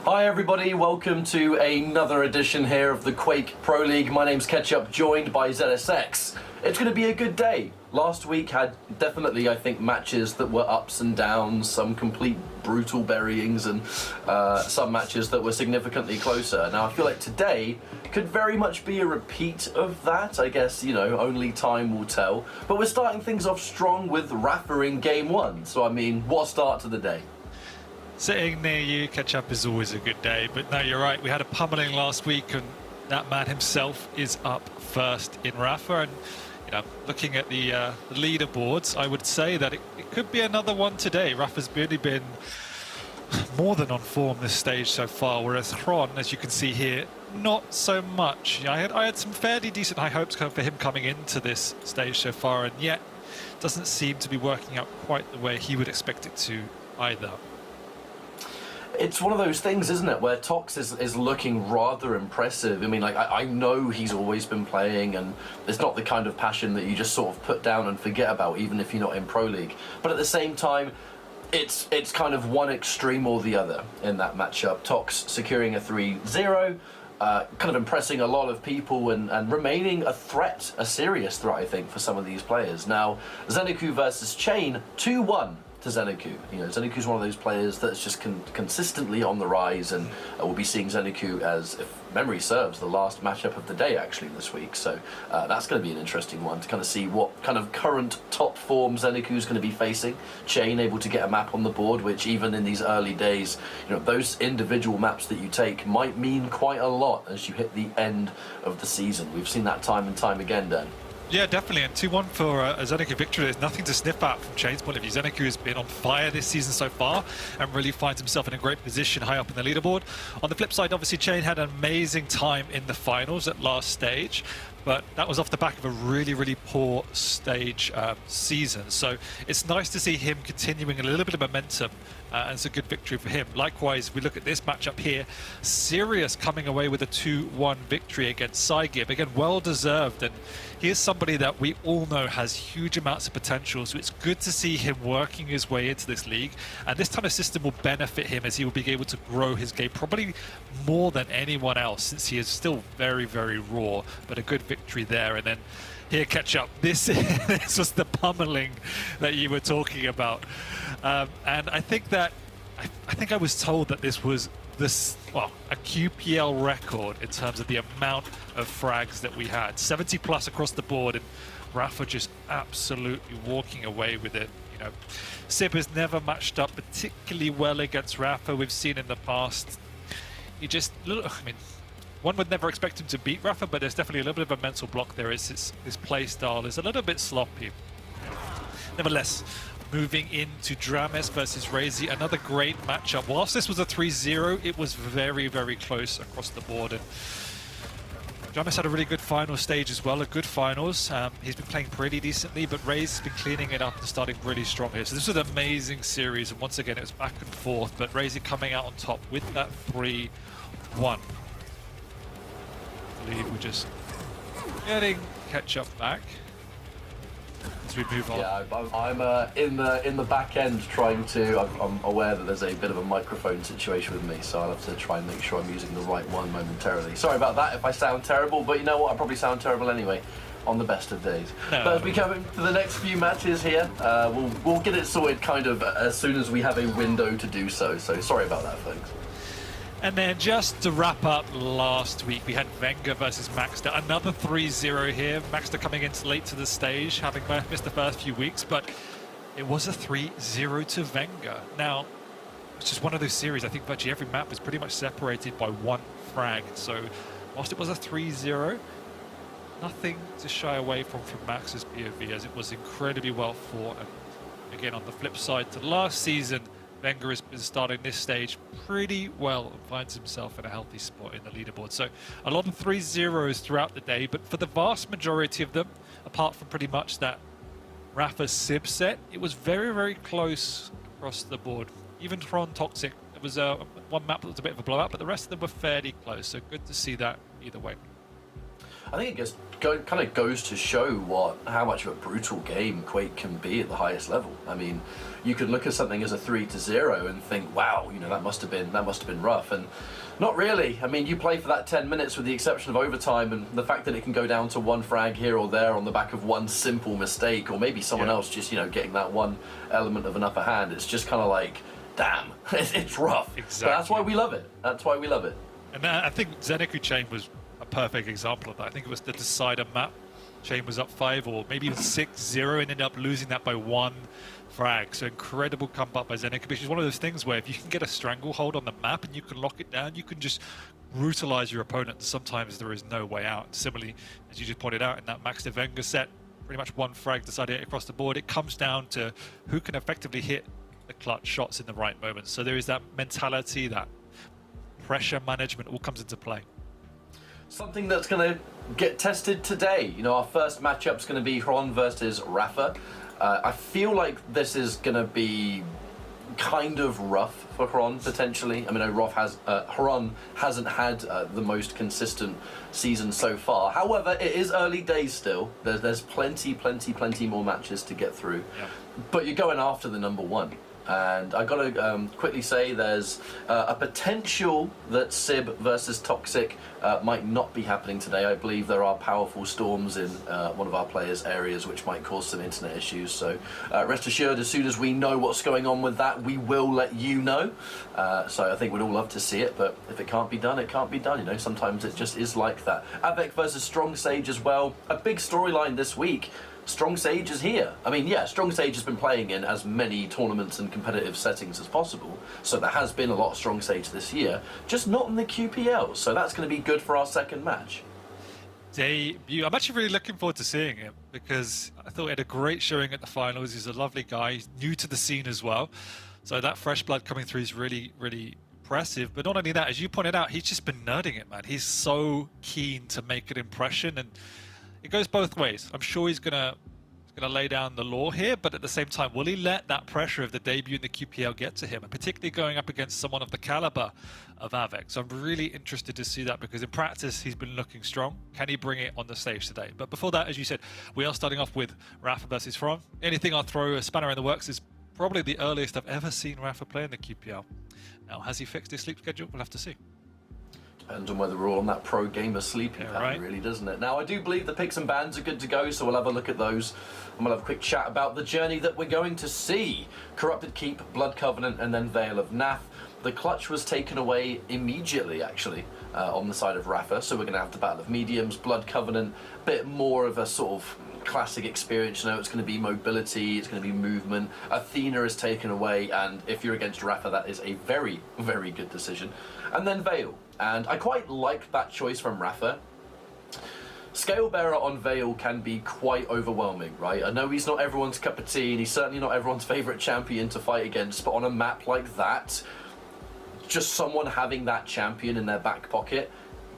Hi everybody, welcome to another edition here of the Quake Pro League. My name's Ketchup, joined by ZSX. It's going to be a good day. Last week had definitely, I think, matches that were ups and downs, some complete brutal buryings, and some matches that were significantly closer. Now I feel like today could very much be a repeat of that. I guess, you know, only time will tell. But we're starting things off strong with Rapha in game one. So I mean, what a start to the day. Sitting near you, Ketchup, is always a good day, but no, you're right. We had a pummeling last week, and that man himself is up first in Rapha. And you know, looking at the leaderboards, I would say that it could be another one today. Rapha's really been more than on form this stage so far, whereas Hron, as you can see here, not so much. I had some fairly decent high hopes for him coming into this stage so far, and yet doesn't seem to be working out quite the way he would expect it to either. It's one of those things, isn't it, where Tox is looking rather impressive. I mean, like, I know he's always been playing, and it's not the kind of passion that you just sort of put down and forget about, even if you're not in Pro League. But at the same time, it's kind of one extreme or the other in that matchup. Tox securing a 3-0, kind of impressing a lot of people and remaining a threat, a serious threat, I think, for some of these players. Now, Zeniku versus Chain, 2-1. To Zeniku. You know, Zeniku's one of those players that's just consistently on the rise, and we'll be seeing Zeniku as, if memory serves, the last matchup of the day actually this week. So that's going to be an interesting one to kind of see what kind of current top form Zeniku's going to be facing. Chain able to get a map on the board, which even in these early days, you know, those individual maps that you take might mean quite a lot as you hit the end of the season. We've seen that time and time again, Dan. Yeah, definitely, and 2-1 for a Zeniku victory. There's nothing to sniff at from Chain's point of view. Zeniku has been on fire this season so far and really finds himself in a great position high up in the leaderboard. On the flip side, obviously, Chain had an amazing time in the finals at last stage, but that was off the back of a really, really poor stage season. So it's nice to see him continuing a little bit of momentum, and it's a good victory for him. Likewise, we look at this matchup here. Sirius coming away with a 2-1 victory against Psygib. Again, well-deserved, and he is somebody that we all know has huge amounts of potential, so it's good to see him working his way into this league. And this kind of system will benefit him as he will be able to grow his game probably more than anyone else, since he is still very, very raw, but a good victory there. And then here, Ketchup, this was the pummeling that you were talking about. And I think that, I think I was told that this was a QPL record in terms of the amount of frags that we had. 70 plus across the board, and Rapha just absolutely walking away with it. You know, Sib has never matched up particularly well against Rapha. We've seen in the past, he just, I mean, one would never expect him to beat Rapha, but there's definitely a little bit of a mental block there. His play style is a little bit sloppy. Nevertheless, moving into Drames versus Raisy, another great matchup. Whilst this was a 3-0, it was very, very close across the board. And Drames had a really good final stage as well, a good finals. He's been playing pretty decently, but Ray's been cleaning it up and starting really strong here. So this was an amazing series, and once again, it was back and forth, but Raisy coming out on top with that 3-1. I believe we're just getting Ketchup back as we move on. Yeah, I'm in the back end trying to. I'm aware that there's a bit of a microphone situation with me, so I'll have to try and make sure I'm using the right one momentarily. Sorry about that if I sound terrible, but you know what? I probably sound terrible anyway on the best of days. No. But as we come into the next few matches here, we'll get it sorted kind of as soon as we have a window to do so. So sorry about that, folks. And then just to wrap up last week, we had Venger versus Maxter. Another 3-0 here. Maxter coming in late to the stage, having missed the first few weeks, but it was a 3-0 to Venger. Now, it's just one of those series. I think virtually every map is pretty much separated by one frag. So whilst it was a 3-0, nothing to shy away from Max's POV, as it was incredibly well fought. And again, on the flip side to last season, Venger has been starting this stage pretty well and finds himself in a healthy spot in the leaderboard. So a lot of 3-0s throughout the day, but for the vast majority of them, apart from pretty much that Rapha Sib set, it was very, very close across the board. Even Tron Toxic, it was one map that was a bit of a blowout, but the rest of them were fairly close. So good to see that either way. I think it just kind of goes to show how much of a brutal game Quake can be at the highest level. I mean, you could look at something as a 3-0 and think, wow, you know, that must have been rough, and not really. I mean, you play for that 10 minutes with the exception of overtime, and the fact that it can go down to one frag here or there on the back of one simple mistake, or maybe someone else just, you know, getting that one element of an upper hand. It's just kind of like, damn, it's rough. Exactly. But that's why we love it. That's why we love it. And I think Zeniku Chain was a perfect example of that. I think it was the decider map. Chain was up 5 or maybe even 6-0 and ended up losing that by 1 frag. So incredible comeback by Zeniku, which is one of those things where if you can get a stranglehold on the map and you can lock it down, you can just brutalize your opponent. Sometimes there is no way out. Similarly, as you just pointed out in that Maxter Venger set, pretty much 1 frag decided across the board. It comes down to who can effectively hit the clutch shots in the right moments. So there is that mentality, that pressure management all comes into play. Something that's going to get tested today. You know, our first matchup's going to be Hron versus Rapha. I feel like this is going to be kind of rough for Hron, potentially. I mean, Hron hasn't had the most consistent season so far. However, it is early days still. There's plenty more matches to get through. Yeah. But you're going after the number 1. And I got to quickly say there's a potential that Sib versus Toxic might not be happening today. I believe there are powerful storms in one of our players' areas which might cause some internet issues. So rest assured, as soon as we know what's going on with that, we will let you know. So I think we'd all love to see it, but if it can't be done, it can't be done. You know, sometimes it just is like that. Avec versus Strong Sage as well. A big storyline this week. Strong Sage is here. I mean, yeah, Strong Sage has been playing in as many tournaments and competitive settings as possible, so there has been a lot of Strong Sage this year, just not in the QPL, so that's going to be good for our second match. Debut. I'm actually really looking forward to seeing him because I thought he had a great showing at the finals. He's a lovely guy. He's new to the scene as well, so that fresh blood coming through is really impressive. But not only that, as you pointed out, he's just been nerding it, man. He's so keen to make an impression, and it goes both ways. I'm sure he's gonna lay down the law here, but at the same time, will he let that pressure of the debut in the QPL get to him, and particularly going up against someone of the caliber of Avec? So I'm really interested to see that, because in practice he's been looking strong. Can he bring it on the stage today? But before that, as you said, we are starting off with Rapha versus Hron. Anything I'll throw a spanner in the works is probably the earliest I've ever seen Rapha play in the QPL. Now, has he fixed his sleep schedule? We'll have to see. Depends on whether we're all on that pro gamer sleeping pattern, really, doesn't it? Now, I do believe the picks and bans are good to go, so we'll have a look at those. And we'll have a quick chat about the journey that we're going to see. Corrupted Keep, Blood Covenant, and then Veil of Nath. The clutch was taken away immediately, actually, on the side of Rapha, so we're going to have the Battle of Mediums, Blood Covenant, a bit more of a sort of classic experience. You know, it's going to be mobility, it's going to be movement. Athena is taken away, and if you're against Rapha, that is a very good decision. And then Veil. And I quite like that choice from Rapha. Scalebearer on Veil can be quite overwhelming, right? I know he's not everyone's cup of tea, and he's certainly not everyone's favourite champion to fight against, but on a map like that, just someone having that champion in their back pocket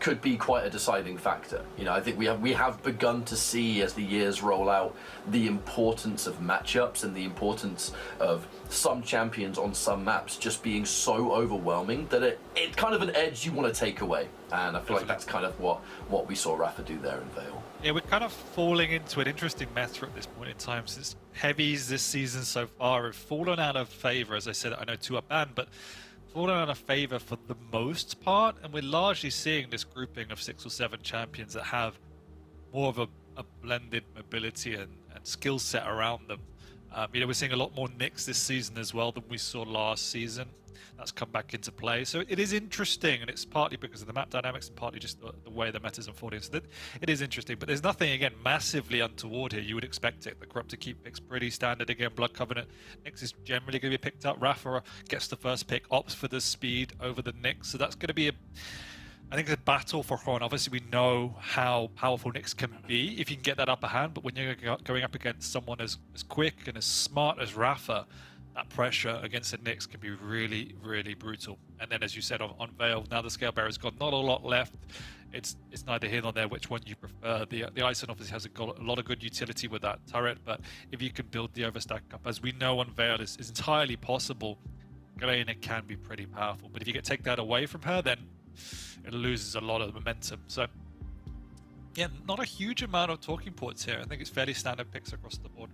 could be quite a deciding factor. You know, I think we have begun to see, as the years roll out, the importance of matchups and the importance of some champions on some maps just being so overwhelming that it's kind of an edge you want to take away. And I feel like that's kind of what we saw Rapha do there in Veil. Yeah, we're kind of falling into an interesting meta at this point in time, since heavies this season so far have fallen out of favour. As I said, I know 2 are banned, but fallen out of favour for the most part, and we're largely seeing this grouping of 6 or 7 champions that have more of a blended mobility and skill set around them. You know, we're seeing a lot more Nyx this season as well than we saw last season. That's come back into play. So it is interesting, and it's partly because of the map dynamics and partly just the way the meta's unfolding. So that it is interesting, but there's nothing, again, massively untoward here. You would expect it. The Corrupted Keep pick's pretty standard again. Blood Covenant. Nyx is generally going to be picked up. Rapha gets the first pick, opts for the speed over the Nyx. So that's going to be I think it's a battle for Hron. Obviously, we know how powerful Nyx can be if you can get that upper hand, but when you're going up against someone as quick and as smart as Rapha, that pressure against the Nyx can be really brutal. And then, as you said, on Veil, now the Scalebearer's got not a lot left. It's neither here nor there which one you prefer. The Ison obviously has a lot of good utility with that turret, but if you can build the overstack up, as we know on Veil is entirely possible, Galena can be pretty powerful. But if you take that away from her, then it loses a lot of momentum. So Yeah, not a huge amount of talking points here. I think it's fairly standard picks across the board.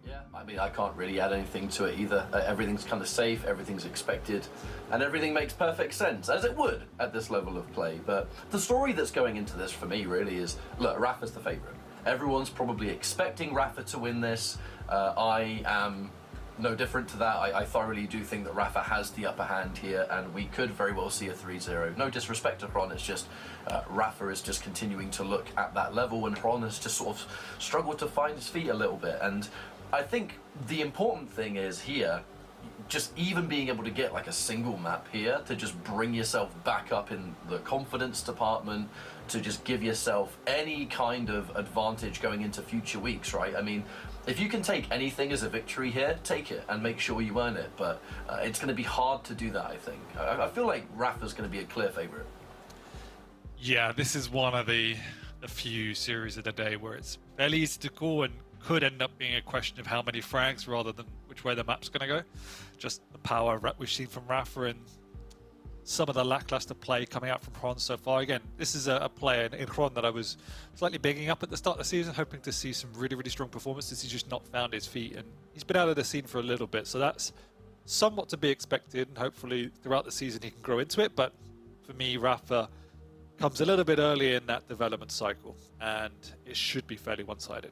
Yeah, I mean, I can't really add anything to it either. Everything's kind of safe, everything's expected, and everything makes perfect sense, as it would at this level of play. But the story that's going into this for me really is, look, Rapha's the favourite. Everyone's probably expecting Rapha to win this. I am no different to that. I thoroughly do think that Rapha has the upper hand here, and we could very well see a 3-0. No disrespect to Hron, it's just Rapha is just continuing to look at that level, and Hron has just sort of struggled to find his feet a little bit. And I think the important thing is here, just even being able to get like a single map here to just bring yourself back up in the confidence department, to just give yourself any kind of advantage going into future weeks, right? I mean, if you can take anything as a victory here, take it and make sure you earn it. But it's going to be hard to do that, I think. I feel like Rapha's going to be a clear favourite. Yeah, this is one of the few series of the day where it's fairly easy to call and could end up being a question of how many frags rather than which way the map's going to go. Just the power we've seen from Rapha and some of the lackluster play coming out from Hron so far. Again, this is a player in Hron that I was slightly bigging up at the start of the season, hoping to see some really, really strong performances. He's just not found his feet, and he's been out of the scene for a little bit, so that's somewhat to be expected, and hopefully throughout the season he can grow into it. But for me, Rapha comes a little bit early in that development cycle, and it should be fairly one-sided.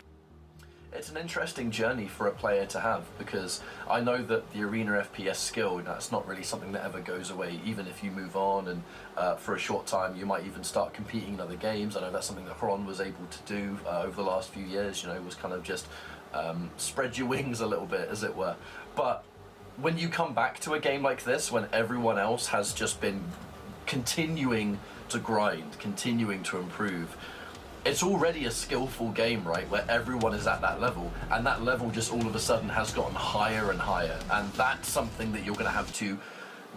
It's an interesting journey for a player to have, because I know that the arena FPS skill, that's not really something that ever goes away. Even if you move on and for a short time, you might even start competing in other games. I know that's something that Hron was able to do over the last few years, was kind of just spread your wings a little bit, as it were. But when you come back to a game like this, when everyone else has just been continuing to grind, continuing to improve, it's already a skillful game, right, where everyone is at that level, and that level just all of a sudden has gotten higher and higher, and that's something that you're going to have to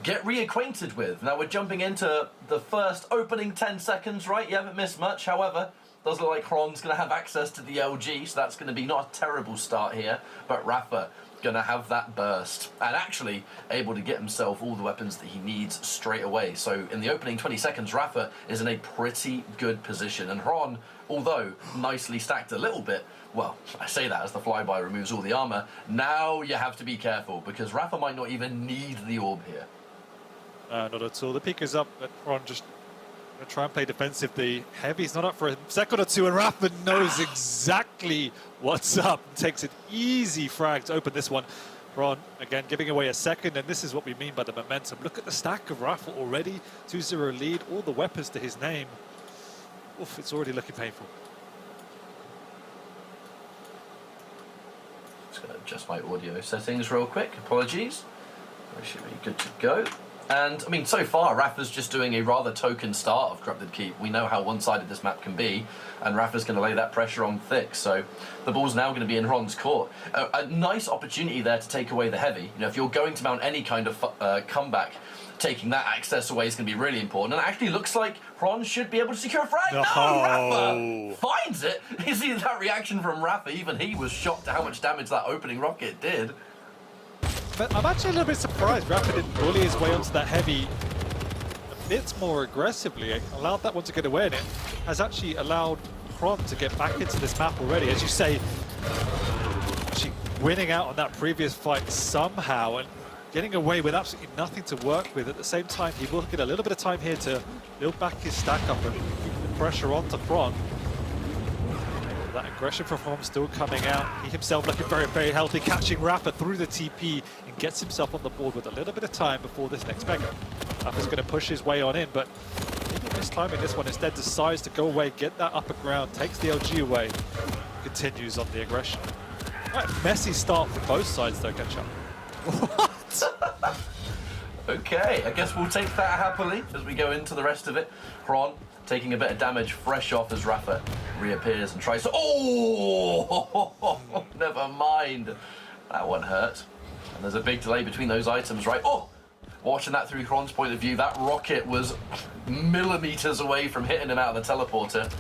get reacquainted with. Now we're jumping into the first opening 10 seconds, right? You haven't missed much. However, does look like Hron's going to have access to the LG, so that's going to be not a terrible start here, but Rapha going to have that burst and actually able to get himself all the weapons that he needs straight away. So in the opening 20 seconds, Rapha is in a pretty good position, and Hron, although nicely stacked a little bit, well, I say that as the flyby removes all the armor, now you have to be careful, because Rapha might not even need the orb here. Not at all. The peak is up, but Hron just going to try and play defensive. The heavy's not up for a second or two, and Rapha knows exactly what's up. Takes an easy frag to open this one. Hron, again, giving away a second, and this is what we mean by the momentum. Look at the stack of Rapha already. 2-0 lead, all the weapons to his name. Oof, it's already looking painful. Just going to adjust my audio settings real quick. Apologies. We should be good to go. And, I mean, so far, Rapha's just doing a rather token start of Corrupted Keep. We know how one-sided this map can be, and Rapha's going to lay that pressure on thick. So the ball's now going to be in Hron's court. A nice opportunity there to take away the heavy. If you're going to mount any kind of comeback, taking that access away is going to be really important. And it actually looks like Hron should be able to secure a frag. No, Rapha finds it. You see that reaction from Rapha. Even he was shocked at how much damage that opening rocket did. But I'm actually a little bit surprised Rapha didn't bully his way onto that heavy a bit more aggressively. Allowed that one to get away, and it has actually allowed Hron to get back into this map already. As you say, actually winning out on that previous fight somehow and getting away with absolutely nothing to work with. At the same time, he will get a little bit of time here to build back his stack up and keep the pressure onto Hron. That aggression from Hron still coming out. He himself looking very, very healthy, catching Rapha through the TP and gets himself on the board with a little bit of time before this next Venger. Rapha's going to push his way on in, but maybe mistiming this one. Instead decides to go away, get that upper ground, takes the LG away, continues on the aggression. Right, messy start for both sides though, Ketchup. What? Okay, I guess we'll take that happily as we go into the rest of it. Hron taking a bit of damage fresh off as Rapha reappears and tries to... Oh! Never mind. That one hurt. And there's a big delay between those items, right? Oh! Watching that through Hron's point of view, that rocket was millimeters away from hitting him out of the teleporter.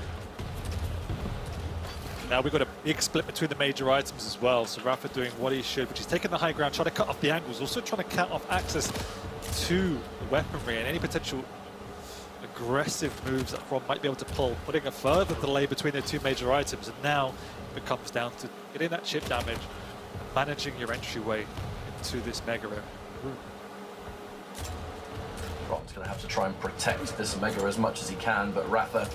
Now we've got a big split between the major items as well. So Rapha doing what he should, which is taking the high ground, trying to cut off the angles, also trying to cut off access to the weaponry and any potential aggressive moves that Ron might be able to pull, putting a further delay between the two major items, and now it comes down to getting that chip damage and managing your entryway into this Mega area. Ron's going to have to try and protect this Mega as much as he can, but Rapha,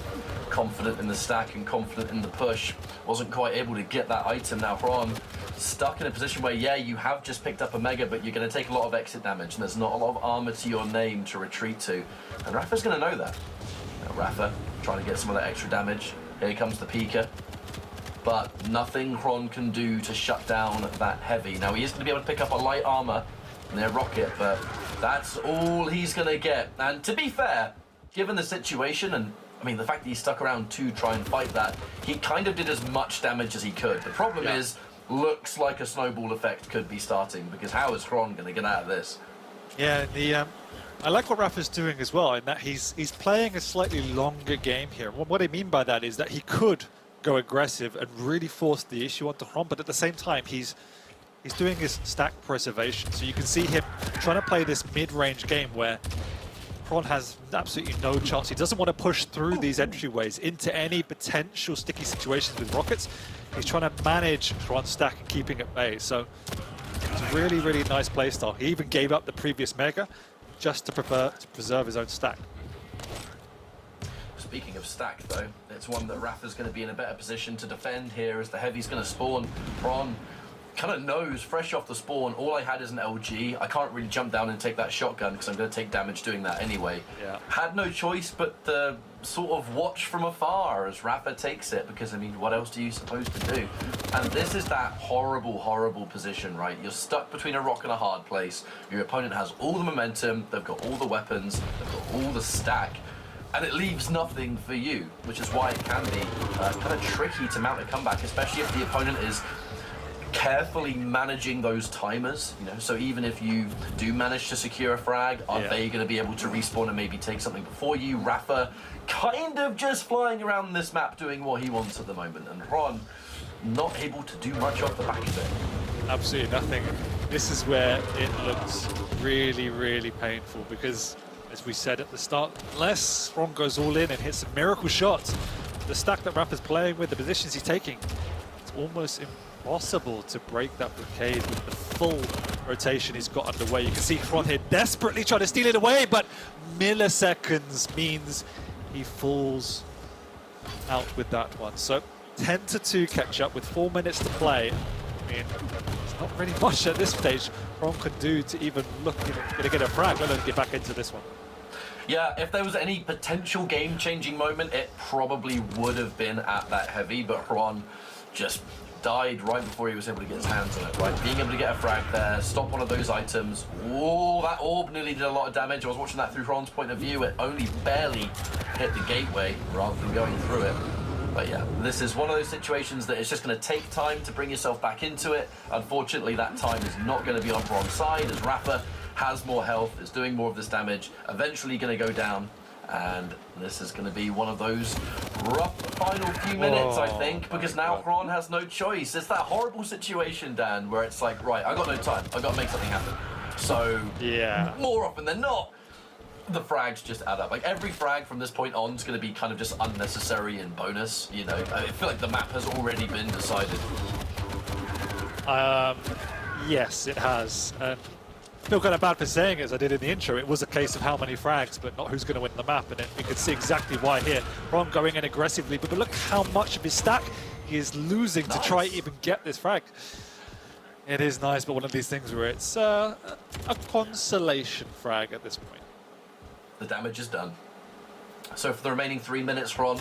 confident in the stack and confident in the push, wasn't quite able to get that item. Now Ron stuck in a position where, yeah, you have just picked up a Mega, but you're going to take a lot of exit damage, and there's not a lot of armor to your name to retreat to. And Rapha's going to know that. Now Rapha trying to get some of that extra damage. Here comes the Pika. But nothing Ron can do to shut down that heavy. Now he is going to be able to pick up a light armor near Rocket, but that's all he's going to get. And to be fair, given the situation, and I mean the fact that he stuck around to try and fight that, he kind of did as much damage as he could. The problem is, looks like a snowball effect could be starting, because how is Ron going to get out of this? Yeah, I like what Rapha's doing as well, in that he's playing a slightly longer game here. What I mean by that is that he could go aggressive and really force the issue onto Ron, but at the same time he's doing his stack preservation. So you can see him trying to play this mid-range game where Ron has absolutely no chance. He doesn't want to push through these entryways into any potential sticky situations with rockets. He's trying to manage Ron's stack and keeping it at bay. So it's a really, really nice playstyle. He even gave up the previous Mega just to preserve his own stack. Speaking of stack though, it's one that Rapha's going to be in a better position to defend here as the heavy's going to spawn. Ron kind of knows, fresh off the spawn, all I had is an LG. I can't really jump down and take that shotgun because I'm going to take damage doing that anyway. Yeah. Had no choice but to sort of watch from afar as Rapha takes it, because I mean, what else are you supposed to do? And this is that horrible, horrible position, right? You're stuck between a rock and a hard place. Your opponent has all the momentum, they've got all the weapons, they've got all the stack, and it leaves nothing for you, which is why it can be kind of tricky to mount a comeback, especially if the opponent is carefully managing those timers, you know, so even if you do manage to secure a frag, are they going to be able to respawn and maybe take something before you? Rapha kind of just flying around this map doing what he wants at the moment, and Ron not able to do much off the back of it. Absolutely nothing. This is where it looks really, really painful, because as we said at the start, unless Ron goes all in and hits some miracle shots, the stack that Rapha's playing with, the positions he's taking, it's almost impossible to break that blockade with the full rotation he's got underway. You can see Ron here desperately trying to steal it away, but milliseconds means he falls out with that one. So 10-2 catch up with 4 minutes to play. I mean, there's not really much at this stage Ron could do to even look to get a frag, let alone get back into this one. Yeah, if there was any potential game-changing moment, it probably would have been at that heavy, but Ron just died right before he was able to get his hands on it, right? Being able to get a frag there, stop one of those items. Oh, that orb nearly did a lot of damage. I was watching that through Ron's point of view. It only barely hit the gateway rather than going through it. But yeah, this is one of those situations that it's just going to take time to bring yourself back into it. Unfortunately, that time is not going to be on Ron's side, as Rapha has more health, is doing more of this damage, eventually going to go down. And this is going to be one of those rough final few minutes, I think, because now Ron has no choice. It's that horrible situation, Dan, where it's like, right, I got no time. I got to make something happen. So, yeah, more often than not, the frags just add up. Like, every frag from this point on is going to be kind of just unnecessary and bonus, you know. I feel like the map has already been decided. Yes, it has. I feel kind of bad for saying, as I did in the intro, it was a case of how many frags, but not who's going to win the map, and we could see exactly why here. Ron going in aggressively, but look how much of his stack he is losing to try even get this frag. It is nice, but one of these things where it's a consolation frag at this point. The damage is done. So for the remaining 3 minutes, Ron,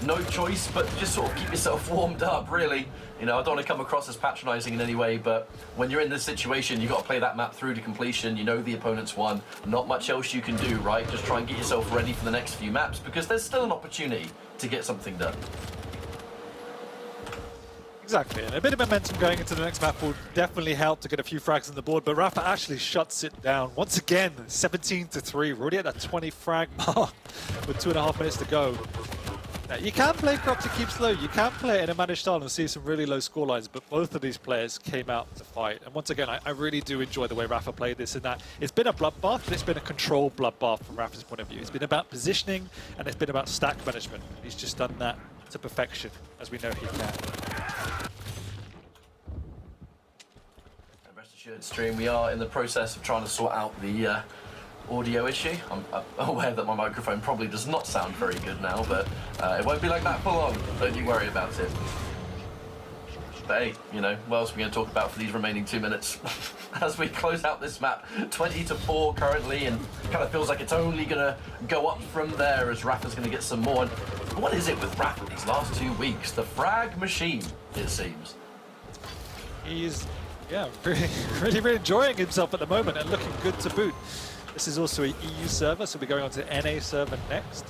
no choice but just sort of keep yourself warmed up, really. You know, I don't want to come across as patronizing in any way, but when you're in this situation, you've got to play that map through to completion. You know the opponent's won. Not much else you can do, right? Just try and get yourself ready for the next few maps, because there's still an opportunity to get something done. Exactly, and a bit of momentum going into the next map will definitely help to get a few frags on the board, but Rapha actually shuts it down. Once again, 17-3, we're already at that 20 frag mark with 2.5 minutes to go. Now, you can play Corrupted Keeps low, you can play it in a managed style and see some really low scorelines, but both of these players came out to fight. And once again, I really do enjoy the way Rapha played this, in that it's been a bloodbath, but it's been a controlled bloodbath from Rapha's point of view. It's been about positioning, and it's been about stack management. He's just done that to perfection, as we know he can. And rest assured, stream, we are in the process of trying to sort out the audio issue. I'm aware that my microphone probably does not sound very good now, but it won't be like that for long. Don't you worry about it. But hey, you know, what else are we going to talk about for these remaining 2 minutes? As we close out this map, 20-4 currently, and kind of feels like it's only going to go up from there as Rapha's going to get some more. And what is it with Rapha these last 2 weeks? The frag machine, it seems. He's, yeah, really enjoying himself at the moment and looking good to boot. This is also an EU server, so we're going on to the NA server next.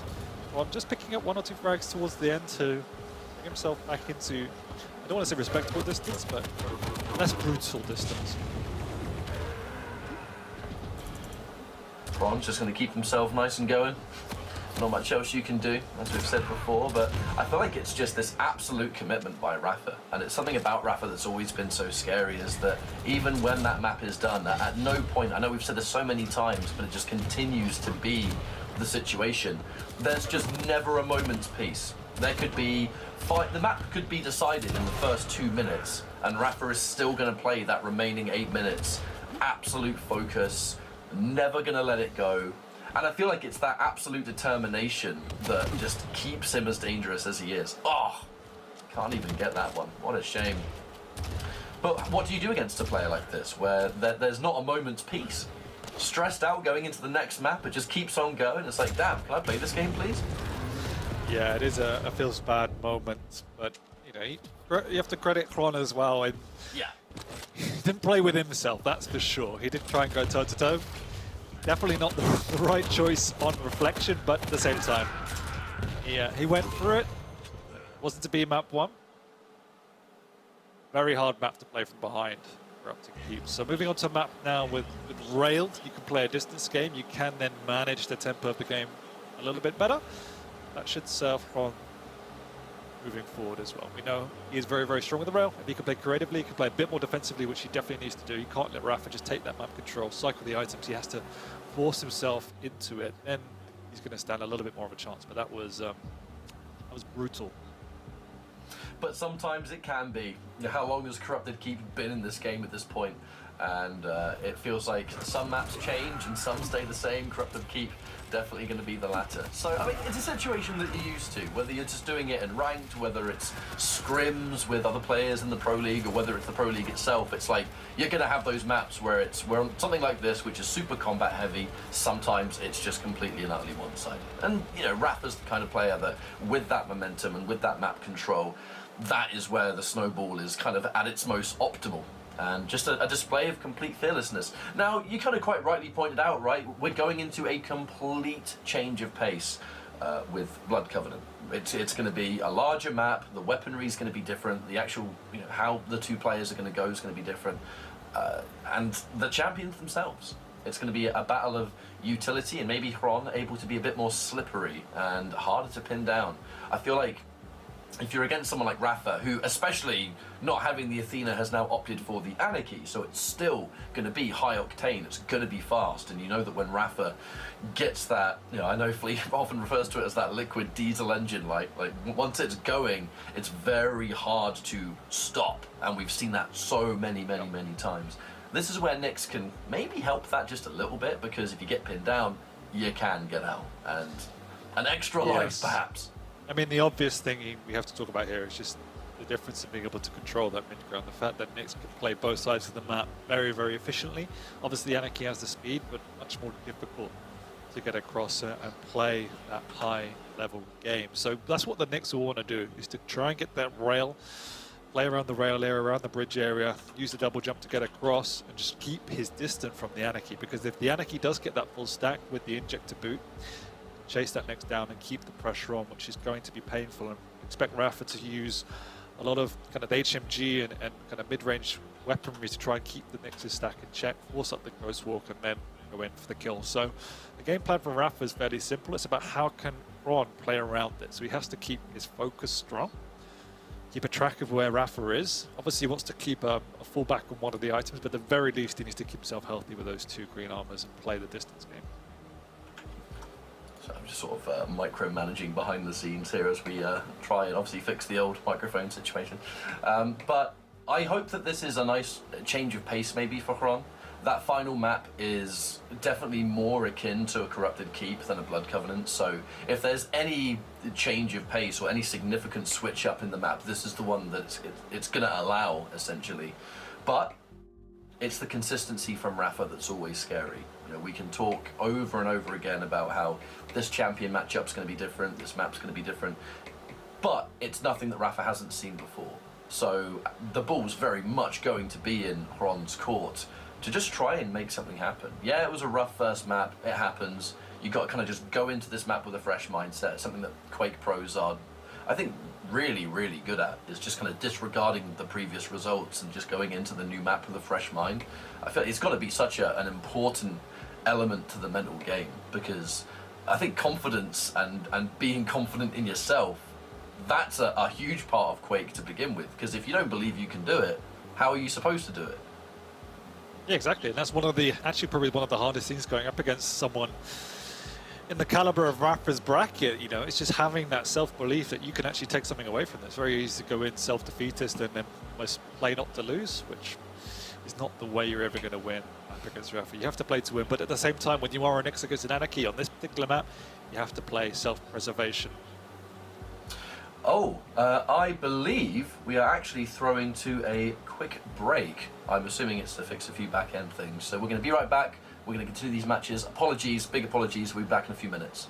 Well, I'm just picking up 1 or 2 frags towards the end to bring himself back into, I don't want to say respectable distance, but less brutal distance. Ron's just going to keep himself nice and going. Not much else you can do, as we've said before, but I feel like it's just this absolute commitment by Rapha. And it's something about Rapha that's always been so scary, is that even when that map is done, at no point, I know we've said this so many times, but it just continues to be the situation. There's just never a moment's peace. There could be the map could be decided in the first 2 minutes, and Rapha is still going to play that remaining 8 minutes. Absolute focus, never going to let it go. And I feel like it's that absolute determination that just keeps him as dangerous as he is. Oh, can't even get that one. What a shame. But what do you do against a player like this, where there's not a moment's peace? Stressed out going into the next map, it just keeps on going. It's like, damn, can I play this game, please? Yeah, it is a feels bad moment, but you know, you have to credit Kron as well. And yeah, he didn't play with himself, that's for sure. He didn't try and go toe to toe. Definitely not the right choice on reflection, but at the same time, he went for it. Wasn't to be map 1. Very hard map to play from behind. Corrupting Keeps. So moving on to map now with Railed, you can play a distance game. You can then manage the tempo of the game a little bit better. That should serve Kron moving forward as well. We know he is very strong with the rail. If he can play creatively, he can play a bit more defensively, which he definitely needs to do. You can't let Rapha just take that map control, cycle the items. He has to force himself into it, and he's going to stand a little bit more of a chance. But that was brutal. But sometimes it can be. You know, how long has Corrupted Keep been in this game at this point? And it feels like some maps change and some stay the same. Corrupted Keep definitely going to be the latter. So, I mean, it's a situation that you're used to, whether you're just doing it in ranked, whether it's scrims with other players in the Pro League, or whether it's the Pro League itself. It's like, you're going to have those maps where something like this, which is super combat heavy, sometimes it's just completely and utterly one-sided. And, you know, Rapha's the kind of player that, with that momentum and with that map control, that is where the snowball is kind of at its most optimal. And just a display of complete fearlessness. Now, you kind of quite rightly pointed out, right? We're going into a complete change of pace with Blood Covenant. It's going to be a larger map. The weaponry is going to be different. The actual, you know, how the 2 players are going to go is going to be different. And the champions themselves. It's going to be a battle of utility, and maybe Kron able to be a bit more slippery and harder to pin down. I feel like if you're against someone like Rapha, who, especially not having the Athena, has now opted for the Anarchy, so it's still going to be high octane, it's going to be fast, and you know that when Rapha gets that, you know, I know Flea often refers to it as that liquid diesel engine, like once it's going, it's very hard to stop, and we've seen that so many times. This is where Nyx can maybe help that just a little bit, because if you get pinned down, you can get out, and an extra life, perhaps. I mean, the obvious thing we have to talk about here is just the difference in being able to control that mid-ground. The fact that Nyx can play both sides of the map very efficiently. Obviously, Anarchy has the speed, but much more difficult to get across and play that high-level game. So that's what the Nyx will want to do, is to try and get that rail, play around the rail area, around the bridge area, use the double jump to get across, and just keep his distance from the Anarchy. Because if the Anarchy does get that full stack with the injector boot, chase that next down and keep the pressure on, which is going to be painful. And expect Rapha to use a lot of kind of HMG and kind of mid-range weaponry to try and keep the Nyx's stack in check, force up the Ghost Walk, and then go in for the kill. So the game plan for Rapha is fairly simple. It's about how can Ron play around it. So he has to keep his focus strong, keep a track of where Rapha is. Obviously he wants to keep a fullback on one of the items, but at the very least he needs to keep himself healthy with those 2 green armors and play the distance game. So I'm just sort of micromanaging behind the scenes here as we try and obviously fix the old microphone situation. But I hope that this is a nice change of pace maybe for Hron. That final map is definitely more akin to a Corrupted Keep than a Blood Covenant, so if there's any change of pace or any significant switch up in the map, this is the one that it's going to allow, essentially. But it's the consistency from Rapha that's always scary. You know, we can talk over and over again about how this champion matchup's going to be different, this map's going to be different, but it's nothing that Rapha hasn't seen before. So the ball's very much going to be in Hron's court to just try and make something happen. Yeah, it was a rough first map, it happens. You got to kind of just go into this map with a fresh mindset, something that Quake pros are, I think, really, really good at, is just kind of disregarding the previous results and just going into the new map with a fresh mind. I feel it's got to be such an important element to the mental game, because I think confidence and being confident in yourself, that's a huge part of Quake to begin with, because if you don't believe you can do it, how are you supposed to do it? Yeah, exactly, and that's one of the, actually probably one of the hardest things going up against someone in the caliber of Rapha's bracket. You know, it's just having that self-belief that you can actually take something away from this. It's very easy to go in self-defeatist and then almost play not to lose, which is not the way you're ever going to win up against Rapha. You have to play to win, but at the same time, when you are an Exodus and Anarchy on this particular map, you have to play self-preservation. Oh, I believe we are actually throwing to a quick break. I'm assuming it's to fix a few back-end things. So we're going to be right back. We're going to continue these matches. Apologies, big apologies. We'll be back in a few minutes.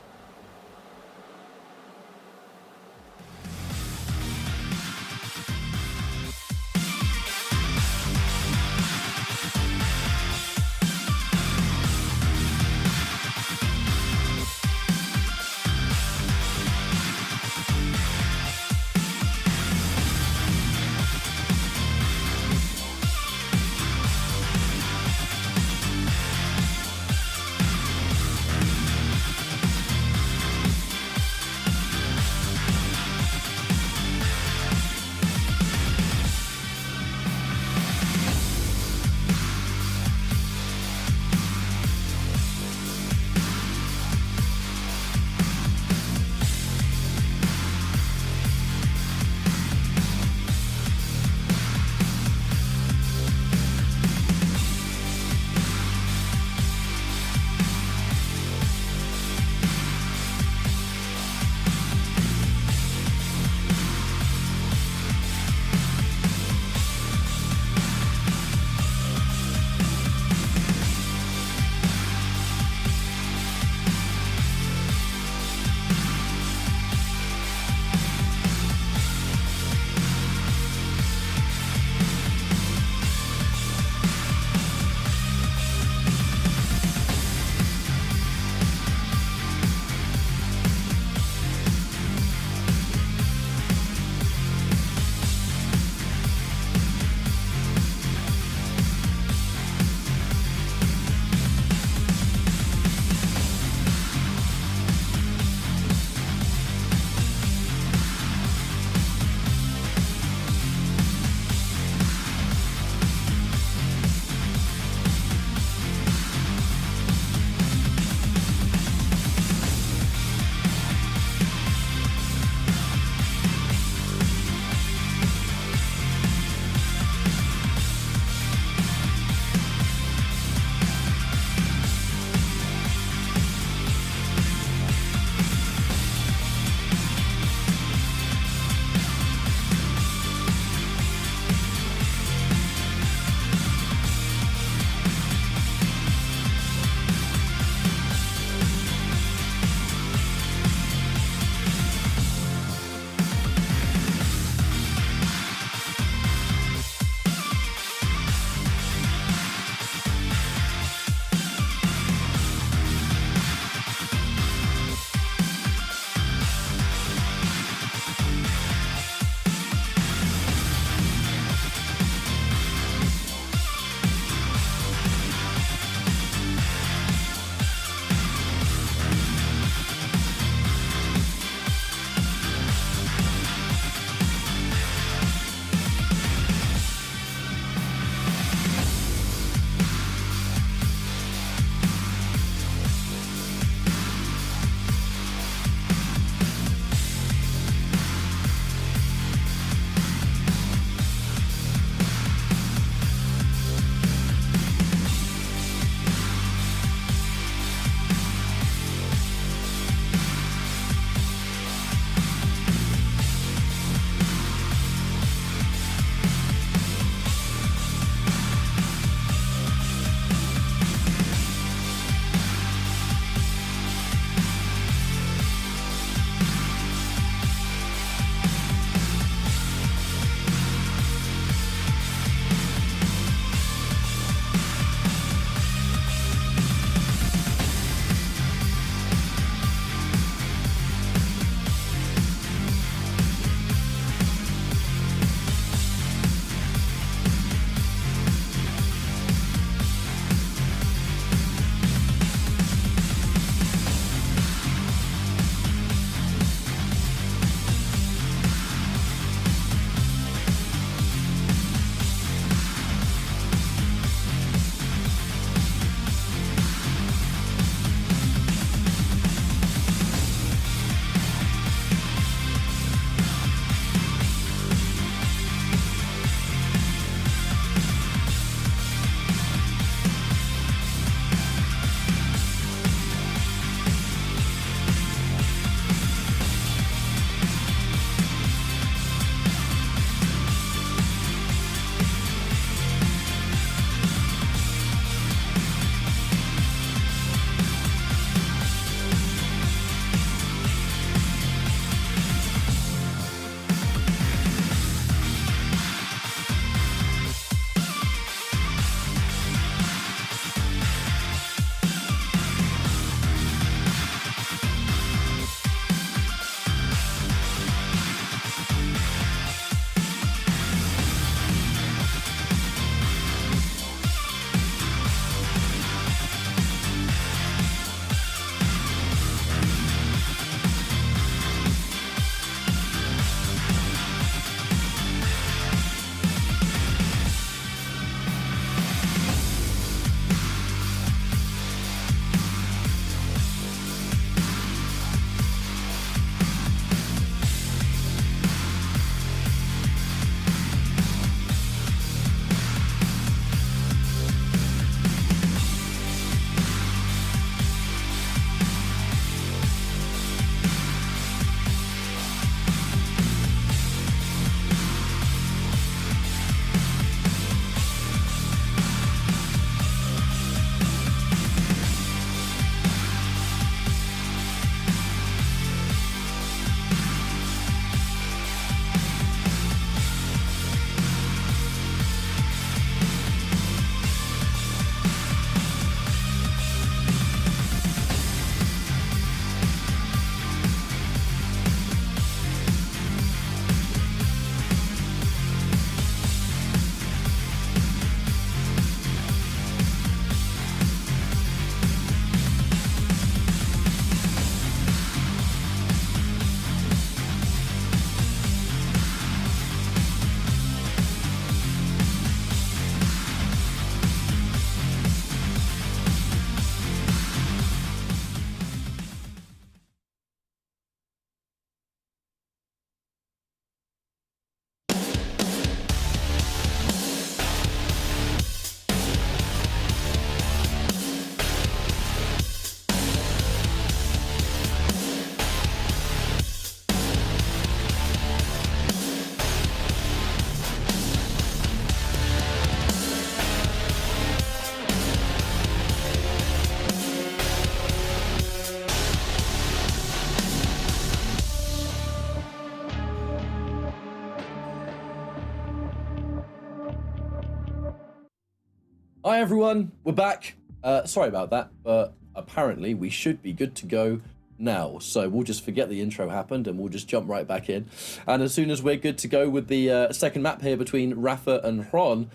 Hi everyone, we're back. Sorry about that, but apparently we should be good to go now. So we'll just forget the intro happened and we'll just jump right back in. And as soon as we're good to go with the second map here between Rapha and Hron,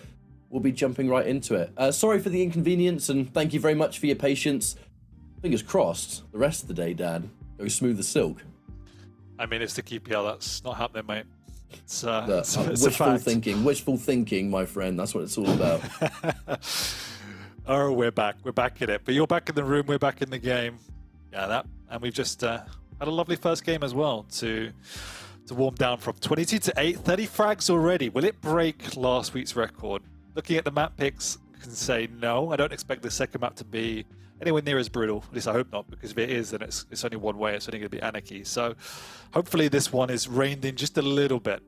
we'll be jumping right into it. Sorry for the inconvenience and thank you very much for your patience. Fingers crossed, the rest of the day, Dan, goes smooth as silk. I mean, it's the QPL. That's not happening, mate. It's wishful thinking, my friend. That's what it's all about. Oh, we're back. We're back in it. But you're back in the room. We're back in the game. Yeah, and we've just had a lovely first game as well to warm down from. 22 to 8, 30 frags already. Will it break last week's record? Looking at the map picks, I can say no. I don't expect the second map to be anywhere near as brutal. At least I hope not, because if it is, then it's only one way. It's only going to be anarchy. So hopefully this one is reined in just a little bit.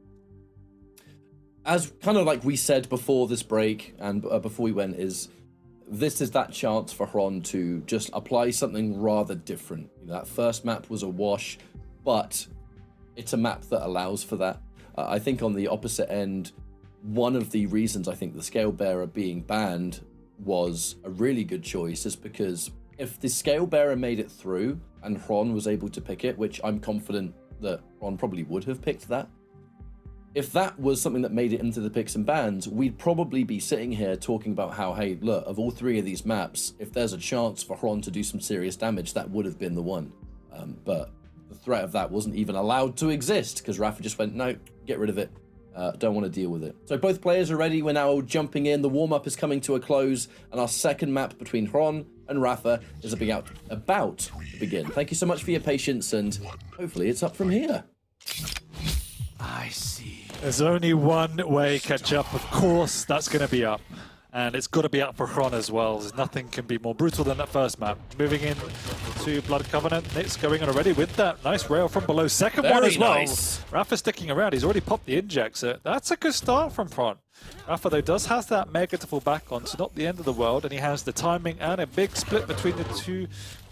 As kind of like we said before this break and before we went, this is that chance for Hron to just apply something rather different. You know, that first map was a wash, but it's a map that allows for that. I think on the opposite end, one of the reasons I think the Scale Bearer being banned was a really good choice is because if the Scale Bearer made it through and Hron was able to pick it, which I'm confident that Hron probably would have picked that, if that was something that made it into the picks and bans, we'd probably be sitting here talking about how, hey, look, of all three of these maps, if there's a chance for Hron to do some serious damage, that would have been the one. But the threat of that wasn't even allowed to exist because Rapha just went, no, get rid of it. Don't want to deal with it. So both players are ready. We're now jumping in. The warm-up is coming to a close, and our second map between Hron and Rapha is about to begin. Thank you so much for your patience, and hopefully it's up from here. I see. There's only one way catch up. Of course, that's going to be up. And it's got to be up for Hron as well. There's nothing can be more brutal than that first map. Moving in to Blood Covenant. Nick's going on already with that nice rail from below. Second one as well. Nice. Rapha sticking around. He's already popped the inject. So that's a good start from Hron. Rapha, though, does have that Mega to fall back on, so not the end of the world. And he has the timing and a big split between the two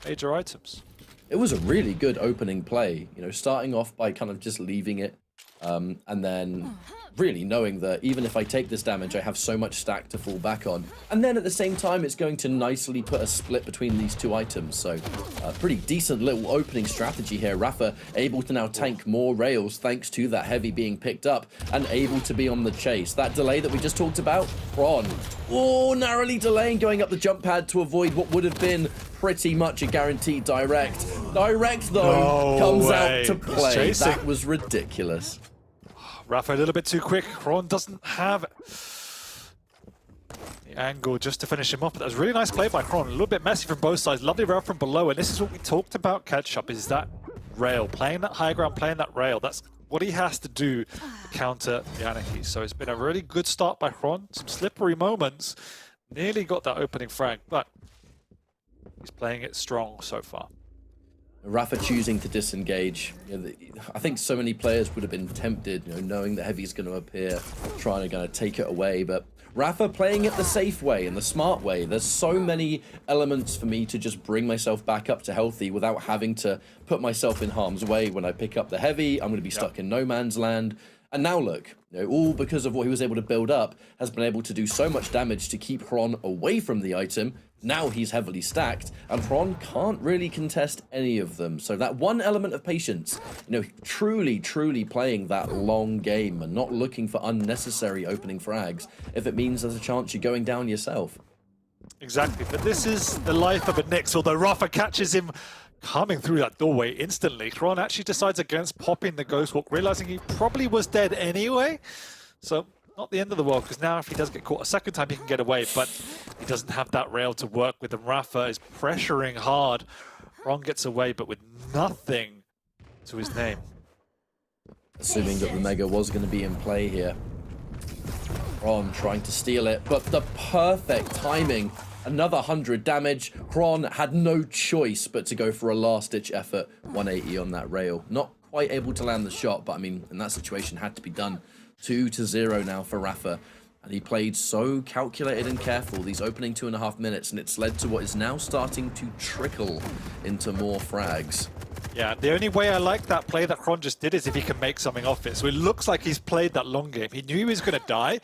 major items. It was a really good opening play, you know, starting off by kind of just leaving it, and then really knowing that even if I take this damage, I have so much stack to fall back on. And then at the same time, it's going to nicely put a split between these two items. So a pretty decent little opening strategy here. Rapha able to now tank more rails thanks to that heavy being picked up and able to be on the chase. That delay that we just talked about, Hron. Oh, narrowly delaying, going up the jump pad to avoid what would have been pretty much a guaranteed direct. Direct, though, comes out to play. That was ridiculous. Rapha a little bit too quick. Hron doesn't have the angle just to finish him off. But that was a really nice play by Hron. A little bit messy from both sides. Lovely rail from below. And this is what we talked about catch-up, is that rail. Playing that high ground, playing that rail. That's what he has to do to counter the anarchy. So it's been a really good start by Hron. Some slippery moments. Nearly got that opening frag, but he's playing it strong so far. Rapha choosing to disengage. You know, I think so many players would have been tempted, you know, knowing that Heavy's going to appear, trying to take it away. But Rapha playing it the safe way and the smart way. There's so many elements for me to just bring myself back up to healthy without having to put myself in harm's way. When I pick up the Heavy, I'm going to be stuck in no man's land. And now look, you know, all because of what he was able to build up, has been able to do so much damage to keep Hron away from the item. Now he's heavily stacked, and Hron can't really contest any of them. So that one element of patience, you know, truly playing that long game and not looking for unnecessary opening frags if it means there's a chance you're going down yourself. Exactly, but this is the life of a Nyx, although Rapha catches him coming through that doorway instantly. Hron actually decides against popping the Ghost Walk, realizing he probably was dead anyway. So not the end of the world, because now if he does get caught a second time, he can get away, but he doesn't have that rail to work with, and Rapha is pressuring hard. Hron gets away, but with nothing to his name. Assuming that the Mega was going to be in play here. Hron trying to steal it, but the perfect timing. Another 100 damage. Hron had no choice but to go for a last-ditch effort. 180 on that rail. Not quite able to land the shot, but I mean, in that situation, had to be done. 2-0 now for Rapha. And he played so calculated and careful these opening 2.5 minutes, and it's led to what is now starting to trickle into more frags. Yeah, the only way I like that play that Hron just did is if he can make something off it. So it looks like he's played that long game. He knew he was going to die,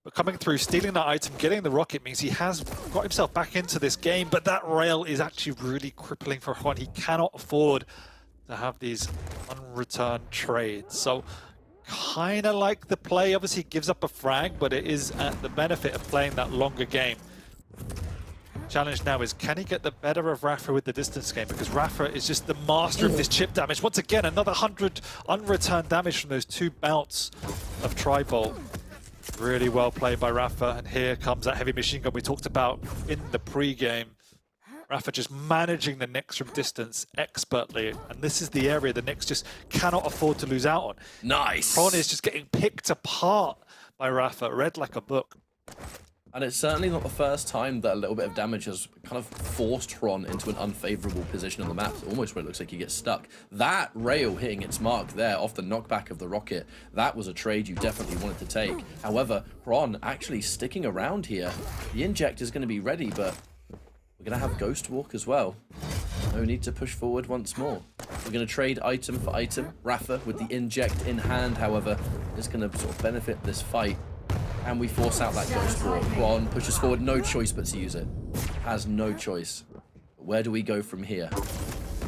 But coming through, stealing that item, getting the rocket means he has got himself back into this game, but that rail is actually really crippling for Juan. He cannot afford to have these unreturned trades. So kind of like the play, obviously he gives up a frag, but it is at the benefit of playing that longer game. Challenge now is, can he get the better of Rapha with the distance game? Because Rapha is just the master of this chip damage. Once again, another 100 unreturned damage from those 2 bouts of Tri-Bolt. Really well played by Rapha, and here comes that heavy machine gun we talked about in the pre-game. Rapha just managing the Nyx from distance expertly, and this is the area the Nyx just cannot afford to lose out on. Nice! Ron is just getting picked apart by Rapha, read like a book. And it's certainly not the first time that a little bit of damage has kind of forced Ron into an unfavorable position on the map, almost where it looks like he gets stuck. That rail hitting its mark there off the knockback of the rocket, that was a trade you definitely wanted to take. However, Ron actually sticking around here. The inject is going to be ready, but we're going to have Ghost Walk as well. No need to push forward once more. We're going to trade item for item. Rapha with the inject in hand, however, is going to sort of benefit this fight. And we force out that Ghost Walk. Ron pushes forward, no choice but to use it. Has no choice. Where do we go from here?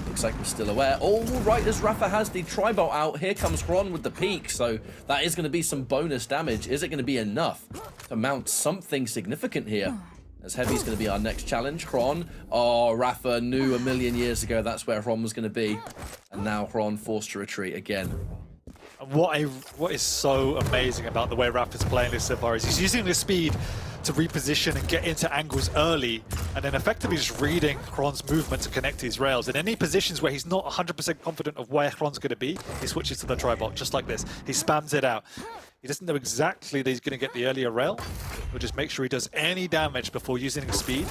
Looks like we're still aware. All right, as Rapha has the Tri-Bolt out, here comes Ron with the peak. So that is going to be some bonus damage. Is it going to be enough to mount something significant here? As Heavy's going to be our next challenge. Ron, oh, Rapha knew a million years ago that's where Ron was going to be. And now Ron forced to retreat again. What is so amazing about the way Rapha's playing this so far is he's using the speed to reposition and get into angles early, and then effectively just reading Ron's movement to connect to his rails. In any positions where he's not 100% confident of where Ron's going to be, he switches to the Tri-Bolt, just like this. He spams it out. He doesn't know exactly that he's going to get the earlier rail. He'll just make sure he does any damage before using his speed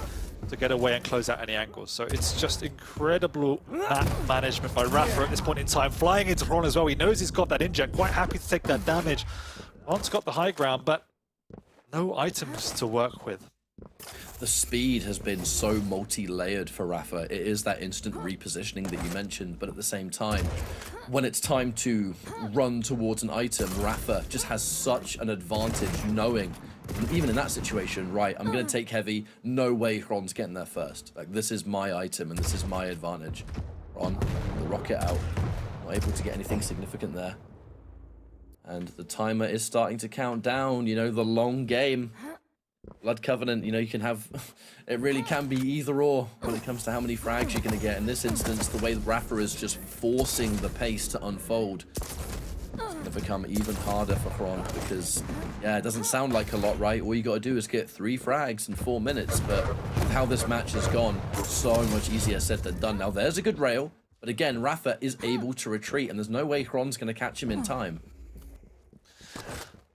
to get away and close out any angles. So it's just incredible map management by Rapha at this point in time. Flying into Ron as well. He knows he's got that inject, quite happy to take that damage. Ron's got the high ground, but no items to work with. The speed has been so multi-layered for Rapha. It is that instant repositioning that you mentioned, but at the same time, when it's time to run towards an item, Rapha just has such an advantage knowing, even in that situation, right, I'm going to take heavy, no way Ron's getting there first. Like, this is my item and this is my advantage. Ron, the rocket out, not able to get anything significant there. And the timer is starting to count down, you know, the long game. Blood Covenant, you know, you can have, it really can be either or when it comes to how many frags you're going to get. In this instance, the way Rapha is just forcing the pace to unfold, it's going to become even harder for Ron because, yeah, it doesn't sound like a lot, right? All you got to do is get 3 frags in 4 minutes, but how this match has gone, so much easier said than done. Now, there's a good rail, but again, Rapha is able to retreat, and there's no way Ron's going to catch him in time.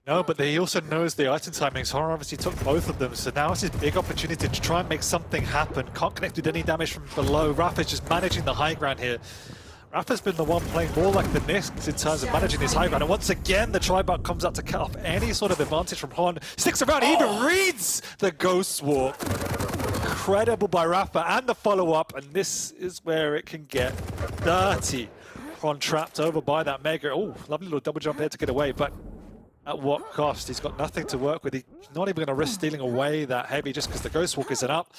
No, but he also knows the item timings. Horror obviously took both of them, so now it's his big opportunity to try and make something happen. Can't connect with any damage from below. Rapha's just managing the high ground here. Rapha's been the one playing more like the Nyx in terms of managing his high ground. And once again, the Tri-Bolt comes out to cut off any sort of advantage from Hon. Sticks around, he even reads the Ghost Walk. Incredible by Rapha and the follow-up, and this is where it can get dirty. Hon trapped over by that Mega. Oh, lovely little double jump there to get away, but at what cost? He's got nothing to work with. He's not even going to risk stealing away that heavy just because the Ghost Walk isn't up.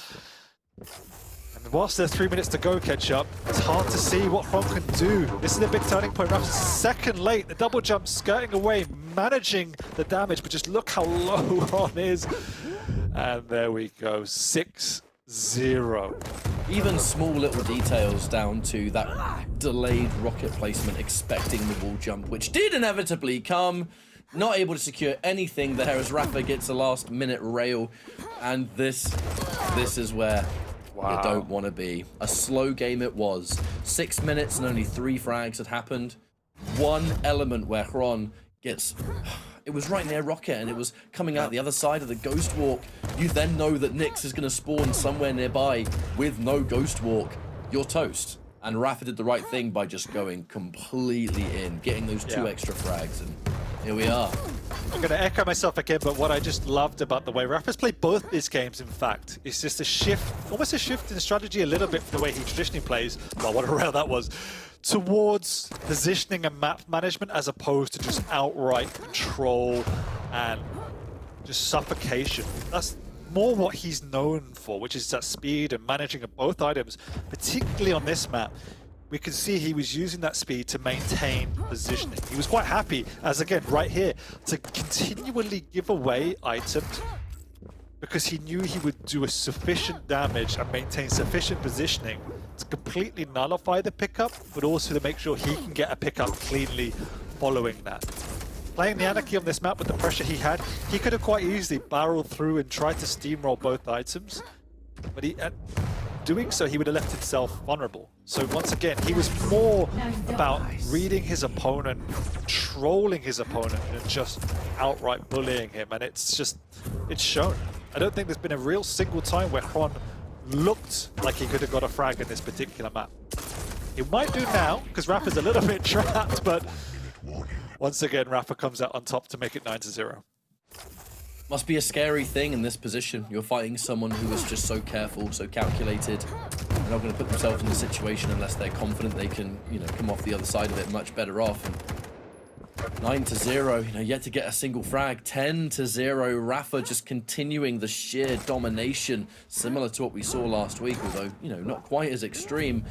And whilst there's 3 minutes to go, Ketchup, it's hard to see what Ron can do. This is a big turning point. Rapha's second late. The double jump skirting away, managing the damage, but just look how low Ron is. And there we go, 6-0. Even small little details down to that delayed rocket placement, expecting the wall jump, which did inevitably come. Not able to secure anything there as Rapha gets a last minute rail, and this is where you don't want to be. A slow game it was. 6 minutes and only 3 frags had happened. One element where Ron gets, it was right near rocket and it was coming out the other side of the Ghost Walk. You then know that Nyx is going to spawn somewhere nearby with no Ghost Walk. You're toast. And Rapha did the right thing by just going completely in, getting those 2 extra frags, and here we are. I'm going to echo myself again, but what I just loved about the way Rapha's played both these games, in fact, is just a shift, almost a shift in strategy a little bit from the way he traditionally plays, well, what a rail that was, towards positioning and map management as opposed to just outright control and just suffocation. That's more what he's known for, which is that speed and managing of both items, particularly on this map. We can see he was using that speed to maintain positioning. He was quite happy, as again, right here, to continually give away items because he knew he would do a sufficient damage and maintain sufficient positioning to completely nullify the pickup, but also to make sure he can get a pickup cleanly following that. Playing the Anarchy on this map with the pressure he had, he could have quite easily barreled through and tried to steamroll both items, but doing so, he would have left himself vulnerable. So once again, he was more about reading his opponent, trolling his opponent, and just outright bullying him. And it's shown. I don't think there's been a real single time where Hron looked like he could have got a frag in this particular map. He might do now, because Rapha's a little bit trapped, but once again, Rapha comes out on top to make it 9-0. Must be a scary thing in this position. You're fighting someone who is just so careful, so calculated. They're not going to put themselves in the situation unless they're confident they can, come off the other side of it much better off. And 9-0, yet to get a single frag. 10-0, Rapha just continuing the sheer domination, similar to what we saw last week, although, not quite as extreme.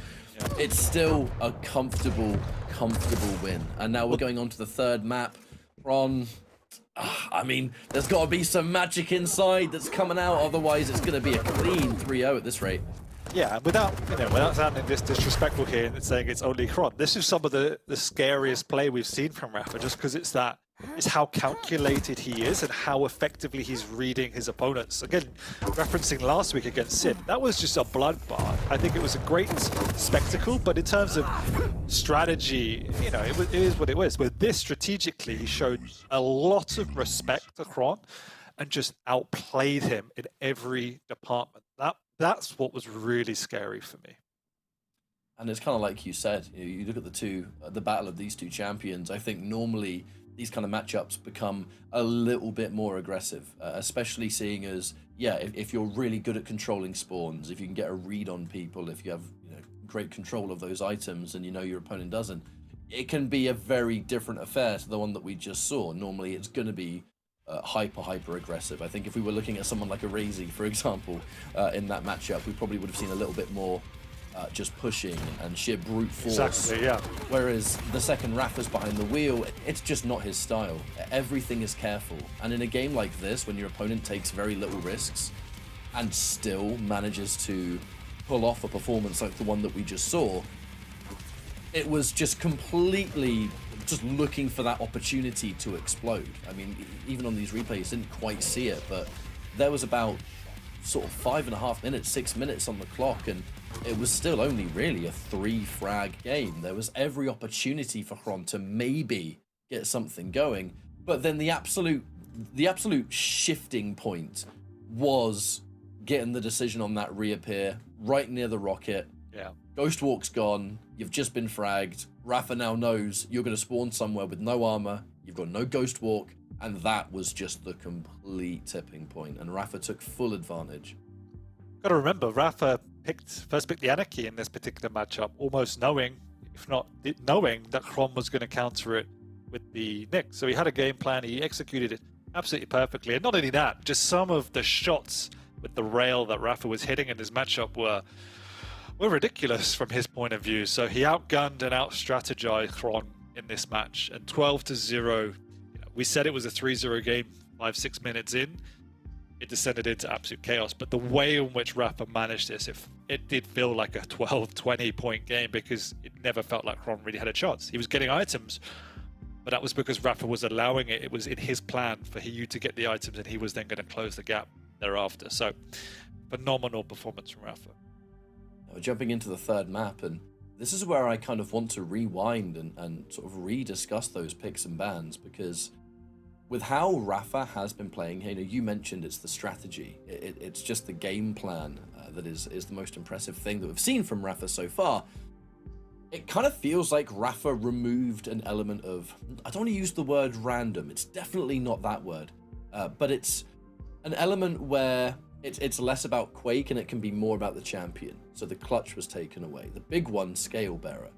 It's still a comfortable win. And now we're going on to the third map. Ron, I mean, there's got to be some magic inside that's coming out, otherwise it's going to be a clean 3-0 at this rate. Yeah, without sounding this disrespectful here and saying it's only Hron, this is some of the scariest play we've seen from Rapha, just because it's how calculated he is and how effectively he's reading his opponents. Again, referencing last week against Sid, that was just a bloodbath. I think it was a great spectacle, but in terms of strategy, it is what it was. With this, strategically, he showed a lot of respect to Hron and just outplayed him in every department. That's what was really scary for me. And it's kind of like you said, you look at the battle of these two champions. I think normally these kind of matchups become a little bit more aggressive, especially seeing as, if you're really good at controlling spawns, if you can get a read on people, if you have great control of those items and your opponent doesn't, it can be a very different affair to the one that we just saw. Normally it's going to be hyper aggressive. I think if we were looking at someone like a Raisy, for example, in that matchup, we probably would have seen a little bit more just pushing and sheer brute force. Exactly, yeah. Whereas the second Rapha's behind the wheel, it's just not his style. Everything is careful. And in a game like this, when your opponent takes very little risks and still manages to pull off a performance like the one that we just saw, it was just completely just looking for that opportunity to explode. I mean, even on these replays, didn't quite see it, but there was about sort of 5.5 minutes, 6 minutes on the clock, and it was still only really a 3-frag game. There was every opportunity for Hron to maybe get something going, but then the absolute shifting point was getting the decision on that reappear right near the rocket. Yeah. Ghost Walk's gone, you've just been fragged. Rapha now knows you're going to spawn somewhere with no armor, you've got no Ghost Walk, and that was just the complete tipping point, and Rapha took full advantage. Got to remember, Rapha first picked the Anarchy in this particular matchup, almost knowing, if not knowing, that Hron was going to counter it with the Nick. So he had a game plan, he executed it absolutely perfectly, and not only that, just some of the shots with the rail that Rapha was hitting in this matchup were ridiculous from his point of view. So he outgunned and out-strategized Hron in this match, and 12-0. We said it was a 3-0 game 5-6 minutes in. It descended into absolute chaos, but the way in which Rapha managed this, it did feel like a 12-20 point game, because it never felt like Hron really had a chance. He was getting items, but that was because Rapha was allowing it. It was in his plan for you to get the items, and he was then going to close the gap thereafter. So phenomenal performance from Rapha. Now, jumping into the third map, and this is where I kind of want to rewind and sort of rediscuss those picks and bans, because with how Rapha has been playing, you mentioned it's the strategy. It's just the game plan that is the most impressive thing that we've seen from Rapha so far. It kind of feels like Rapha removed an element of, I don't want to use the word random, it's definitely not that word, but it's an element where it's less about Quake and it can be more about the champion. So the clutch was taken away. The big one, Scale Bearer.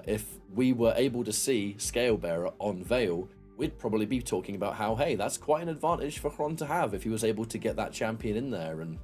If we were able to see Scale Bearer on Veil, we'd probably be talking about how, hey, that's quite an advantage for Hron to have if he was able to get that champion in there. And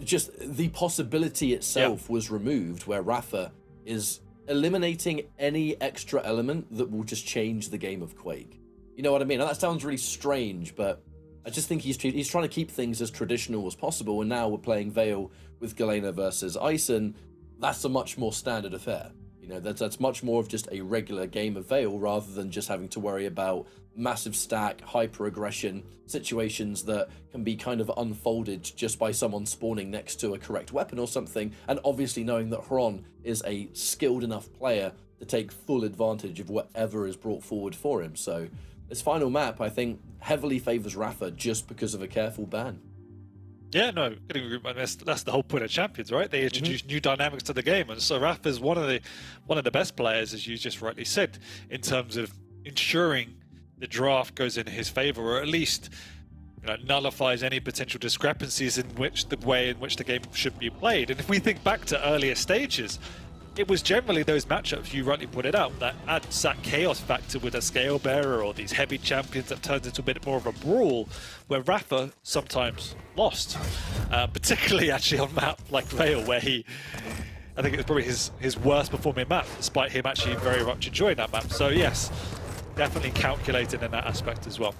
just the possibility itself was removed, where Rapha is eliminating any extra element that will just change the game of Quake. You know what I mean? And that sounds really strange, but I just think he's trying to keep things as traditional as possible. And now we're playing Veil with Galena versus Ison. That's a much more standard affair. You know, that's much more of just a regular game of Veil rather than just having to worry about massive stack, hyper aggression situations that can be kind of unfolded just by someone spawning next to a correct weapon or something, and obviously knowing that Hron is a skilled enough player to take full advantage of whatever is brought forward for him. So this final map, I think, heavily favors Rapha just because of a careful ban. Yeah, no, that's the whole point of Champions, right? They introduce new dynamics to the game, and so Rapha is one of the best players, as you just rightly said, in terms of ensuring the draft goes in his favor, or at least, you know, nullifies any potential discrepancies in which the way in which the game should be played. And if we think back to earlier stages, it was generally those matchups, you rightly put it out, that adds that chaos factor with a scale bearer or these heavy champions that turns into a bit more of a brawl, where Rapha sometimes lost. Particularly actually on map like Veil, where I think it was probably his worst performing map, despite him actually very much enjoying that map. So yes, definitely calculated in that aspect as well.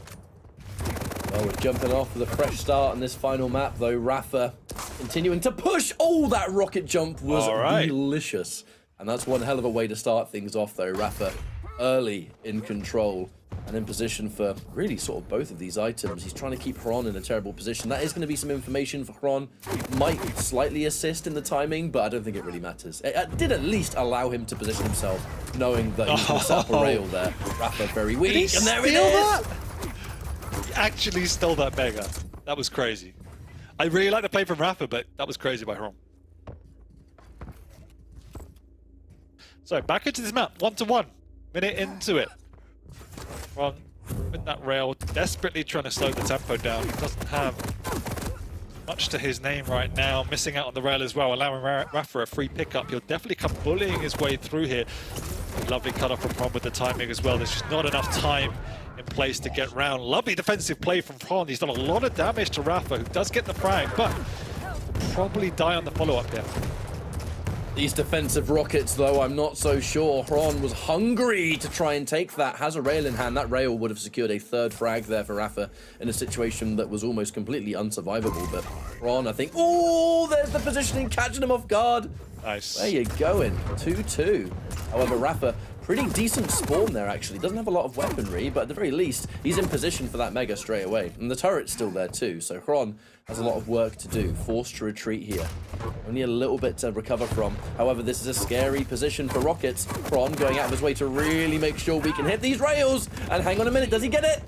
Well, we're jumping off with a fresh start on this final map, though. Rapha continuing to push. Oh, that rocket jump was delicious. And that's one hell of a way to start things off, though. Rapha early in control and in position for really sort of both of these items. He's trying to keep Hron in a terrible position. That is going to be some information for Hron. Might slightly assist in the timing, but I don't think it really matters. It did at least allow him to position himself, knowing that he can set up a rail there. Rapha very weak, and there it is! Actually stole that mega. That was crazy. I really like the play from Rapha, but that was crazy by Hron. So back into this map, 1-1, minute into it. Hron with that rail, desperately trying to slow the tempo down. He doesn't have much to his name right now, missing out on the rail as well, allowing Rapha a free pickup. He'll definitely come bullying his way through here. Lovely cut off from Hron with the timing as well. There's just not enough time in place to get round. Lovely defensive play from Hron. He's done a lot of damage to Rapha, who does get the frag, but will probably die on the follow-up here. These defensive rockets, though, I'm not so sure. Hron was hungry to try and take that. Has a rail in hand. That rail would have secured a third frag there for Rapha in a situation that was almost completely unsurvivable. But Hron, I think... Oh, there's the positioning, catching him off guard. Nice. There you going. 2-2. However, Rapha, pretty decent spawn there, actually. Doesn't have a lot of weaponry, but at the very least, he's in position for that mega straight away. And the turret's still there, too. So Hron has a lot of work to do. Forced to retreat here. Only a little bit to recover from. However, this is a scary position for Rockets. Hron going out of his way to really make sure we can hit these rails. And hang on a minute, does he get it?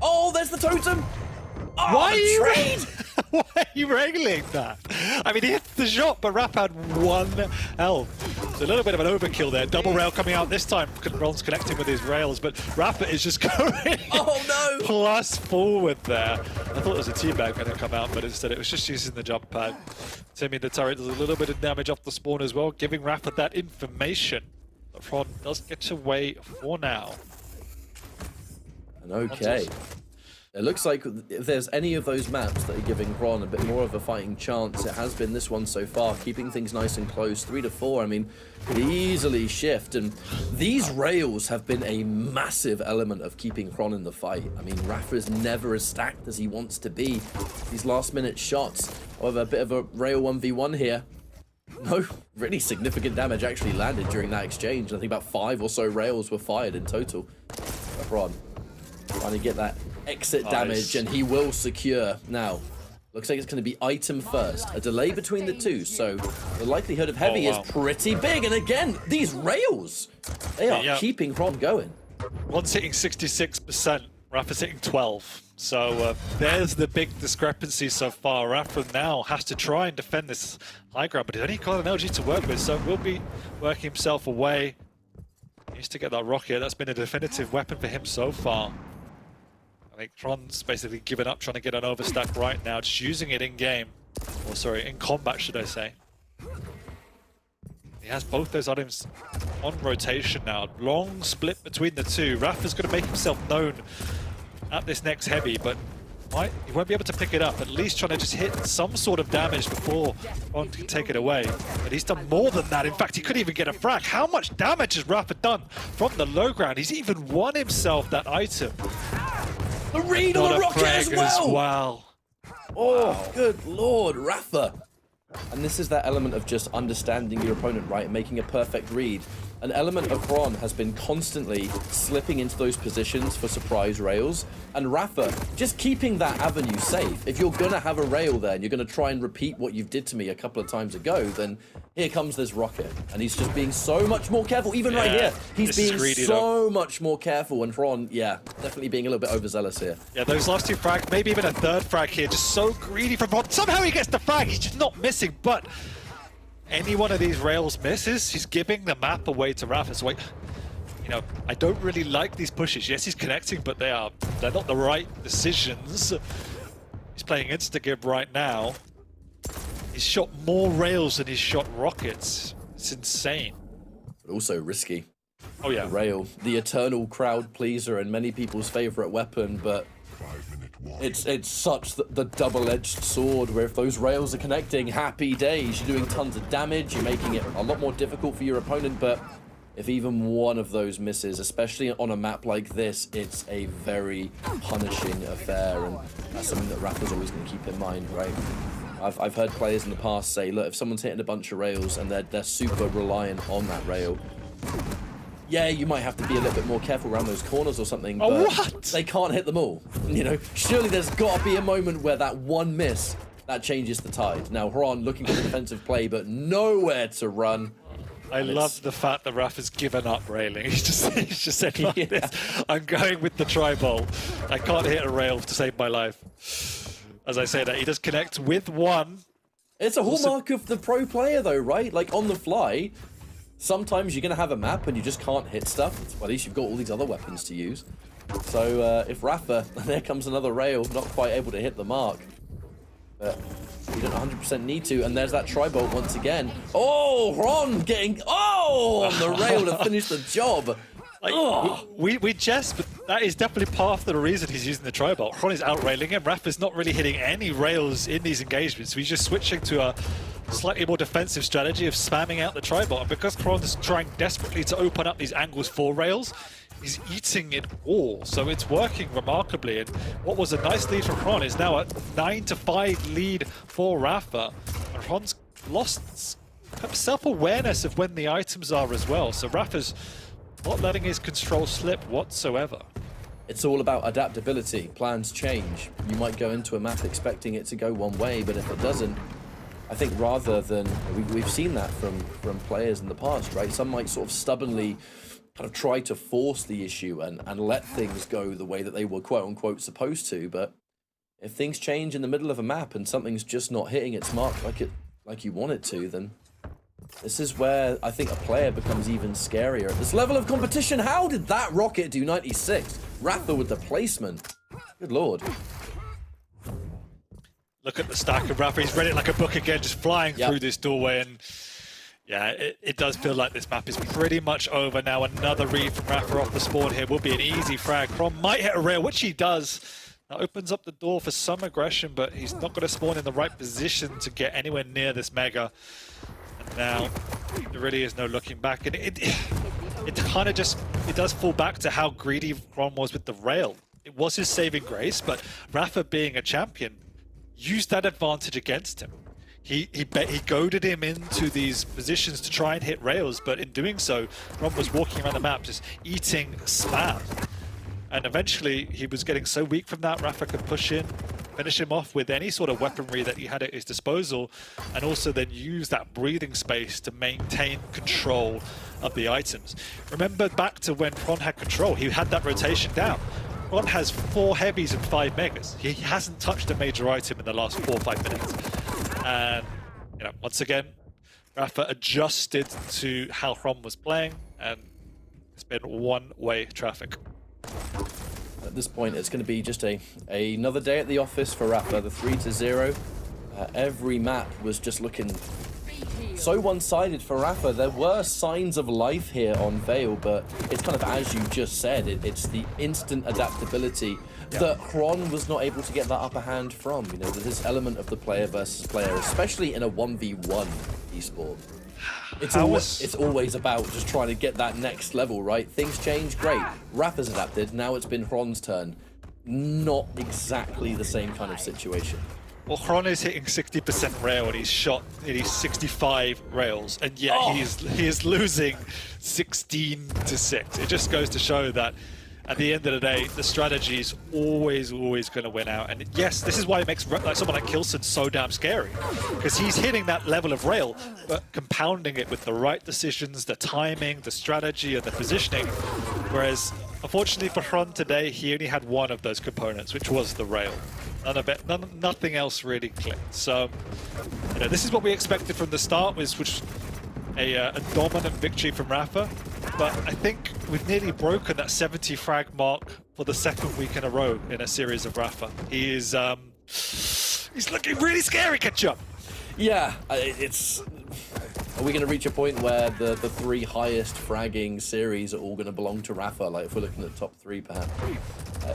Oh, there's the totem. Oh, Why are you regulating that? I mean, he hits the shot, but Rapha had 1 health. It's a little bit of an overkill there. Double rail coming out this time. Ron's connecting with his rails, but Rapha is just going plus forward there. I thought there was a teabag going to come out, but instead it was just using the jump pad. Timmy the turret does a little bit of damage off the spawn as well, giving Rapha that information. But Ron does get away for now. And okay. It looks like if there's any of those maps that are giving Hron a bit more of a fighting chance, it has been this one so far, keeping things nice and close, 3-4. I mean, could easily shift, and these rails have been a massive element of keeping Hron in the fight. I mean, Rapha is never as stacked as he wants to be. These last-minute shots, however, a bit of a rail 1v1 here. No, really significant damage actually landed during that exchange. I think about 5 or so rails were fired in total. Hron trying to get that exit damage, and he will secure. Now, looks like it's going to be item first. A delay between the two, so the likelihood of heavy is pretty big. And again, these rails, they are keeping Hron going. Ron's hitting 66%, Rapha's hitting 12. So there's the big discrepancy so far. Rapha now has to try and defend this high ground, but he's only got an LG to work with, so will be working himself away. He needs to get that rocket. That's been a definitive weapon for him so far. I think Tron's basically given up trying to get an overstack right now, just using it in game. Or sorry, in combat, should I say. He has both those items on rotation now. Long split between the two. Rapha's going to make himself known at this next heavy, but he won't be able to pick it up. At least trying to just hit some sort of damage before Ron can take it away. But he's done more than that. In fact, he couldn't even get a frag. How much damage has Rapha done from the low ground? He's even won himself that item. The read on the rocket as well. Oh, Wow. good lord, Rapha. And this is that element of just understanding your opponent, right? Making a perfect read. An element of Ron has been constantly slipping into those positions for surprise rails. And Rapha, just keeping that avenue safe. If you're going to have a rail there and you're going to try and repeat what you did to me a couple of times ago, then here comes this rocket. And he's just being so much more careful. Even right here, he's being so much more careful. And Ron, yeah, definitely being a little bit overzealous here. Yeah, those last two frags, maybe even a third frag here, just so greedy from Ron. Somehow he gets the frag, he's just not missing, but any one of these rails misses, he's giving the map away to Rapha. So, you know, I don't really like these pushes. Yes, he's connecting, but they're not the right decisions. He's playing Instagib right now. He's shot more rails than he's shot rockets. It's insane. But also risky. Oh yeah. The rail, the eternal crowd pleaser and many people's favorite weapon, but it's such the double-edged sword where if those rails are connecting, happy days. You're doing tons of damage, you're making it a lot more difficult for your opponent, but if even one of those misses, especially on a map like this, it's a very punishing affair, and that's something that Rapha's always going to keep in mind, right? I've heard players in the past say, look, if someone's hitting a bunch of rails and they're super reliant on that rail, yeah, you might have to be a little bit more careful around those corners or something, but they can't hit them all. You know, surely there's got to be a moment where that one miss, that changes the tide. Now, Ron looking for the defensive play, but nowhere to run. I love the fact that Rapha's given up railing. He's just said, fuck this. I'm going with the tri-bolt. I can't hit a rail to save my life. As I say that, he does connect with one. It's a hallmark of the pro player though, right? Like on the fly, sometimes you're going to have a map and you just can't hit stuff. Well, at least you've got all these other weapons to use. So if Rapha, there comes another rail, not quite able to hit the mark. But you don't 100% need to, and there's that tri-bolt once again. Oh, Ron getting, on the rail to finish the job. Like, we jest, but that is definitely part of the reason he's using the tri-bolt. Ron is out-railing him. Rapha's not really hitting any rails in these engagements, so he's just switching to a slightly more defensive strategy of spamming out the tri-bolt. And because Ron's trying desperately to open up these angles for rails, he's eating it all, so it's working remarkably. And what was a nice lead from Ron is now a 9-5 lead for Rapha. And Ron's lost self-awareness of when the items are as well, so Rapha's not letting his control slip whatsoever. It's all about adaptability. Plans change. You might go into a map expecting it to go one way, but if it doesn't, I think rather than, we've seen that from players in the past, right? Some might sort of stubbornly kind of try to force the issue and let things go the way that they were quote-unquote supposed to, but if things change in the middle of a map and something's just not hitting its mark like you want it to, then this is where I think a player becomes even scarier. At this level of competition, how did that rocket do 96? Rapha with the placement. Good lord. Look at the stack of Rapha. He's read it like a book again, just flying through this doorway. And yeah, it does feel like this map is pretty much over now. Another read from Rapha off the spawn here will be an easy frag. Crom might hit a rail, which he does. That opens up the door for some aggression, but he's not going to spawn in the right position to get anywhere near this Mega. And now there really is no looking back. And it kind of just, it does fall back to how greedy Crom was with the rail. It was his saving grace, but Rapha, being a champion, used that advantage against him. He goaded him into these positions to try and hit rails, but in doing so, Ron was walking around the map just eating spam. And eventually, he was getting so weak from that, Rapha could push in, finish him off with any sort of weaponry that he had at his disposal, and also then use that breathing space to maintain control of the items. Remember back to when Ron had control, he had that rotation down. Ron has 4 heavies and 5 megas. He hasn't touched a major item in the last 4 or 5 minutes. And you know, once again, Rapha adjusted to how Ron was playing, and it's been one-way traffic. At this point, it's going to be just another day at the office for Rapha. The 3-0. Every map was just looking so one-sided for Rapha. There were signs of life here on Veil, but it's kind of as you just said, it's the instant adaptability that Hron was not able to get that upper hand from. You know, this element of the player versus player, especially in a 1v1 esport. It's always about just trying to get that next level, right? Things change, great. Rapha's adapted, now it's been Hron's turn. Not exactly the same kind of situation. Well, Hron is hitting 60% rail and he's shot 65 rails, and yet he is losing 16 to 6. It just goes to show that at the end of the day, the strategy is always going to win out. And yes, this is why it makes like someone like Kilson so damn scary, because he's hitting that level of rail, but compounding it with the right decisions, the timing, the strategy, and the positioning. Whereas, unfortunately for Hron today, he only had one of those components, which was the rail. Nothing else really clicked. So, you know, this is what we expected from the start, which was a dominant victory from Rapha. But I think we've nearly broken that 70 frag mark for the second week in a row in a series of Rapha. He is, he's looking really scary, Ketchup. Yeah, are we going to reach a point where the three highest fragging series are all going to belong to Rapha? Like, if we're looking at top three, perhaps.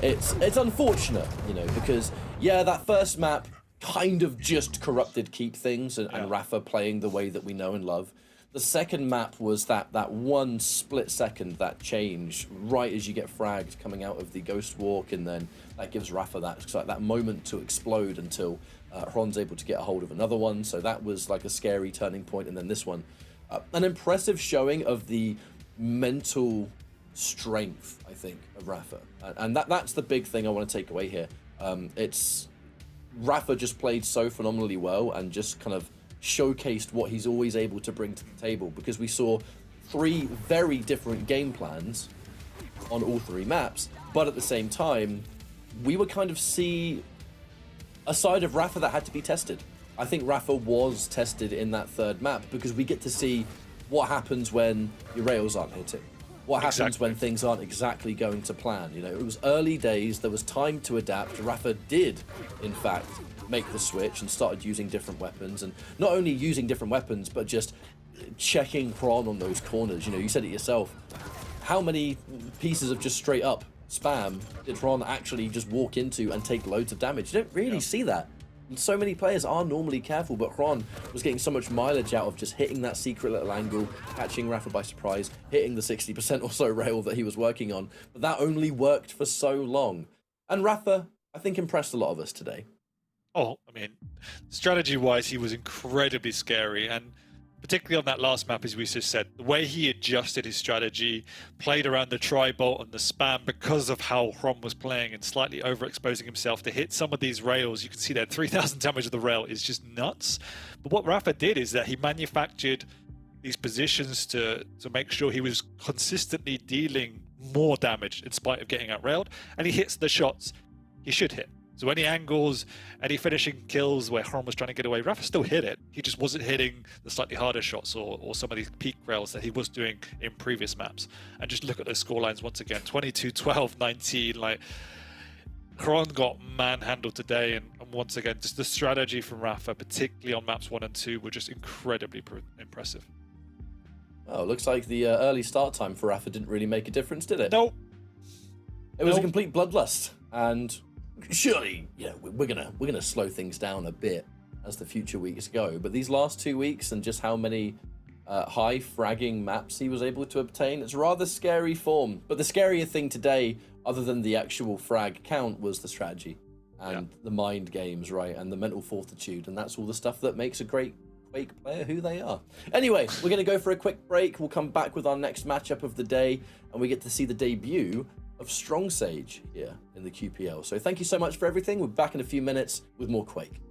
It's unfortunate, you know, because yeah, that first map kind of just corrupted Keep things and Rapha playing the way that we know and love. The second map was that one split second, that change right as you get fragged coming out of the Ghost Walk, and then that gives Rapha that moment to explode until Hron's able to get a hold of another one. So that was like a scary turning point. And then this one, an impressive showing of the mental strength, I think, of Rapha, and that's the big thing I want to take away here. It's Rapha just played so phenomenally well and just kind of showcased what he's always able to bring to the table, because we saw three very different game plans on all three maps, but at the same time we would kind of see a side of Rapha that had to be tested. I think Rapha was tested in that third map, because we get to see what happens when your rails aren't hitting. What happens when things aren't exactly going to plan. You know, it was early days, there was time to adapt. Rapha did, in fact, make the switch and started using different weapons, and not only using different weapons, but just checking Hron on those corners. You know, you said it yourself. How many pieces of just straight up spam did Hron actually just walk into and take loads of damage? You don't really see that. And so many players are normally careful, but Hron was getting so much mileage out of just hitting that secret little angle, catching Rapha by surprise, hitting the 60% or so rail that he was working on. But that only worked for so long. And Rapha, I think, impressed a lot of us today. Oh, I mean, strategy-wise, he was incredibly scary, and particularly on that last map, as we just said, the way he adjusted his strategy, played around the tri-bolt and the spam because of how Hron was playing and slightly overexposing himself to hit some of these rails. You can see that 3,000 damage of the rail is just nuts. But what Rapha did is that he manufactured these positions to make sure he was consistently dealing more damage in spite of getting out-railed, and he hits the shots he should hit. So any angles, any finishing kills where Hron was trying to get away, Rapha still hit it. He just wasn't hitting the slightly harder shots or some of these peak rails that he was doing in previous maps. And just look at those scorelines once again, 22, 12, 19. Like, Hron got manhandled today, and once again, just the strategy from Rapha, particularly on maps 1 and 2, were just incredibly impressive. Oh, looks like the early start time for Rapha didn't really make a difference, did it? Nope. It was a complete bloodlust, and surely, you know, we're gonna slow things down a bit as the future weeks go. But these last 2 weeks and just how many high fragging maps he was able to obtain, it's rather scary form. But the scarier thing today, other than the actual frag count, was the strategy and the mind games, right, and the mental fortitude, and that's all the stuff that makes a great Quake player who they are. Anyway, we're gonna go for a quick break. We'll come back with our next matchup of the day, and we get to see the debut of Strong Sage here in the QPL. So thank you so much for everything. We're back in a few minutes with more Quake.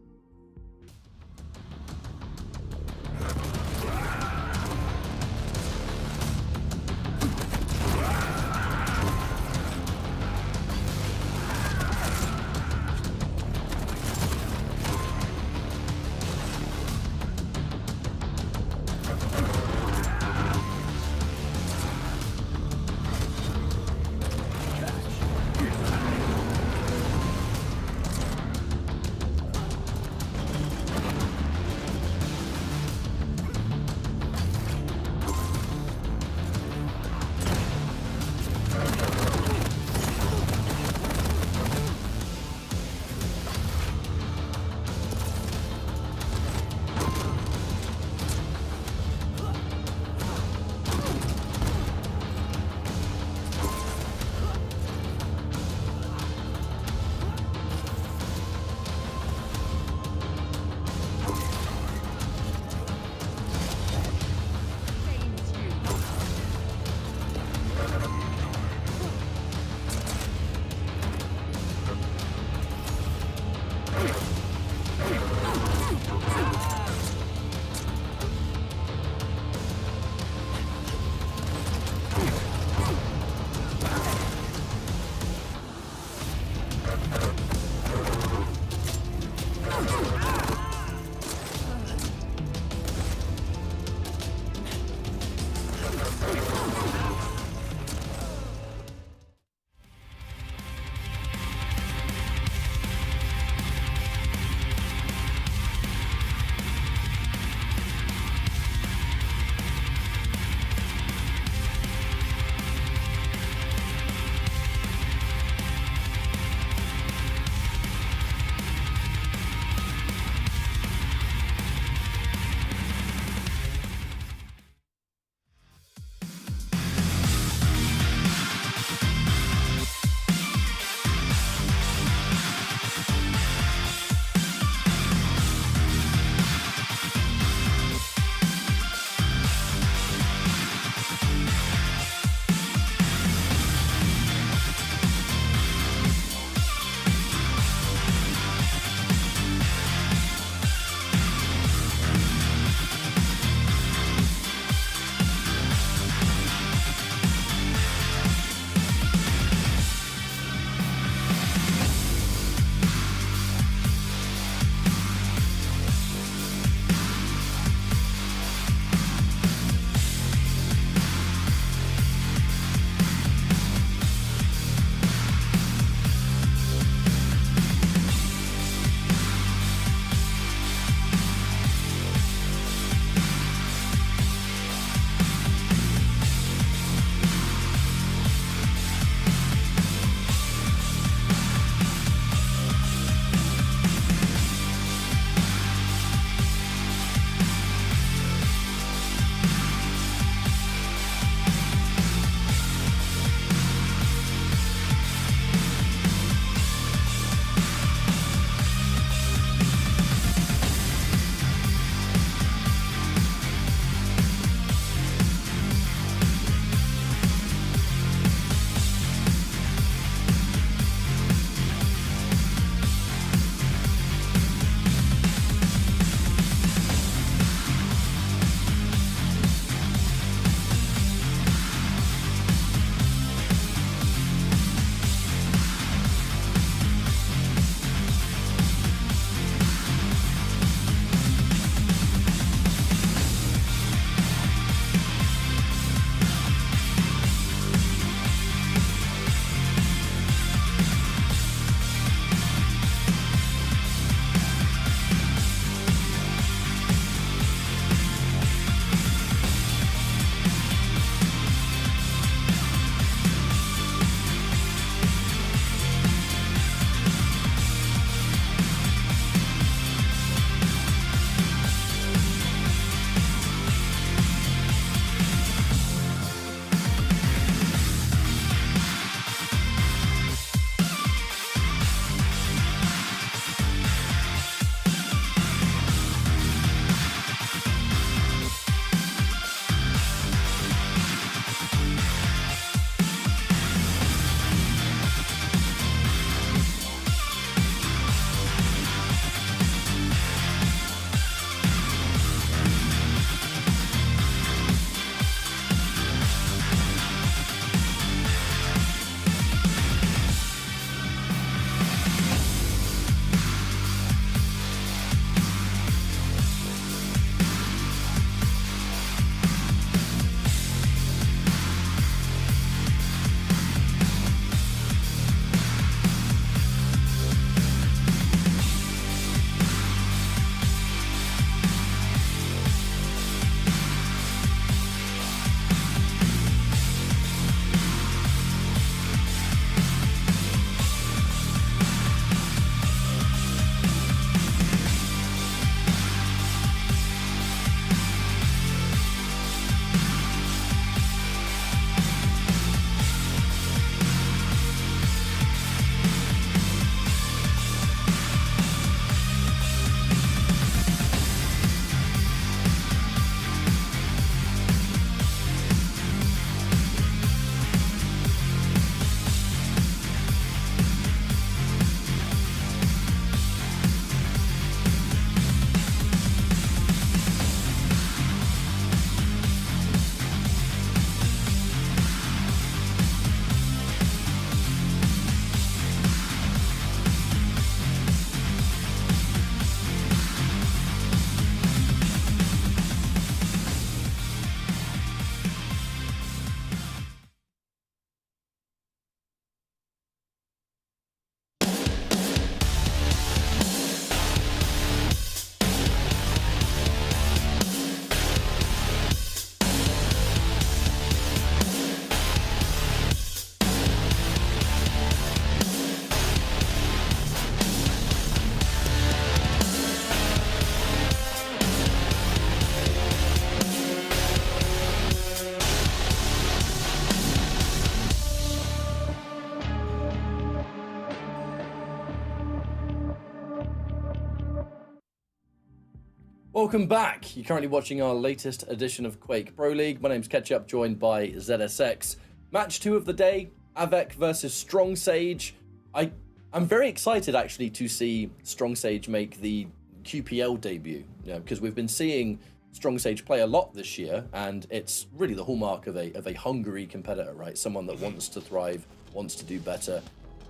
Welcome back. You're currently watching our latest edition of Quake Pro League. My name's Ketchup, joined by ZSX. Match 2 of the day, Avec versus Strong Sage. I'm very excited actually to see Strong Sage make the QPL debut, because we've been seeing Strong Sage play a lot this year, and it's really the hallmark of a hungry competitor, right? Someone that wants to thrive, wants to do better.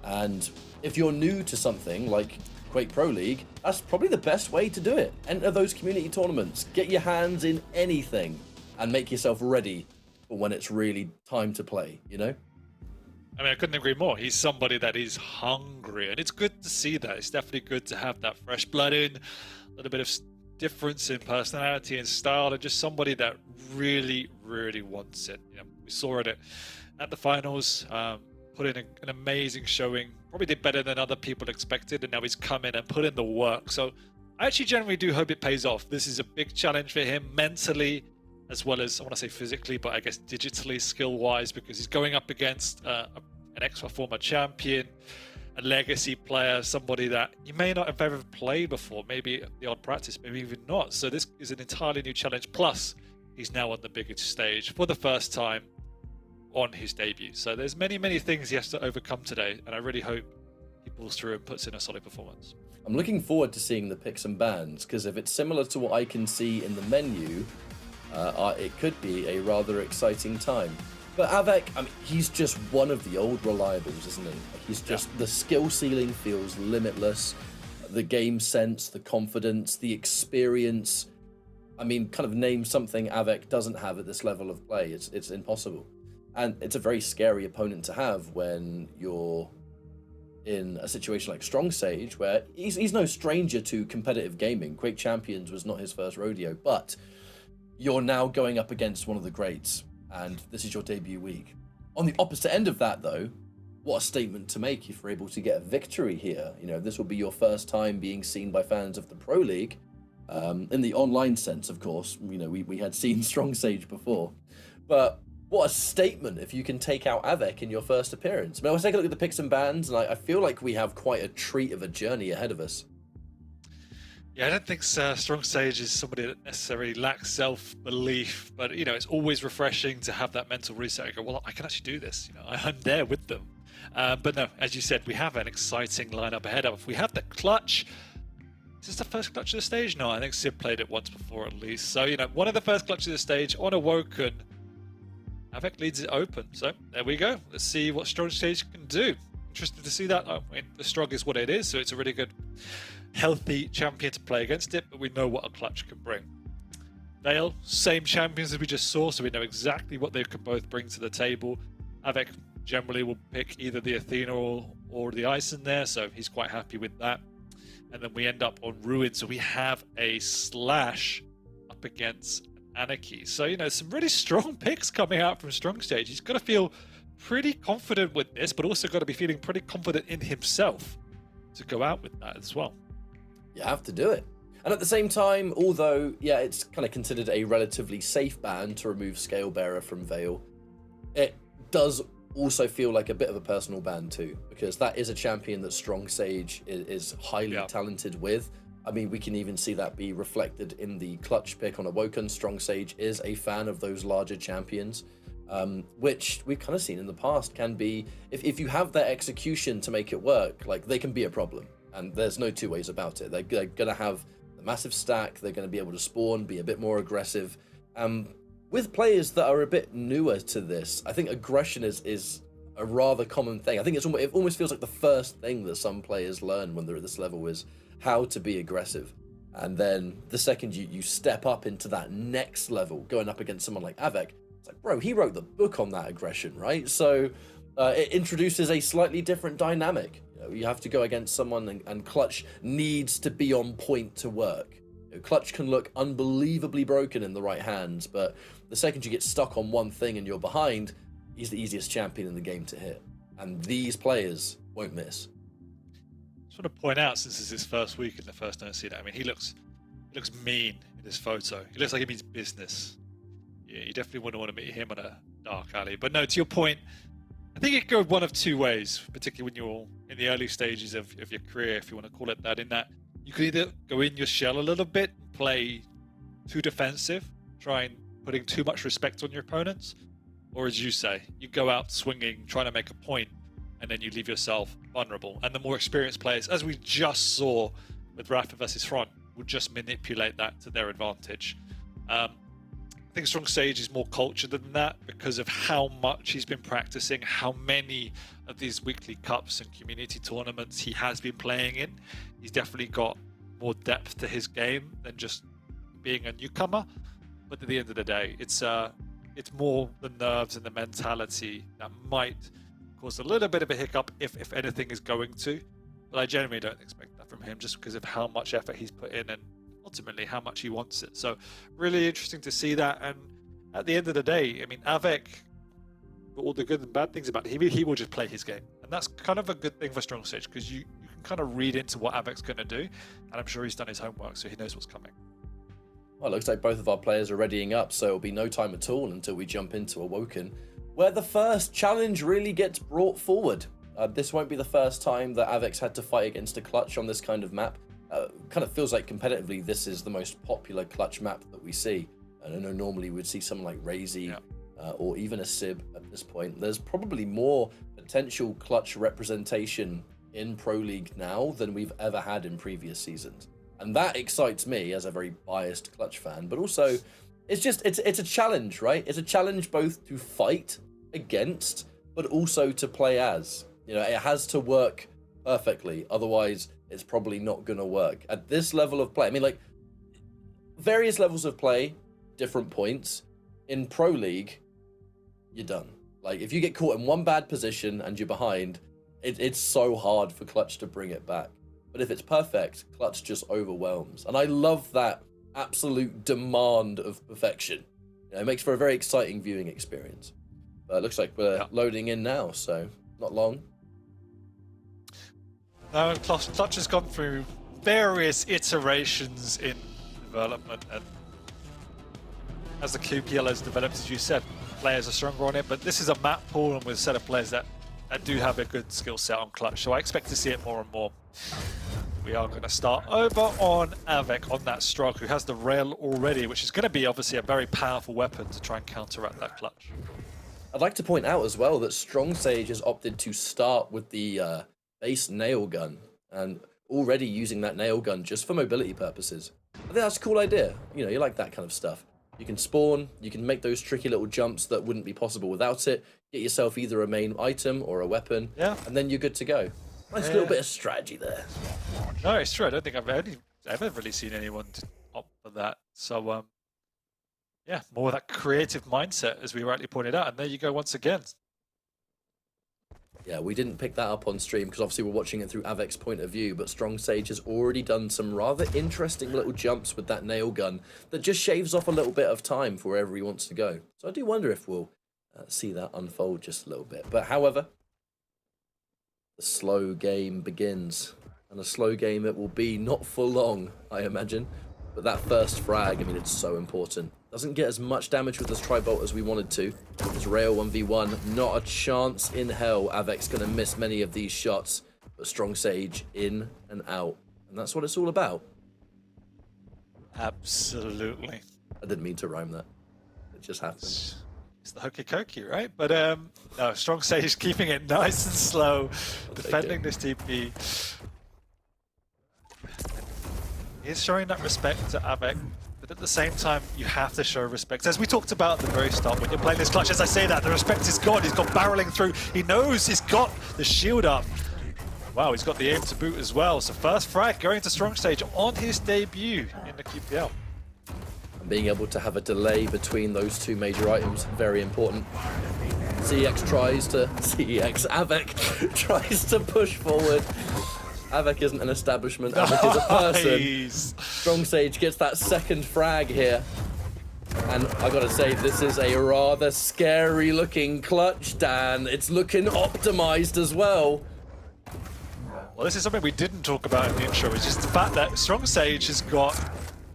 And if you're new to something like Quake Pro League, that's probably the best way to do it. Enter those community tournaments, get your hands in anything, and make yourself ready for when it's really time to play, I mean, I couldn't agree more. He's somebody that is hungry, and it's good to see that. It's definitely good to have that fresh blood in, a little bit of difference in personality and style, and just somebody that really, really wants it. We saw it at the finals, put in an amazing showing, probably did better than other people expected, and now he's come in and put in the work. So I actually generally do hope it pays off. This is a big challenge for him mentally, as well as, I want to say physically, but I guess digitally, skill-wise, because he's going up against an former champion, a legacy player, somebody that he may not have ever played before, maybe the odd practice, maybe even not. So this is an entirely new challenge. Plus, he's now on the biggest stage for the first time on his debut. So there's many, many things he has to overcome today, and I really hope he pulls through and puts in a solid performance. I'm looking forward to seeing the picks and bans, because if it's similar to what I can see in the menu, it could be a rather exciting time. But Avec, I mean, he's just one of the old reliables, isn't he? He's just, the skill ceiling feels limitless. The game sense, the confidence, the experience. I mean, kind of name something Avec doesn't have at this level of play. It's impossible. And it's a very scary opponent to have when you're in a situation like Strong Sage, where he's no stranger to competitive gaming. Quake Champions was not his first rodeo, but you're now going up against one of the greats, and this is your debut week. On the opposite end of that, though, what a statement to make if you're able to get a victory here. This will be your first time being seen by fans of the Pro League, in the online sense, of course. We had seen Strong Sage before, but what a statement if you can take out Avec in your first appearance. I mean, I was taking a look at the picks and bans, and I feel like we have quite a treat of a journey ahead of us. Yeah, I don't think Strong Sage is somebody that necessarily lacks self-belief, but, it's always refreshing to have that mental reset. I go, well, I can actually do this. I'm there with them. But no, as you said, we have an exciting lineup ahead of us. We have the clutch. Is this the first clutch of the stage? No, I think Sid played it once before at least. So, one of the first clutches of the stage on Awoken. Avec leads it open. So there we go. Let's see what Strong Sage can do. Interested to see that. I mean, the Strong is what it is, so it's a really good, healthy champion to play against it, but we know what a clutch can bring. Vale, same champions as we just saw, so we know exactly what they can both bring to the table. Avec generally will pick either the Athena or the Ice in there, so he's quite happy with that. And then we end up on Ruin, so we have a Slash up against Anarchy. So, some really strong picks coming out from Strong Stage. He's got to feel pretty confident with this, but also got to be feeling pretty confident in himself to go out with that as well. You have to do it. And at the same time, although, it's kind of considered a relatively safe ban to remove Scalebearer from Vale, it does also feel like a bit of a personal ban too, because that is a champion that Strong Sage is highly talented with. I mean, we can even see that be reflected in the clutch pick on Awoken. Strong Sage is a fan of those larger champions, which we've kind of seen in the past can be, if you have that execution to make it work, like, they can be a problem. And there's no two ways about it. They're going to have the massive stack. They're going to be able to spawn, be a bit more aggressive. With players that are a bit newer to this, I think aggression is a rather common thing. I think it almost feels like the first thing that some players learn when they're at this level is how to be aggressive. And then the second you step up into that next level, going up against someone like Avec, it's like, bro, he wrote the book on that aggression, right? So it introduces a slightly different dynamic. You have to go against someone, and Clutch needs to be on point to work. Clutch can look unbelievably broken in the right hands, but the second you get stuck on one thing and you're behind, he's the easiest champion in the game to hit. And these players won't miss. I just want to point out, since it's his first week and the first time I see that, I mean, he looks mean in this photo. He looks like he means business. Yeah, you definitely wouldn't want to meet him on a dark alley. But no, to your point, I think it could go one of two ways, particularly when you're in the early stages of your career, if you want to call it that, in that you could either go in your shell a little bit, play too defensive, trying putting too much respect on your opponents, or as you say, you go out swinging, trying to make a point, and then you leave yourself vulnerable. And the more experienced players, as we just saw with Rapha versus Front, will just manipulate that to their advantage. I think Strong Sage is more cultured than that because of how much he's been practicing, how many of these weekly cups and community tournaments he has been playing in. He's definitely got more depth to his game than just being a newcomer. But at the end of the day, it's more the nerves and the mentality that might cause a little bit of a hiccup if anything is going to. But I genuinely don't expect that from him just because of how much effort he's put in and ultimately how much he wants it. So really interesting to see that. And at the end of the day, I mean, Avec, all the good and bad things about it, he will just play his game. And that's kind of a good thing for Strong Sage because you can kind of read into what Avec's going to do. And I'm sure he's done his homework, so he knows what's coming. Well, it looks like both of our players are readying up, so it'll be no time at all until we jump into Awoken, where the first challenge really gets brought forward. This won't be the first time that Avec's had to fight against a clutch on this kind of map. Kind of feels like competitively this is the most popular clutch map that we see. I don't know, normally we'd see someone like Raisy or even a Sib at this point. There's probably more potential clutch representation in Pro League now than we've ever had in previous seasons. And that excites me as a very biased clutch fan, but also it's a challenge, right? It's a challenge both to fight against, but also to play as. You know, it has to work perfectly, otherwise it's probably not going to work. At this level of play, I mean, like, various levels of play, different points. In Pro League, you're done. Like, if you get caught in one bad position and you're behind, it's so hard for Clutch to bring it back. But if it's perfect, Clutch just overwhelms. And I love that absolute demand of perfection. You know, it makes for a very exciting viewing experience. But it looks like we're loading in now, so not long. No, Clutch has gone through various iterations in development, and as the QPL has developed, as you said, players are stronger on it, but this is a map pool and with a set of players that do have a good skill set on Clutch, so I expect to see it more and more. We are going to start over on Avec, on that Strug, who has the rail already, which is going to be obviously a very powerful weapon to try and counteract that Clutch. I'd like to point out as well that Strong Sage has opted to start with the base nail gun, and already using that nail gun just for mobility purposes. I think that's a cool idea. You know, you like that kind of stuff. You can spawn, you can make those tricky little jumps that wouldn't be possible without it, get yourself either a main item or a weapon, and then you're good to go. Nice little bit of strategy there. No, it's true. I don't think I've ever really seen anyone opt for that. So, yeah, more of that creative mindset, as we rightly pointed out. And there you go once again. Yeah, we didn't pick that up on stream because obviously we're watching it through Avec's point of view, but Strong Sage has already done some rather interesting little jumps with that nail gun that just shaves off a little bit of time for wherever he wants to go. So I do wonder if we'll see that unfold just a little bit. But however, the slow game begins, and a slow game it will be, not for long, I imagine. But that first frag, I mean, it's so important. Doesn't get as much damage with this Tri-Bolt as we wanted to. It's Rail 1v1, not a chance in hell Avec's going to miss many of these shots, but Strong Sage in and out. And that's what it's all about. Absolutely. I didn't mean to rhyme that. It just happened. It's the hokey cokey, right? But no, Strong Sage keeping it nice and slow, defending this TP. He's showing that respect to Avec, but at the same time, you have to show respect. As we talked about at the very start, when you're playing this Clutch, as I say that, the respect is gone. He's gone barreling through. He knows he's got the shield up. Wow, he's got the aim to boot as well. So first frag going to Strong Sage on his debut in the QPL. And being able to have a delay between those two major items, very important. Avec tries to push forward. Avec isn't an establishment, Avec is a person. Strong Sage gets that second frag here. And I gotta say, this is a rather scary looking Clutch, Dan. It's looking optimized as well. Well, this is something we didn't talk about in the intro, it's just the fact that Strong Sage has got,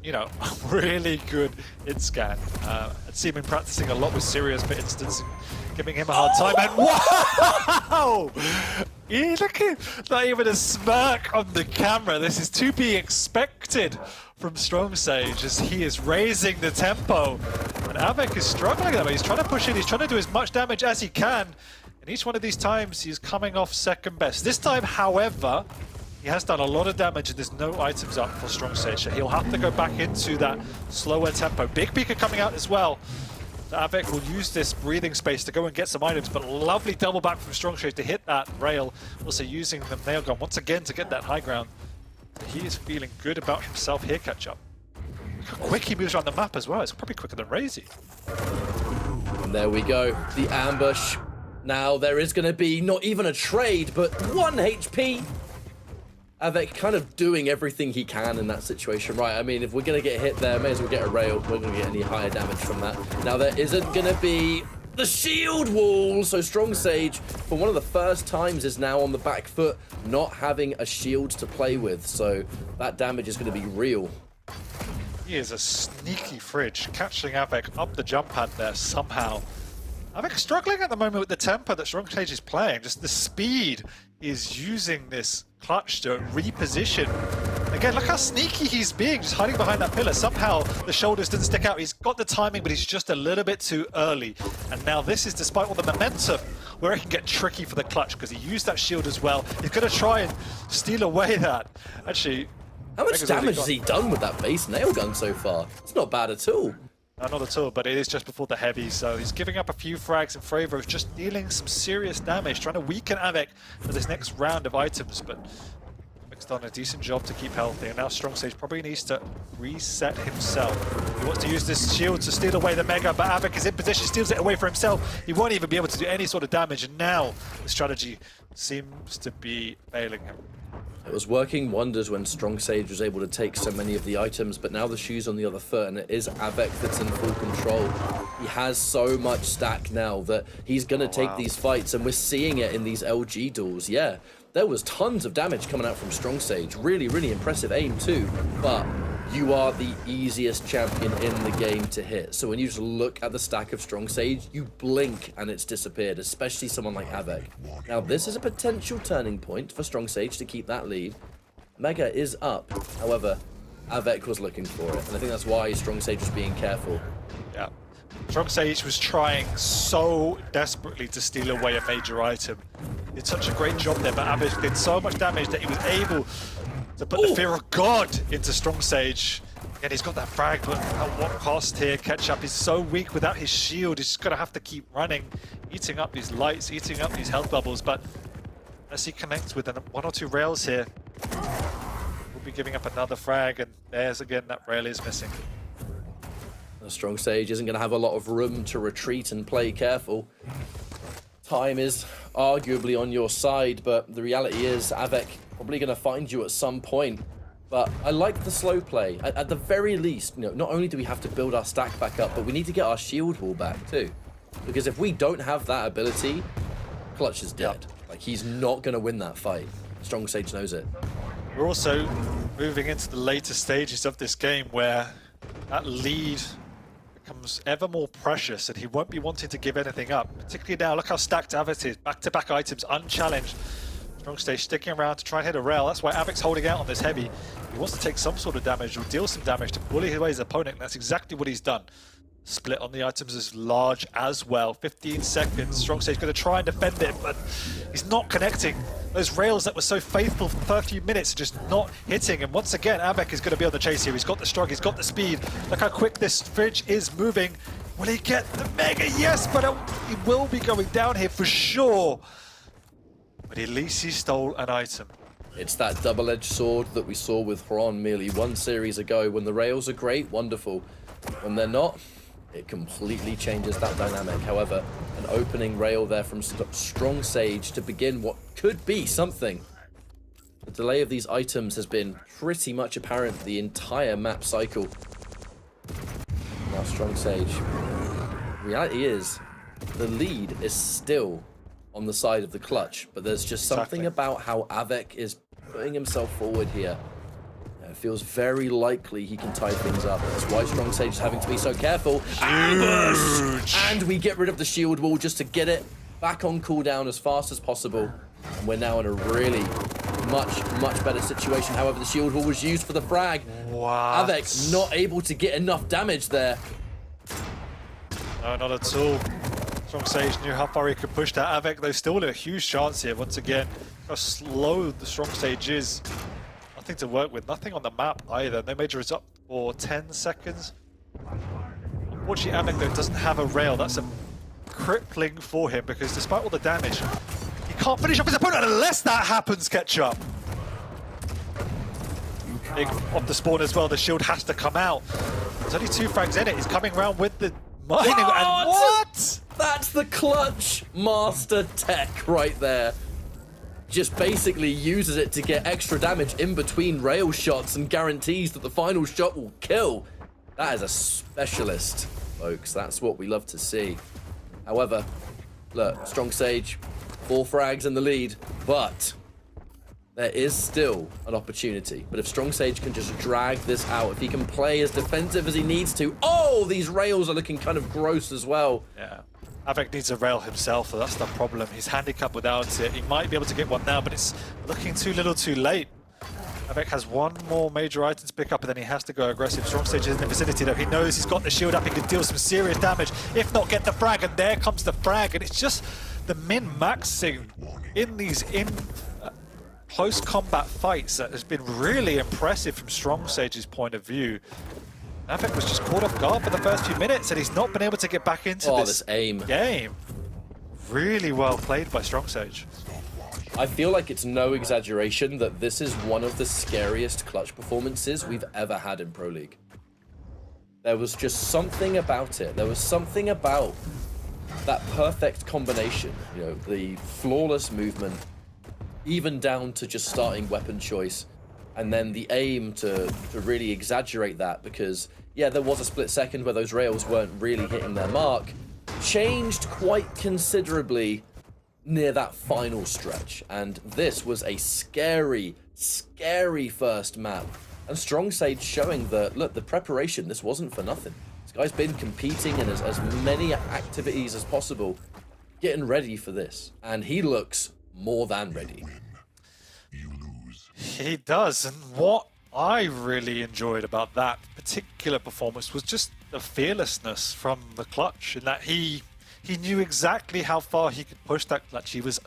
you know, a really good hit scan. I'd seen him practicing a lot with Sirius, for instance, giving him a hard time, and wow! Yeah, look at not even a smirk on the camera. This is to be expected from Strong Sage as he is raising the tempo. And Avec is struggling there, but he's trying to push in, he's trying to do as much damage as he can. And each one of these times, he's coming off second best. This time, however, he has done a lot of damage and there's no items up for Strong Sage. So he'll have to go back into that slower tempo. Big Beaker coming out as well. So Avec will use this breathing space to go and get some items, but lovely double back from Strong Sage to hit that rail. Also using the nail gun once again to get that high ground. He is feeling good about himself here, Ketchup. Look how quick he moves around the map as well. It's probably quicker than Raisy. And there we go, the ambush. Now there is going to be not even a trade, but 1 HP. Avec kind of doing everything he can in that situation, right? I mean, if we're going to get hit there, may as well get a rail. We're going to get any higher damage from that. Now there isn't going to be the shield wall, so Strong Sage, for one of the first times, is now on the back foot, not having a shield to play with. So that damage is going to be real. He is a sneaky fridge, catching Avec up the jump pad there somehow. Avec struggling at the moment with the tempo that Strong Sage is playing. Just the speed he is using this clutch to reposition. Again, look how sneaky he's being, just hiding behind that pillar. Somehow the shoulders didn't stick out. He's got the timing, but he's just a little bit too early. And now this is despite all the momentum, where it can get tricky for the clutch, because he used that shield as well. He's going to try and steal away that. Actually, how much damage has he done with that base nail gun so far? It's not bad at all. No, not at all, but it is just before the heavy, so he's giving up a few frags in favor of just dealing some serious damage, trying to weaken Avec for this next round of items, but Avic's done a decent job to keep healthy, and now Strong Sage probably needs to reset himself. He wants to use this shield to steal away the Mega, but Avec is in position, steals it away for himself. He won't even be able to do any sort of damage, and now the strategy seems to be failing him. It was working wonders when Strong Sage was able to take so many of the items, but now the shoe's on the other foot, and it is Avec that's in full control. He has so much stack now that he's going to take these fights, and we're seeing it in these LG duels. Yeah, there was tons of damage coming out from Strong Sage. Really, really impressive aim too, but you are the easiest champion in the game to hit. So when you just look at the stack of Strong Sage, you blink and it's disappeared, especially someone like Avec. Now this is a potential turning point for Strong Sage to keep that lead. Mega is up, however, Avec was looking for it, and I think that's why Strong Sage was being careful. Yeah, Strong Sage was trying so desperately to steal away a major item. He did such a great job there, but Avec did so much damage that he was able to put the fear of God into Strong Sage. And he's got that frag, but at what cost here? Ketchup is so weak without his shield. He's just going to have to keep running, eating up these lights, eating up these health bubbles. But as he connects with 1 or 2 rails here, we'll be giving up another frag. And there's again, that rail is missing. Strong Sage isn't going to have a lot of room to retreat and play careful. Time is arguably on your side, but the reality is Avec probably going to find you at some point. But I like the slow play. At the very least, you know, not only do we have to build our stack back up, but we need to get our shield wall back too. Because if we don't have that ability, Clutch is dead. Like, he's not going to win that fight. Strong Sage knows it. We're also moving into the later stages of this game where that lead becomes ever more precious and he won't be wanting to give anything up. Particularly now, look how stacked Avec is. Back-to-back items, unchallenged. Strong Stage sticking around to try and hit a rail. That's why Avic's holding out on this heavy. He wants to take some sort of damage or deal some damage to bully away his opponent. That's exactly what he's done. Split on the items is large as well. 15 seconds. Strong Stage going to try and defend it, but he's not connecting. Those rails that were so faithful for the first few minutes are just not hitting. And once again, Avec is going to be on the chase here. He's got the strong, he's got the speed. Look how quick this fridge is moving. Will he get the Mega? Yes, but he will be going down here for sure. But at least he stole an item. It's that double-edged sword that we saw with Huron merely one series ago. When the rails are great, wonderful. When they're not, it completely changes that dynamic. However, an opening rail there from Strong Sage to begin what could be something. The delay of these items has been pretty much apparent the entire map cycle. Now Strong Sage. Reality is, the lead is still on the side of the clutch, but there's just something about how Avec is putting himself forward here. It feels very likely he can tie things up. That's why Strong Sage is having to be so careful. Ambush! And we get rid of the shield wall just to get it back on cooldown as fast as possible. And we're now in a really much better situation. However, the shield wall was used for the frag. Wow. Avec not able to get enough damage there. No, not at all. Strong Sage knew how far he could push that. Avec, though, still a huge chance here. Once again, how slow the Strong Sage is. Nothing to work with, nothing on the map either. No major is up for 10 seconds. Unfortunately, Avec, though, doesn't have a rail. That's a crippling for him because despite all the damage, he can't finish off his opponent unless that happens, Ketchup. Big off the spawn as well, the shield has to come out. There's only 2 frags in it. He's coming around with the mining. And what? That's the clutch master tech right there. Just basically uses it to get extra damage in between rail shots and guarantees that the final shot will kill. That is a specialist, folks. That's what we love to see. However, look, Strong Sage, 4 frags in the lead, but there is still an opportunity. But if Strong Sage can just drag this out, if he can play as defensive as he needs to. Oh, these rails are looking kind of gross as well. Yeah. Avec needs a rail himself, so that's the problem. He's handicapped without it. He might be able to get one now, but it's looking too little too late. Avec has one more major item to pick up, and then he has to go aggressive. Strong Sage is in the vicinity, though. He knows he's got the shield up. He can deal some serious damage, if not get the frag, and there comes the frag. And it's just the min-maxing in these close combat fights that has been really impressive from Strong Sage's point of view. Avec was just caught off guard for the first few minutes, and he's not been able to get back into this aim game. Really well played by Strong Sage. I feel like it's no exaggeration that this is one of the scariest clutch performances we've ever had in Pro League. There was just something about it. There was something about that perfect combination. You know, the flawless movement, even down to just starting weapon choice, and then the aim to really exaggerate that because, yeah, there was a split second where those rails weren't really hitting their mark. Changed quite considerably near that final stretch, and this was a scary, scary first map. And Strong Sage showing that, look, the preparation, this wasn't for nothing. This guy's been competing in as many activities as possible, getting ready for this, and he looks more than ready. He does, and what I really enjoyed about that particular performance was just the fearlessness from the clutch, in that he knew exactly how far he could push that clutch. He was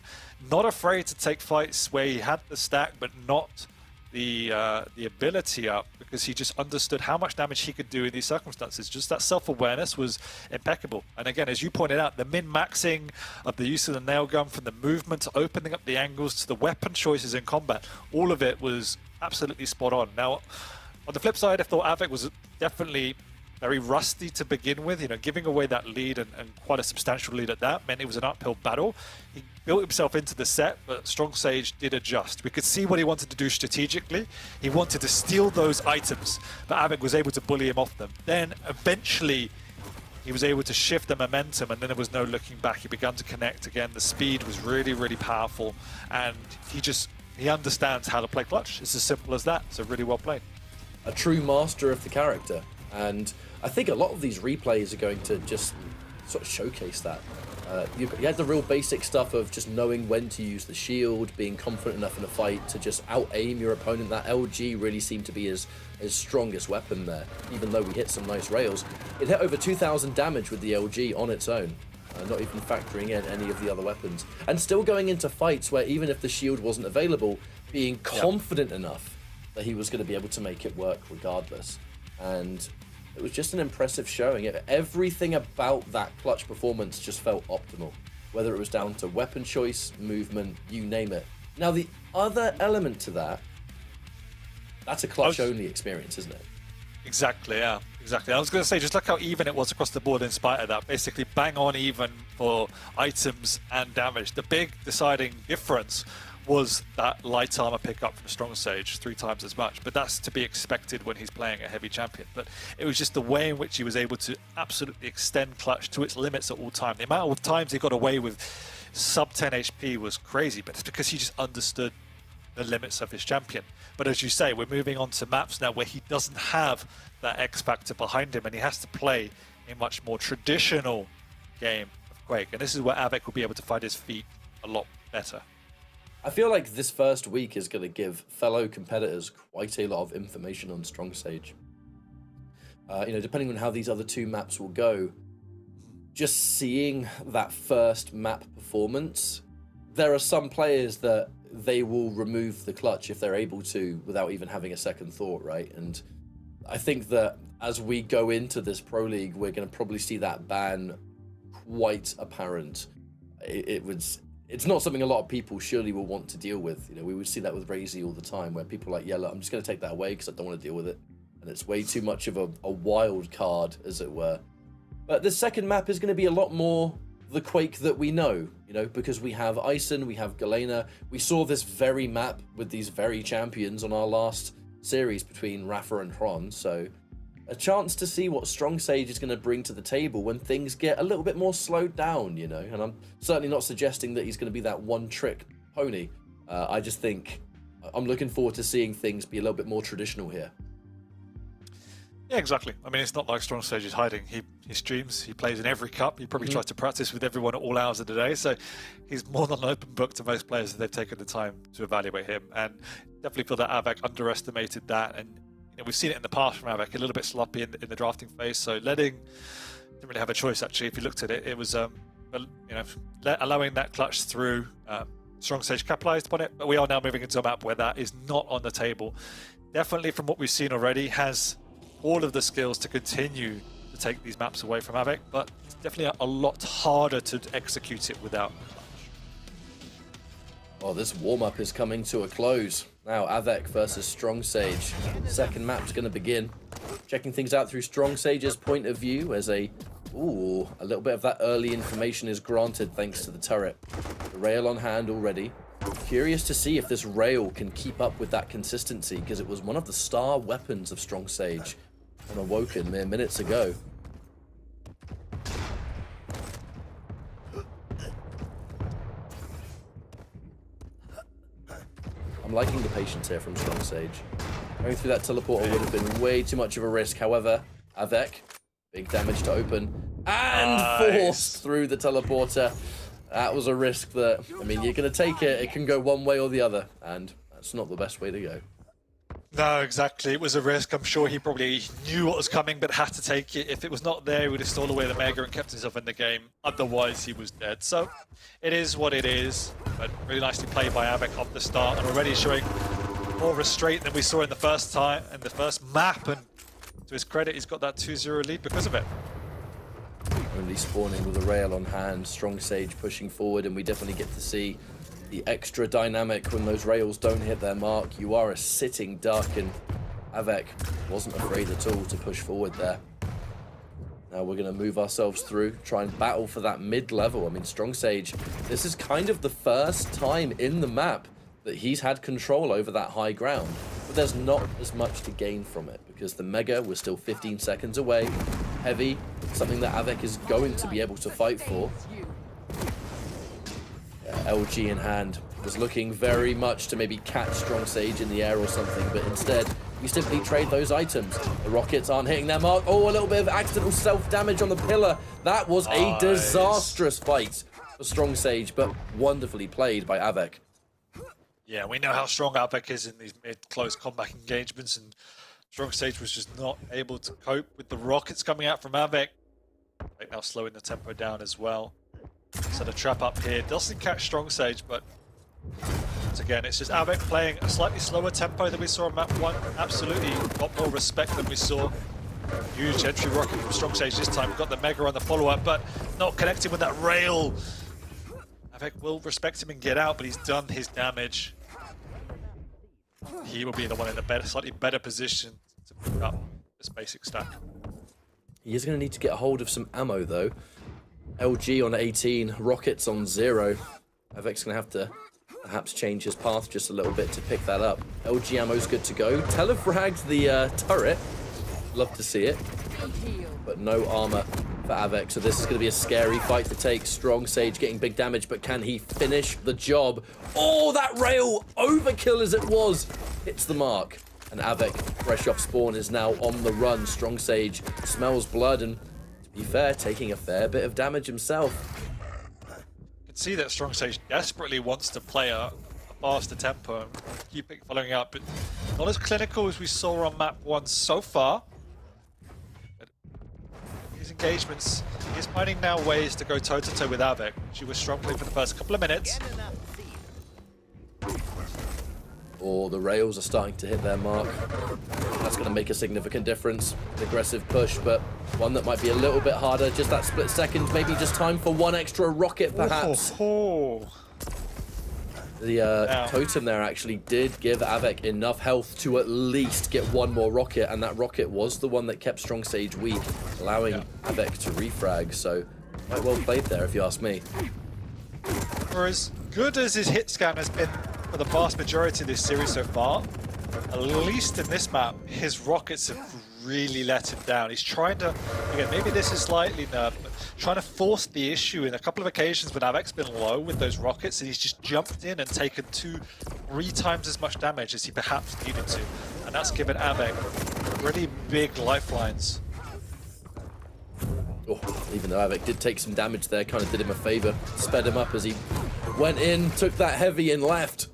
not afraid to take fights where he had the stack but not the ability up, because he just understood how much damage he could do in these circumstances. Just that self-awareness was impeccable. And again, as you pointed out, the min-maxing of the use of the nail gun, from the movement to opening up the angles to the weapon choices in combat, all of it was absolutely spot on. Now, on the flip side, I thought Avec was definitely very rusty to begin with. You know, giving away that lead and quite a substantial lead at that meant it was an uphill battle. He built himself into the set, but Strong Sage did adjust. We could see what he wanted to do strategically. He wanted to steal those items, but Avec was able to bully him off them. Then eventually he was able to shift the momentum, and then there was no looking back. He began to connect again. The speed was really, really powerful, and he understands how to play clutch. It's as simple as that. So really well played. A true master of the character. And I think a lot of these replays are going to just sort of showcase that. You had the real basic stuff of just knowing when to use the shield, being confident enough in a fight to just out-aim your opponent. That LG really seemed to be his strongest weapon there, even though we hit some nice rails. It hit over 2,000 damage with the LG on its own, not even factoring in any of the other weapons. And still going into fights where even if the shield wasn't available, being confident enough that he was going to be able to make it work regardless. And it was just an impressive showing. Everything about that clutch performance just felt optimal, whether it was down to weapon choice, movement, you name it. Now, the other element to that, that's a clutch-only experience, isn't it? Exactly, yeah. Exactly. I was going to say, just look how even it was across the board in spite of that. Basically, bang on even for items and damage. The big deciding difference was that light armor pickup from Strong Sage, 3 times as much, but that's to be expected when he's playing a heavy champion. But it was just the way in which he was able to absolutely extend clutch to its limits at all time. The amount of times he got away with sub 10 HP was crazy, but it's because he just understood the limits of his champion. But as you say, we're moving on to maps now where he doesn't have that X factor behind him, and he has to play a much more traditional game of Quake. And this is where Avec will be able to find his feet a lot better. I feel like this first week is going to give fellow competitors quite a lot of information on Strong Sage. You know, depending on how these other two maps will go, just seeing that first map performance, there are some players that they will remove the clutch if they're able to without even having a second thought, right? And I think that as we go into this Pro League, we're going to probably see that ban quite apparent. It's not something a lot of people surely will want to deal with. You know, we would see that with Raisy all the time, where people are like, yeah, look, I'm just going to take that away because I don't want to deal with it. And it's way too much of a wild card, as it were. But this second map is going to be a lot more the Quake that we know, you know, because we have Ison, we have Galena. We saw this very map with these very champions on our last series between Rapha and Hron, so a chance to see what Strong Sage is going to bring to the table when things get a little bit more slowed down, you know. And I'm certainly not suggesting that he's going to be that one-trick pony. I just think I'm looking forward to seeing things be a little bit more traditional here. Yeah, exactly. I mean, it's not like Strong Sage is hiding. He streams, he plays in every cup, he probably tries to practice with everyone at all hours of the day, so he's more than an open book to most players if they've taken the time to evaluate him. And definitely feel that Avec underestimated that, and you know, we've seen it in the past from Avec, a little bit sloppy in the drafting phase, so didn't really have a choice actually. If you looked at it, it was you know, allowing that clutch through. Strong Sage capitalized upon it, but we are now moving into a map where that is not on the table. Definitely from what we've seen already, has all of the skills to continue to take these maps away from Avec, but it's definitely a lot harder to execute it without clutch. Oh, this warm-up is coming to a close. Now, Avec versus Strong Sage. Second map's going to begin. Checking things out through Strong Sage's point of view as a little bit of that early information is granted thanks to the turret. The rail on hand already. Curious to see if this rail can keep up with that consistency, because it was one of the star weapons of Strong Sage on Awoken mere minutes ago. I'm liking the patience here from Strong Sage. Going through that teleporter would have been way too much of a risk. However, Avec, big damage to open, and forced through the teleporter. That was a risk that, I mean, you're going to take it. It can go one way or the other, and that's not the best way to go. No, exactly. It was a risk. I'm sure he probably knew what was coming, but had to take it. If it was not there, he would have stolen away the Mega and kept himself in the game. Otherwise, he was dead. So, it is what it is. But really nicely played by Avec off the start, and already showing more restraint than we saw in the first time, in the first map. And to his credit, he's got that 2-0 lead because of it. Only spawning with a rail on hand, Strong Sage pushing forward, and we definitely get to see the extra dynamic when those rails don't hit their mark. You are a sitting duck, and Avec wasn't afraid at all to push forward there. Now we're going to move ourselves through, try and battle for that mid-level. I mean, Strong Sage, this is kind of the first time in the map that he's had control over that high ground, but there's not as much to gain from it because the Mega was still 15 seconds away. Heavy, something that Avec is going to be able to fight for. LG in hand, was looking very much to maybe catch Strong Sage in the air or something, but instead you simply trade those items. The rockets aren't hitting their mark. Oh, a little bit of accidental self-damage on the pillar. That was a disastrous fight for Strong Sage, but wonderfully played by Avec. Yeah, we know how strong Avec is in these mid-close combat engagements, and Strong Sage was just not able to cope with the rockets coming out from Avec. Right now slowing the tempo down as well. So the trap up here doesn't catch Strong Sage, but once again, it's just Avec playing a slightly slower tempo than we saw on map 1. Absolutely got more respect than we saw. Huge entry rocket from Strong Sage this time. We've got the Mega on the follow-up, but not connecting with that rail. Avec will respect him and get out, but he's done his damage. He will be the one in a slightly better position to pick up this basic stack. He is going to need to get a hold of some ammo, though. LG on 18, rockets on 0. Avic's going to have to perhaps change his path just a little bit to pick that up. LG ammo's good to go. Telefragged the turret. Love to see it. But no armor for Avec, so this is going to be a scary fight to take. Strong Sage getting big damage, but can he finish the job? Oh, that rail, overkill as it was, hits the mark. And Avec, fresh off spawn, is now on the run. Strong Sage smells blood and, to be fair, taking a fair bit of damage himself. You can see that Strong Sage desperately wants to play a faster tempo and keep it following up, but not as clinical as we saw on map 1 so far. But his engagements, he's finding now ways to go toe-to-toe with Avec. She was struggling for the first couple of minutes. Or the rails are starting to hit their mark. That's going to make a significant difference. An aggressive push, but one that might be a little bit harder. Just that split second, maybe just time for one extra rocket, perhaps. The totem there actually did give Avec enough health to at least get one more rocket, and that rocket was the one that kept Strong Sage weak, allowing Avec to refrag. So quite well played there, if you ask me. For as good as his hit scan has been for the vast majority of this series so far, at least in this map, his rockets have really let him down. He's trying to, again, maybe this is slightly nerve, but trying to force the issue in a couple of occasions when Avic's been low with those rockets, and he's just jumped in and taken 2-3 times as much damage as he perhaps needed to. And that's given Avec really big lifelines. Oh, even though Avec did take some damage there, kind of did him a favor, sped him up as he went in, took that heavy and left.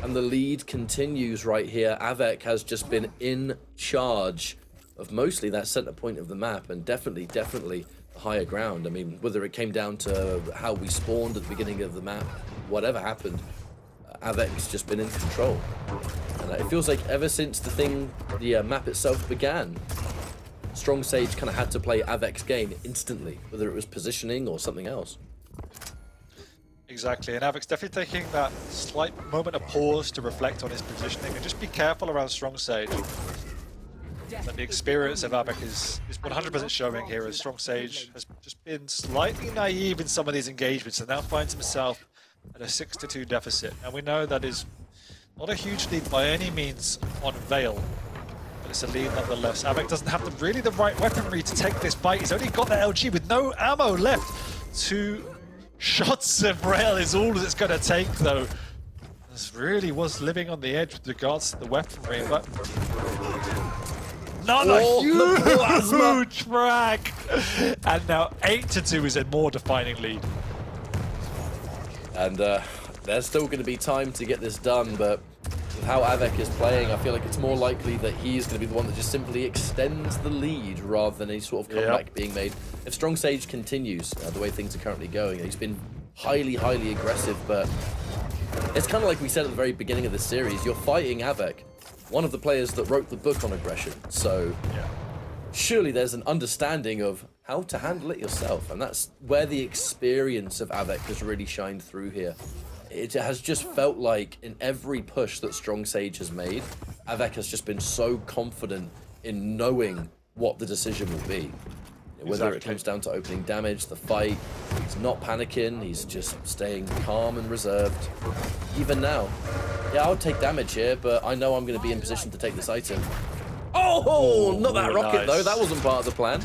And the lead continues right here. Avec has just been in charge of mostly that center point of the map, and definitely the higher ground. I mean, whether it came down to how we spawned at the beginning of the map, whatever happened, Avic's just been in control. And it feels like ever since the map itself began, Strong Sage kind of had to play Avic's game instantly, whether it was positioning or something else. Exactly, and Avic's definitely taking that slight moment of pause to reflect on his positioning and just be careful around Strong Sage. And the experience of Avec is 100% showing here, as Strong Sage has just been slightly naive in some of these engagements and now finds himself at a 6-2 deficit. And we know that is not a huge lead by any means on Veil, but it's a lead nonetheless. Avec doesn't have the right weaponry to take this fight. He's only got the LG with no ammo left. 2 shots of rail is all that it's going to take, though. This really was living on the edge with regards to the weaponry, but not a huge frag! And now 8-2 is a more defining lead. And there's still going to be time to get this done, but with how Avec is playing, I feel like it's more likely that he's going to be the one that just simply extends the lead rather than any sort of comeback being made. If Strong Sage continues the way things are currently going, he's been highly aggressive, but it's kind of like we said at the very beginning of the series, you're fighting Avec, one of the players that wrote the book on aggression, so surely there's an understanding of how to handle it yourself, and that's where the experience of Avec has really shined through here. It has just felt like in every push that Strong Sage has made, Avec has just been so confident in knowing what the decision will be. Whether it comes down to opening damage, the fight, he's not panicking, he's just staying calm and reserved. Even now, yeah, I'll take damage here, but I know I'm going to be in position to take this item. Oh, not that rocket though, that wasn't part of the plan.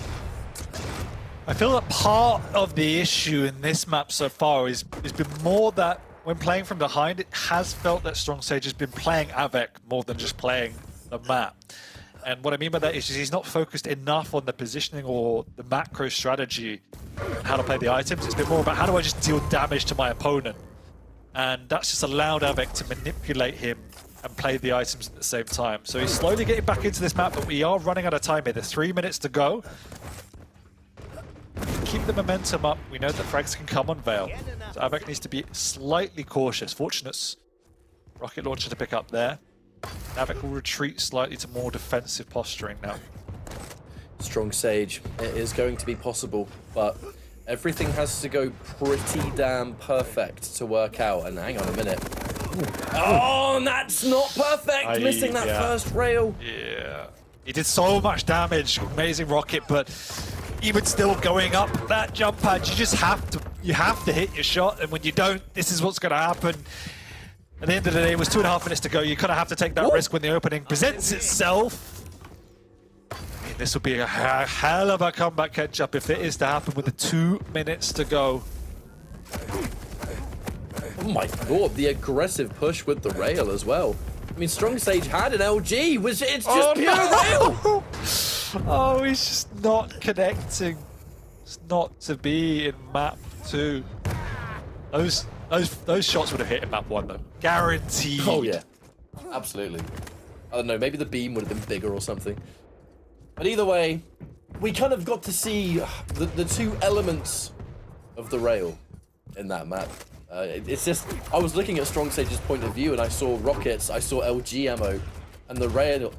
I feel that part of the issue in this map so far has been more that when playing from behind, it has felt that Strong Sage has been playing Avec more than just playing the map. And what I mean by that is he's not focused enough on the positioning or the macro strategy and how to play the items. It's been more about how do I just deal damage to my opponent. And that's just allowed Avec to manipulate him and play the items at the same time. So he's slowly getting back into this map, but we are running out of time here. There's 3 minutes to go. Keep the momentum up. We know that frags can come on Veil. So Avec needs to be slightly cautious. Fortunate's rocket launcher to pick up there. Avec will retreat slightly to more defensive posturing now. Strong Sage, it is going to be possible, but everything has to go pretty damn perfect to work out. And hang on a minute. Oh, and that's not perfect! Missing that first rail. Yeah. He did so much damage, amazing rocket, but even still going up that jump pad, you just have to hit your shot, and when you don't, this is what's going to happen. At the end of the day, it was 2.5 minutes to go. You kind of have to take that risk when the opening presents itself. I mean, this will be a hell of a comeback catch-up if it is to happen with the 2 minutes to go. Oh my god, the aggressive push with the rail as well. I mean, Strong Sage had an LG, it's just pure rail! Oh, he's just not connecting. It's not to be in map 2. Those Those shots would have hit in map 1 though. Guaranteed. Oh yeah, absolutely. I don't know, maybe the beam would have been bigger or something. But either way, we kind of got to see the two elements of the rail in that map. It's just, I was looking at Strong Sage's point of view and I saw rockets, I saw LG ammo, and the rail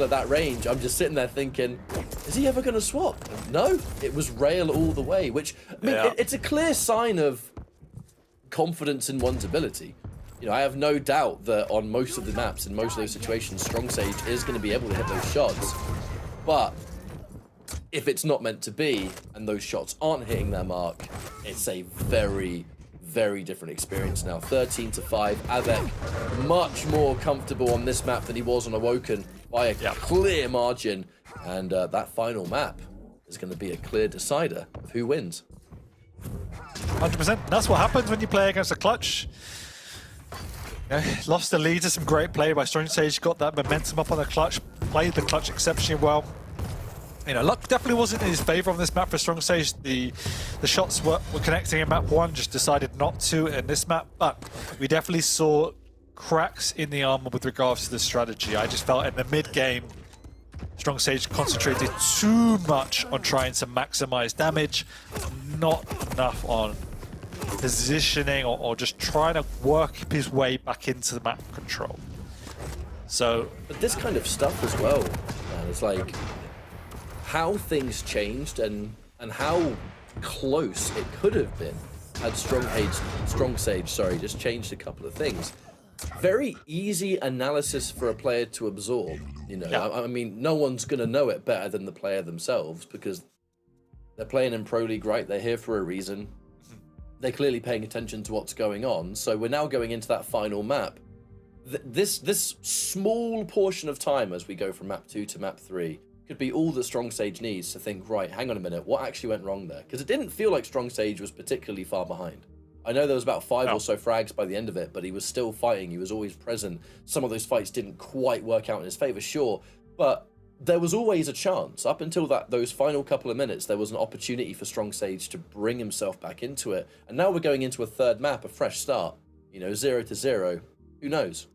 at that range. I'm just sitting there thinking, is he ever going to swap? No, it was rail all the way, which, I mean, it's a clear sign of confidence in one's ability. You know, I have no doubt that on most of the maps, in most of those situations, Strong Sage is going to be able to hit those shots. But if it's not meant to be, and those shots aren't hitting their mark, it's a very, very different experience now. 13-5, Avec much more comfortable on this map than he was on Awoken by a clear margin. And that final map is going to be a clear decider of who wins. 100%. That's what happens when you play against a clutch. Lost the lead to some great play by Strong Sage, got that momentum up on the clutch, played the clutch exceptionally well. You know, luck definitely wasn't in his favor on this map for Strong Sage. The shots were connecting in map 1, just decided not to in this map, but we definitely saw cracks in the armor with regards to the strategy. I just felt in the mid-game, Strong Sage concentrated too much on trying to maximize damage, not enough on positioning or just trying to work his way back into the map control. So, but this kind of stuff as well, man, it's like how things changed and how close it could have been had Strong Sage, just changed a couple of things. Very easy analysis for a player to absorb. You know, I mean, no one's gonna know it better than the player themselves because they're playing in Pro League, right? They're here for a reason. They're clearly paying attention to what's going on. So we're now going into that final map. This small portion of time as we go from map 2 to map 3 could be all that Strong Sage needs to think, right, hang on a minute, what actually went wrong there? Because it didn't feel like Strong Sage was particularly far behind. I know there was about 5 or so frags by the end of it, but he was still fighting. He was always present. Some of those fights didn't quite work out in his favor, sure, but there was always a chance. Up until those final couple of minutes, there was an opportunity for Strong Sage to bring himself back into it. And now we're going into a third map, a fresh start. You know, 0-0. Who knows?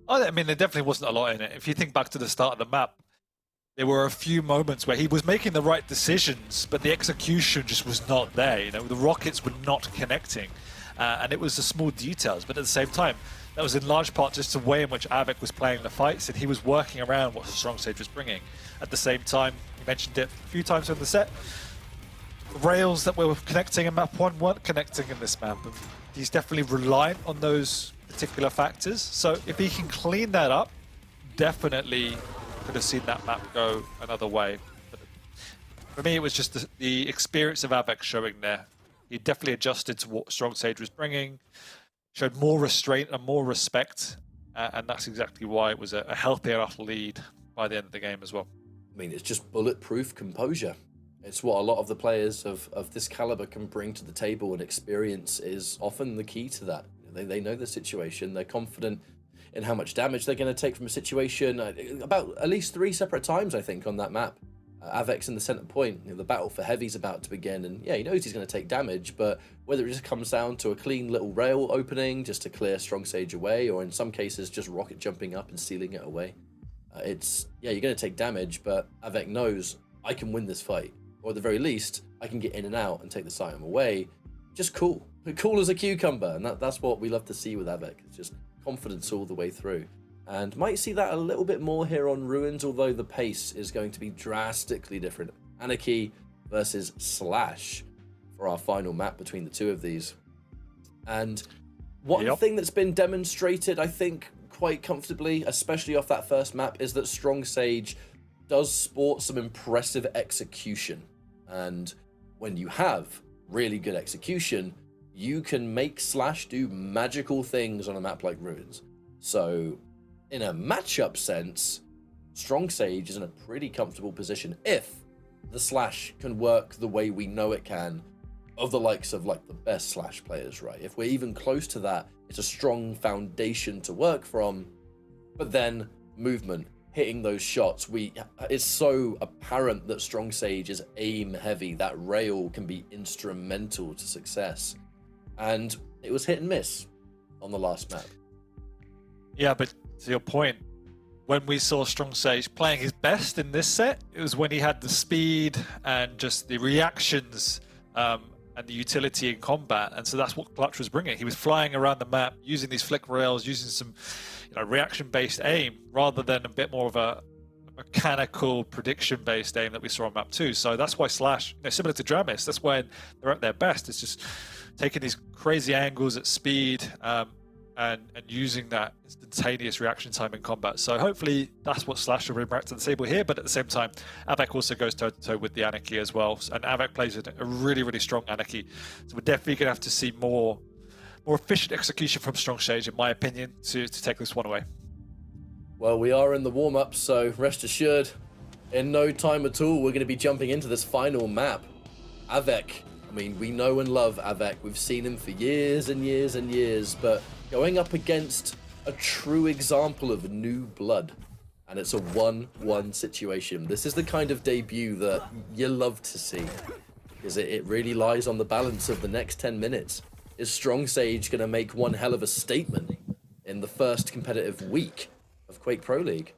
I mean, there definitely wasn't a lot in it. If you think back to the start of the map, there were a few moments where he was making the right decisions, but the execution just was not there. You know, the rockets were not connecting, and it was the small details. But at the same time, that was in large part just the way in which Avec was playing the fights, and he was working around what Strong Sage was bringing. At the same time, you mentioned it a few times in the set, the rails that were connecting in map 1 weren't connecting in this map, and he's definitely reliant on those particular factors. So if he can clean that up, definitely could have seen that map go another way. But for me, it was just the experience of Avec showing there. He definitely adjusted to what Strong Sage was bringing, showed more restraint and more respect, and that's exactly why it was a healthy enough lead by the end of the game as well. I mean, it's just bulletproof composure. It's what a lot of the players of this caliber can bring to the table, and experience is often the key to that. They know the situation, they're confident in how much damage they're going to take from a situation. About at least 3 separate times, I think, on that map. Avec's in the center point. You know, the battle for Heavy's about to begin, and yeah, he knows he's going to take damage, but whether it just comes down to a clean little rail opening just to clear Strong Sage away, or in some cases just rocket jumping up and stealing it away, you're going to take damage, but Avec knows I can win this fight, or at the very least, I can get in and out and take the Siam away. Just cool as a cucumber, and that's what we love to see with Avec. It's just confidence all the way through. And might see that a little bit more here on Ruins, although the pace is going to be drastically different. Anarchy versus Slash for our final map between the two of these. And one thing that's been demonstrated, I think, quite comfortably, especially off that first map, is that Strong Sage does sport some impressive execution. And when you have really good execution, you can make Slash do magical things on a map like Ruins. So in a matchup sense, Strong Sage is in a pretty comfortable position if the Slash can work the way we know it can of the likes of like the best Slash players, right? If we're even close to that, it's a strong foundation to work from. But then movement, hitting those shots, it's so apparent that Strong Sage is aim heavy. That rail can be instrumental to success. And it was hit and miss on the last map. Yeah, but to your point, when we saw Strong Sage playing his best in this set, it was when he had the speed and just the reactions and the utility in combat. And so that's what Clutch was bringing. He was flying around the map, using these flick rails, using some reaction-based aim, rather than a bit more of a mechanical prediction-based aim that we saw on map 2. So that's why Slash, similar to Dramis, that's when they're at their best. It's just taking these crazy angles at speed, and using that instantaneous reaction time in combat. So hopefully that's what Slash will bring back to the table here, but at the same time, Avec also goes toe-to-toe with the Anarchy as well, and Avec plays a really, really strong Anarchy. So we're definitely going to have to see more efficient execution from Strong Sage, in my opinion, to take this one away. Well, we are in the warm-up, so rest assured, in no time at all, we're going to be jumping into this final map. Avec. I mean, we know and love Avec. We've seen him for years and years and years, but going up against a true example of new blood, and it's a 1-1 situation. This is the kind of debut that you love to see, because it really lies on the balance of the next 10 minutes. Is Strong Sage going to make one hell of a statement in the first competitive week of Quake Pro League?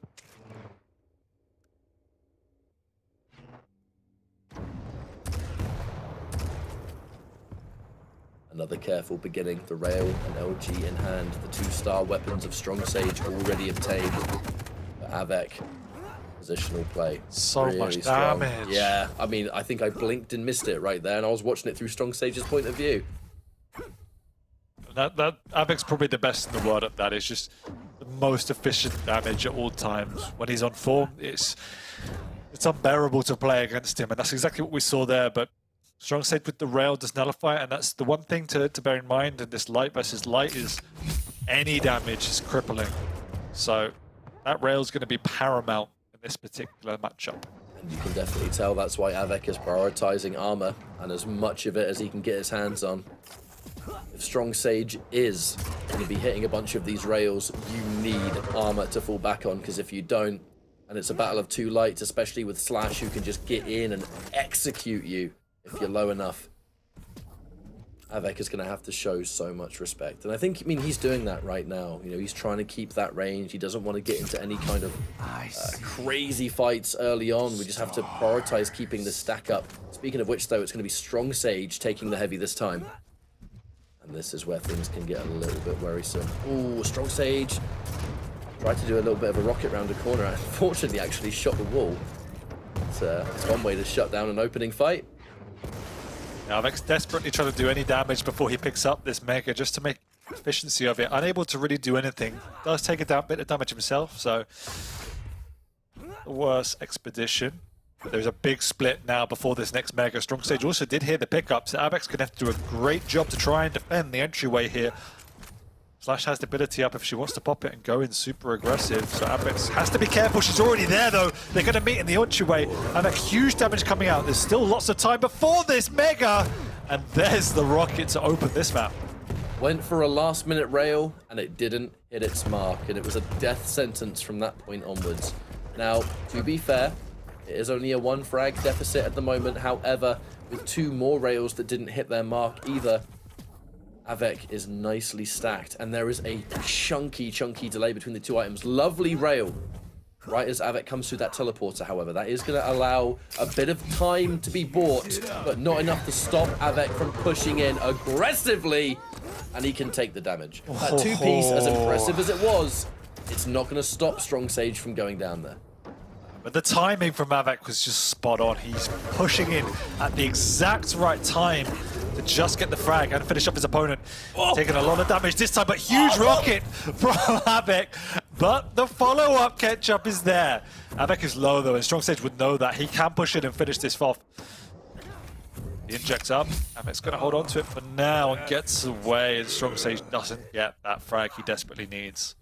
Another careful beginning, the rail and LG in hand, the 2-star weapons of Strong Sage already obtained. But Avec, positional play. So really much strong. damage. Yeah, I mean, I think I blinked and missed it right there, and I was watching it through Strong Sage's point of view. That Avic's probably the best in the world at that. It's just the most efficient damage at all times. When he's on form, it's unbearable to play against him, and that's exactly what we saw there. But Strong Sage with the rail does nullify it, and that's the one thing to bear in mind in this light versus light is any damage is crippling. So that rail is going to be paramount in this particular matchup. And you can definitely tell that's why Avec is prioritizing armor and as much of it as he can get his hands on. If Strong Sage is going to be hitting a bunch of these rails, you need armor to fall back on, because if you don't, and it's a battle of two lights, especially with Slash, who can just get in and execute you if you're low enough, Avec is going to have to show so much respect. And I think, he's doing that right now. He's trying to keep that range. He doesn't want to get into any kind of crazy fights early on. We just have to prioritize keeping the stack up. Speaking of which, though, it's going to be Strong Sage taking the heavy this time. And this is where things can get a little bit worrisome. Ooh, Strong Sage tried to do a little bit of a rocket round a corner. Unfortunately, actually shot the wall. It's one way to shut down an opening fight. Now, Avic's desperately trying to do any damage before he picks up this Mega, just to make efficiency of it. Unable to really do anything. Does take a bit of damage himself, so worse expedition. But there's a big split now before this next Mega. Strong Sage also did hear the pickup, so Avic's going to have to do a great job to try and defend the entryway here. Slash has the ability up if she wants to pop it and go in super aggressive, so Avec has to be careful. She's already there, though. They're going to meet in the entryway. Avec, huge damage coming out. There's still lots of time before this Mega, and there's the rocket to open this map. Went for a last-minute rail, and it didn't hit its mark, and it was a death sentence from that point onwards. Now, to be fair, it is only a 1 frag deficit at the moment. However, with 2 more rails that didn't hit their mark either, Avec is nicely stacked, and there is a chunky delay between the 2 items. Lovely rail right as Avec comes through that teleporter, however. That is going to allow a bit of time to be bought, but not enough to stop Avec from pushing in aggressively, and he can take the damage. That 2-piece, as impressive as it was, it's not going to stop Strong Sage from going down there. But the timing from Avec was just spot on. He's pushing in at the exact right time to just get the frag and finish up his opponent. Taking a lot of damage this time, but huge rocket from Avec. But the follow-up catch-up is there. Avec is low, though, and Strong Sage would know that. He can push it and finish this off. He injects up. Avic's going to hold on to it for now and gets away, and Strong Sage doesn't get that frag he desperately needs.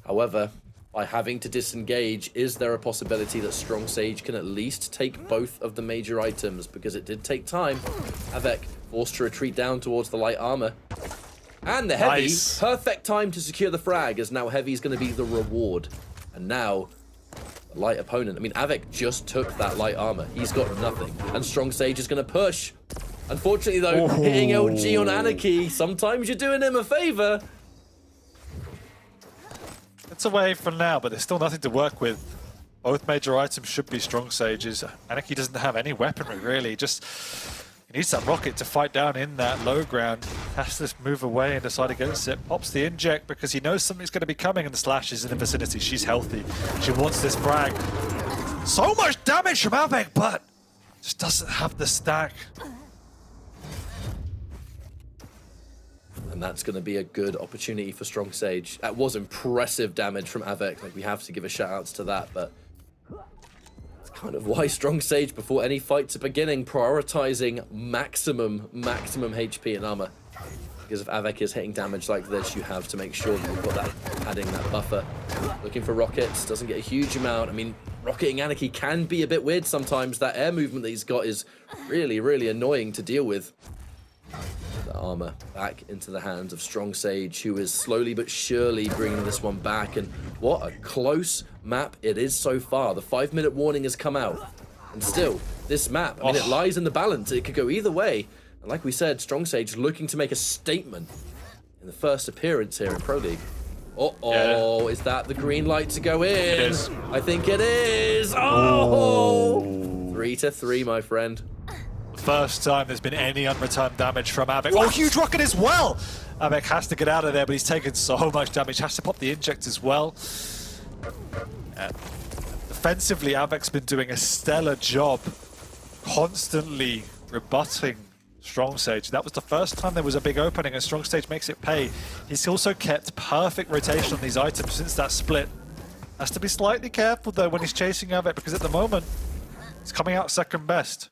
However, by having to disengage, is there a possibility that Strong Sage can at least take both of the major items? Because it did take time. Avec forced to retreat down towards the light armor. And the heavy, Nice. Perfect time to secure the frag, as now heavy is going to be the reward. And now, the light opponent. Avec just took that light armor. He's got nothing. And Strong Sage is going to push. Unfortunately, though, hitting LG on Anarchy, sometimes you're doing him a favor. It's away for now, but there's still nothing to work with. Both major items should be strong sages. Anarchy doesn't have any weaponry, really. Just he needs that rocket to fight down in that low ground. Has to move away and decide against it. Pops the inject because he knows something's going to be coming, and the Slash is in the vicinity. She's healthy. She wants this frag. So much damage from Avec, but just doesn't have the stack. And that's going to be a good opportunity for Strong Sage. That was impressive damage from Avec. Like, we have to give a shout outs to that, but it's kind of why Strong Sage, before any fights are beginning, prioritizing maximum HP and armor. Because if Avec is hitting damage like this, you have to make sure that you've got that padding, that buffer. Looking for rockets, doesn't get a huge amount. I mean, rocketing Anarchy can be a bit weird sometimes. That air movement that he's got is really annoying to deal with. The armor back into the hands of Strong Sage, who is slowly but surely bringing this one back. And what a close map it is so far. The 5-minute warning has come out. And still, this map, I mean, it lies in the balance. It could go either way. And like we said, Strong Sage looking to make a statement in the first appearance here in Pro League. Uh-oh, is that the green light to go in? It is. I think it is. Oh! 3-3, my friend. First time there's been any unreturned damage from Avec. Oh, huge rocket as well! Avec has to get out of there, but he's taken so much damage. Has to pop the inject as well. Defensively, Avec's been doing a stellar job, constantly rebutting Strong Sage. That was the first time there was a big opening, and Strong Sage makes it pay. He's also kept perfect rotation on these items since that split. Has to be slightly careful, though, when he's chasing Avec, because at the moment, he's coming out second best.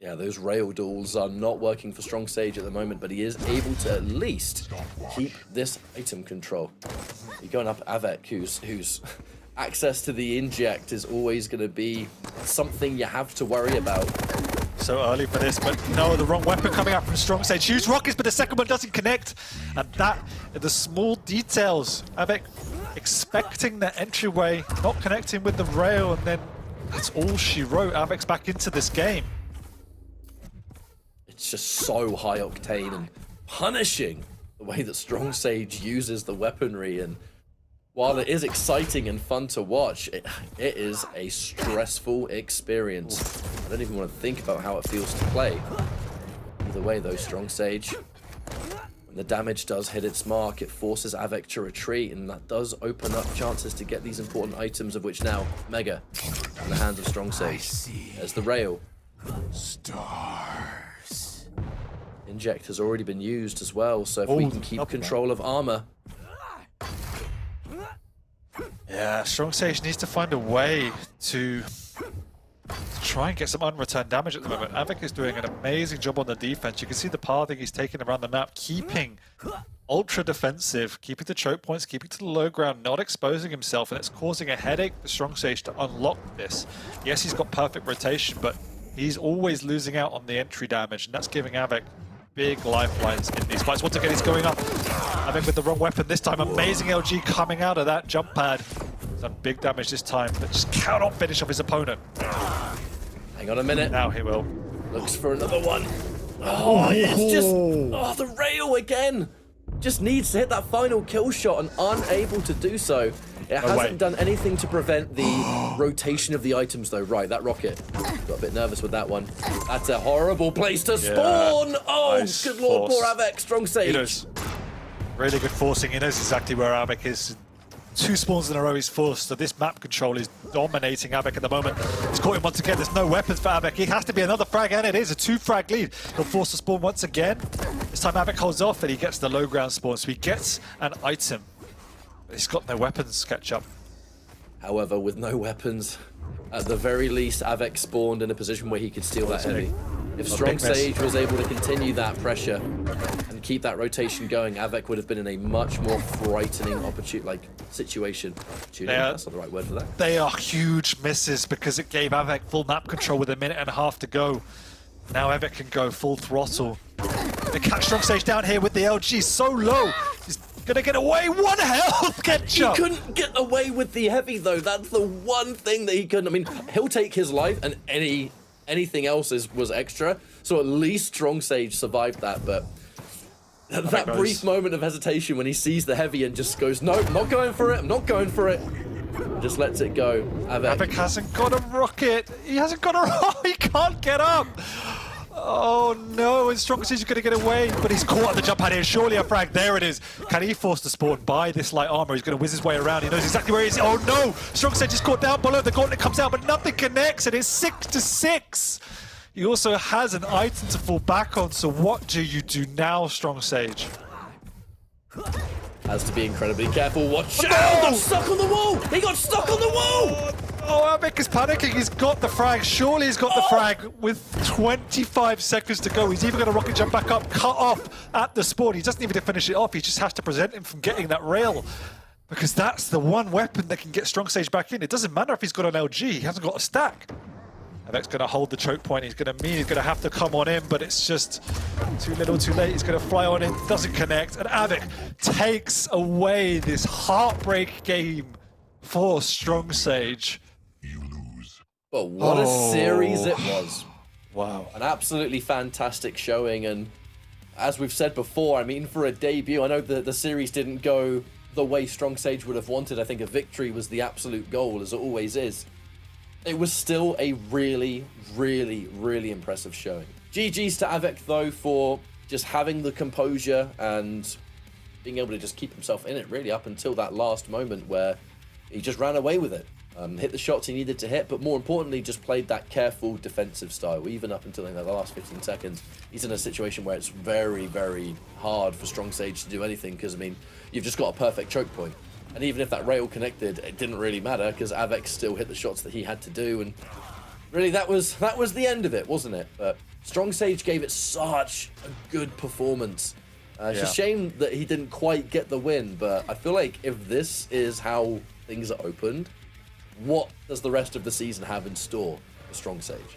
Yeah, those rail duels are not working for Strong Sage at the moment, but he is able to at least keep this item control. You're going up Avec, whose access to the inject is always going to be something you have to worry about. So early for this, but no, the wrong weapon coming out from Strong Sage. Huge rockets, but the second one doesn't connect. And that, the small details, Avec expecting the entryway, not connecting with the rail, and then that's all she wrote. Avec's back into this game. It's just so high octane and punishing the way that Strong Sage uses the weaponry. And while it is exciting and fun to watch, it is a stressful experience. I don't even want to think about how it feels to play. Either way though, Strong Sage, when the damage does hit its mark, it forces Avec to retreat, and that does open up chances to get these important items, of which now Mega in the hands of Strong Sage. There's the rail. Stars. Inject has already been used as well, so if we can keep control of armor. Yeah, Strong Sage needs to find a way to try and get some unreturned damage at the moment. Avec is doing an amazing job on the defense. You can see the pathing he's taking around the map, keeping ultra defensive, keeping the choke points, keeping to the low ground, not exposing himself, and it's causing a headache for Strong Sage to unlock this. Yes, he's got perfect rotation, but he's always losing out on the entry damage, and that's giving Avec big lifelines in these fights. Once again, he's going up. Avec with the wrong weapon this time. Amazing LG coming out of that jump pad. Done big damage this time, but just cannot finish off his opponent. Hang on a minute. Now he will. Looks for another one. Oh, it's just... Oh, the rail again. Just needs to hit that final kill shot and unable to do so. It hasn't done anything to prevent the rotation of the items, though. Right, that rocket. Got a bit nervous with that one. That's a horrible place to spawn. Oh, nice good lord, force. poor Avec. Strong Sage. He knows. Really good forcing. He knows exactly where Avec is. 2 spawns in a row he's forced, so this map control is dominating Avec at the moment. He's caught him once again. There's no weapons for Avec. It has to be another frag, and it is a 2-frag lead. He'll force the spawn once again. This time Avec holds off, and he gets the low ground spawn, so he gets an item. But he's got no weapons to catch up. However, with no weapons, at the very least, Avec spawned in a position where he could steal that heavy. If Strong Sage was able to continue that pressure and keep that rotation going, Avec would have been in a much more frightening situation. That's not the right word for that. They are huge misses because it gave Avec full map control with 1.5 minutes to go. Now Avec can go full throttle. They catch Strong Sage down here with the LG so low. He's gonna get away. 1 health catch-up. He couldn't get away with the heavy though. That's the one thing that he couldn't. I mean, he'll take his life and anything else was extra. So at least Strong Sage survived that, but that brief moment of hesitation when he sees the heavy and just goes, no, I'm not going for it, I'm not going for it. Just lets it go. Avec hasn't got a rocket. He hasn't got a rocket. He can't get up. Oh no, and Strong Sage is going to get away, but he's caught at the jump pad here. Surely a frag. There it is. Can he force the spawn by this light armor? He's going to whiz his way around. He knows exactly where he is. Oh no! Strong Sage is caught down below. The gauntlet comes out, but nothing connects, and it's 6-6. He also has an item to fall back on, so what do you do now, Strong Sage? Has to be incredibly careful. Watch out! He got stuck on the wall! He got stuck on the wall! Oh, Avec is panicking. He's got the frag. Surely he's got the frag with 25 seconds to go. He's even going to rocket jump back up, cut off at the spawn. He doesn't even need to finish it off. He just has to prevent him from getting that rail. Because that's the one weapon that can get Strong Sage back in. It doesn't matter if he's got an LG. He hasn't got a stack. Avic's going to hold the choke point. He's going to have to come on in, but it's just too little, too late. He's going to fly on in, doesn't connect, and Avec takes away this heartbreak game for Strong Sage. You lose. But what a series it was. Wow. An absolutely fantastic showing, and as we've said before, I mean, for a debut, I know that the series didn't go the way Strong Sage would have wanted. I think a victory was the absolute goal, as it always is. It was still a really, really, really impressive showing. GG's to Avec, though, for just having the composure and being able to just keep himself in it, really, up until that last moment where he just ran away with it. Hit the shots he needed to hit, but more importantly, just played that careful defensive style. Even up until the last 15 seconds, he's in a situation where it's very, very hard for Strong Sage to do anything, because, I mean, you've just got a perfect choke point. And even if that rail connected, it didn't really matter, because Avec still hit the shots that he had to do, and really that was the end of it, wasn't it? But Strong Sage gave it such a good performance. It's a shame that he didn't quite get the win, but I feel like if this is how things are opened, what does the rest of the season have in store for Strong Sage?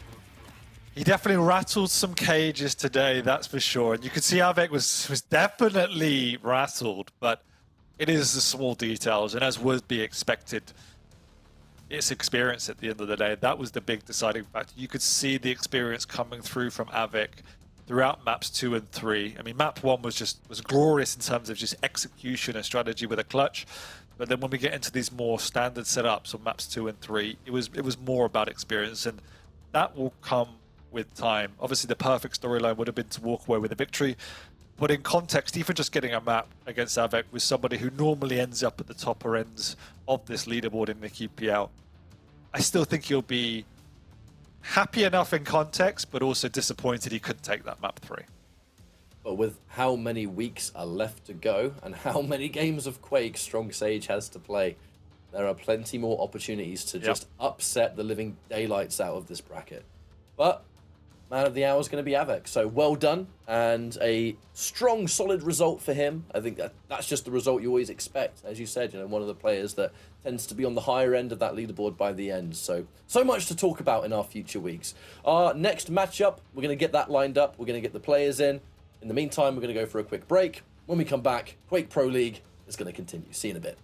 He definitely rattled some cages today, that's for sure. And you could see Avec was definitely rattled, but it is the small details, and as would be expected, it's experience at the end of the day. That was the big deciding factor. You could see the experience coming through from Avec throughout maps 2 and 3. I mean, map 1 was glorious in terms of just execution and strategy with a clutch. But then when we get into these more standard setups on maps 2 and 3, it was more about experience, and that will come with time. Obviously, the perfect storyline would have been to walk away with a victory. But in context, even just getting a map against Avec with somebody who normally ends up at the topper ends of this leaderboard in the QPL, I still think he'll be happy enough in context, but also disappointed he couldn't take that map 3. But with how many weeks are left to go and how many games of Quake Strong Sage has to play, there are plenty more opportunities to just upset the living daylights out of this bracket. But man of the hour is going to be Avec, so well done, and a strong, solid result for him. I think that's just the result you always expect. As you said, one of the players that tends to be on the higher end of that leaderboard by the end. So much to talk about in our future weeks. Our next matchup, we're going to get that lined up. We're going to get the players in. In the meantime, we're going to go for a quick break. When we come back, Quake Pro League is going to continue. See you in a bit.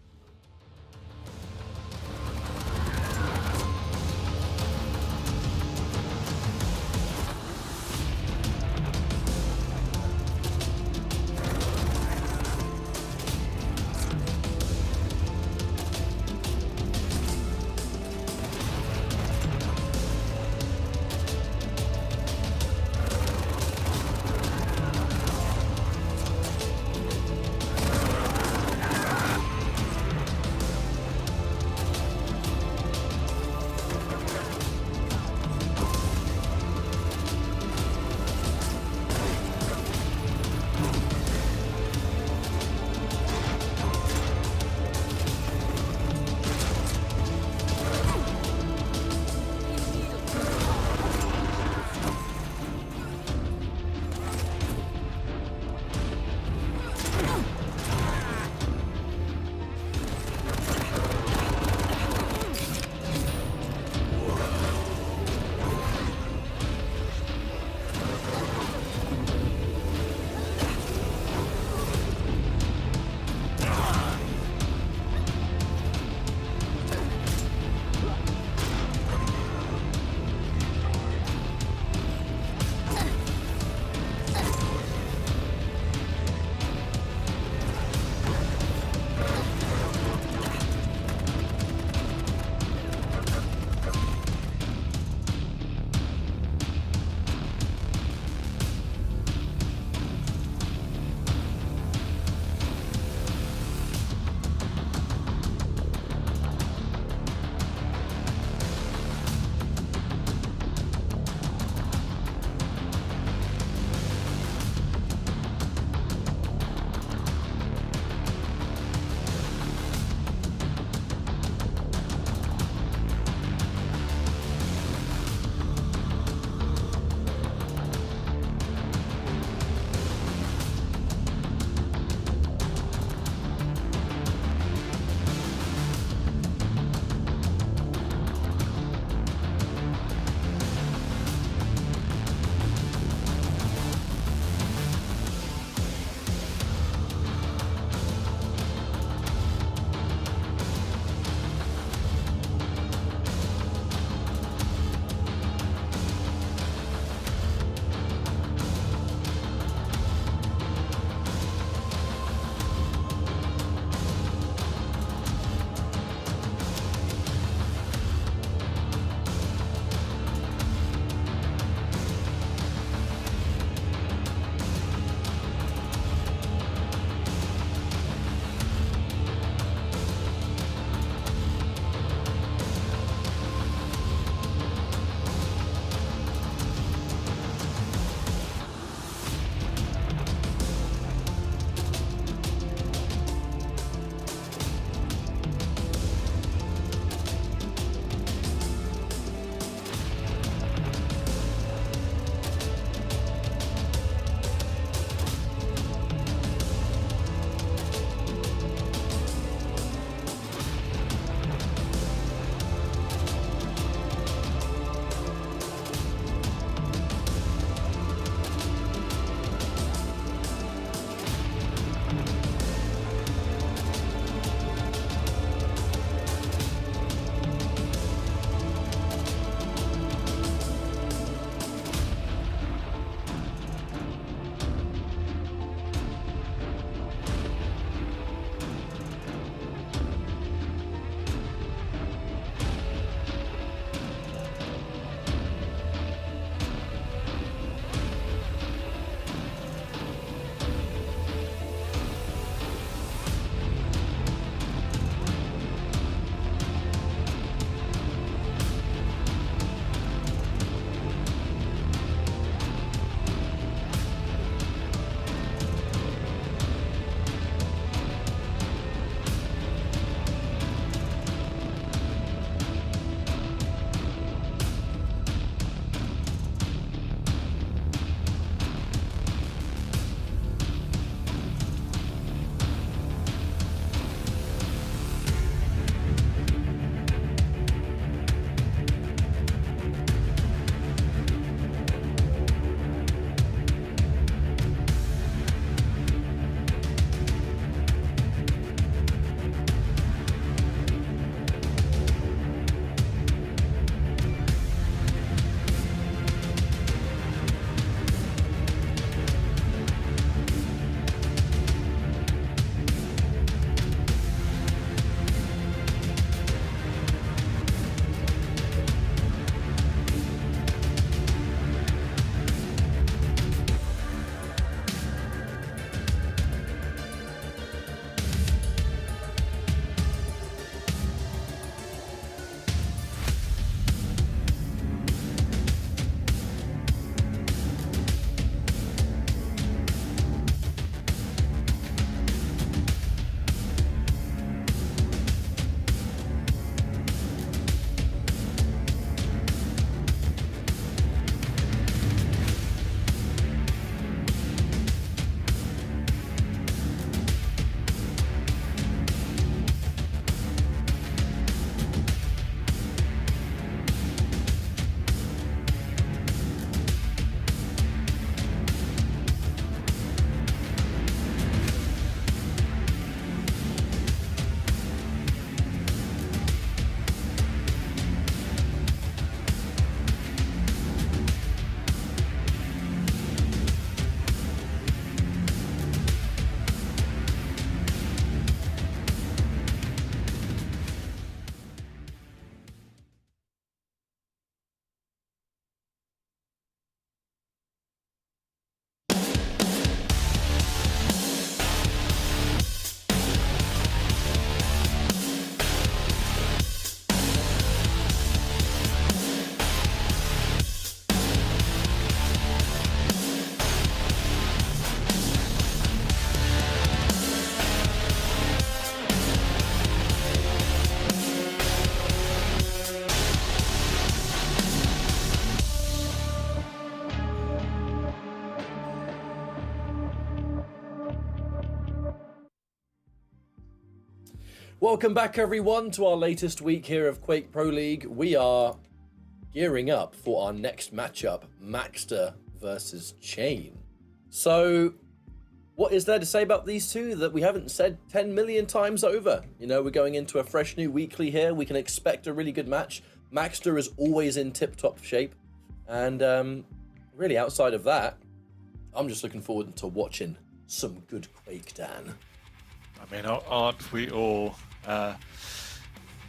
Welcome back, everyone, to our latest week here of Quake Pro League. We are gearing up for our next matchup, Maxter versus Chain. So, what is there to say about these two that we haven't said 10 million times over? You know, we're going into a fresh new weekly here. We can expect a really good match. Maxter is always in tip-top shape. And really, outside of that, I'm just looking forward to watching some good Quake, Dan. I mean, aren't we all?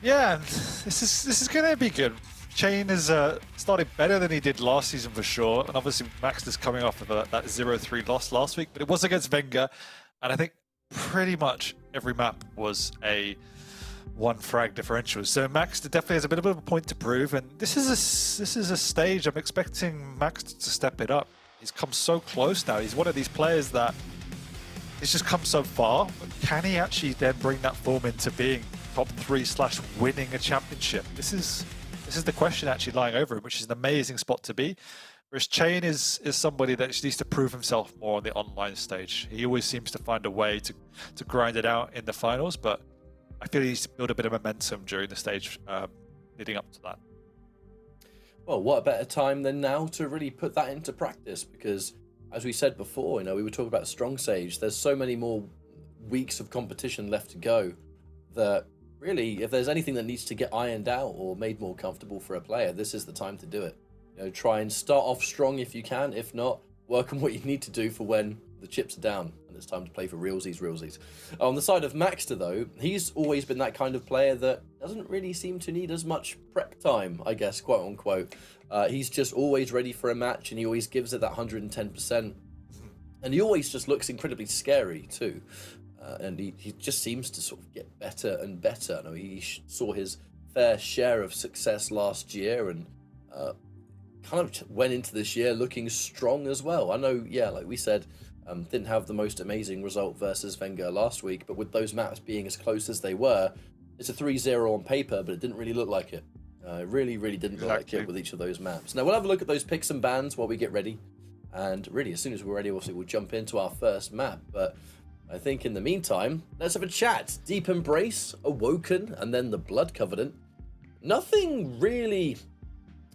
Yeah, this is going to be good. Chain is started better than he did last season for sure, and obviously Maxter's coming off of that 0-3 loss last week, but it was against Venger, and I think pretty much every map was a one frag differential. So Maxter definitely has a bit of a point to prove, and this is a stage I'm expecting Maxter to step it up. He's come so close now. He's one of these players that he's just come so far, but can he actually then bring that form into being top 3/winning a championship? This is the question actually lying over him, which is an amazing spot to be. Whereas Chain is somebody that just needs to prove himself more on the online stage. He always seems to find a way to grind it out in the finals, but I feel he needs to build a bit of momentum during the stage leading up to that. Well, what a better time than now to really put that into practice, because as we said before, you know, we were talking about Strong Sage. There's so many more weeks of competition left to go that really, if there's anything that needs to get ironed out or made more comfortable for a player, this is the time to do it. You know, try and start off strong if you can. If not, work on what you need to do for when the chips are down and it's time to play for realsies. On the side of Maxter, though, he's always been that kind of player that doesn't really seem to need as much prep time, I guess, quote unquote. He's just always ready for a match, and he always gives it that 110%. And he always just looks incredibly scary too. And he just seems to sort of get better and better. I know he saw his fair share of success last year, and kind of went into this year looking strong as well. I know, yeah, like we said, didn't have the most amazing result versus Venger last week, but with those maps being as close as they were, it's a 3-0 on paper, but it didn't really look like it. It really didn't look like it with each of those maps. Now, we'll have a look at those picks and bans while we get ready. And really, as soon as we're ready, obviously, we'll jump into our first map. But I think in the meantime, let's have a chat. Deep Embrace, Awoken, and then the Blood Covenant. Nothing really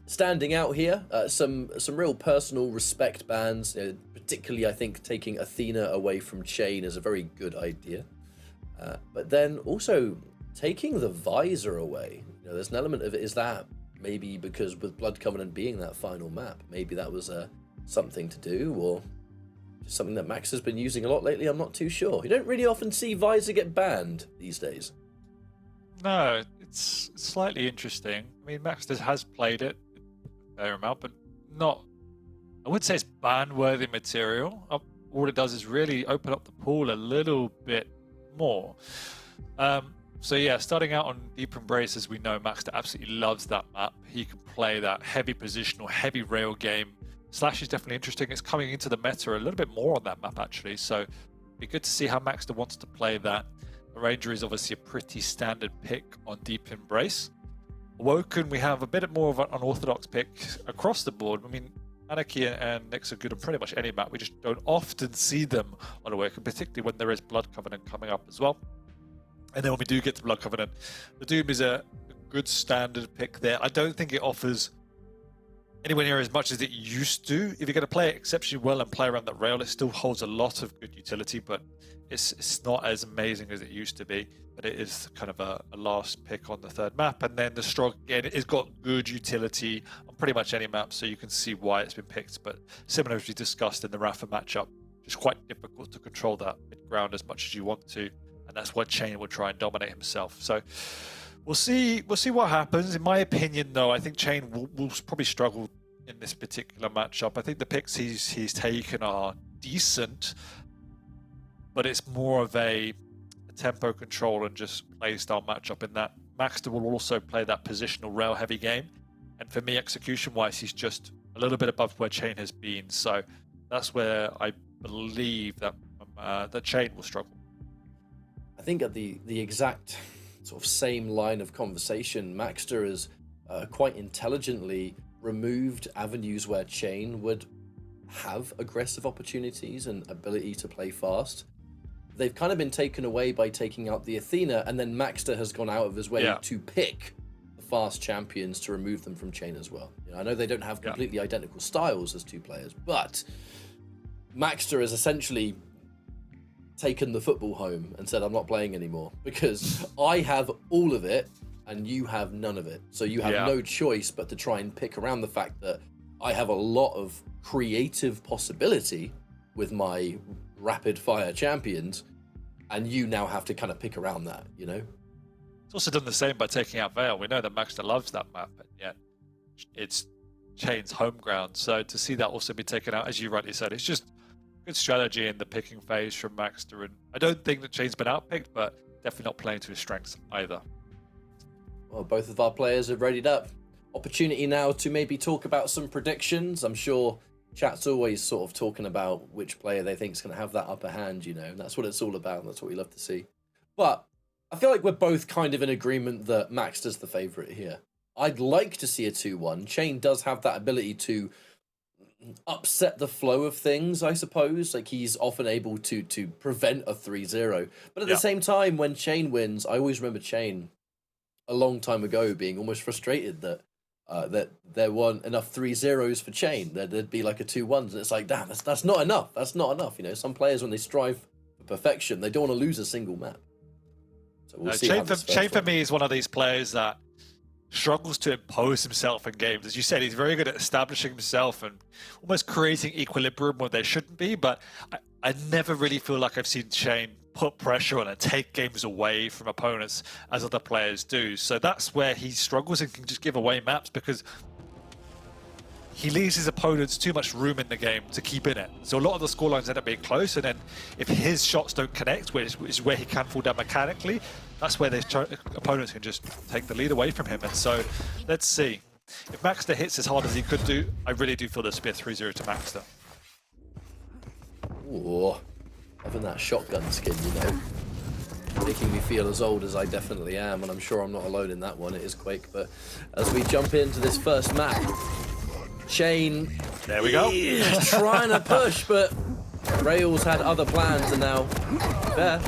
standing out here. Some real personal respect bans. Particularly, I think taking Athena away from Chain is a very good idea. But then also taking the Visor away. You know, there's an element of it is that maybe because with Blood Covenant being that final map, maybe that was something to do, or just something that Max has been using a lot lately. I'm not too sure. You don't really often see Visor get banned these days. No, it's slightly interesting. I mean, Maxter has played it a fair amount, but not, I would say it's ban-worthy material. All it does is really open up the pool a little bit more. So yeah, starting out on Deep Embrace, as we know, Maxter absolutely loves that map. He can play that heavy positional, heavy rail game. Slash is definitely interesting. It's coming into the meta a little bit more on that map, actually. So it'd be good to see how Maxter wants to play that. The Ranger is obviously a pretty standard pick on Deep Embrace. Awoken, we have a bit more of an unorthodox pick across the board. I mean, Anarchy and Nyx are good on pretty much any map. We just don't often see them on Awoken, particularly when there is Blood Covenant coming up as well. And then when we do get to Blood Covenant, the Doom is a good standard pick there. I don't think it offers anywhere near as much as it used to. If you're going to play it exceptionally well and play around that rail, it still holds a lot of good utility, but it's not as amazing as it used to be. But it is kind of a last pick on the third map. And then the Strong, again, it's got good utility on pretty much any map, so you can see why it's been picked. But similar as we discussed in the Rapha matchup, it's quite difficult to control that mid-ground as much as you want to. And that's why Chain will try and dominate himself. So we'll see what happens. In my opinion, though, I think Chain will probably struggle in this particular matchup. I think the picks he's taken are decent, but it's more of a tempo control and just play style matchup in that Maxter will also play that positional rail heavy game. And for me, execution-wise, he's just a little bit above where Chain has been. So that's where I believe that that Chain will struggle. I think at the exact sort of same line of conversation, Maxter has quite intelligently removed avenues where Chain would have aggressive opportunities and ability to play fast. they've kind of been taken away by taking out the Athena, and then Maxter has gone out of his way to pick the fast champions to remove them from Chain as well. You know, I know they don't have completely identical styles as two players, but Maxter has essentially taken the football home and said, I'm not playing anymore because I have all of it and you have none of it. So you have no choice but to try and pick around the fact that I have a lot of creative possibility with my rapid fire champions, and you now have to kind of pick around that, you know? It's also done the same by taking out Veil. We know that Maxter loves that map, and yet it's Chain's home ground. So to see that also be taken out, as you rightly said, it's just good strategy in the picking phase from Maxter. And I don't think that Chain's been outpicked, but definitely not playing to his strengths either. Well, both of our players have readied up. Opportunity now to maybe talk about some predictions. I'm sure chat's always sort of talking about which player they think is going to have that upper hand, you know, and that's what it's all about. That's what we love to see. But I feel like we're both kind of in agreement that Maxter's the favourite here. I'd like to see a 2-1. Chain does have that ability to upset the flow of things, I suppose. Like, he's often able to prevent a 3-0. But at the same time, when Chain wins, I always remember Chain a long time ago being almost frustrated that there weren't enough 3-0s for Chain. There'd be like a 2-1s, and it's like, damn, that's not enough. That's not enough. You know, some players, when they strive for perfection, they don't want to lose a single map. So we'll see. Chain for me is one of these players that struggles to impose himself in games. As you said, he's very good at establishing himself and almost creating equilibrium where there shouldn't be, but I never really feel like I've seen Chain put pressure on and take games away from opponents as other players do. So that's where he struggles and can just give away maps, because he leaves his opponents too much room in the game to keep in it. So a lot of the scorelines end up being close, and then if his shots don't connect, which is where he can fall down mechanically, that's where the opponents can just take the lead away from him. And so let's see. If Maxter hits as hard as he could do, I really do feel this will be a 3-0 to Maxter. Ooh, having that shotgun skin, you know, making me feel as old as I definitely am, and I'm sure I'm not alone in that one. It is Quake. But as we jump into this first map, Chain, there we go, trying to push, but Rails had other plans, and now fair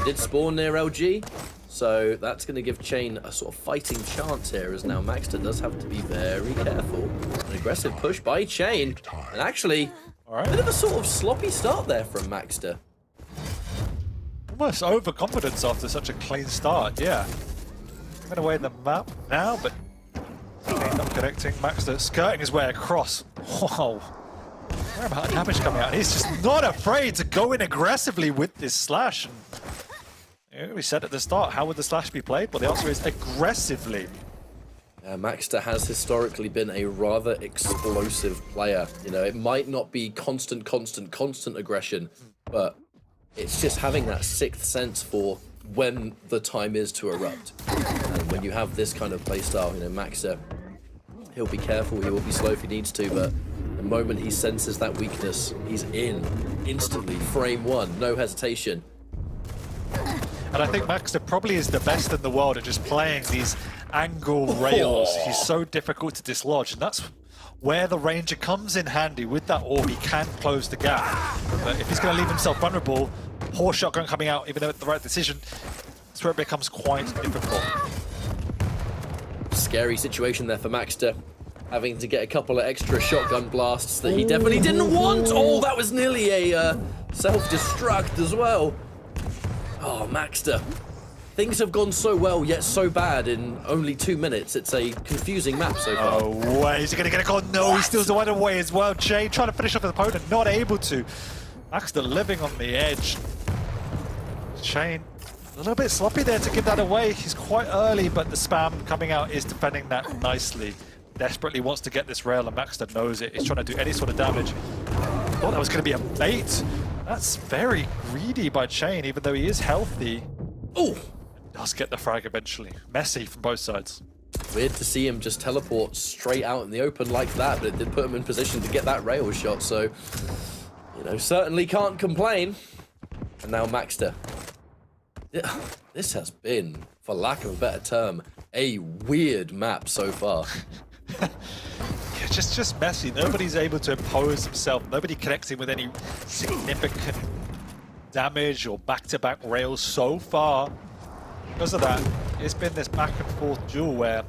did spawn near LG, so that's going to give Chain a sort of fighting chance here, as now Maxter does have to be very careful. An aggressive push by Chain, and actually a bit of a sort of sloppy start there from Maxter. Almost overconfidence after such a clean start, yeah. Giving away the map now, but not connecting. Maxter skirting his way across. Wow. Fair amount of damage coming out. He's just not afraid to go in aggressively with this slash. And we said at the start, how would the slash be played? Well, the answer is aggressively. Maxter has historically been a rather explosive player. You know, it might not be constant aggression, but it's just having that sixth sense for when the time is to erupt. And when you have this kind of playstyle, you know, Maxter, he'll be careful, he will be slow if he needs to, but the moment he senses that weakness, he's in instantly, frame one, no hesitation. And I think Maxter probably is the best in the world at just playing these angle rails. He's so difficult to dislodge, and that's where the Ranger comes in handy. With that orb, he can close the gap. But if he's going to leave himself vulnerable, poor shotgun coming out, even though it's the right decision, that's where it becomes quite difficult. Scary situation there for Maxter, having to get a couple of extra shotgun blasts that he definitely didn't want. Oh, that was nearly a self-destruct as well. Oh, Maxter. Things have gone so well, yet so bad in only 2 minutes. It's a confusing map so far. Oh, way. Is he going to get a goal? No, he steals the one away as well. Chain trying to finish off his opponent, not able to. Maxter living on the edge. Chain a little bit sloppy there to give that away. He's quite early, but the spam coming out is defending that nicely. Desperately wants to get this rail, and Maxter knows it. He's trying to do any sort of damage. Thought that was going to be a bait. That's very greedy by Chain, even though he is healthy. Oh! Does get the frag eventually. Messy from both sides. Weird to see him just teleport straight out in the open like that, but it did put him in position to get that rail shot, so, you know, certainly can't complain. And now Maxter. This has been, for lack of a better term, a weird map so far. Yeah, just messy. Nobody's able to impose himself. Nobody connecting with any significant damage or back-to-back rails so far. Because of that, it's been this back and forth duel where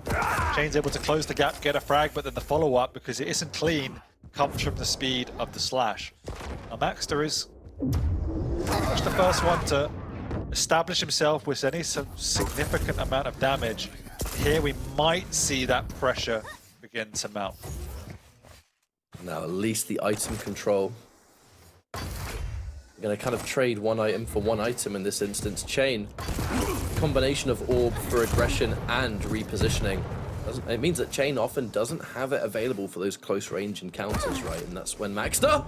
Chain's able to close the gap, get a frag, but then the follow-up, because it isn't clean, comes from the speed of the slash. Now Maxter is pretty much the first one to establish himself with any significant amount of damage. Here we might see that pressure begin to mount. Now at least the item control. We're going to kind of trade one item for one item in this instance. Chain, combination of orb for aggression and repositioning. It means that Chain often doesn't have it available for those close range encounters, right? And that's when Maxter,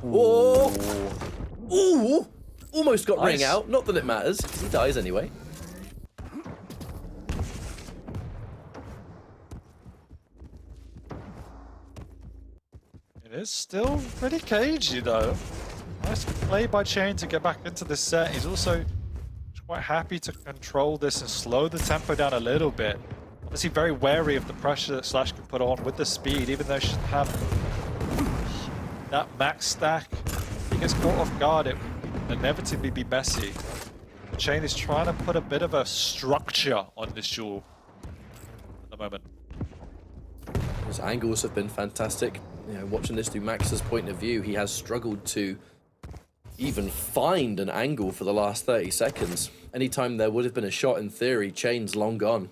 ooh, almost got ring out. Not that it matters, because he dies anyway. It is still pretty cagey though. Nice play by Chain to get back into the set. He's also quite happy to control this and slow the tempo down a little bit. Obviously very wary of the pressure that Slash can put on with the speed, even though she should have that max stack. If he gets caught off guard, it will inevitably be messy. Chain is trying to put a bit of a structure on this duel at the moment. His angles have been fantastic. You know, watching this through Max's point of view, he has struggled to even find an angle for the last 30 seconds. Anytime there would have been a shot in theory, Chain's long gone.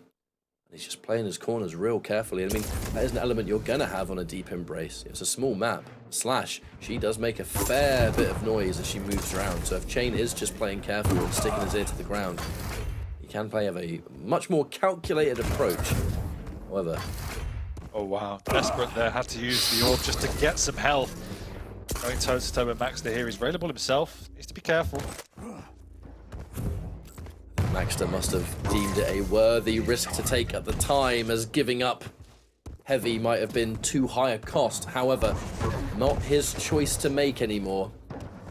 And he's just playing his corners real carefully. I mean, that is an element you're gonna have on a deep embrace. It's a small map. Slash, she does make a fair bit of noise as she moves around. So if Chain is just playing careful and sticking his ear to the ground, he can play a much more calculated approach. However, oh wow, desperate there, had to use the orb just to get some health. Going toe-to-toe with Maxter here, he's available himself, needs to be careful. Maxter must have deemed it a worthy risk to take at the time, as giving up heavy might have been too high a cost. However, not his choice to make anymore,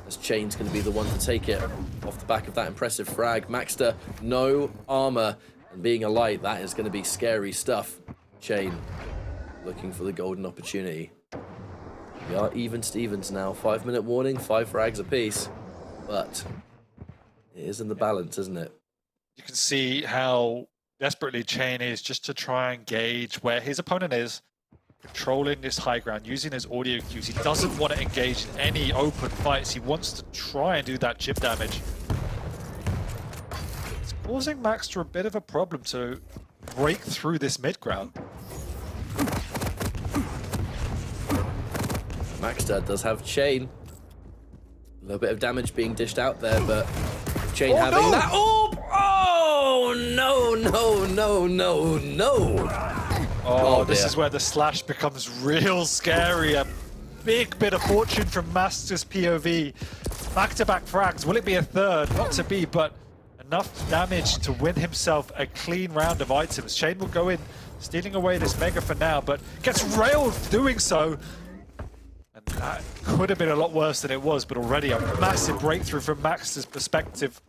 as Chain's going to be the one to take it off the back of that impressive frag. Maxter, no armor, and being a light, that is going to be scary stuff. Chain looking for the golden opportunity. We are even Stevens now. 5-minute warning, 5 frags apiece. But it is in the balance, isn't it? You can see how desperately Chain is just to try and gauge where his opponent is, controlling this high ground, using his audio cues. He doesn't want to engage in any open fights. He wants to try and do that chip damage. It's causing Maxter a bit of a problem to break through this mid ground. Maxter does have Chain. A little bit of damage being dished out there, but Chain having that orb! Oh, no, no, no, no, no! Oh, this is where the slash becomes real scary. A big bit of fortune from Maxter's POV. Back-to-back frags. Will it be a third? Not to be, but enough damage to win himself a clean round of items. Chain will go in, stealing away this Mega for now, but gets railed doing so. And that could have been a lot worse than it was, but already a massive breakthrough from Maxter's perspective.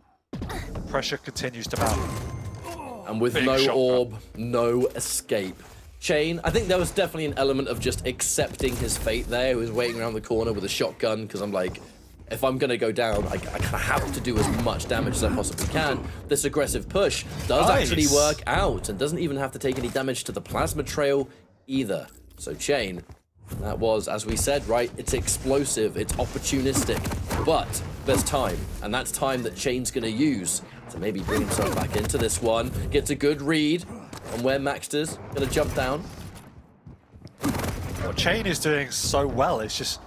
Pressure continues to mount. And with no orb, no escape. Chain, I think there was definitely an element of just accepting his fate there. He was waiting around the corner with a shotgun, because I'm like, if I'm going to go down, I have to do as much damage as I possibly can. This aggressive push does actually work out, and doesn't even have to take any damage to the plasma trail either. So Chain, that was, as we said, right, it's explosive, it's opportunistic, but there's time, and that's time that Chain's going to use to maybe bring himself back into this one. Gets a good read on where Maxter's going to jump down. What Chain is doing so well is just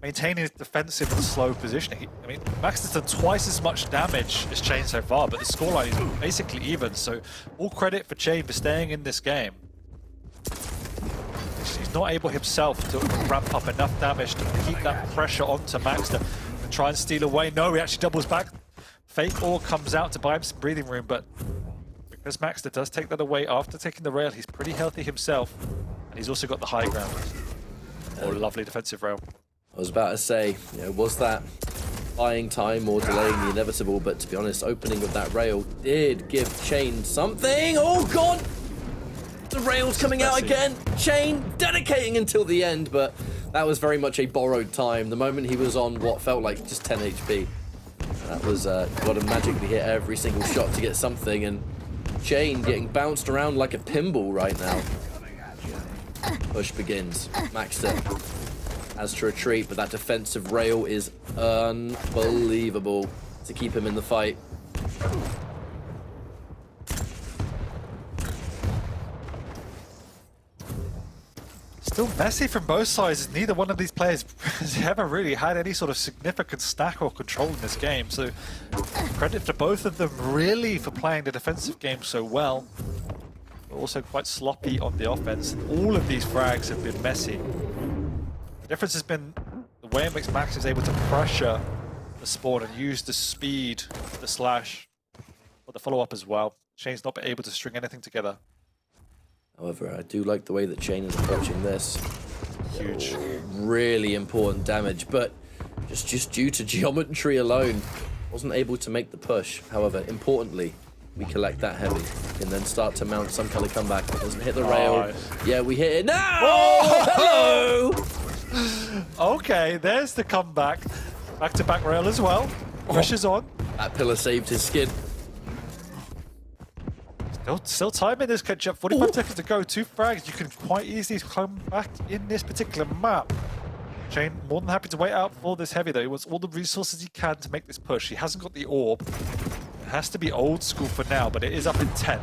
maintaining his defensive and slow positioning. I mean, Maxter's done twice as much damage as Chain so far, but the scoreline is basically even, so all credit for Chain for staying in this game. He's not able himself to ramp up enough damage to keep that pressure onto Maxter and try and steal away. No, he actually doubles back. Fake Ore comes out to buy him some breathing room, but because Maxter does take that away after taking the rail, he's pretty healthy himself, and he's also got the high ground. Oh, lovely defensive rail. I was about to say, you know, was that buying time or delaying the inevitable? But to be honest, opening of that rail did give Chain something. Oh God! The rail's coming out again. Chain dedicating until the end, but that was very much a borrowed time. The moment he was on what felt like just 10 HP. That was got to magically hit every single shot to get something, and Chain getting bounced around like a pinball right now. Push begins. Maxter has to retreat, but that defensive rail is unbelievable to keep him in the fight. Still messy from both sides. Neither one of these players has ever really had any sort of significant stack or control in this game. So credit to both of them really for playing the defensive game so well. But also quite sloppy on the offense. And all of these frags have been messy. The difference has been the way in which Max is able to pressure the spawn and use the speed, the slash, or the follow-up as well. Shane's not been able to string anything together. However, I do like the way that Chain is approaching this. Huge. Really important damage, but just due to geometry alone, wasn't able to make the push. However, importantly, we collect that heavy and then start to mount some kind of comeback. It doesn't hit the rail. Yeah, we hit it. No! Oh! Hello! Okay, there's the comeback. Back-to-back rail as well. Pressure's on. That pillar saved his skin. Still time in this catch-up. 45 seconds to go. 2 frags. You can quite easily come back in this particular map. Chain more than happy to wait out for this heavy though. He wants all the resources he can to make this push. He hasn't got the orb. It has to be old school for now, but it is up in 10.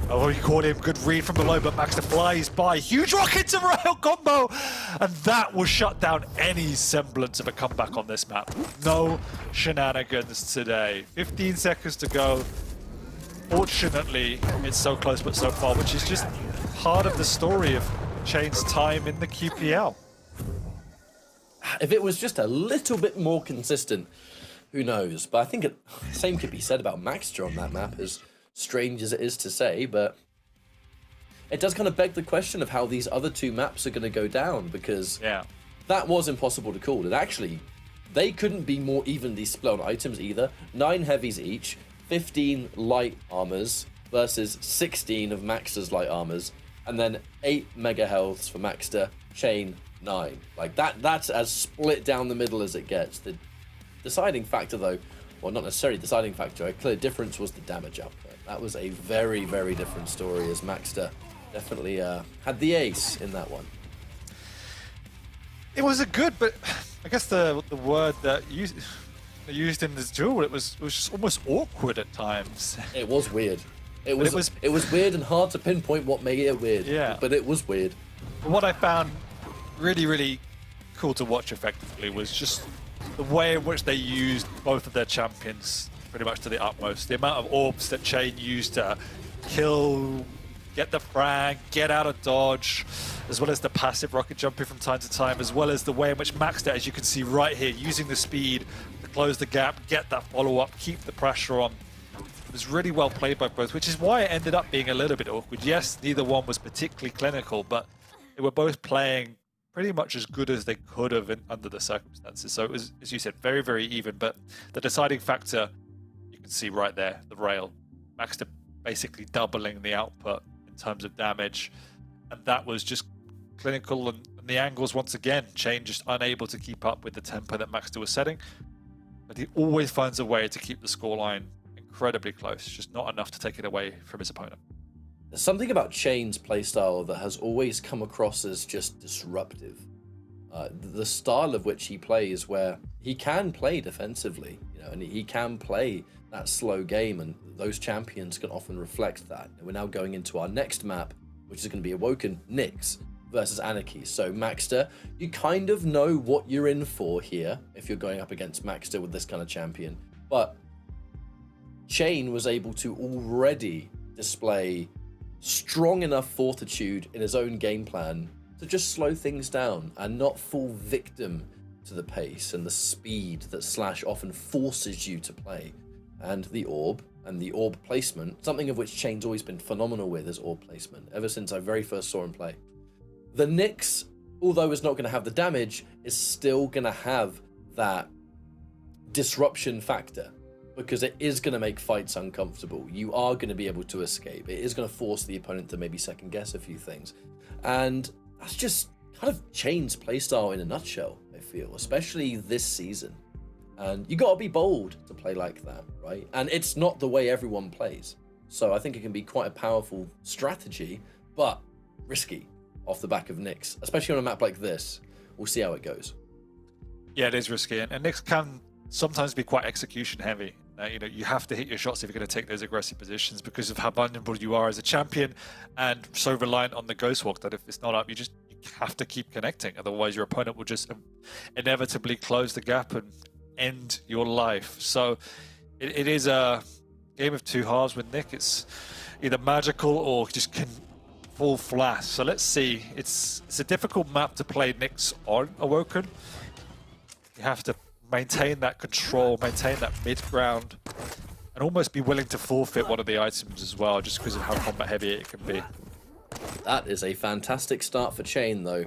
Oh, he caught him. Good read from below, but Maxter flies by. Huge rocket to rail combo! And that will shut down any semblance of a comeback on this map. No shenanigans today. 15 seconds to go. Fortunately, it's so close but so far, which is just part of the story of Chain's time in the QPL. If it was just a little bit more consistent, who knows? But I think the same could be said about Maxter on that map, as strange as it is to say, but it does kind of beg the question of how these other 2 maps are going to go down, because that was impossible to call. And actually, they couldn't be more evenly split on items either. 9 heavies each, 15 light armors versus 16 of Maxter's light armors, and then 8 mega healths for Maxter, Chain 9. Like that's as split down the middle as it gets. The deciding factor though, well, not necessarily deciding factor, a clear difference was the damage output. That was a very, very different story, as Maxter definitely had the ace in that one. It was a good, but I guess the word that used in this duel, it was just almost awkward at times. It was weird. It was weird and hard to pinpoint what made it weird. Yeah. But it was weird. What I found really, really cool to watch effectively was just the way in which they used both of their champions pretty much to the utmost. The amount of orbs that Chain used to kill, get the frag, get out of dodge, as well as the passive rocket jumping from time to time, as well as the way in which Maxter, as you can see right here, using the speed to close the gap, get that follow-up, keep the pressure on. It was really well played by both, which is why it ended up being a little bit awkward. Yes, neither one was particularly clinical, but they were both playing pretty much as good as they could have under the circumstances. So it was, as you said, very, very even, but the deciding factor, you can see right there, the rail. Maxter basically doubling the output in terms of damage, and that was just clinical, and the angles, once again, Chain just unable to keep up with the tempo that Maxter was setting, but he always finds a way to keep the scoreline incredibly close, just not enough to take it away from his opponent. There's something about Chain's playstyle that has always come across as just disruptive. The style of which he plays, where he can play defensively, and he can play that slow game, and those champions can often reflect that. And we're now going into our next map, which is going to be Awoken Nyx versus Anarchy. So Maxter, you kind of know what you're in for here if you're going up against Maxter with this kind of champion. But Chain was able to already display strong enough fortitude in his own game plan to just slow things down and not fall victim to the pace and the speed that Slash often forces you to play. And the orb placement, something of which Chain's always been phenomenal with, is orb placement, ever since I very first saw him play. The Nyx, although is not going to have the damage, is still going to have that disruption factor, because it is going to make fights uncomfortable. You are going to be able to escape. It is going to force the opponent to maybe second guess a few things. And that's just kind of Chain's playstyle in a nutshell, feel, especially this season. And you got to be bold to play like that, right? And it's not the way everyone plays. So I think it can be quite a powerful strategy, but risky off the back of Nyx, especially on a map like this. We'll see how it goes. Yeah, it is risky, and Nyx can sometimes be quite execution heavy. You know, you have to hit your shots if you're going to take those aggressive positions because of how vulnerable you are as a champion, and so reliant on the Ghost Walk that if it's not up, you have to keep connecting. Otherwise, your opponent will just inevitably close the gap and end your life. So it is a game of two halves with Nick. It's either magical or just can fall flat. So let's see. It's a difficult map to play Nyx on Awoken. You have to maintain that control, maintain that mid ground, and almost be willing to forfeit one of the items as well, just because of how combat heavy it can be. That is a fantastic start for Chain, though.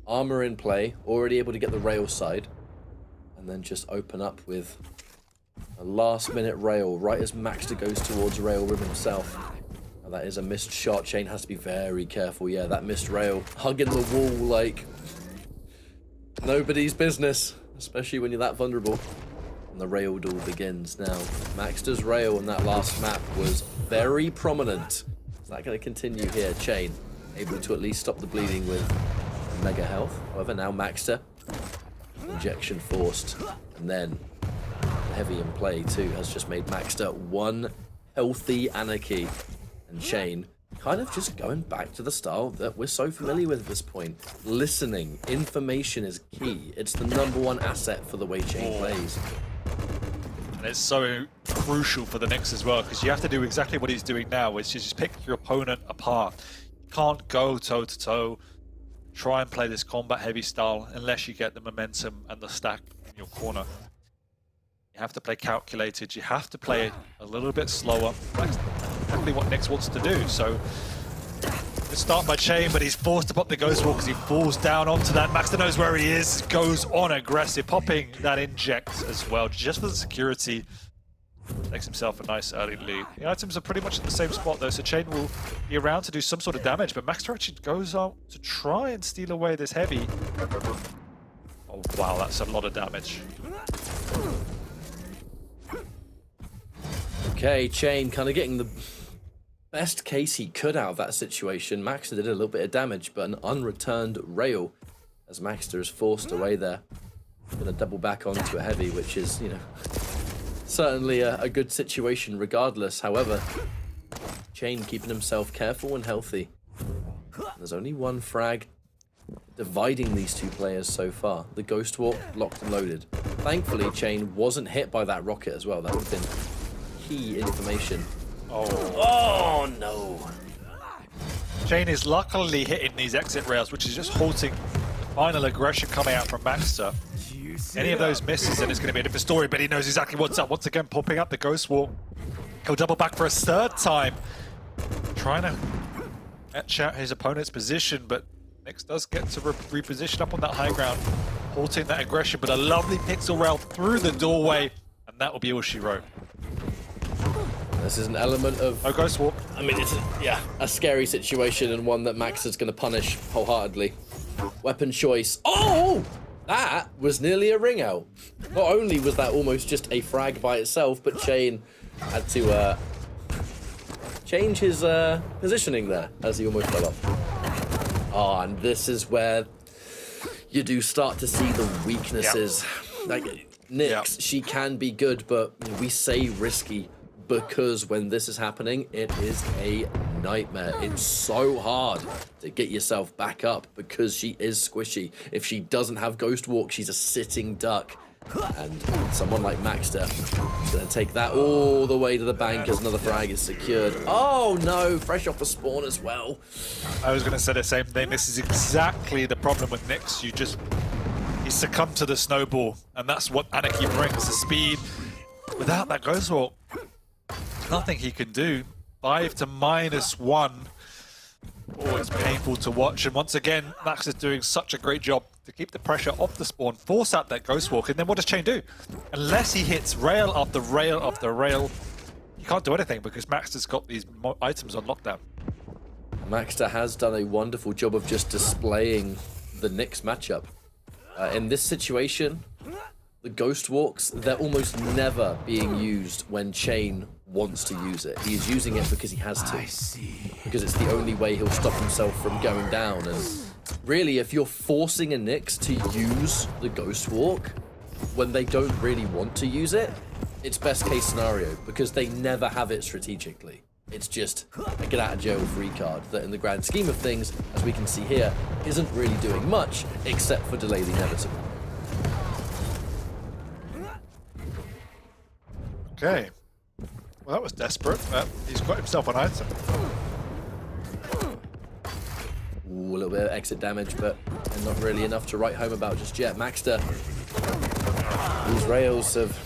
Armor in play, already able to get the rail side, and then just open up with a last-minute rail right as Maxter goes towards rail rim himself. Now that is a missed shot. Chain has to be very careful. Yeah, that missed rail, hugging the wall like nobody's business, especially when you're that vulnerable. And the rail duel begins now. Maxter's rail on that last map was very prominent. Is that going to continue here? Chain able to at least stop the bleeding with mega health. However, now Maxter, injection forced, and then heavy in play too has just made Maxter one healthy anarchy, and Chain kind of just going back to the style that we're so familiar with at this point. Listening, information is key. It's the #1 asset for the way Chain plays. And it's so crucial for the Nyx as well, because you have to do exactly what he's doing now, which is just pick your opponent apart. You can't go toe-to-toe, try and play this combat-heavy style unless you get the momentum and the stack in your corner. You have to play calculated, you have to play it a little bit slower. That's exactly what Nyx wants to do. So, good start by Chain, but he's forced to pop the Ghost Walk because he falls down onto that. Maxter knows where he is, goes on aggressive, popping that inject as well, just for the security. Makes himself a nice early lead. The items are pretty much in the same spot though, so Chain will be around to do some sort of damage, but Maxter actually goes out to try and steal away this heavy. Oh wow, that's a lot of damage. Okay, Chain kind of getting the best case he could out of that situation. Maxter did a little bit of damage, but an unreturned rail as Maxter is forced away there. Going to double back onto a heavy, which is, you know, certainly a good situation regardless. However, Chain keeping himself careful and healthy. There's only one frag dividing these two players so far. The Ghost Walk locked and loaded. Thankfully, Chain wasn't hit by that rocket as well. That would have been key information. Oh no. Chain is luckily hitting these exit rails, which is just halting the final aggression coming out from Maxter. Any of those misses and it's going to be a different story, but he knows exactly what's up. Once again, popping up the Ghost Walk. He'll double back for a third time. Trying to etch out his opponent's position, but Nyx does get to reposition up on that high ground, halting that aggression, but a lovely pixel rail through the doorway, and that will be all she wrote. This is an element of... Oh, Ghost Walk. I mean, it's a scary situation and one that Max is going to punish wholeheartedly. Weapon choice. Oh! That was nearly a ring out. Not only was that almost just a frag by itself, but Chain had to change his positioning there as he almost fell off. Oh, and this is where you do start to see the weaknesses. Yep. Like, Nyx, she can be good, but we say risky because when this is happening, it is a nightmare. It's so hard to get yourself back up because she is squishy. If she doesn't have Ghost Walk, she's a sitting duck. And someone like Maxter is going to take that all the way to the bank as another frag is secured. Oh no, fresh off a spawn as well. I was going to say the same thing. This is exactly the problem with Nyx. He succumbed to the snowball, and that's what Anarchy brings, the speed. Without that Ghost Walk, nothing he can do. 5 to -1. Oh, it's painful to watch. And once again, Max is doing such a great job to keep the pressure off the spawn, force out that Ghost Walk, and then what does Chain do? Unless he hits rail after rail after rail, he can't do anything because Maxter's got these items on lockdown. Maxter has done a wonderful job of just displaying the Nyx matchup. In this situation, the Ghost Walks, they're almost never being used when Chain wants to use it. He is using it because he has to. I see. Because it's the only way he'll stop himself from going down. And really, if you're forcing a Nyx to use the Ghost Walk when they don't really want to use it, it's best case scenario because they never have it strategically. It's just a get out of jail free card that in the grand scheme of things, as we can see here, isn't really doing much except for delay the inevitable. Okay. Well, that was desperate, but he's got himself an item. Ooh, a little bit of exit damage, but not really enough to write home about just yet. Maxter, these rails have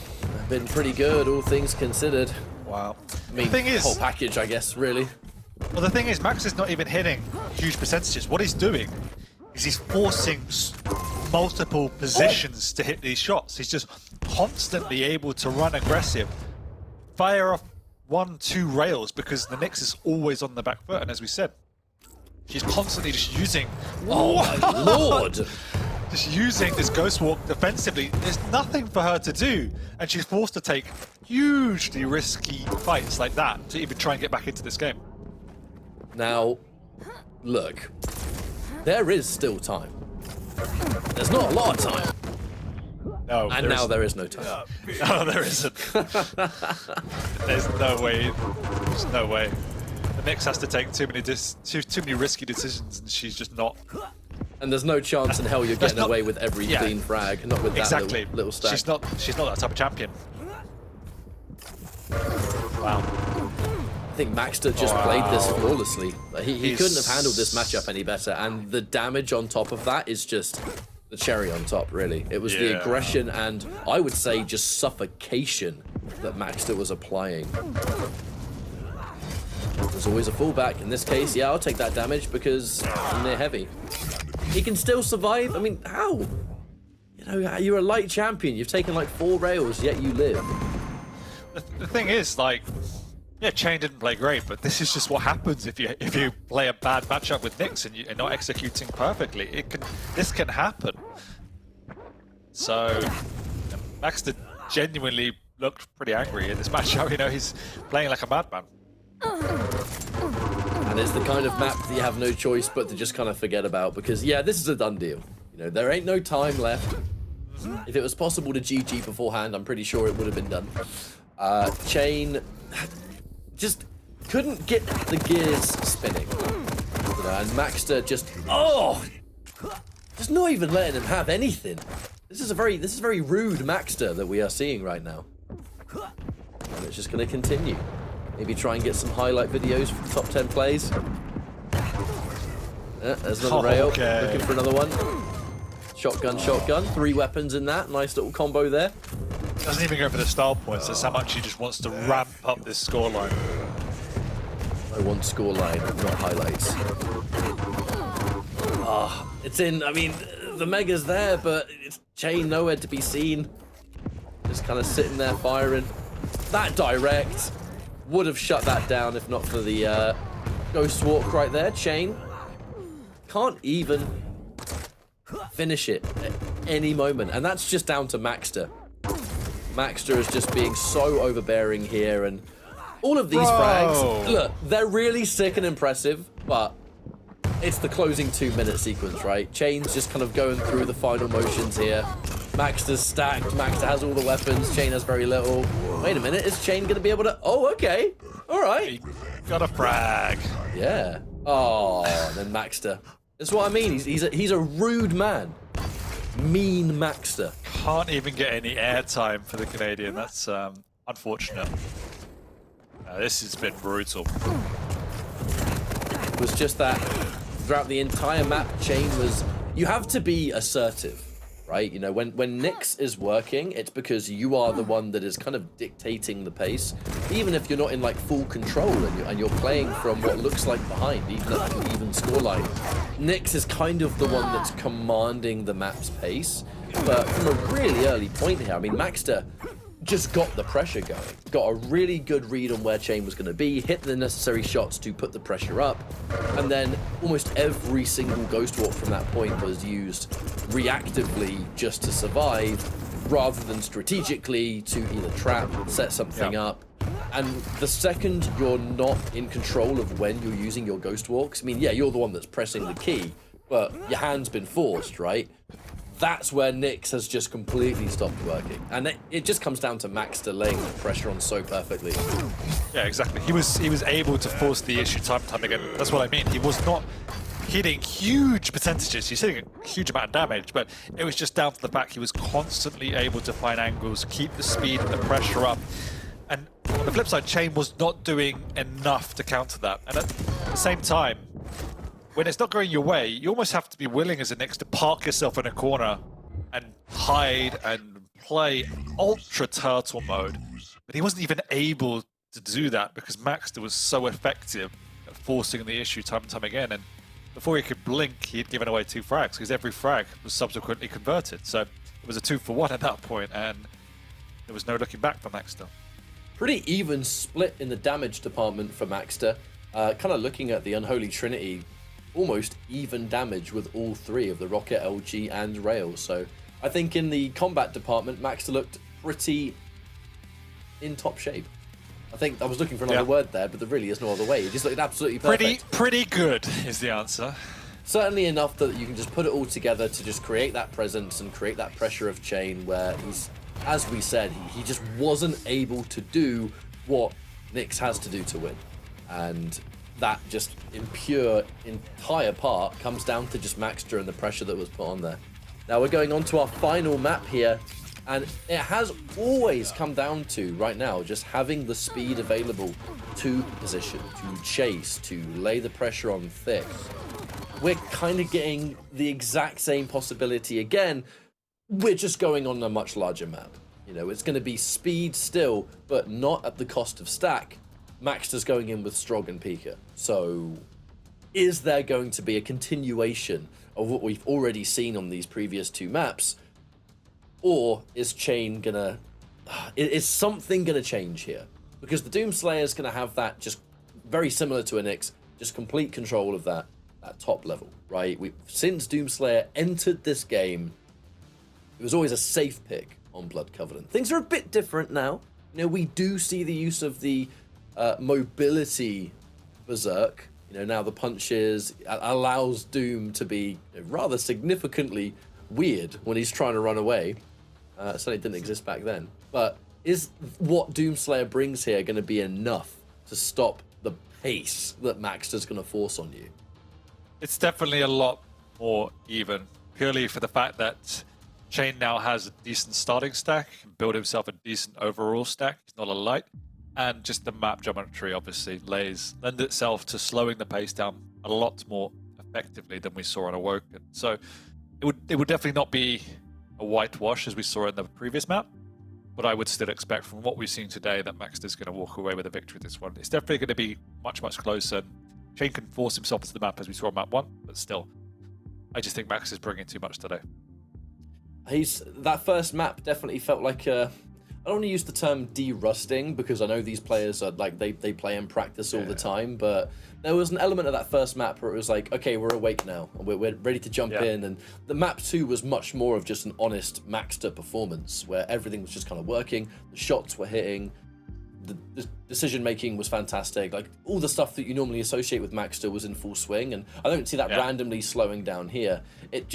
been pretty good, all things considered. Wow. I mean, the thing is, whole package, I guess, really. well, the thing is, Max is not even hitting huge percentages. What he's doing is he's forcing multiple positions to hit these shots. He's just constantly able to run aggressive, fire off 1-2 rails because the Nyx is always on the back foot, and as we said, she's constantly just using. Oh my lord! Just using this Ghost Walk defensively. There's nothing for her to do, and she's forced to take hugely risky fights like that to even try and get back into this game. Now, look, there is still time. There's not a lot of time. No, And now there is no time. No, there isn't. There's no way. There's no way. The Nyx has to take too many risky decisions, and she's just not. And there's no chance in hell you're getting not- away with every yeah. clean frag, not with that Exactly. little stack. She's not that type of champion. Wow. I think Maxter just played this flawlessly. He couldn't have handled this matchup any better, and the damage on top of that is just the cherry on top, really. It was the Yeah. aggression and, I would say, just suffocation that Maxter was applying. There's always a fallback. In this case, yeah, I'll take that damage because I'm near heavy. He can still survive? I mean, how? You know, you're a light champion. You've taken like 4 rails, yet you live. The thing is, like, yeah, Chain didn't play great, but this is just what happens if you play a bad matchup with Nyx and you're not executing perfectly. This can happen. So Maxter genuinely looked pretty angry in this matchup. You know, he's playing like a madman. And it's the kind of map that you have no choice but to just kind of forget about because, yeah, this is a done deal. You know, there ain't no time left. If it was possible to GG beforehand, I'm pretty sure it would have been done. Chain just couldn't get the gears spinning. You know, and Maxter just not even letting him have anything. This is very rude Maxter that we are seeing right now. And it's just going to continue. Maybe try and get some highlight videos for the top 10 plays. There's another rail. Okay. Looking for another one. Shotgun, shotgun. 3 weapons in that. Nice little combo there. Doesn't even go for the style points. That's how much he just wants to ramp up this scoreline. I want scoreline, not highlights. It's in. I mean, the Mega's there, but it's Chain nowhere to be seen. Just kind of sitting there firing. That direct would have shut that down if not for the Ghost Walk right there. Chain can't even finish it at any moment, and that's just down to Maxter. Maxter is just being so overbearing here, and all of these frags, look, they're really sick and impressive, but it's the closing 2-minute sequence, right? Chain's just kind of going through the final motions here. Maxter's stacked, Maxter has all the weapons, Chain has very little. Wait a minute, is Chain gonna be able to, oh, okay, all right. He got a frag. Yeah. Oh, and then Maxter. That's what I mean, he's a rude man. Mean Maxter. Can't even get any airtime for the Canadian. That's unfortunate. This has been brutal. It was just that throughout the entire map, Chain was... You have to be assertive, right? You know, when Nyx is working, it's because you are the one that is kind of dictating the pace. Even if you're not in like full control and you're playing from what looks like behind, even at an even scoreline. Nyx is kind of the one that's commanding the map's pace. But from a really early point here, I mean, Maxter just got the pressure going. Got a really good read on where Chain was going to be, hit the necessary shots to put the pressure up, and then almost every single Ghost Walk from that point was used reactively just to survive, rather than strategically to either trap, set something up. And the second you're not in control of when you're using your Ghost Walks, I mean, yeah, you're the one that's pressing the key, but your hand's been forced, right? That's where Nyx has just completely stopped working. And it just comes down to Maxter laying the pressure on so perfectly. Yeah, exactly. He was able to force the issue time and time again. That's what I mean. He was not hitting huge percentages. He's hitting a huge amount of damage, but it was just down to the fact he was constantly able to find angles, keep the speed and the pressure up. And on the flip side, Chain was not doing enough to counter that. And at the same time, when it's not going your way, you almost have to be willing as a Nyx to park yourself in a corner and hide and play ultra turtle mode. But he wasn't even able to do that because Maxter was so effective at forcing the issue time and time again. And before he could blink, he had given away 2 frags because every frag was subsequently converted. So it was a 2-for-1 at that point, and there was no looking back for Maxter. Pretty even split in the damage department for Maxter. Kind of looking at the Unholy Trinity, almost even damage with all 3 of the Rocket, LG, and Rail. So I think in the combat department, Maxter looked pretty in top shape. I think I was looking for another word there, but there really is no other way. It just looked absolutely perfect. Pretty good is the answer. Certainly enough that you can just put it all together to just create that presence and create that pressure of Chain where he's, as we said, he just wasn't able to do what Nyx has to do to win. And that just in pure entire part comes down to just Maxter and the pressure that was put on there. Now we're going on to our final map here, and it has always come down to, right now, just having the speed available to position, to chase, to lay the pressure on thick. We're kind of getting the exact same possibility again. We're just going on a much larger map. You know, it's going to be speed still, but not at the cost of stack. Maxter's going in with Strog and Pika. So is there going to be a continuation of what we've already seen on these previous 2 maps? Or is Chain gonna... Is something gonna change here? Because the Doomslayer's gonna have that just very similar to a Nyx, just complete control of that top level, right? Since Doomslayer entered this game, it was always a safe pick on Blood Covenant. Things are a bit different now. You know, we do see the use of the mobility berserk. You know, now the punches allows Doom to be rather significantly weird when he's trying to run away. Certainly didn't exist back then. But is what Doomslayer brings here going to be enough to stop the pace that Maxter's going to force on you? It's definitely a lot more even, purely for the fact that Chain now has a decent starting stack, can build himself a decent overall stack. He's not a light. And just the map geometry obviously lends itself to slowing the pace down a lot more effectively than we saw on Awoken. So it would definitely not be a whitewash as we saw in the previous map, but I would still expect from what we've seen today that Maxter's going to walk away with a victory this one. It's definitely going to be much, much closer. Chain can force himself into the map as we saw on map 1, but still, I just think Maxter's bringing too much today. That first map definitely felt like a... I don't want to use the term de-rusting because I know these players are like they play and practice all the time, but there was an element of that first map where it was like, okay, we're awake now and we're ready to jump in. And the map 2 was much more of just an honest Maxter performance where everything was just kind of working, the shots were hitting, the decision making was fantastic. Like all the stuff that you normally associate with Maxter was in full swing, and I don't see that randomly slowing down here. It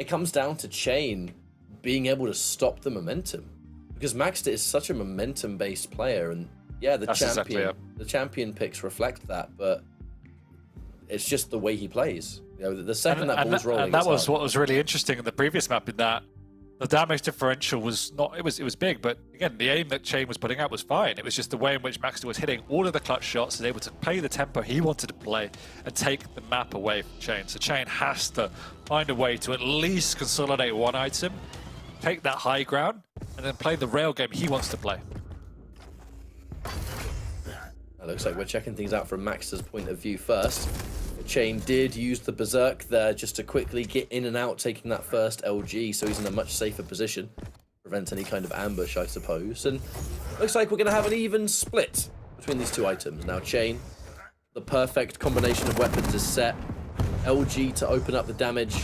comes down to Chain being able to stop the momentum. Because Maxter is such a momentum-based player, and yeah, the champion picks reflect that, but it's just the way he plays. You know, the second that ball's rolling, and that was what was really interesting in the previous map. In that the damage differential was not it was big, but again, the aim that Chain was putting out was fine. It was just the way in which Maxter was hitting all of the clutch shots and able to play the tempo he wanted to play and take the map away from Chain. So Chain has to find a way to at least consolidate one item, take that high ground, and then play the rail game he wants to play. It looks like we're checking things out from Maxter's point of view first. Chain did use the Berserk there just to quickly get in and out, taking that first LG, so he's in a much safer position. prevent any kind of ambush, I suppose. And looks like we're going to have an even split between these two items. Now, Chain, the perfect combination of weapons is set. LG to open up the damage.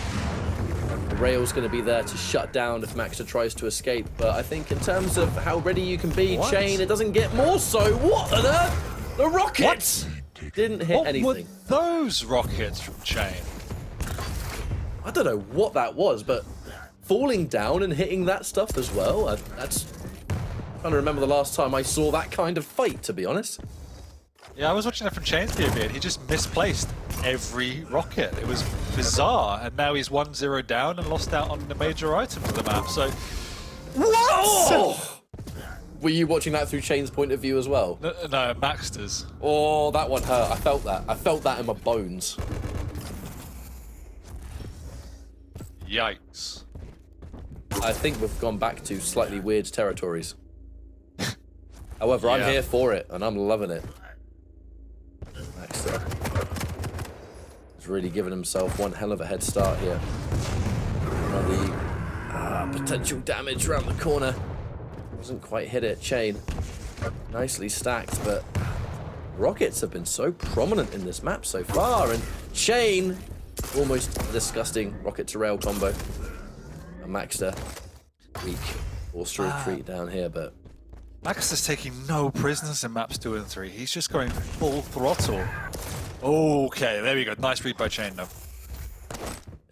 The rail's going to be there to shut down if Maxter tries to escape. But I think in terms of how ready you can be, Chain, it doesn't get more so. What on earth? The rockets didn't hit anything. What were those rockets from Chain? I don't know what that was, but falling down and hitting that stuff as well, that's... I'm trying to remember the last time I saw that kind of fight, to be honest. Yeah, I was watching it from Chain's POV and he just misplaced every rocket. It was bizarre, and now he's 1-0 down and lost out on the major items of the map, so... What? Oh! Were you watching that through Chain's point of view as well? No, Maxter's. Oh, that one hurt. I felt that. I felt that in my bones. Yikes. I think we've gone back to slightly weird territories. However, I'm here for it, and I'm loving it. Maxter has really given himself one hell of a head start here. The potential damage around the corner. Doesn't quite hit it. Chain, nicely stacked, but rockets have been so prominent in this map so far, and Chain, almost a disgusting rocket to rail combo. And Maxter, weak, forced to retreat down here, but Maxter's taking no prisoners in maps 2 and 3. He's just going full throttle. Okay, there we go. Nice read by Chain, though.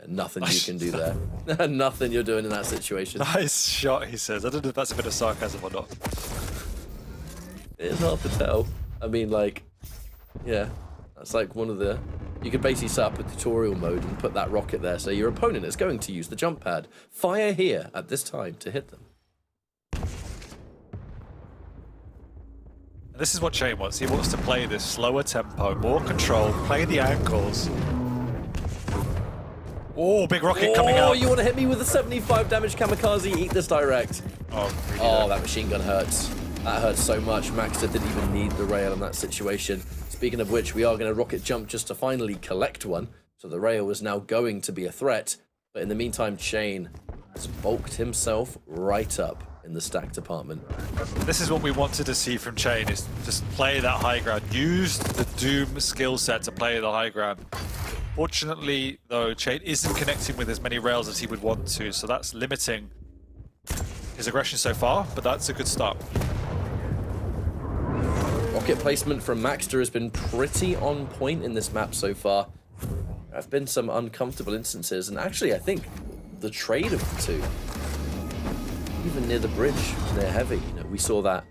Nothing you can do there. Nothing you're doing in that situation. Nice shot, he says. I don't know if that's a bit of sarcasm or not. It's hard to tell. I mean, like, yeah, that's like one of the... You could basically set up a tutorial mode and put that rocket there, so your opponent is going to use the jump pad. Fire here at this time to hit them. And this is what Chain wants. He wants to play this slower tempo, more control, play the ankles. Oh, big rocket coming out. Oh, you want to hit me with a 75 damage kamikaze? Eat this direct. Oh, really that machine gun hurts. That hurts so much. Maxter didn't even need the rail in that situation. Speaking of which, we are going to rocket jump just to finally collect one. So the rail is now going to be a threat. But in the meantime, Chain has bulked himself right up in the stack department. This is what we wanted to see from Chain, is just play that high ground. Use the Doom skill set to play the high ground. Fortunately, though, Chain isn't connecting with as many rails as he would want to, so that's limiting his aggression so far, but that's a good start. Rocket placement from Maxter has been pretty on point in this map so far. There have been some uncomfortable instances, and actually I think the trade of the two, even near the bridge, near Heavy, you know, we saw that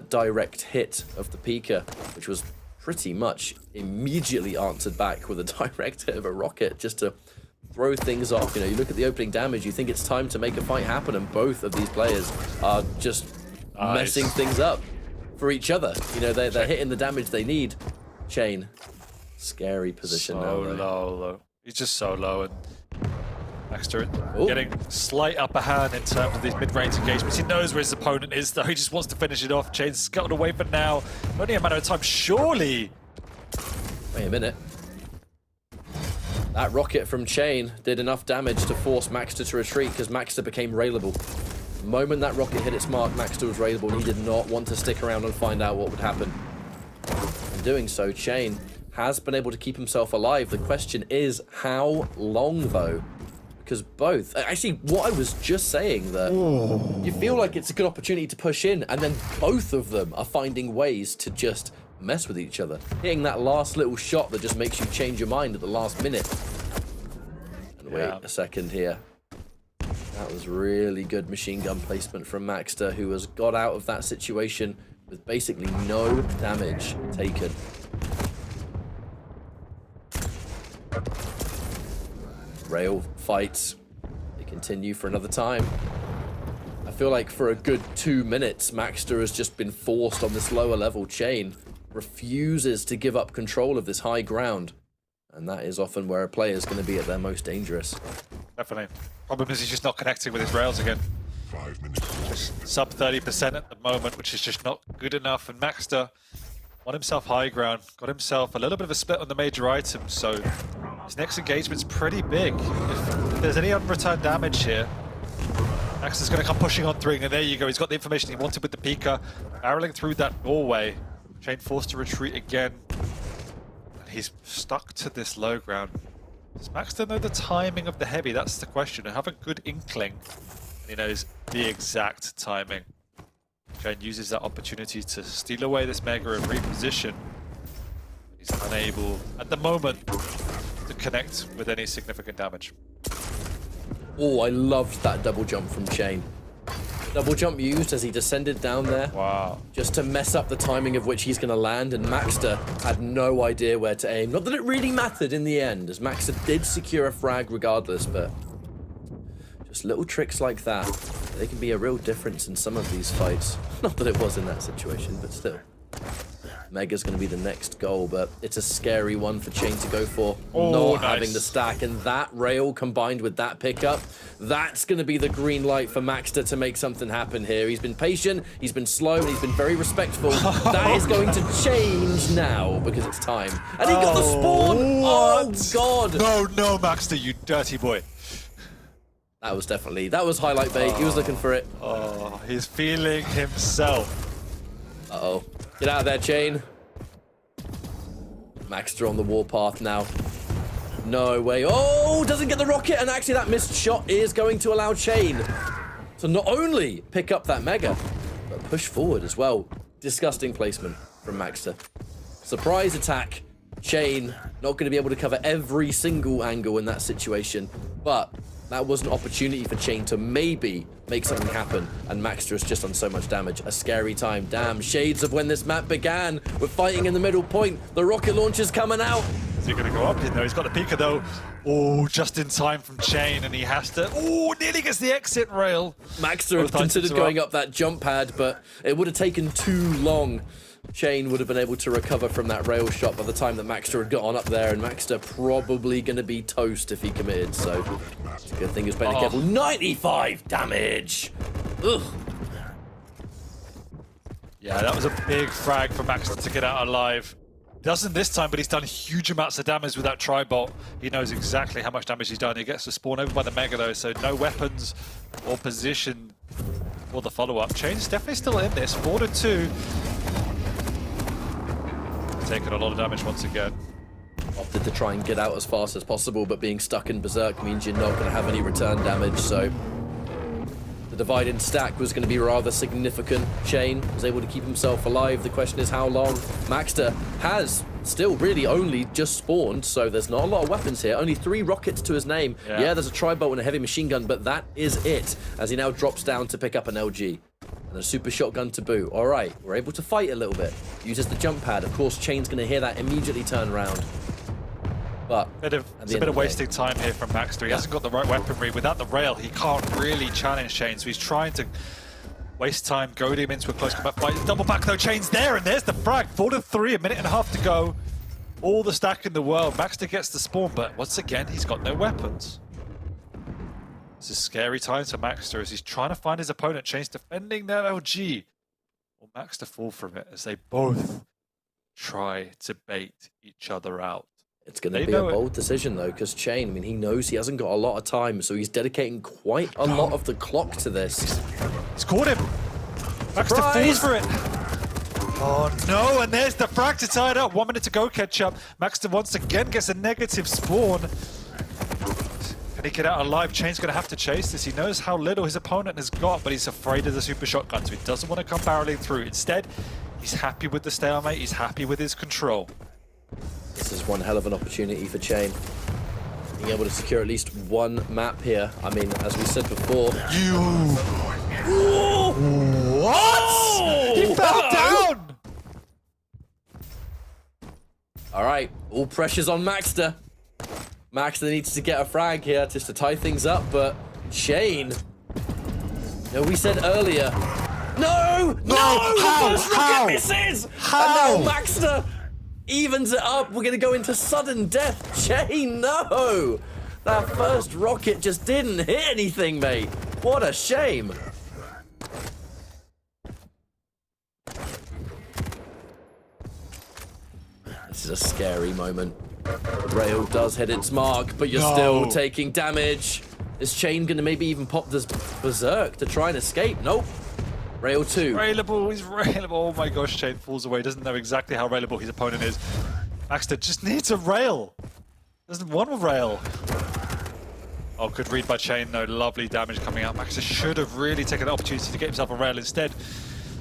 direct hit of the Pika, which was pretty much immediately answered back with a direct hit of a rocket just to throw things off. You know, you look at the opening damage, you think it's time to make a fight happen, and both of these players are just messing things up for each other. You know, they're hitting the damage they need. Chain, scary position now. So low. He's just so low, and Maxter getting slight upper hand in terms of these mid-range engagements. He knows where his opponent is, though. He just wants to finish it off. Chain's scuttled away for now. Only a matter of time, surely. Wait a minute. That rocket from Chain did enough damage to force Maxter to retreat, because Maxter became railable. The moment that rocket hit its mark, Maxter was railable, and he did not want to stick around and find out what would happen. In doing so, Chain has been able to keep himself alive. The question is, how long, though? Because both... Actually, what I was just saying, that you feel like it's a good opportunity to push in, and then both of them are finding ways to just mess with each other. Hitting that last little shot that just makes you change your mind at the last minute. And wait a second here. That was really good machine gun placement from Maxter, who has got out of that situation with basically no damage taken. Rail fights, they continue for another time. I feel like for a good 2 minutes, Maxter has just been forced on this lower level. Chain refuses to give up control of this high ground, and that is often where a player is going to be at their most dangerous. Definitely. Problem is he's just not connecting with his rails again. 5 minutes. Just sub 30% at the moment, which is just not good enough, and Maxter won himself high ground, got himself a little bit of a split on the major items, so his next engagement's pretty big. If there's any unreturned damage here, Maxter's going to come pushing on 3, and there you go. He's got the information he wanted with the Pika. Barreling through that doorway. Chain forced to retreat again. And he's stuck to this low ground. Does Maxter know the timing of the heavy? That's the question. I have a good inkling. And he knows the exact timing. Chain uses that opportunity to steal away this Mega and reposition. He's unable, at the moment, to connect with any significant damage. Oh, I loved that double jump from Chain. Double jump used as he descended down there. Wow. Just to mess up the timing of which he's going to land, and Maxter had no idea where to aim. Not that it really mattered in the end, as Maxter did secure a frag regardless, but just little tricks like that, they can be a real difference in some of these fights. Not that it was in that situation, but still. Mega's going to be the next goal, but it's a scary one for Chain to go for. Oh, not having the stack, and that rail combined with that pickup, that's going to be the green light for Maxter to make something happen here. He's been patient, he's been slow, and he's been very respectful. That is going to change now because it's time. And he got the spawn! What? Oh, God! No, Maxter, you dirty boy. That was highlight bait. He was looking for it. Oh, he's feeling himself. Uh-oh. Get out of there, Chain. Maxter on the warpath now. No way. Oh, doesn't get the rocket, and actually that missed shot is going to allow Chain to not only pick up that Mega, but push forward as well. Disgusting placement from Maxter. Surprise attack. Chain not going to be able to cover every single angle in that situation, but that was an opportunity for Chain to maybe make something happen, and Maxter has just done so much damage. A scary time. Damn, shades of when this map began. We're fighting in the middle point. The rocket launcher's coming out. Is he going to go up? No, he's got the Pika though. Oh, just in time from Chain, and he has to. Oh, nearly gets the exit rail. Maxter had considered going up that jump pad, but it would have taken too long. Chain would have been able to recover from that rail shot by the time that Maxter had got on up there, and Maxter probably going to be toast if he committed, so it's a good thing he was playing careful. 95 damage! Ugh. Yeah, that was a big frag for Maxter to get out alive. Doesn't this time, but he's done huge amounts of damage with that tri-bolt. He knows exactly how much damage he's done. He gets to spawn over by the Mega though, so no weapons or position for the follow-up. Chain's definitely still in this, 4-2. Taking a lot of damage once again. Opted to try and get out as fast as possible, but being stuck in Berserk means you're not going to have any return damage, so the divide in stack was going to be rather significant. Chain was able to keep himself alive. The question is how long. Maxter has still really only just spawned, so there's not a lot of weapons here. Only 3 rockets to his name. Yeah, there's a tri-bolt and a heavy machine gun, but that is it, as he now drops down to pick up an LG. And a super shotgun to boot. All right, we're able to fight a little bit. Uses the jump pad. Of course, Chain's going to hear that, immediately turn around. But it's a bit of wasting time here from Maxter. He hasn't got the right weaponry. Without the rail, he can't really challenge Chain, so he's trying to waste time, goad him into a close combat fight. Double back though, Chain's there, and there's the frag. 4-3, a minute and a half to go. All the stack in the world. Maxter gets the spawn, but once again, he's got no weapons. This is scary times for Maxter as he's trying to find his opponent. Chain's defending their LG. Will Maxter fall from it as they both try to bait each other out? It's going to be a bold decision though, because Chain, I mean, he knows he hasn't got a lot of time, so he's dedicating quite a lot of the clock to this. He's caught him. Maxter falls for it. Oh no, and there's the frag to tie it up. 1 minute to go, Ketchup. Maxter once again gets a negative spawn. Can he get out alive? Chain's going to have to chase this. He knows how little his opponent has got, but he's afraid of the super shotgun, so he doesn't want to come barreling through. Instead, he's happy with the stalemate. He's happy with his control. This is one hell of an opportunity for Chain. Being able to secure at least one map here. I mean, as we said before... What? Oh! He fell down! All right, all pressure's on Maxter. Maxter needs to get a frag here just to tie things up, but Chain... No, we said earlier... No! How? Misses! How? And now Maxter evens it up. We're going to go into sudden death. Chain, no! That first rocket just didn't hit anything, mate. What a shame. This is a scary moment. Rail does hit its mark, but you're still taking damage. Is Chain going to maybe even pop this berserk to try and escape? Nope. Rail 2. Railable, he's railable. Oh my gosh, Chain falls away. Doesn't know exactly how railable his opponent is. Maxter just needs a rail. Doesn't want a rail. Oh, good read by Chain though. Lovely damage coming out. Maxter should have really taken the opportunity to get himself a rail instead.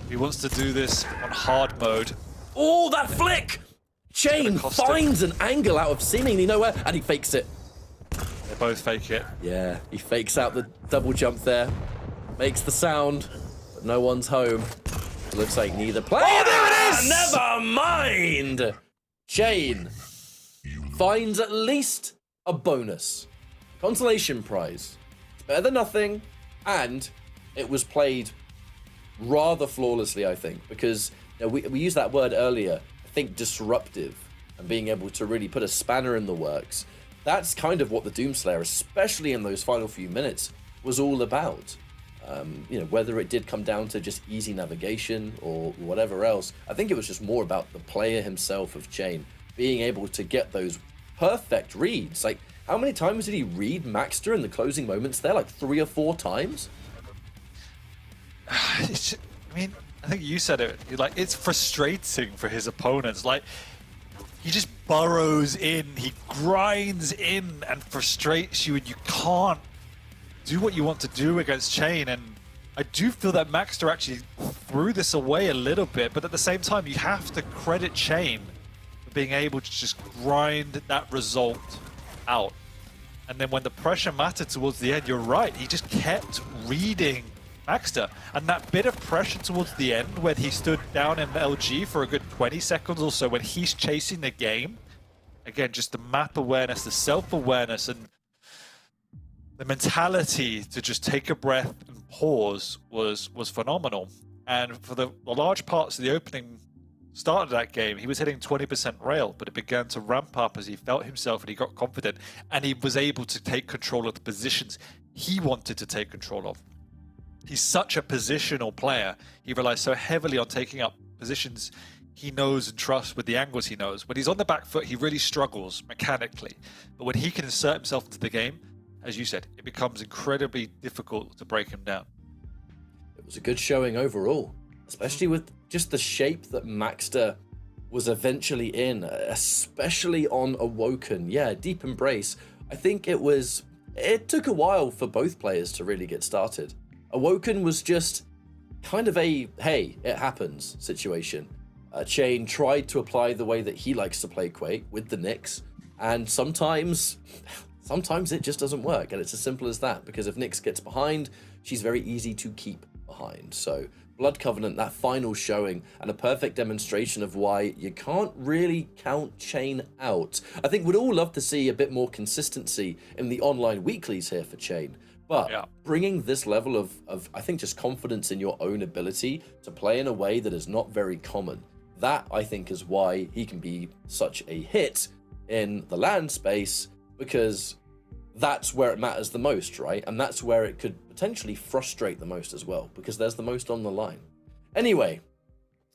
He wants to do this on hard mode. Oh, that flick! Chain finds an angle out of seemingly nowhere, and he fakes it. They both fake it. Yeah, he fakes out the double jump there. Makes the sound, but no one's home. It looks like neither player. Oh, there it is! Never mind! Chain finds at least a bonus. Consolation prize. It's better than nothing, and it was played rather flawlessly, I think, because you know, we used that word earlier. I think disruptive and being able to really put a spanner in the works. That's kind of what the Doomslayer, especially in those final few minutes, was all about. You know, whether it did come down to just easy navigation or whatever else, I think it was just more about the player himself of Chain being able to get those perfect reads. Like, how many times did he read Maxter in the closing moments there? Like 3 or 4 times? I mean, I think you said it. Like, it's frustrating for his opponents. Like, he just burrows in, he grinds in and frustrates you, and you can't do what you want to do against Chain. And I do feel that Maxter actually threw this away a little bit, but at the same time, you have to credit Chain for being able to just grind that result out. And then when the pressure mattered towards the end, you're right, he just kept reading Maxter. And that bit of pressure towards the end when he stood down in LG for a good 20 seconds or so, when he's chasing the game, again, just the map awareness, the self-awareness, and the mentality to just take a breath and pause was phenomenal. And for the large parts of the opening start of that game, he was hitting 20% rail, but it began to ramp up as he felt himself and he got confident, and he was able to take control of the positions he wanted to take control of. He's such a positional player. He relies so heavily on taking up positions he knows and trusts with the angles he knows. When he's on the back foot, he really struggles mechanically. But when he can insert himself into the game, as you said, it becomes incredibly difficult to break him down. It was a good showing overall, especially with just the shape that Maxter was eventually in, especially on Awoken. Yeah, Deep Embrace. I think it took a while for both players to really get started. Awoken was just kind of a, hey, it happens situation. Chain tried to apply the way that he likes to play Quake with the Nyx, and sometimes it just doesn't work, and it's as simple as that, because if Nyx gets behind, she's very easy to keep behind. So Blood Covenant, that final showing, and a perfect demonstration of why you can't really count Chain out. I think we'd all love to see a bit more consistency in the online weeklies here for Chain. But bringing this level of, I think, just confidence in your own ability to play in a way that is not very common, that, I think, is why he can be such a hit in the LAN space, because that's where it matters the most, right? And that's where it could potentially frustrate the most as well, because there's the most on the line. Anyway,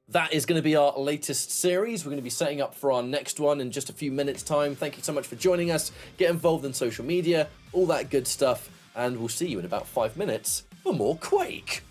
that is going to be our latest series. We're going to be setting up for our next one in just a few minutes' time. Thank you so much for joining us. Get involved in social media, all that good stuff. And we'll see you in about 5 minutes for more Quake.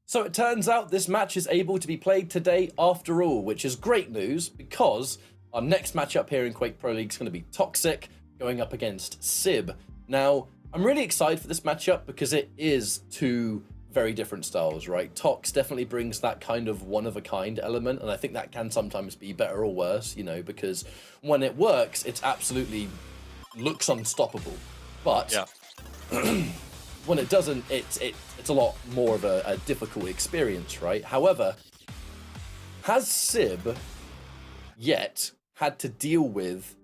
So it turns out this match is able to be played today after all, which is great news because our next matchup here in Quake Pro League is going to be Toxic going up against Sib. Now, I'm really excited for this matchup because it is two very different styles, right? Tox definitely brings that kind of one-of-a-kind element, and I think that can sometimes be better or worse, you know, because when it works, it absolutely looks unstoppable. But when it doesn't, it's a lot more of a difficult experience, right? However, has Sib yet had to deal with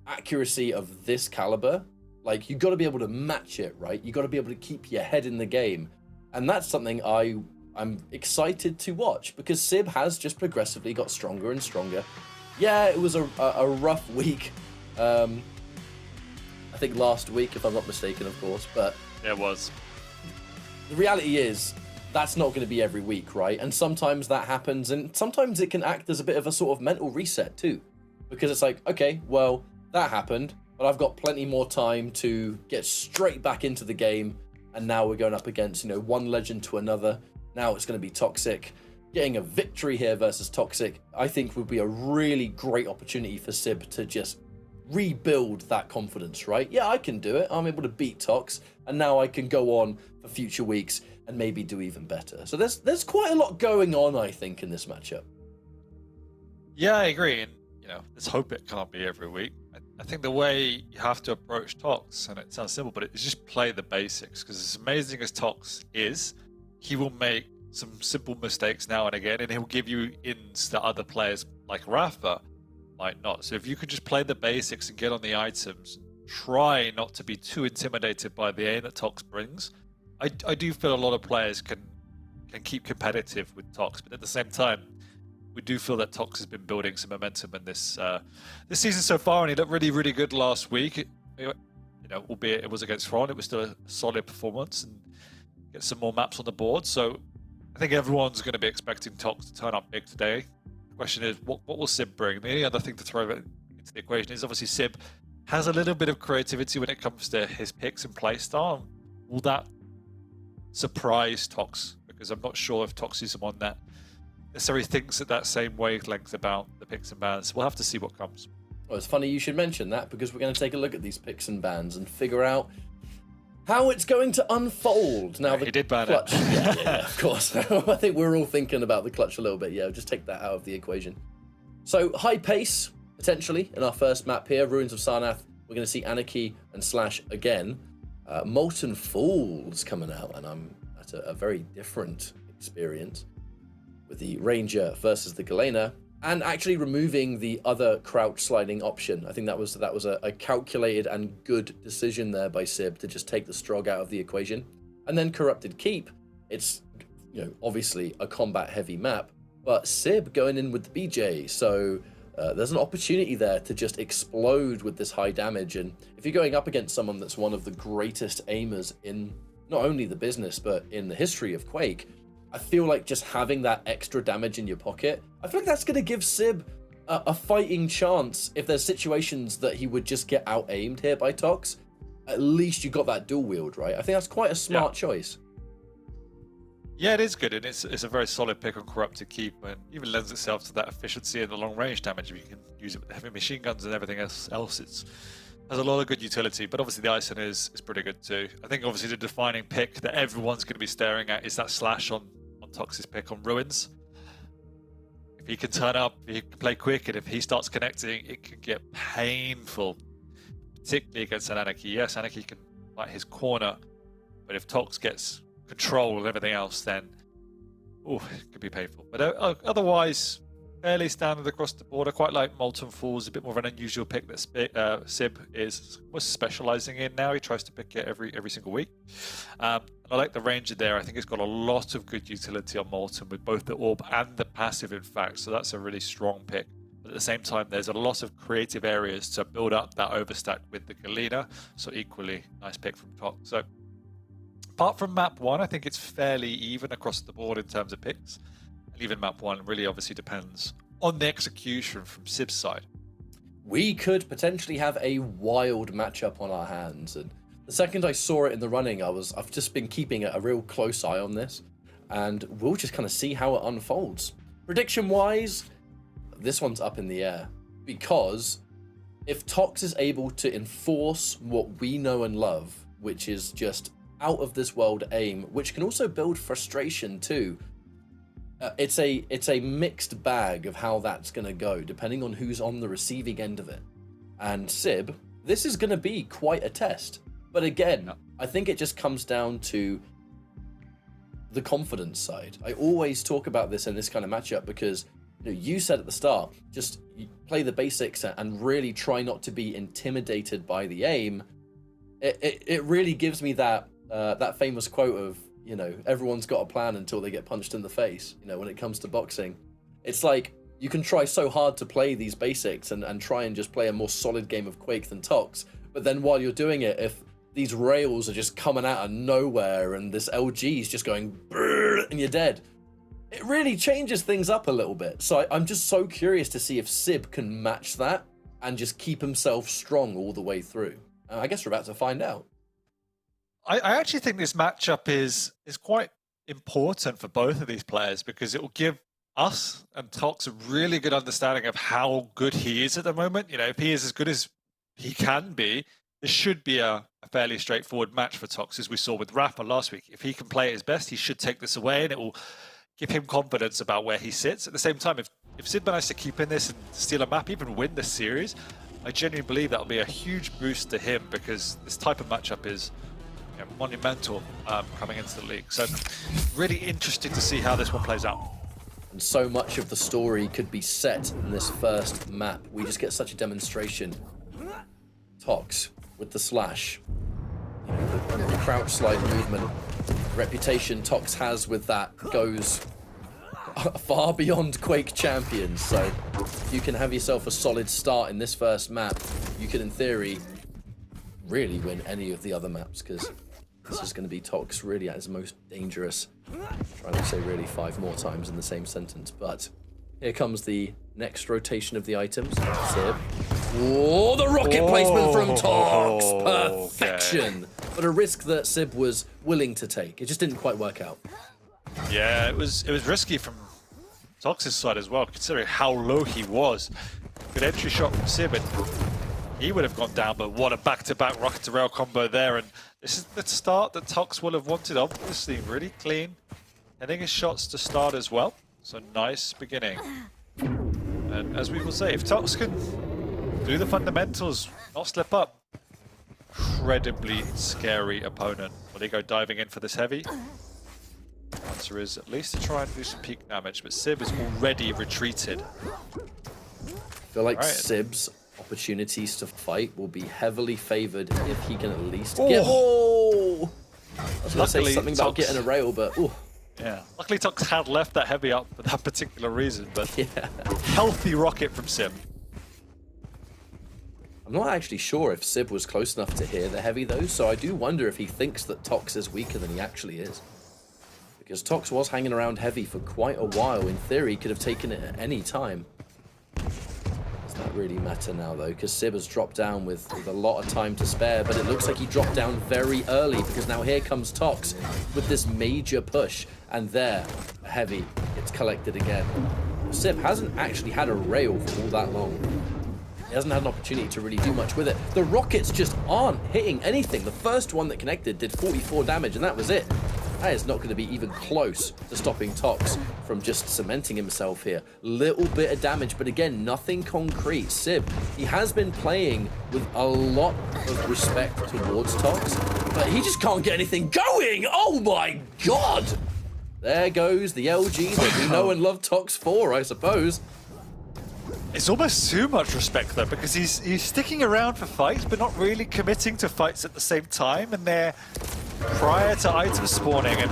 accuracy of this caliber? Like, you got to be able to match it, right? You got to be able to keep your head in the game. And that's something I'm excited to watch because Sib has just progressively got stronger and stronger. Yeah, it was a rough week. I think last week, if I'm not mistaken, of course. But it was. The reality is that's not going to be every week, right? And sometimes that happens, and sometimes it can act as a bit of a sort of mental reset too, because it's like, okay, well, that happened, but I've got plenty more time to get straight back into the game. And now we're going up against, you know, one legend to another. Now it's going to be Toxic. Getting a victory here versus Toxic, I think would be a really great opportunity for Sib to just rebuild that confidence, right? Yeah, I can do it. I'm able to beat Tox, and now I can go on for future weeks and maybe do even better. So there's quite a lot going on, I think, in this matchup. Yeah, I agree. And, you know, let's hope it can't be every week. I think the way you have to approach Tox, and it sounds simple, but it's just play the basics. Because as amazing as Tox is, he will make some simple mistakes now and again, and he'll give you ins that other players like Rapha might not. So if you could just play the basics and get on the items, try not to be too intimidated by the aim that Tox brings, I do feel a lot of players can keep competitive with Tox, but at the same time, we do feel that Tox has been building some momentum in this season so far, and he looked really, really good last week. You know, albeit it was against Fron, it was still a solid performance and get some more maps on the board. So I think everyone's going to be expecting Tox to turn up big today. The question is, what will Sib bring? The only other thing to throw into the equation is obviously Sib has a little bit of creativity when it comes to his picks and playstyle. Will that surprise Tox? Because I'm not sure if Tox is someone that necessarily thinks at that same wavelength about the picks and bans. We'll have to see what comes. Well, it's funny you should mention that because we're going to take a look at these picks and bans and figure out how it's going to unfold. Now, he did ban clutch, it. yeah, of course. I think we're all thinking about the clutch a little bit. Yeah, just take that out of the equation. So, high pace, potentially, in our first map here, Ruins of Sarnath. We're going to see Anarchy and Slash again. Molten Fools coming out, and I'm at a very different experience with the Ranger versus the Galena, and actually removing the other crouch sliding option. I think that was a calculated and good decision there by Sib to just take the Strog out of the equation. And then Corrupted Keep, it's, you know, obviously a combat heavy map, but Sib going in with the BJ, so there's an opportunity there to just explode with this high damage. And if you're going up against someone that's one of the greatest aimers in not only the business but in the history of Quake, I feel like just having that extra damage in your pocket, I feel like that's going to give Sib a fighting chance if there's situations that he would just get out-aimed here by Tox. At least you got that dual wield, right? I think that's quite a smart choice. Yeah, it is good, and it's a very solid pick on Corrupted Keep, and even lends itself to that efficiency and the long-range damage. If you can use it with the heavy machine guns and everything else, it has a lot of good utility, but obviously the Ison is pretty good too. I think obviously the defining pick that everyone's going to be staring at is that Slash on Tox's pick on Ruins. If he can turn up, if he can play quick, and if he starts connecting, it can get painful, particularly against an Anarchy. Yes, Anarchy can fight his corner, but if Tox gets control and everything else, then it could be painful. But otherwise, fairly standard across the board. I quite like Molten Fools, a bit more of an unusual pick that Sib was specializing in now. He tries to pick it every single week. And I like the Ranger there. I think it's got a lot of good utility on Molten with both the orb and the passive, in fact. So that's a really strong pick. But at the same time, there's a lot of creative areas to build up that overstack with the Galena. So equally nice pick from Tox. So apart from map 1, I think it's fairly even across the board in terms of picks. And even map 1 really obviously depends on the execution from Sib's side. We could potentially have a wild matchup on our hands, and the second I saw it in the running, I've just been keeping a real close eye on this. and we'll just kind of see how it unfolds. Prediction-wise, this one's up in the air, because if Tox is able to enforce what we know and love, which is just out of this world aim, which can also build frustration too, it's a mixed bag of how that's going to go, depending on who's on the receiving end of it. And Sib, this is going to be quite a test. But again, I think it just comes down to the confidence side. I always talk about this in this kind of matchup because you said at the start, just play the basics and really try not to be intimidated by the aim. It really gives me that that famous quote of, everyone's got a plan until they get punched in the face. When it comes to boxing, it's like you can try so hard to play these basics and try and just play a more solid game of Quake than Tox. But then while you're doing it, if these rails are just coming out of nowhere and this LG is just going and you're dead, it really changes things up a little bit. So I'm just so curious to see if Sib can match that and just keep himself strong all the way through. I guess we're about to find out. I actually think this matchup is quite important for both of these players because it will give us and Tox a really good understanding of how good he is at the moment. If he is as good as he can be, this should be a fairly straightforward match for Tox, as we saw with Rapha last week. If he can play at his best, he should take this away, and it will give him confidence about where he sits. At the same time, if Sid managed to keep in this and steal a map, even win this series, I genuinely believe that'll be a huge boost to him because this type of matchup is monumental coming into the league. So really interesting to see how this one plays out. And so much of the story could be set in this first map. We just get such a demonstration. Tox with the slash, the crouch slide movement, reputation Tox has with that goes far beyond Quake champions. So if you can have yourself a solid start in this first map, you can in theory really win any of the other maps, because this is going to be Tox really at his most dangerous. I'm trying to say really 5 more times in the same sentence, but here comes the next rotation of the items. Sib. Oh, the rocket placement from Tox! Perfection! Okay. But a risk that Sib was willing to take. It just didn't quite work out. Yeah, it was risky from Tox's side as well, considering how low he was. Good entry shot from Sib, and he would have gone down, but what a back-to-back rocket to rail combo there. And this is the start that Tox will have wanted, obviously. Really clean. Hitting his shots to start as well. So nice beginning. And as we will say, if Tox can do the fundamentals, not slip up, incredibly scary opponent. Will they go diving in for this heavy? The answer is at least to try and do some peak damage, but Sib is already retreated. I feel like Sib's opportunities to fight will be heavily favored if he can at least get... Oh! I was going to say something about getting a rail, but... Ooh. Yeah, luckily Tox had left that heavy up for that particular reason, but yeah. Healthy rocket from Sib. I'm not actually sure if Sib was close enough to hear the heavy though, so I do wonder if he thinks that Tox is weaker than he actually is. Because Tox was hanging around heavy for quite a while. In theory, he could have taken it at any time. Does that really matter now though? Because Sib has dropped down with a lot of time to spare, but it looks like he dropped down very early because now here comes Tox with this major push. And there, heavy gets collected again. Sib hasn't actually had a rail for all that long. He hasn't had an opportunity to really do much with it. The rockets just aren't hitting anything. The first one that connected did 44 damage, and that was it. That is not going to be even close to stopping Tox from just cementing himself here. Little bit of damage, but again, nothing concrete. Sib, he has been playing with a lot of respect towards Tox, but he just can't get anything going. Oh my god! There goes the LG that we know and love Tox for, I suppose. It's almost too much respect though, because he's sticking around for fights, but not really committing to fights at the same time, and they're prior to item spawning, and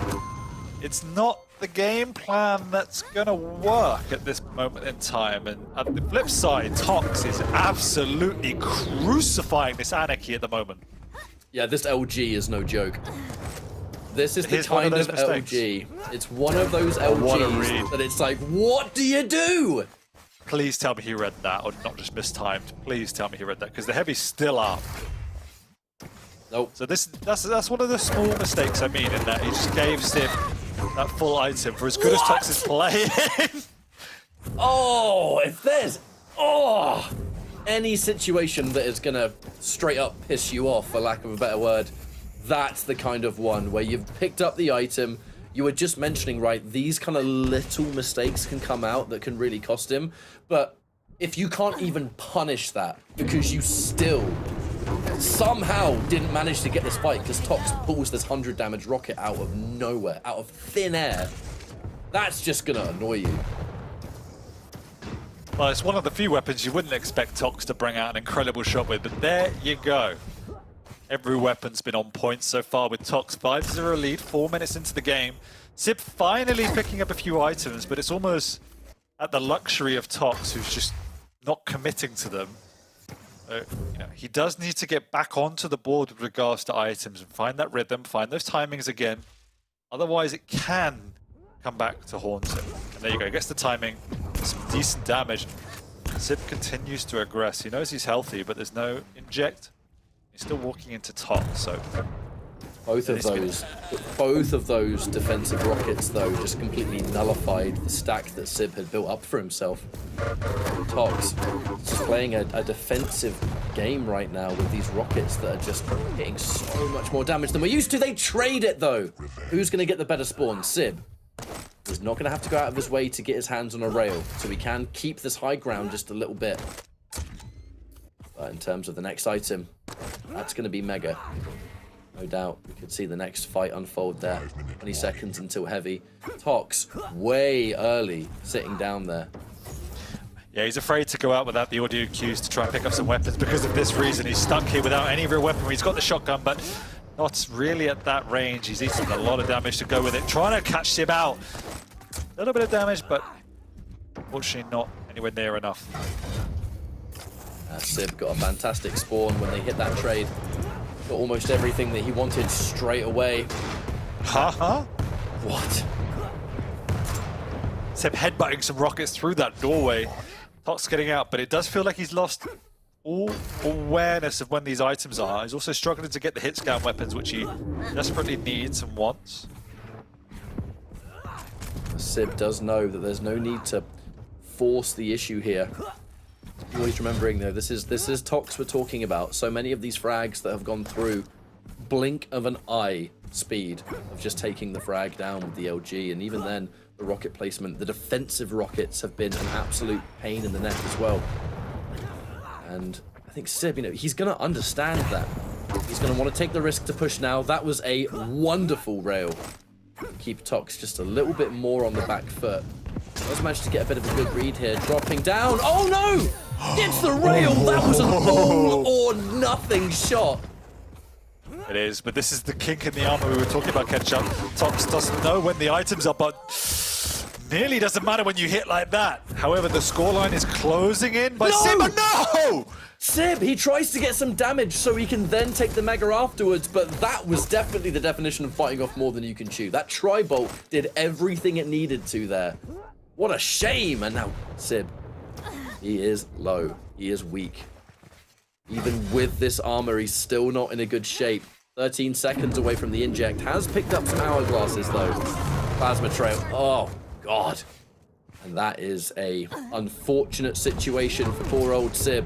it's not the game plan that's gonna work at this moment in time. And on the flip side, Tox is absolutely crucifying this Anarchy at the moment. Yeah, this LG is no joke. This is the kind of LG. It's one of those LGs that it's like, what do you do? Please tell me he read that, or not just mistimed. Please tell me he read that, because the heavy's still up. Nope. So that's one of the small mistakes I mean, in that he just gave Sib that full item for as good as Tox is playing. Oh, if there's any situation that is gonna straight up piss you off, for lack of a better word, that's the kind of one where you've picked up the item. You were just mentioning, right, these kind of little mistakes can come out that can really cost him, but if you can't even punish that because you still somehow didn't manage to get this fight because Tox pulls this 100 damage rocket out of nowhere, out of thin air, that's just gonna annoy you. Well, it's one of the few weapons you wouldn't expect Tox to bring out an incredible shot with, but there you go. Every weapon's been on point so far with Tox. 5-0 lead, 4 minutes into the game. Sib finally picking up a few items, but it's almost at the luxury of Tox, who's just not committing to them. He does need to get back onto the board with regards to items and find that rhythm, find those timings again. Otherwise, it can come back to haunt him. And there you go, he gets the timing, some decent damage. Sib continues to aggress. He knows he's healthy, but there's no inject. He's still walking into top, so... Both of those defensive rockets, though, just completely nullified the stack that Sib had built up for himself. Tox is playing a defensive game right now with these rockets that are just hitting so much more damage than we're used to. They trade it, though. Who's going to get the better spawn? Sib. He's not going to have to go out of his way to get his hands on a rail, so he can keep this high ground just a little bit. But in terms of the next item, that's going to be Mega. No doubt, we could see the next fight unfold there. 20 seconds until heavy. Tox, way early, sitting down there. Yeah, he's afraid to go out without the audio cues to try and pick up some weapons because of this reason. He's stuck here without any real weaponry. He's got the shotgun, but not really at that range. He's eaten a lot of damage to go with it. Trying to catch Sib out. A little bit of damage, but unfortunately not anywhere near enough. Sib got a fantastic spawn when they hit that trade. Got almost everything that he wanted straight away. Haha. What? Sib headbutting some rockets through that doorway. Tox getting out, but it does feel like he's lost all awareness of when these items are. He's also struggling to get the hit scan weapons, which he desperately needs and wants. Sib does know that there's no need to force the issue here. Always remembering, though, this is Tox we're talking about. So many of these frags that have gone through, blink of an eye speed of just taking the frag down with the LG, and even then, the rocket placement, the defensive rockets have been an absolute pain in the neck as well. And I think Sib, he's going to understand that. He's going to want to take the risk to push now. That was a wonderful rail. Keep Tox just a little bit more on the back foot. Does manage to get a bit of a good read here, dropping down. Oh no! It's the rail! That was an all or nothing shot. It is, but this is the kink in the armor we were talking about, Ketchup. Tox doesn't know when the items are, but nearly doesn't matter when you hit like that. However, the scoreline is closing in by Sib. No! Sib, he tries to get some damage so he can then take the Mega afterwards, but that was definitely the definition of biting off more than you can chew. That tri-bolt did everything it needed to there. What a shame! And now, Sib, he is low. He is weak. Even with this armor, he's still not in a good shape. 13 seconds away from the inject. Has picked up some hourglasses, though. Plasma trail. Oh, God. And that is a unfortunate situation for poor old Sib.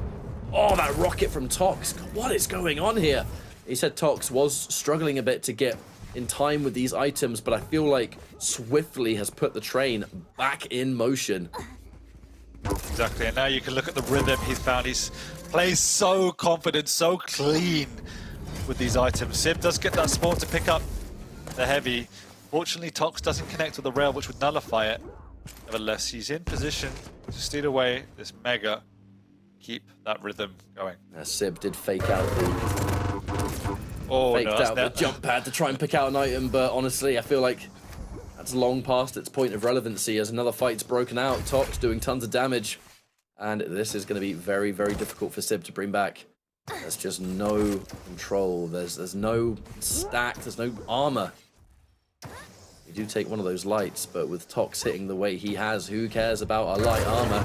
Oh, that rocket from Tox. What is going on here? He said Tox was struggling a bit to get in time with these items, but I feel like Swiftly has put the train back in motion. Exactly, and now you can look at the rhythm he's found. He's plays so confident, so clean with these items. Sib does get that spawn to pick up the heavy. Fortunately, Tox doesn't connect with the rail, which would nullify it. Nevertheless, he's in position to steal away this Mega. Keep that rhythm going. Sib did fake out the jump pad to try and pick out an item, but honestly, I feel like that's long past its point of relevancy as another fight's broken out. Tox doing tons of damage, and this is going to be very, very difficult for Sib to bring back. There's just no control. There's no stack. There's no armor. We do take one of those lights, but with Tox hitting the way he has, who cares about a light armor?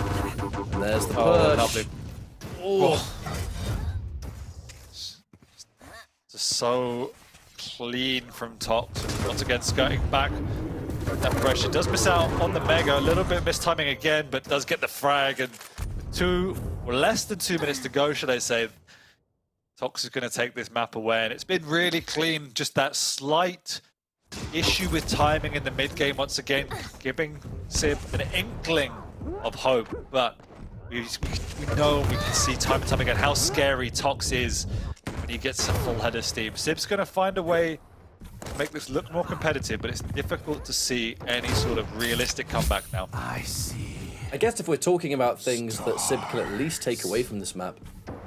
And there's the push. Oh. Just so clean from Tox. Once again, skirting back that pressure. Does miss out on the Mega, a little bit mistiming again, but does get the frag. And less than 2 minutes to go, should I say. Tox is going to take this map away, and it's been really clean. Just that slight issue with timing in the mid game, once again, giving Sib an inkling of hope. But we know, we can see time and time again how scary Tox is when he gets a full head of steam. Sib's going to find a way to make this look more competitive, but it's difficult to see any sort of realistic comeback now. I see. I guess if we're talking about things that Sib can at least take away from this map,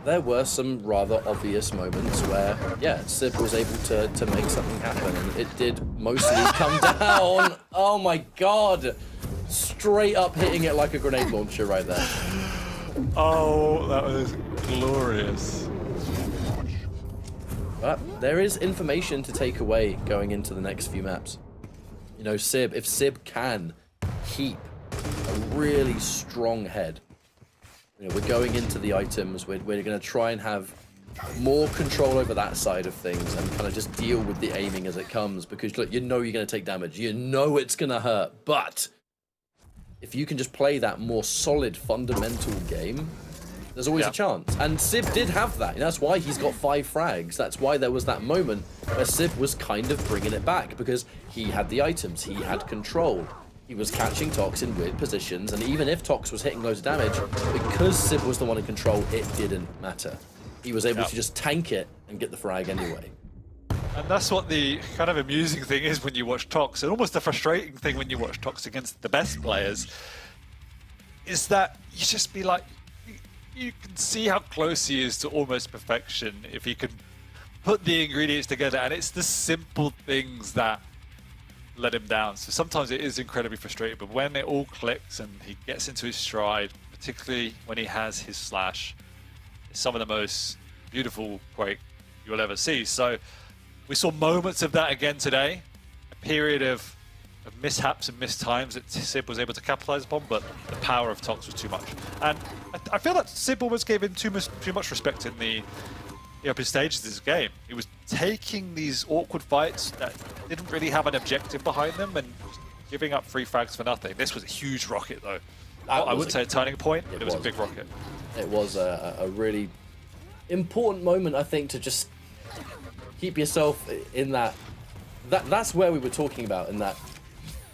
there were some rather obvious moments where, yeah, Sib was able to make something happen, and it did mostly come down. Oh my god! Straight up hitting it like a grenade launcher right there. Oh, that was glorious. But there is information to take away going into the next few maps. You know, Sib, if Sib can keep a really strong head, you know, we're going into the items, we're going to try and have more control over that side of things and kind of just deal with the aiming as it comes, because look, you know you're going to take damage, you know it's going to hurt, but if you can just play that more solid fundamental game, there's always a chance. And Sib did have that, and that's why he's got 5 frags. That's why there was that moment where Sib was kind of bringing it back, because he had the items, he had control. He was catching Tox in weird positions, and even if Tox was hitting loads of damage, because Sib was the one in control, it didn't matter. He was able to just tank it and get the frag anyway. And that's what the kind of amusing thing is when you watch Tox, and almost the frustrating thing when you watch Tox against the best players, is that you just be like, you can see how close he is to almost perfection if he can put the ingredients together, and it's the simple things that let him down. So sometimes it is incredibly frustrating, but when it all clicks and he gets into his stride, particularly when he has his slash, it's some of the most beautiful Quake you'll ever see. So we saw moments of that again today, a period of mishaps and mistimes that Sib was able to capitalize upon, but the power of Tox was too much. And I feel that Sib almost gave him too much respect in the opening stages of this game. He was taking these awkward fights that didn't really have an objective behind them and giving up 3 frags for nothing. This was a huge rocket, though. I wouldn't say a turning point, but it was a big rocket. It was a really important moment, I think, to just keep yourself in that. That's where we were talking about, in that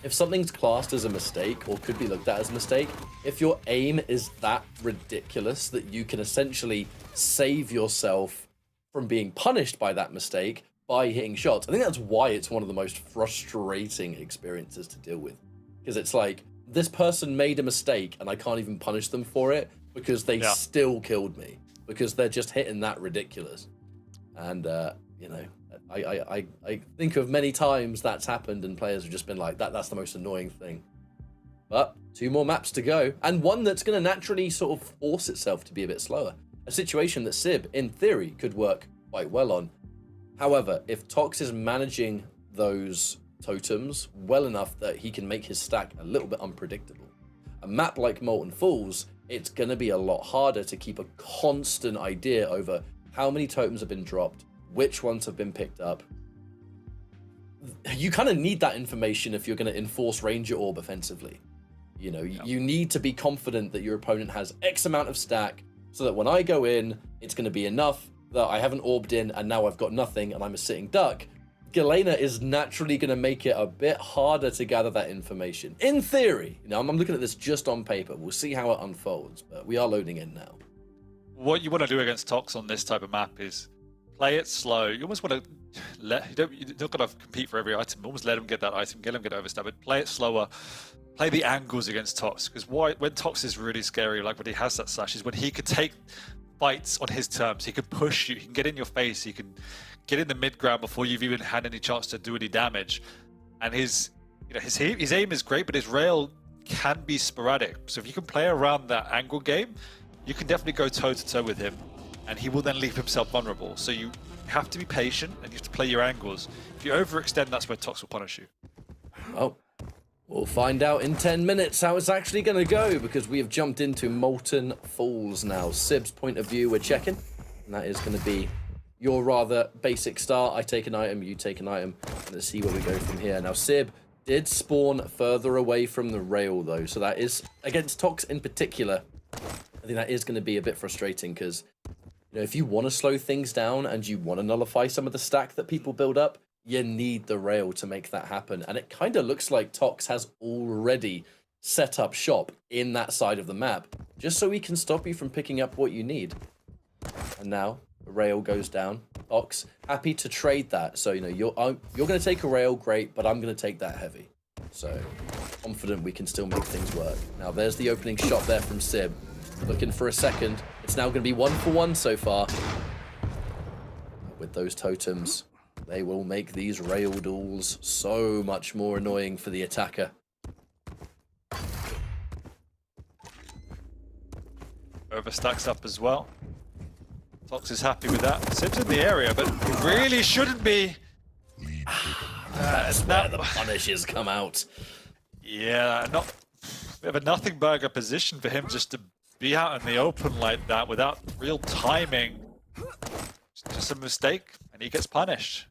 if something's classed as a mistake or could be looked at as a mistake, if your aim is that ridiculous that you can essentially save yourself from being punished by that mistake by hitting shots, I think that's why it's one of the most frustrating experiences to deal with. Because it's like, this person made a mistake and I can't even punish them for it because they still killed me, because they're just hitting that ridiculous. And, you know, I think of many times that's happened and players have just been like, that's the most annoying thing. But 2 more maps to go, and one that's going to naturally sort of force itself to be a bit slower. A situation that Sib, in theory, could work quite well on. However, if Tox is managing those totems well enough that he can make his stack a little bit unpredictable, a map like Molten Falls, it's going to be a lot harder to keep a constant idea over how many totems have been dropped, which ones have been picked up. You kind of need that information if you're going to enforce Ranger Orb offensively. You know, you need to be confident that your opponent has X amount of stack, so that when I go in, it's going to be enough that I haven't orbed in and now I've got nothing and I'm a sitting duck. Galena is naturally going to make it a bit harder to gather that information. In theory, you know, I'm looking at this just on paper. We'll see how it unfolds, but we are loading in now. What you want to do against Tox on this type of map is play it slow. You almost want to you're not going to compete for every item. Almost let him get that item, get him get overstep, but play it slower. Play the angles against Tox, because when Tox is really scary, like when he has that slash, is when he could take fights on his terms. He can push you, he can get in your face, he can get in the mid ground before you've even had any chance to do any damage. And his aim is great, but his rail can be sporadic. So if you can play around that angle game, you can definitely go toe to toe with him, and he will then leave himself vulnerable. So you have to be patient and you have to play your angles. If you overextend, that's where Tox will punish you. Oh. We'll find out in 10 minutes how it's actually going to go, because we have jumped into Molten Falls now. Sib's point of view, we're checking, and that is going to be your rather basic start. I take an item, you take an item, and let's see where we go from here. Now, Sib did spawn further away from the rail, though. So that is, against Tox in particular, I think that is going to be a bit frustrating because, you know, if you want to slow things down and you want to nullify some of the stack that people build up, you need the rail to make that happen. And it kind of looks like Tox has already set up shop in that side of the map, just so he can stop you from picking up what you need. And now the rail goes down. Tox happy to trade that. So, you know, you're going to take a rail, great, but I'm going to take that heavy. So confident we can still make things work. Now there's the opening shot there from Sib. Looking for a second. It's now going to be 1-for-1 so far. With those totems, they will make these rail duels so much more annoying for the attacker. Overstacks up as well. Tox is happy with that. Sib's in the area, but really shouldn't be. That's where the punishes come out. Yeah, not bit of a nothing burger position for him just to be out in the open like that without real timing. It's just a mistake, and he gets punished.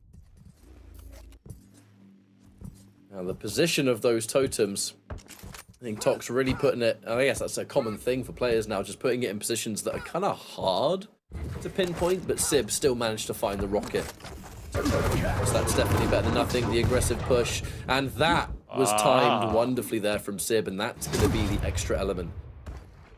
Now the position of those totems, I think Tox really putting it, and I guess that's a common thing for players now, just putting it in positions that are kind of hard to pinpoint, but Sib still managed to find the rocket. So that's definitely better than nothing. The aggressive push, and that was timed wonderfully there from Sib, and that's going to be the extra element.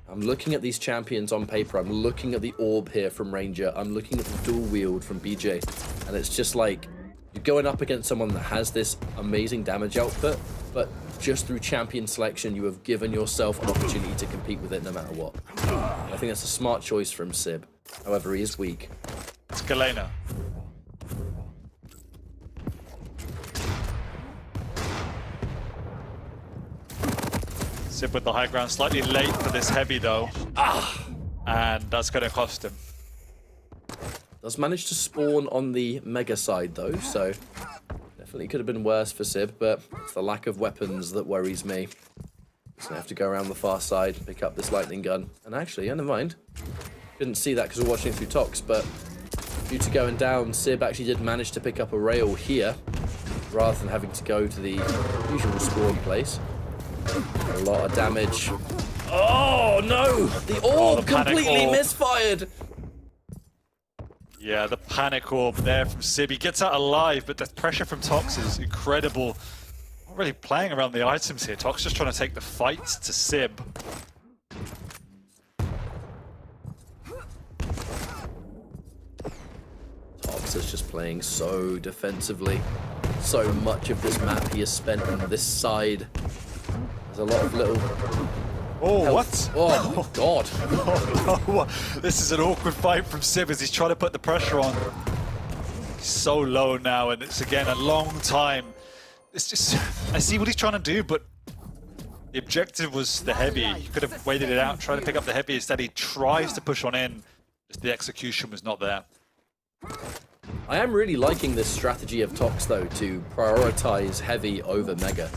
I'm looking at these champions on paper. I'm looking at the orb here from Ranger. I'm looking at the dual wield from BJ, and it's just like you're going up against someone that has this amazing damage output, but just through champion selection, you have given yourself an opportunity to compete with it no matter what. And I think that's a smart choice from Sib. However, he is weak. It's Galena. Sib with the high ground, slightly late for this heavy though. And that's going to cost him. Does manage to spawn on the mega side though, so definitely could have been worse for Sib, but it's the lack of weapons that worries me. Just gonna have to go around the far side, pick up this lightning gun. And actually, yeah, never mind. Couldn't see that because we're watching through Tox, but due to going down, Sib actually did manage to pick up a rail here, rather than having to go to the usual spawn place. A lot of damage. Oh no! The orb completely misfired! Yeah, the panic orb there from Sib. He gets out alive, but the pressure from Tox is incredible. Not really playing around the items here. Tox just trying to take the fight to Sib. Tox is just playing so defensively. So much of this map he has spent on this side. There's a lot of little... Oh, health. what? Oh, my God. Oh, no. This is an awkward fight from Sib as he's trying to put the pressure on. He's so low now, and it's, again, a long time. It's just... I see what he's trying to do, but the objective was the heavy. He could have waited it out, trying to pick up the heavy. Instead, he tries to push on in. Just the execution was not there. I am really liking this strategy of Tox, though, to prioritize heavy over mega.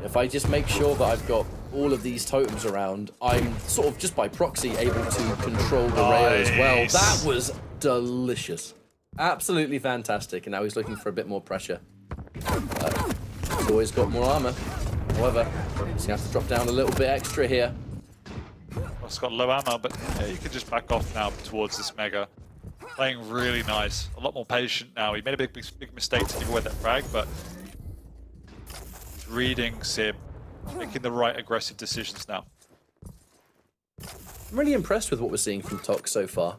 If I just make sure that I've got all of these totems around, I'm sort of just by proxy able to control the rail as well. That was delicious. Absolutely fantastic. And now he's looking for a bit more pressure. He's always got more armor. However, he's going to have to drop down a little bit extra here. Well, it's got low ammo, but yeah, you can just back off now towards this mega. Playing really nice. A lot more patient now. He made a big mistake to give away that frag, but he's reading Sib, making the right aggressive decisions now. I'm really impressed with what we're seeing from Tox so far.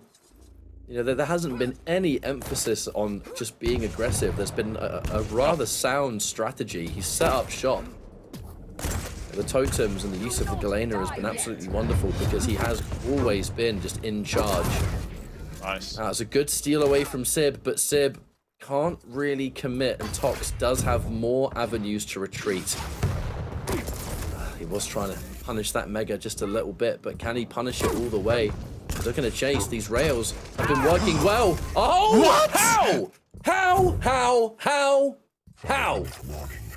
You know, there hasn't been any emphasis on just being aggressive. There's been a rather sound strategy. He's set up shop. The totems and the use of the Galena has been absolutely wonderful because he has always been just in charge. Nice. It's a good steal away from Sib, but Sib can't really commit, and Tox does have more avenues to retreat. He was trying to punish that mega just a little bit, but can he punish it all the way? He's looking to chase. These rails have been working well. Oh, what? How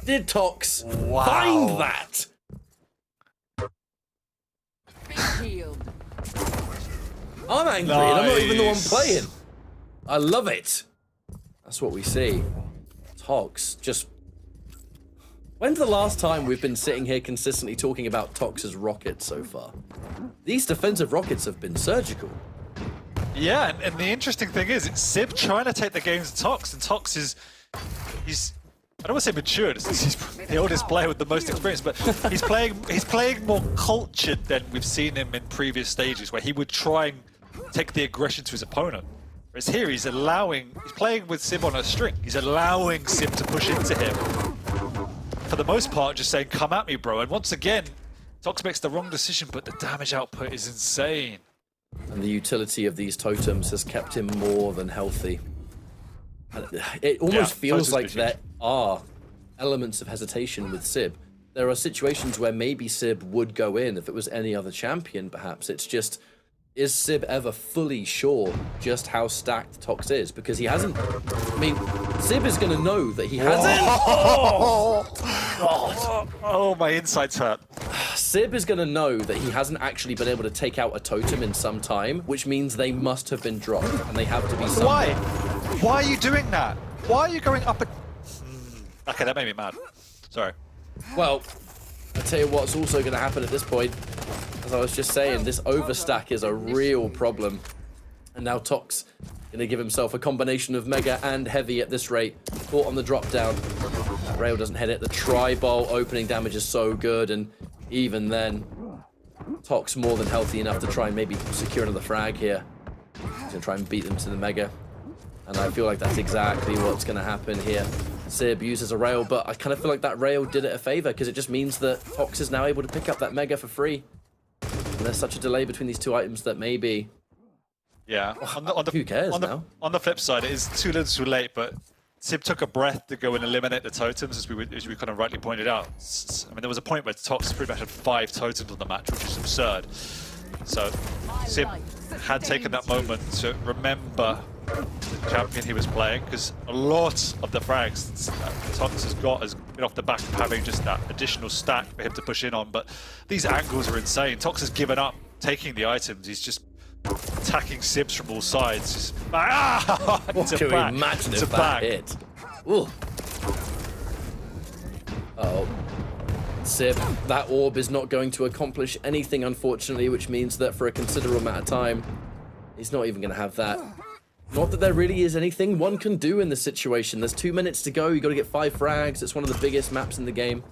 did Tox find that? I'm angry, and I'm not even the one playing. I love it. That's what we see. Tox just When's the last time we've been sitting here consistently talking about Tox's rockets so far? These defensive rockets have been surgical. Yeah, and the interesting thing is, it's Sib trying to take the games to Tox, and Tox is... I don't want to say matured, he's the oldest player with the most experience, but he's playing more cultured than we've seen him in previous stages, where he would try and take the aggression to his opponent. Whereas here, he's playing with Sib on a string. He's allowing Sib to push into him. For the most part, just saying, come at me, bro. And once again, Tox makes the wrong decision, but the damage output is insane. And the utility of these totems has kept him more than healthy. It almost feels like there are elements of hesitation with Sib. There are situations where maybe Sib would go in if it was any other champion, perhaps. It's just, is Sib ever fully sure just how stacked Tox is? Because he hasn't... I mean, Sib is going to know that he hasn't... Oh, my insides hurt. Sib is going to know that he hasn't actually been able to take out a totem in some time, which means they must have been dropped, and they have to be somewhere. Why are you doing that? Why are you going up a... Okay, that made me mad. Sorry. Well, I'll tell you what's also going to happen at this point. As I was just saying, this overstack is a real problem. And now Tox going to give himself a combination of Mega and Heavy at this rate. Caught on the drop down. That rail doesn't hit it. The tri-bolt opening damage is so good, and even then, Tox more than healthy enough to try and maybe secure another frag here. He's going to try and beat them to the Mega. And I feel like that's exactly what's going to happen here. Sib uses a rail, but I kind of feel like that rail did it a favor, because it just means that Tox is now able to pick up that Mega for free. And there's such a delay between these two items that maybe... Yeah. Who cares now? On the flip side, it is too little too late, but Sib took a breath to go and eliminate the totems, as we kind of rightly pointed out. I mean, there was a point where Tox pretty much had 5 totems on the match, which is absurd. So Sib had taken that moment to remember the champion he was playing, because a lot of the frags Tox has got has been off the back of having just that additional stack for him to push in on, but these angles are insane. Tox has given up taking the items. He's just attacking Sibs from all sides. Just, what can we imagine if that hit? Ooh. Uh-oh. Sib, that orb is not going to accomplish anything, unfortunately, which means that for a considerable amount of time, he's not even going to have that. Not that there really is anything one can do in this situation. There's 2 minutes to go. You got to get 5 frags. It's one of the biggest maps in the game.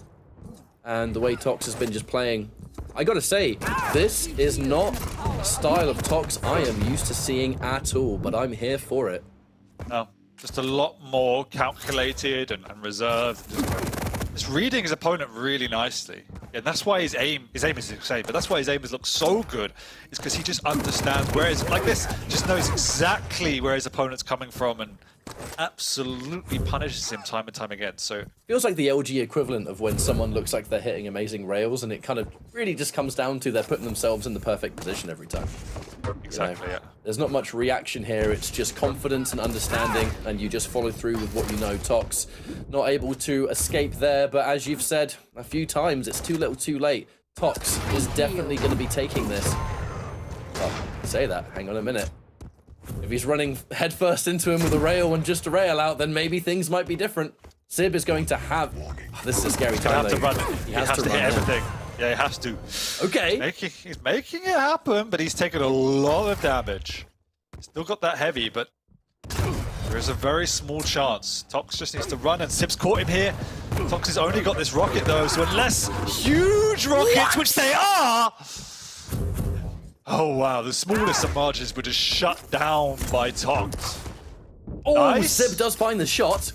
And the way Tox has been just playing, I got to say, this is not a style of Tox I am used to seeing at all, but I'm here for it. No, just a lot more calculated and reserved. It's reading his opponent really nicely. And that's why his aim is insane, but that's why his aim has looked so good. It's because he just understands where his, like this, just knows exactly where his opponent's coming from and absolutely punishes him time and time again. So feels like the LG equivalent of when someone looks like they're hitting amazing rails, and it kind of really just comes down to they're putting themselves in the perfect position every time. Exactly, you know? yeah. There's not much reaction here. It's just confidence and understanding, and you just follow through with what you know. Tox not able to escape there, but as you've said a few times, it's too little too late. Tox is definitely going to be taking this. Oh, say that. Hang on a minute. If he's running headfirst into him with a rail and just a rail out, then maybe things might be different. Sib is going to have... Oh, this is a scary time, though. He has to hit everything. Yeah, he has to. Okay. He's making it happen, but he's taken a lot of damage. Still got that heavy, but there is a very small chance. Tox just needs to run, and Sib's caught him here. Tox has only got this rocket, though, so unless huge rockets, which they are... Oh, wow, the smallest of margins were just shut down by Tox. Oh, nice. Sib does find the shot.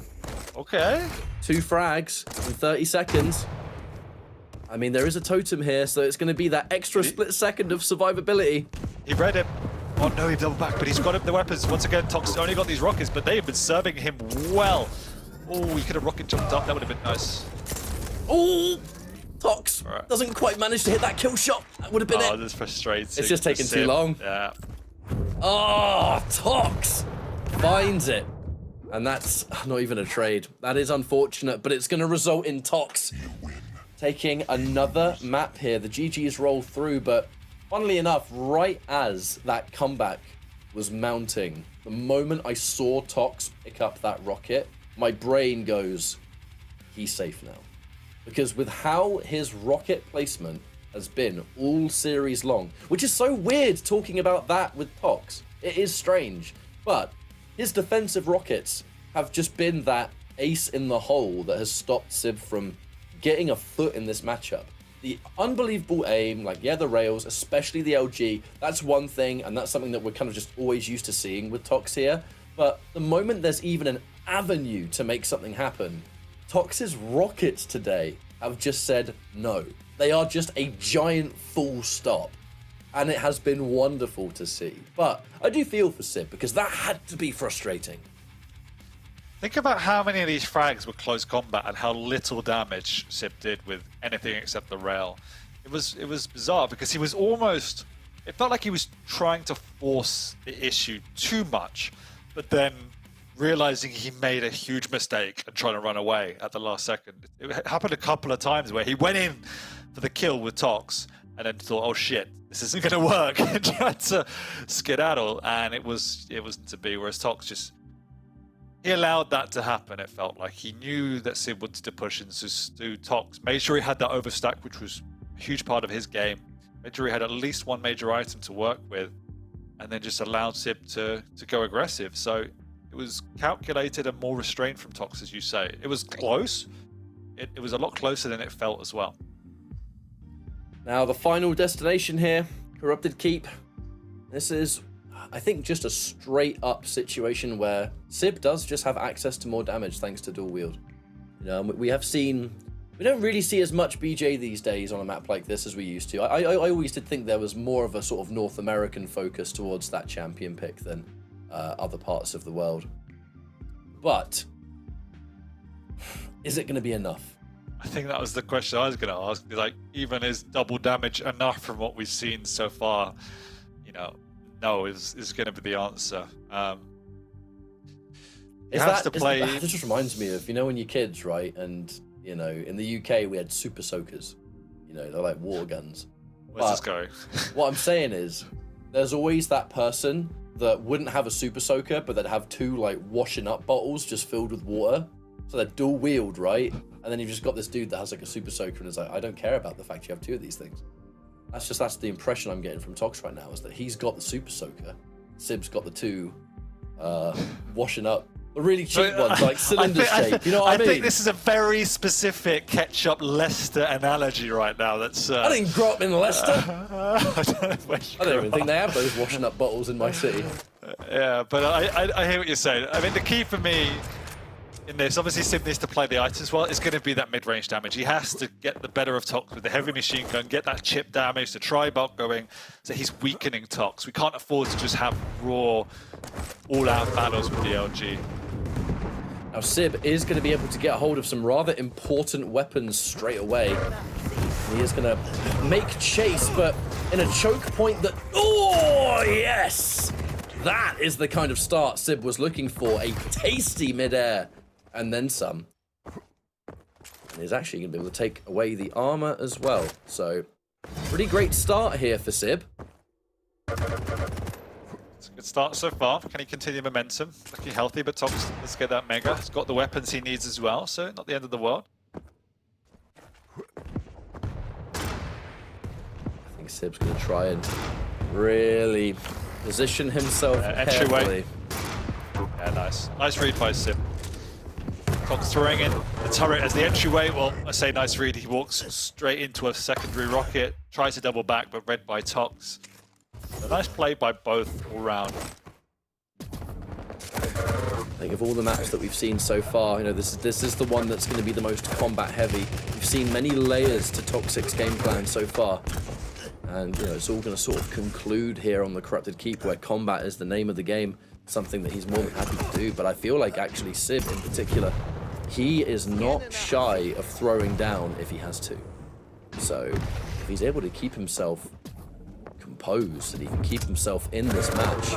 Okay. 2 frags in 30 seconds. I mean, there is a totem here, so it's going to be that extra split second of survivability. He read him. Oh, no, he doubled back, but he's got the weapons. Once again, Tox only got these rockets, but they have been serving him well. Oh, he could have rocket jumped up. That would have been nice. Oh! Tox doesn't quite manage to hit that kill shot. That would have been it. Oh, that's frustrating. It's just taken too long. Yeah. Oh, Tox finds it. And that's not even a trade. That is unfortunate, but it's going to result in Tox taking another map here. The GGs roll through, but funnily enough, right as that comeback was mounting, the moment I saw Tox pick up that rocket, my brain goes, he's safe now. Because with how his rocket placement has been all series long, which is so weird talking about that with Tox. It is strange. But his defensive rockets have just been that ace in the hole that has stopped Sib from getting a foot in this matchup. The unbelievable aim, like, yeah, the rails, especially the LG, that's one thing, and that's something that we're kind of just always used to seeing with Tox here. But the moment there's even an avenue to make something happen, Tox's rockets today have just said no. They are just a giant full stop. And it has been wonderful to see. But I do feel for Sib, because that had to be frustrating. Think about how many of these frags were close combat and how little damage Sib did with anything except the rail. It was bizarre because he was almost... It felt like he was trying to force the issue too much, but then realizing he made a huge mistake and trying to run away at the last second. It happened a couple of times where he went in for the kill with Tox and then thought, oh shit, this isn't going to work, and tried to skedaddle, and it wasn't to be, whereas Tox just... He allowed that to happen, it felt like. He knew that Sib wanted to push into Tox, made sure he had that overstack, which was a huge part of his game, made sure he had at least one major item to work with, and then just allowed Sib to go aggressive. So it was calculated and more restrained from Tox, as you say. It was close. It was a lot closer than it felt as well. Now, the final destination here, Corrupted Keep. This is, I think, just a straight up situation where Sib does just have access to more damage thanks to dual wield. You know, we don't really see as much BJ these days on a map like this as we used to. I always did think there was more of a sort of North American focus towards that champion pick than other parts of the world. But is it going to be enough? I think that was the question I was going to ask. Like, even is double damage enough from what we've seen so far? You know, no is going to be the answer. This just reminds me of, you know, when you're kids, right? And, you know, in the UK we had super soakers. You know, they're like water guns. Where's this going? What I'm saying is, there's always that person that wouldn't have a super soaker, but they'd have two like washing up bottles just filled with water. So they're dual wield, right? And then you've just got this dude that has like a super soaker and is like, I don't care about the fact you have two of these things. That's the impression I'm getting from Tox right now, is that he's got the super soaker, Sib's got the two washing up, the really cheap ones, like cylinder shape. You know what I mean? I think this is a very specific ketchup Leicester analogy right now. That's. I didn't grow up in Leicester. I don't even think they have those washing up bottles in my city. Yeah, but I hear what you're saying. I mean, the key for me in this, obviously Sib needs to play the items well. It's going to be that mid-range damage. He has to get the better of Tox with the heavy machine gun, get that chip damage, the tri-bulk going, so he's weakening Tox. We can't afford to just have raw, all-out battles with the LG. Now Sib is going to be able to get a hold of some rather important weapons straight away. He is going to make chase, but in a choke point that... Oh, yes! That is the kind of start Sib was looking for. A tasty mid-air. And then some. And he's actually going to be able to take away the armor as well. So, pretty great start here for Sib. It's a good start so far. Can he continue momentum? Looking healthy, but Tox, let's get that mega. He's got the weapons he needs as well, so not the end of the world. I think Sib's going to try and really position himself carefully. Yeah, nice. Nice read by Sib. Tox throwing in the turret as the entryway. Well, I say nice read. He walks straight into a secondary rocket, tries to double back, but read by Tox. A nice play by both all round. I think of all the maps that we've seen so far, you know, this is the one that's going to be the most combat heavy. We've seen many layers to Toxic's game plan so far. And, you know, it's all going to sort of conclude here on the Corrupted Keep, where combat is the name of the game. Something that he's more than happy to do. But I feel like actually Sib in particular, he is not shy of throwing down if he has to. So if he's able to keep himself composed and he can keep himself in this match,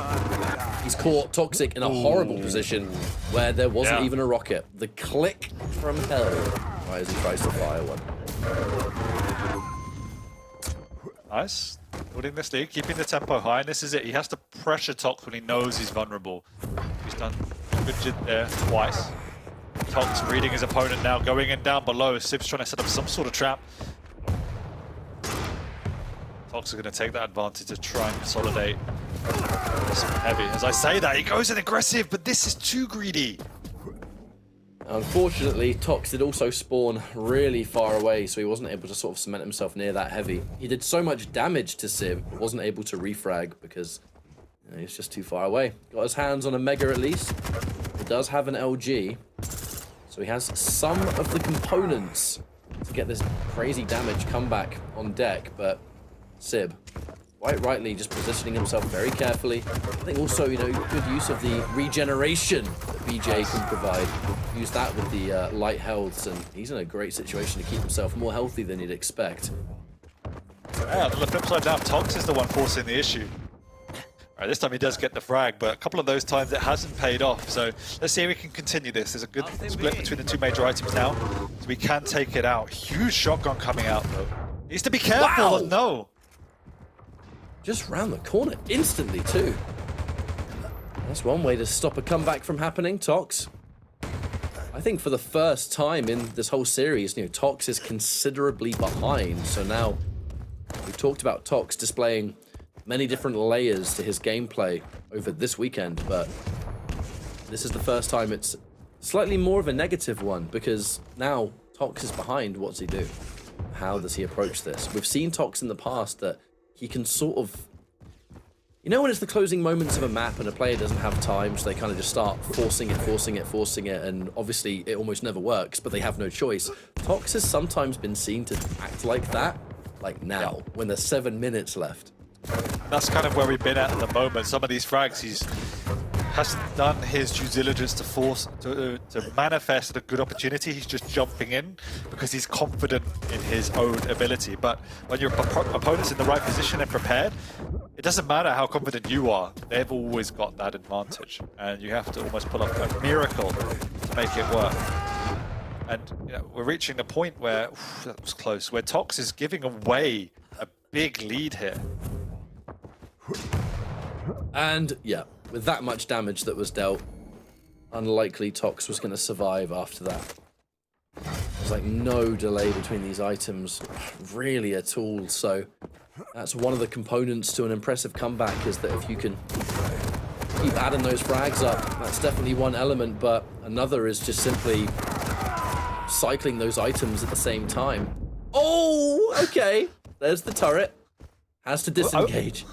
he's caught Toxic in a horrible position where there wasn't even a rocket. The click from hell, right as he tries to fire one. Nice. Holding this lead, keeping the tempo high, and this is it. He has to pressure Tox when he knows he's vulnerable. He's done a good jig there twice. Tox reading his opponent now, going in down below. Sib's trying to set up some sort of trap. Tox is going to take that advantage to try and consolidate. This heavy. As I say that, he goes in aggressive, but this is too greedy. Unfortunately, Tox did also spawn really far away, so he wasn't able to sort of cement himself near that heavy. He did so much damage to Sib, but wasn't able to refrag because he's just too far away. Got his hands on a Mega at least. He does have an LG, so he has some of the components to get this crazy damage comeback on deck, but Sib, quite rightly, just positioning himself very carefully. I think also, good use of the regeneration that BJ can provide. Use that with the light healths, and he's in a great situation to keep himself more healthy than you'd expect. Yeah, on the flip side now, Tox is the one forcing the issue. All right, this time he does get the frag, but a couple of those times it hasn't paid off. So let's see if we can continue this. There's a good split between the two major items now, so we can take it out. Huge shotgun coming out, though. Needs to be careful. Wow! No. Just round the corner instantly too. That's one way to stop a comeback from happening, Tox. I think for the first time in this whole series, Tox is considerably behind. So now we've talked about Tox displaying many different layers to his gameplay over this weekend, but this is the first time it's slightly more of a negative one, because now Tox is behind. What's he do? How does he approach this? We've seen Tox in the past that he can sort of, when it's the closing moments of a map and a player doesn't have time, so they kind of just start forcing it, and obviously it almost never works, but they have no choice. Tox has sometimes been seen to act like that, like now, when there's 7 minutes left. That's kind of where we've been at the moment. Some of these frags, he's hasn't done his due diligence to manifest at a good opportunity. He's just jumping in because he's confident in his own ability. But when your opponent's in the right position and prepared, it doesn't matter how confident you are. They've always got that advantage, and you have to almost pull off a miracle to make it work. And we're reaching the point where that was close, where Tox is giving away a big lead here. And yeah, with that much damage that was dealt, unlikely Tox was going to survive after that. There's like no delay between these items, really at all. So that's one of the components to an impressive comeback, is that if you can keep adding those frags up, that's definitely one element, but another is just simply cycling those items at the same time. Oh, okay. There's the turret. Has to disengage.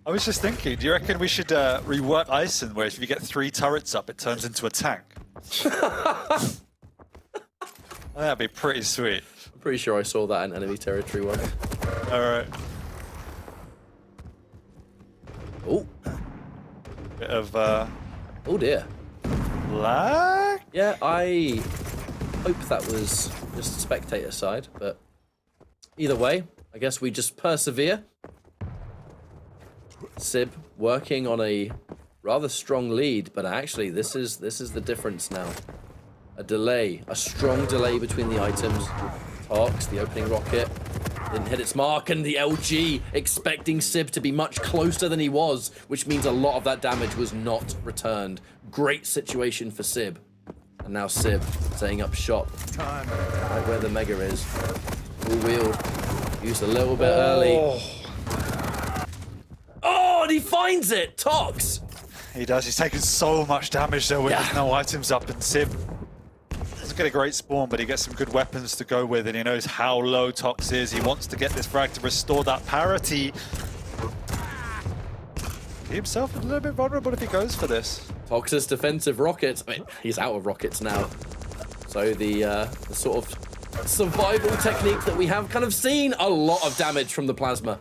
I was just thinking, do you reckon we should rework Ison, where if you get 3 turrets up, it turns into a tank? That'd be pretty sweet. I'm pretty sure I saw that in enemy territory once. Alright. Oh. Bit of, oh dear. lag? Yeah, I hope that was just spectator side, but either way, I guess we just persevere. Sib working on a rather strong lead, but actually this is the difference now. A strong delay between the items. Tox, the opening rocket, didn't hit its mark, and the LG expecting Sib to be much closer than he was, which means a lot of that damage was not returned. Great situation for Sib. And now Sib setting up shop right where the Mega is. Full wheel, used a little bit early. Oh, and he finds it! Tox! He does. He's taking so much damage though with no items up, and Sib doesn't get a great spawn, but he gets some good weapons to go with, and he knows how low Tox is. He wants to get this frag to restore that parity. He himself a little bit vulnerable if he goes for this. Tox's defensive rockets. I mean, he's out of rockets now. So the sort of survival technique that we have kind of seen, a lot of damage from the plasma.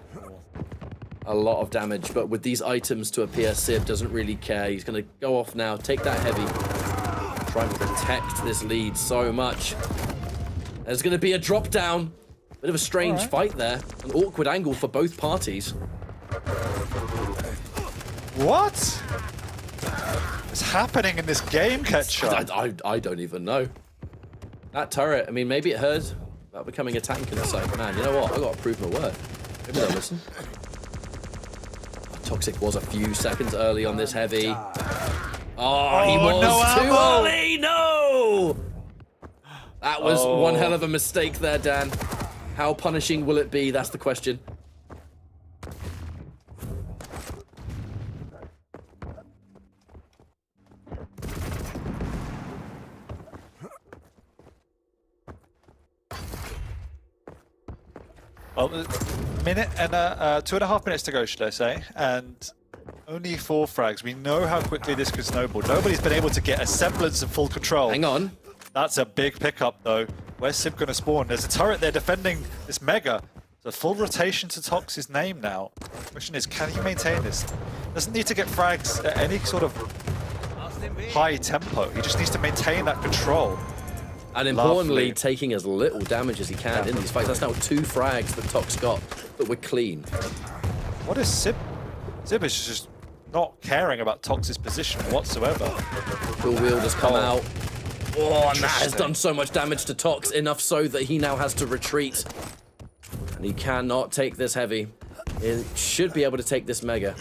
A lot of damage, but with these items to appear, Sib doesn't really care. He's going to go off now, take that heavy, try and protect this lead so much. There's going to be a drop down. Bit of a strange fight there. An awkward angle for both parties. What is happening in this game, Ketchup? I don't even know. That turret, I mean, maybe it heard about becoming a tank and it's like, man, you know what? I got to prove my word. Maybe they'll listen. Toxic was a few seconds early on this heavy. Oh, he was too early! No! That was one hell of a mistake there, Dan. How punishing will it be? That's the question. Well, a minute and 2.5 minutes to go, should I say, and only 4 frags. We know how quickly this could snowball. Nobody's been able to get a semblance of full control. Hang on. That's a big pickup, though. Where's Sib going to spawn? There's a turret there defending this Mega. The full rotation to Tox's name now. The question is, can he maintain this? Doesn't need to get frags at any sort of high tempo. He just needs to maintain that control. And importantly, taking as little damage as he can in these fights. That's now 2 frags that Tox got, but we're clean. What is Sib? Sib is just not caring about Tox's position whatsoever. Dual wield has come out. Oh, and that has done so much damage to Tox, enough so that he now has to retreat. And he cannot take this heavy. He should be able to take this Mega.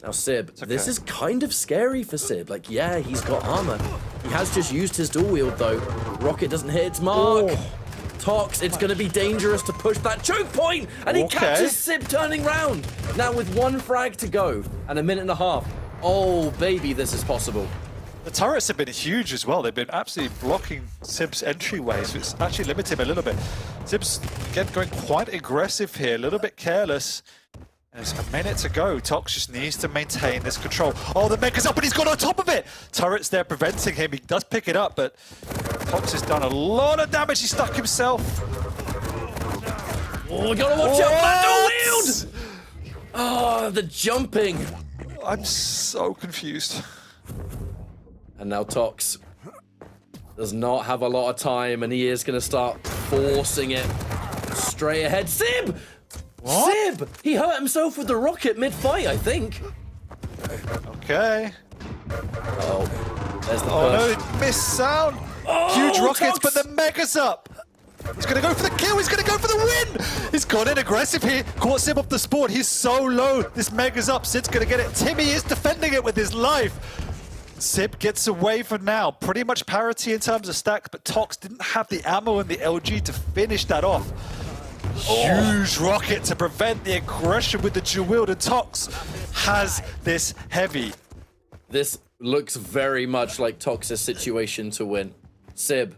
Now Sib, this is kind of scary for Sib. Like, yeah, he's got armor. He has just used his dual wield though. Rocket doesn't hit its mark. Tox, it's gonna be dangerous to push that choke point, and he catches Sib turning round. Now with 1 frag to go and a minute and a half. Oh baby, this is possible. The turrets have been huge as well. They've been absolutely blocking Sib's entryway, so it's actually limited him a little bit. Sib's again going quite aggressive here, a little bit careless. There's a minute to go. Tox just needs to maintain this control. Oh, the Mega's up and he's got on top of it! Turret's there preventing him. He does pick it up, but Tox has done a lot of damage. He stuck himself. Oh, we gotta watch out for that dual wield! Oh, the jumping. I'm so confused. And now Tox does not have a lot of time, and he is gonna start forcing it straight ahead. Sib! What? Sib! He hurt himself with the rocket mid-fight, I think. Okay. Oh, there's the push. Oh no, missed sound. Oh, huge rockets, Tox! but the Mega's up. He's gonna go for the kill. He's gonna go for the win. He's gone in aggressive here. Caught Sib off the spawn. He's so low. This Mega's up. Sid's gonna get it. Timmy is defending it with his life. Sib gets away for now. Pretty much parity in terms of stacks, but Tox didn't have the ammo and the LG to finish that off. Huge rocket to prevent the aggression with the dual wield, and Tox has this heavy. This looks very much like Tox's situation to win. Sib,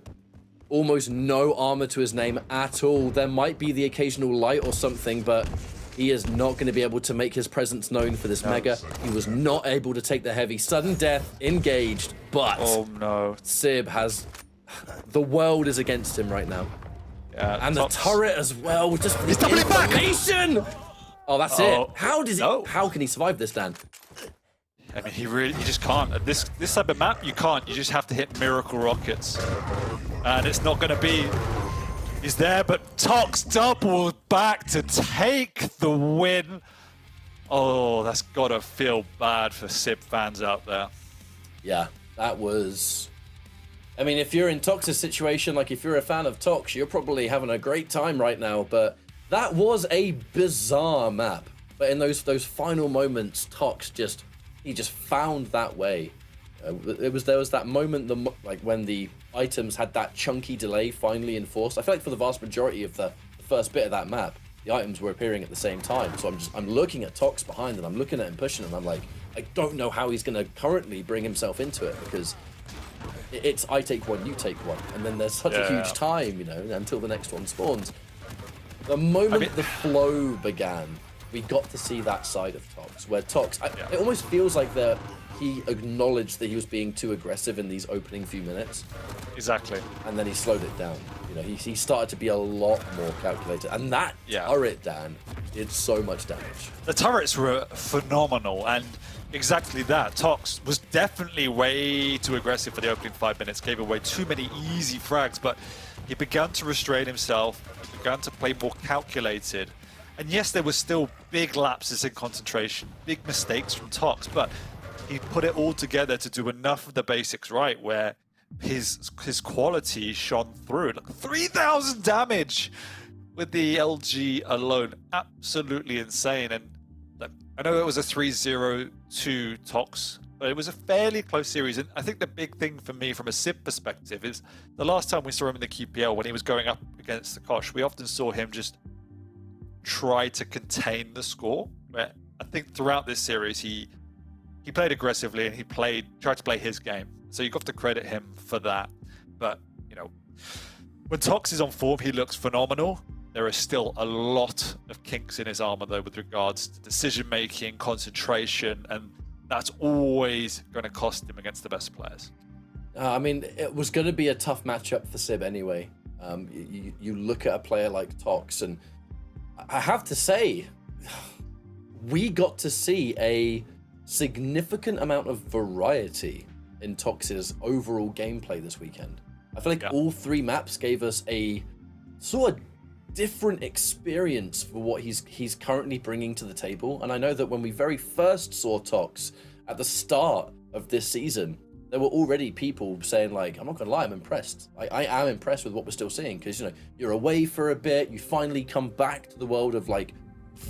almost no armor to his name at all. There might be the occasional light or something, but he is not going to be able to make his presence known for this Mega. He was not able to take the heavy. Sudden death, engaged, but oh no, Sib has... The world is against him right now. Yeah, and the turret as well, just for he's the doubling back! information! Oh, that's it. How does he... How can he survive this, Dan? I mean, he just can't. At this type of map, you can't. You just have to hit miracle rockets. And it's not going to be... He's there, but Tox doubles back to take the win. Oh, that's got to feel bad for Sib fans out there. Yeah, that was... I mean, if you're in Tox's situation, like if you're a fan of Tox, you're probably having a great time right now, but that was a bizarre map. But in those final moments, Tox just found that way. There was that moment, like when the items had that chunky delay finally enforced. I feel like for the vast majority of the first bit of that map, the items were appearing at the same time. So I'm looking at Tox behind, and I'm looking at him pushing, and I'm like, I don't know how he's going to currently bring himself into it, because it's I take one, you take one, and then there's such a huge time, you know, until the next one spawns. The moment the flow began, we got to see that side of Tox, where Tox, it almost feels like he acknowledged that he was being too aggressive in these opening few minutes. Exactly. And then he slowed it down. You know, he started to be a lot more calculated. And that turret, Dan, did so much damage. The turrets were phenomenal, and exactly that. Tox was definitely way too aggressive for the opening 5 minutes, gave away too many easy frags, but he began to restrain himself, he began to play more calculated. And yes, there were still big lapses in concentration, big mistakes from Tox, but he put it all together to do enough of the basics right, where his quality shone through. Like 3,000 damage with the LG alone. Absolutely insane. And I know it was a 3-0 to Tox but it was a fairly close series. And I think the big thing for me from a Sib perspective is the last time we saw him in the QPL when he was going up against the Kosh, we often saw him just try to contain the score. Where I think throughout this series, he played aggressively and he tried to play his game. So you've got to credit him for that. But, you know, when Tox is on form, he looks phenomenal. There are still a lot of kinks in his armor, though, with regards to decision-making, concentration, and that's always going to cost him against the best players. I mean, it was going to be a tough matchup for Sib anyway. You look at a player like Tox, and I have to say, we got to see a significant amount of variety in Tox's overall gameplay this weekend. I feel like all three maps gave us a sort of different experience for what he's currently bringing to the table. And I know that when we very first saw Tox at the start of this season, there were already people saying like, I'm not gonna lie, I'm impressed. I am impressed with what we're still seeing, because you know, you're away for a bit, you finally come back to the world of like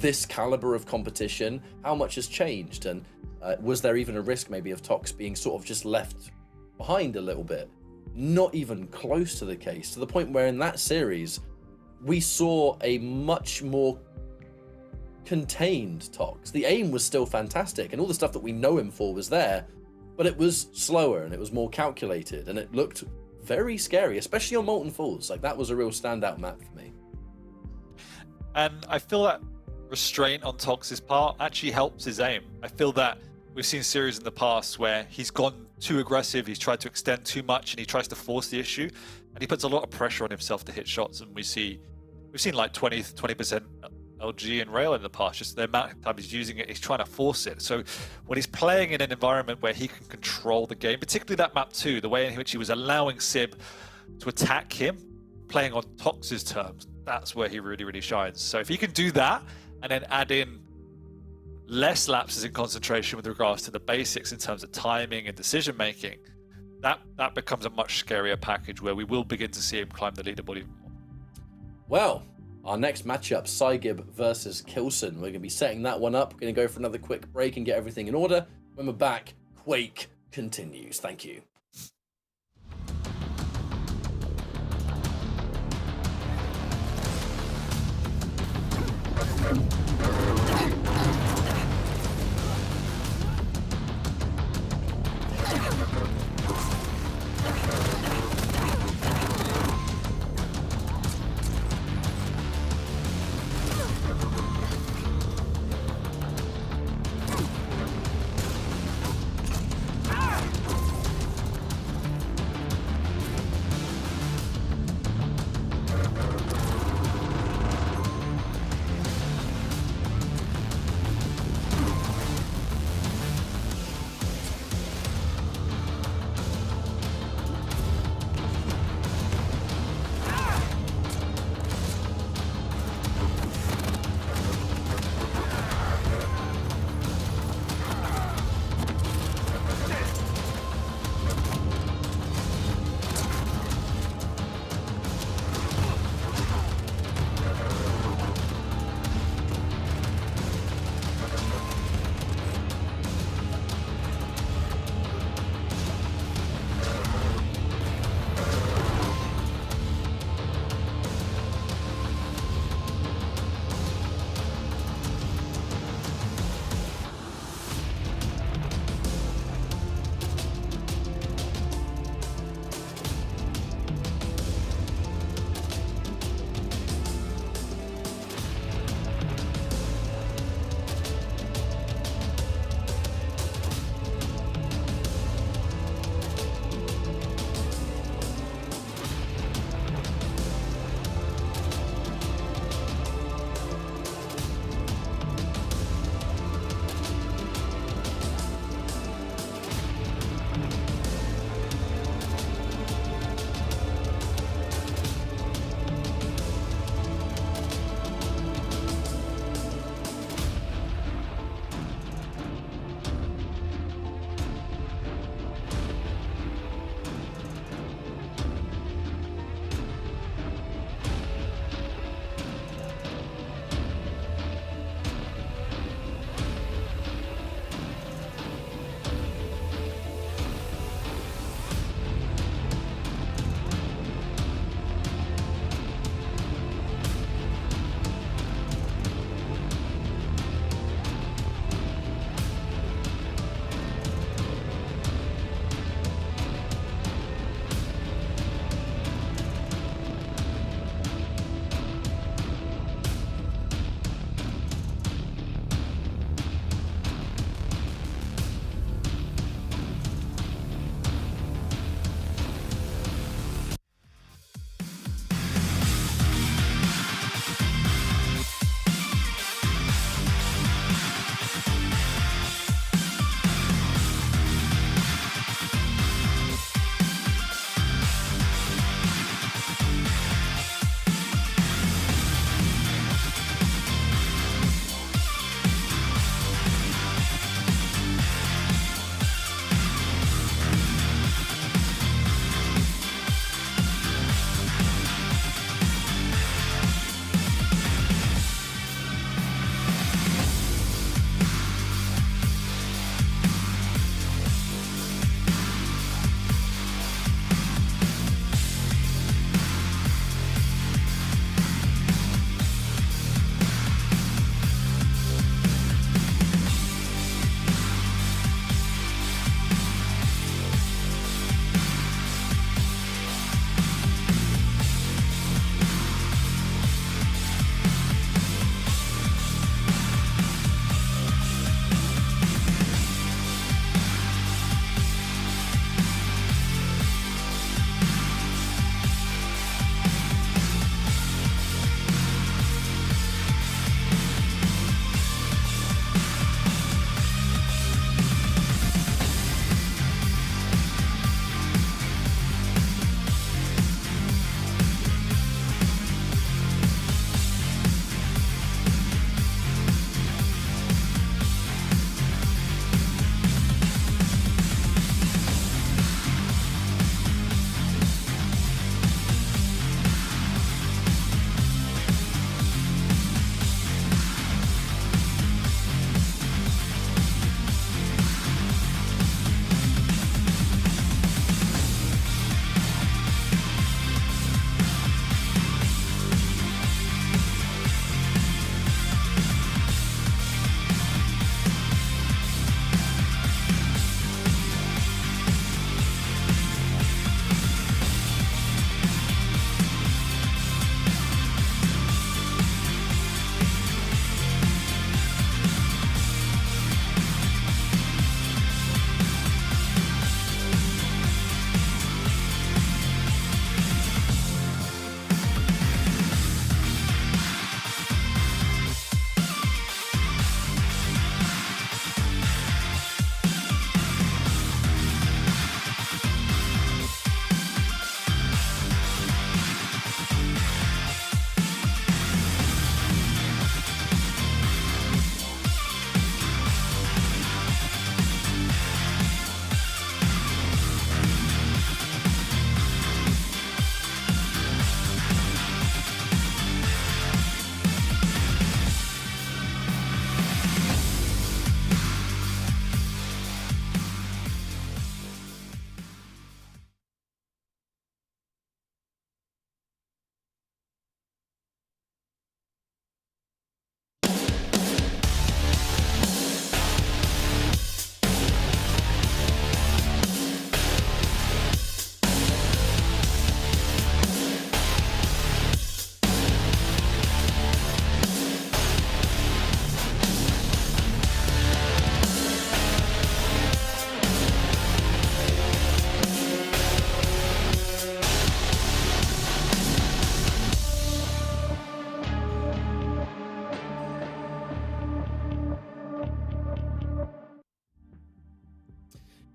this caliber of competition. How much has changed? And was there even a risk maybe of Tox being sort of just left behind a little bit? Not even close to the case, to the point where in that series we saw a much more contained Tox. The aim was still fantastic and all the stuff that we know him for was there, but it was slower and it was more calculated and it looked very scary, especially on Molten Falls. Like, that was a real standout map for me. And I feel that restraint on Tox's part actually helps his aim. I feel that we've seen series in the past where he's gone too aggressive, he's tried to extend too much, and he tries to force the issue, and he puts a lot of pressure on himself to hit shots. And we've seen like 20% LG and Rail in the past, just the amount of time he's using it, he's trying to force it. So when he's playing in an environment where he can control the game, particularly that map 2, the way in which he was allowing Sib to attack him, playing on Tox's terms, that's where he really, really shines. So if he can do that and then add in less lapses in concentration with regards to the basics in terms of timing and decision making, that becomes a much scarier package where we will begin to see him climb the leaderboard even more. Well, our next matchup, Psygib versus Kilson. We're going to be setting that one up. We're going to go for another quick break and get everything in order. When we're back, Quake continues. Thank you.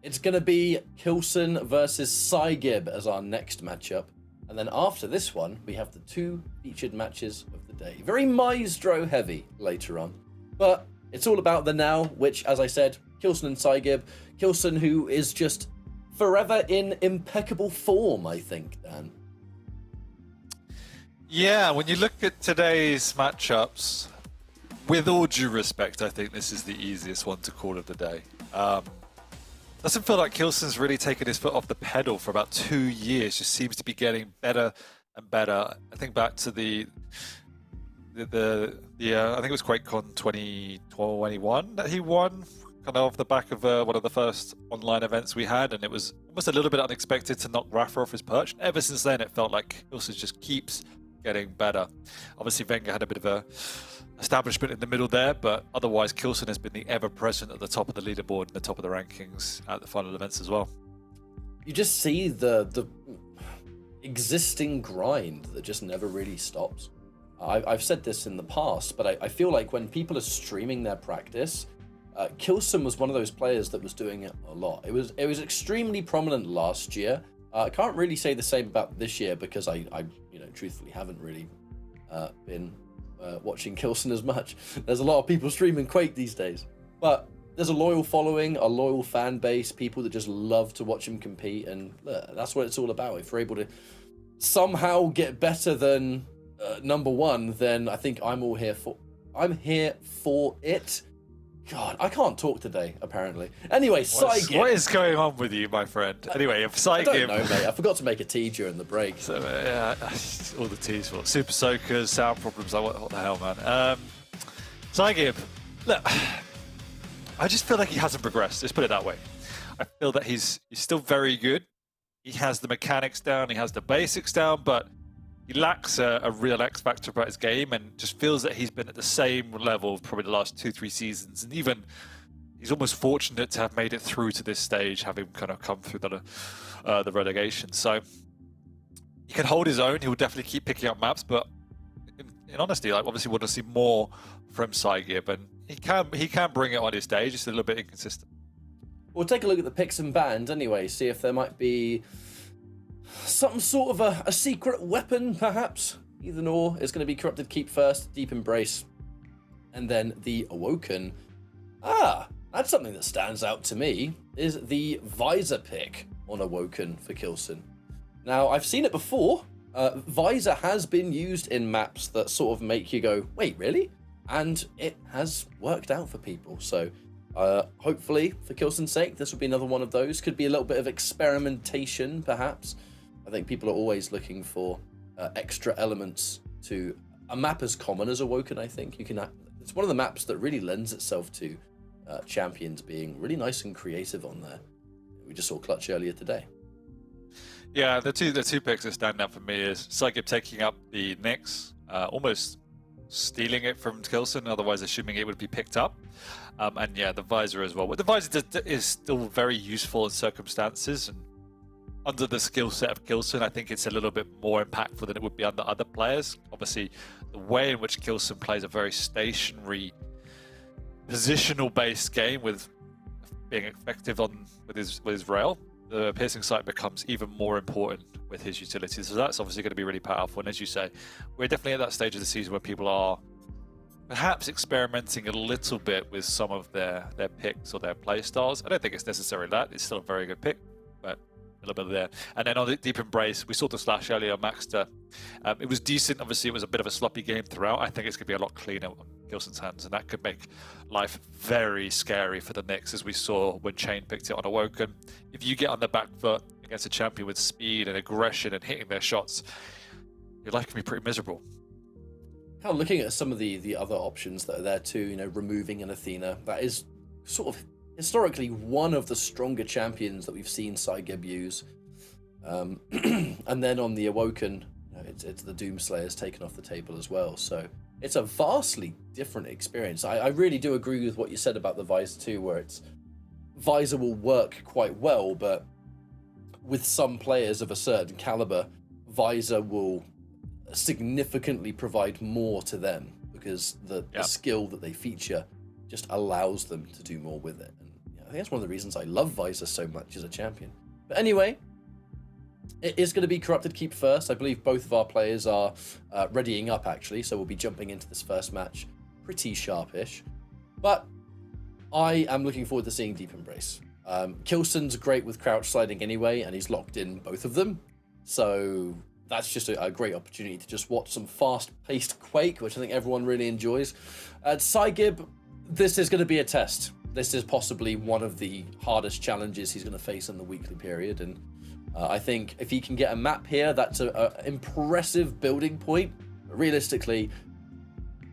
It's going to be Kilson versus Psygib as our next matchup. And then after this one, we have the 2 featured matches of the day. Very Maestro heavy later on. But it's all about the now, which, as I said, Kilson and Psygib. Kilson, who is just forever in impeccable form, I think, Dan. Yeah, when you look at today's matchups, with all due respect, I think this is the easiest one to call of the day. Doesn't feel like Kilson's really taken his foot off the pedal for about 2 years. Just seems to be getting better and better. I think back to the I think it was QuakeCon 2021 that he won, kind of off the back of one of the first online events we had, and it was almost a little bit unexpected to knock Rapha off his perch. Ever since then, it felt like Kilson just keeps getting better. Obviously, Venger had a bit of a establishment in the middle there, but otherwise Kilson has been the ever-present at the top of the leaderboard and the top of the rankings at the final events as well. You just see the existing grind that just never really stops. I've said this in the past, but I feel like when people are streaming their practice, Kilson was one of those players that was doing it a lot. It was extremely prominent last year. I can't really say the same about this year because I truthfully haven't really been watching Kilson as much. There's a lot of people streaming Quake these days, but there's a loyal following, a loyal fan base, people that just love to watch him compete, and that's what it's all about. If we're able to somehow get better than number 1, then I think I'm here for it. God, I can't talk today, apparently. Anyway, Psygib. What is going on with you, my friend? Anyway, if Psygib... I don't know, mate. I forgot to make a tea during the break. So, yeah, all the teas for Super Soakers, sound problems, what the hell, man. Psygib, look, I just feel like he hasn't progressed. Let's put it that way. I feel that he's still very good. He has the mechanics down, he has the basics down, but he lacks a real X factor about his game, and just feels that he's been at the same level probably the last 2-3 seasons, and even he's almost fortunate to have made it through to this stage, having kind of come through the relegation. So he can hold his own. He will definitely keep picking up maps, but in honesty, like, obviously, we want to see more from Psygib, and he can bring it on his stage. It's a little bit inconsistent. We'll take a look at the picks and bans anyway, see if there might be some sort of a secret weapon, perhaps. Either nor is going to be Corrupted Keep first, Deep Embrace, and then the Awoken. That's something that stands out to me, is the Visor pick on Awoken for Kilson. Now, I've seen it before. Visor has been used in maps that sort of make you go, wait, really? And it has worked out for people, so hopefully, for Kilson's sake, this will be another one of those. Could be a little bit of experimentation, perhaps. I think people are always looking for extra elements to a map as common as Awoken. I think it's one of the maps that really lends itself to champions being really nice and creative on there. We just saw Clutch earlier today. Yeah, the two picks that stand out for me is Psygib taking up the Nyx, almost stealing it from Kilson, otherwise assuming it would be picked up. And yeah, the Visor as well. But the Visor is still very useful in circumstances, and under the skill set of Kilson, I think it's a little bit more impactful than it would be under other players. Obviously, the way in which Kilson plays a very stationary, positional-based game with being effective with his rail, the piercing sight becomes even more important with his utility. So that's obviously going to be really powerful. And as you say, we're definitely at that stage of the season where people are perhaps experimenting a little bit with some of their picks or their play styles. I don't think it's necessarily that. It's still a very good pick, but a little bit there. And then on the Deep Embrace, we saw the slash earlier on Maxter. It was decent. Obviously, it was a bit of a sloppy game throughout. I think it's going to be a lot cleaner on Kilson's hands, and that could make life very scary for the Nyx, as we saw when Chain picked it on Awoken. If you get on the back foot against a champion with speed and aggression and hitting their shots, your life can be pretty miserable. Kind of looking at some of the other options that are there too, removing an Athena, that is sort of historically one of the stronger champions that we've seen Psygib use. And then on the Awoken, it's the Doomslayers taken off the table as well. So it's a vastly different experience. I really do agree with what you said about the Visor too, where Visor will work quite well, but with some players of a certain caliber, Visor will significantly provide more to them because the skill that they feature just allows them to do more with it. And I think that's one of the reasons I love Visor so much as a champion. But anyway, it is going to be Corrupted Keep first. I believe both of our players are readying up, actually, so we'll be jumping into this first match pretty sharpish. But I am looking forward to seeing Deep Embrace. Kilson's great with crouch sliding anyway, and he's locked in both of them. So that's just a great opportunity to just watch some fast-paced Quake, which I think everyone really enjoys. Psygib, this is going to be a test. This is possibly one of the hardest challenges he's going to face in the weekly period, and I think if he can get a map here, that's an impressive building point. But realistically,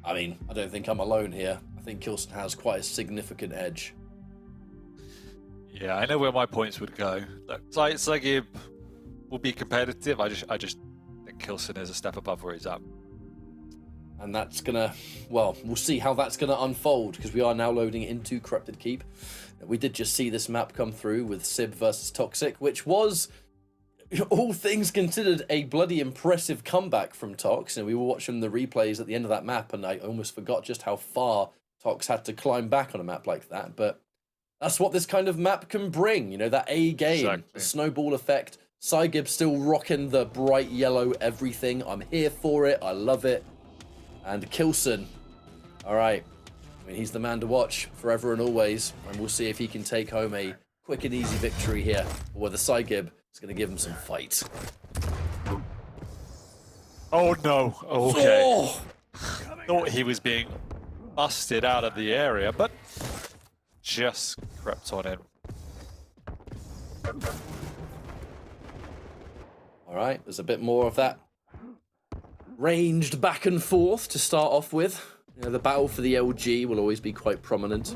I mean, I don't think I'm alone here. I think Kilson has quite a significant edge. Yeah, I know where my points would go. Look, Psygib will be competitive. I just think Kilson is a step above where he's at. And that's gonna, well, we'll see how that's gonna unfold, because we are now loading into Corrupted Keep. We did just see this map come through with Sib versus Toxic, which was, all things considered, a bloody impressive comeback from Tox. And we were watching the replays at the end of that map, and I almost forgot just how far Tox had to climb back on a map like that. But that's what this kind of map can bring, you know, that A game, exactly. The snowball effect. Psygib still rocking the bright yellow everything. I'm here for it. I love it. And Kilson, all right. I mean, he's the man to watch forever and always. And we'll see if he can take home a quick and easy victory here, or whether Psygib is going to give him some fight. Oh no, okay. Oh! Thought he was being busted out of the area, but just crept on in. All right, there's a bit more of that ranged back and forth to start off with. You know, the battle for the LG will always be quite prominent,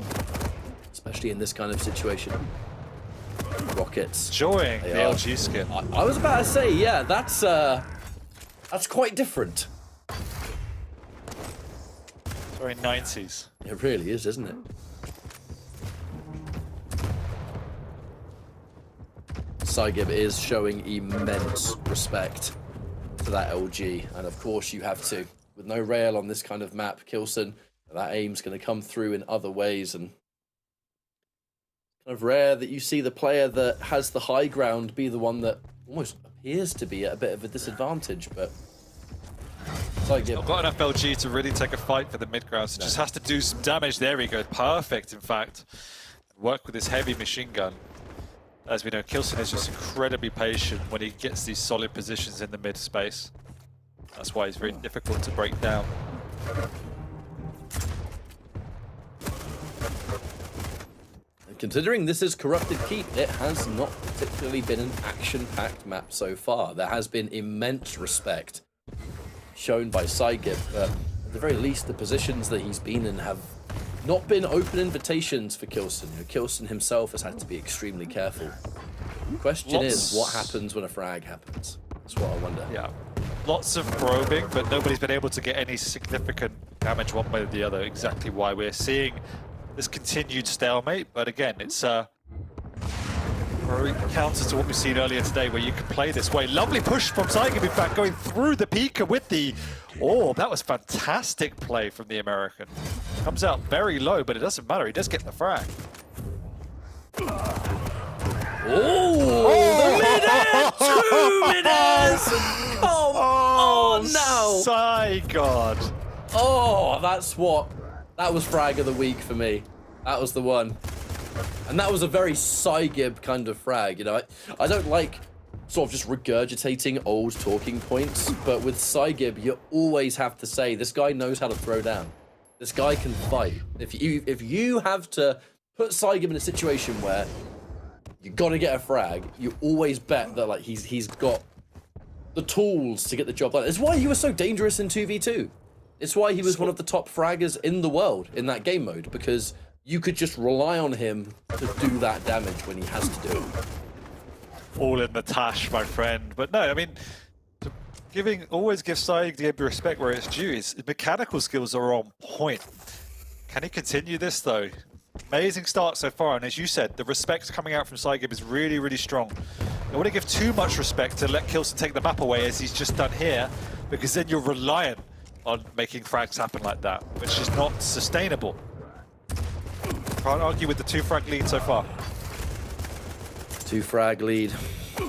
especially in this kind of situation. Rockets. Enjoying the LG skin. I was about to say, yeah, that's quite different. Very 90s. It really is, isn't it? Psygib is showing immense respect to that LG, and of course you have to. With no rail on this kind of map, Kilson, that aim's going to come through in other ways, and kind of rare that you see the player that has the high ground be the one that almost appears to be at a bit of a disadvantage, but Psygib. Not got enough LG to really take a fight for the mid ground, so just has to do some damage. There we go, perfect in fact. Work with his heavy machine gun. As we know, Kilson is just incredibly patient when he gets these solid positions in the mid space. That's why he's very difficult to break down. And considering this is Corrupted Keep, it has not particularly been an action-packed map so far. There has been immense respect shown by Psygib, but at the very least, the positions that he's been in have not been open invitations for Kilson. You know, Kilson himself has had to be extremely careful. The question is, what happens when a frag happens? That's what I wonder. Yeah. Lots of probing, but nobody's been able to get any significant damage one way or the other. Exactly why we're seeing this continued stalemate. But again, it's very counter to what we've seen earlier today, where you can play this way. Lovely push from Psygib, in fact, going through the Pika with the orb. That was fantastic play from the American. Comes out very low, but it doesn't matter. He does get the frag. Oh, the mid-air! 2 mid-airs! Oh no! God. Oh, that was frag of the week for me. That was the one. And that was a very Psygib kind of frag, you know. I don't like sort of just regurgitating old talking points, but with Psygib, you always have to say, this guy knows how to throw down. This guy can fight. If you have to put Psygib in a situation where you got to get a frag, you always bet that like he's got the tools to get the job done. It's why he was so dangerous in 2v2. It's why he was one of the top fraggers in the world in that game mode, because you could just rely on him to do that damage when he has to do it. All in the tash, my friend. But no, I mean, always give Psygib respect where it's due. His mechanical skills are on point. Can he continue this though? Amazing start so far, and as you said, the respect coming out from Psygib is really, really strong. I want to give too much respect to let Kilson take the map away, as he's just done here, because then you're reliant on making frags happen like that, which is not sustainable. Can't argue with the 2 frag lead so far. 2 frag lead.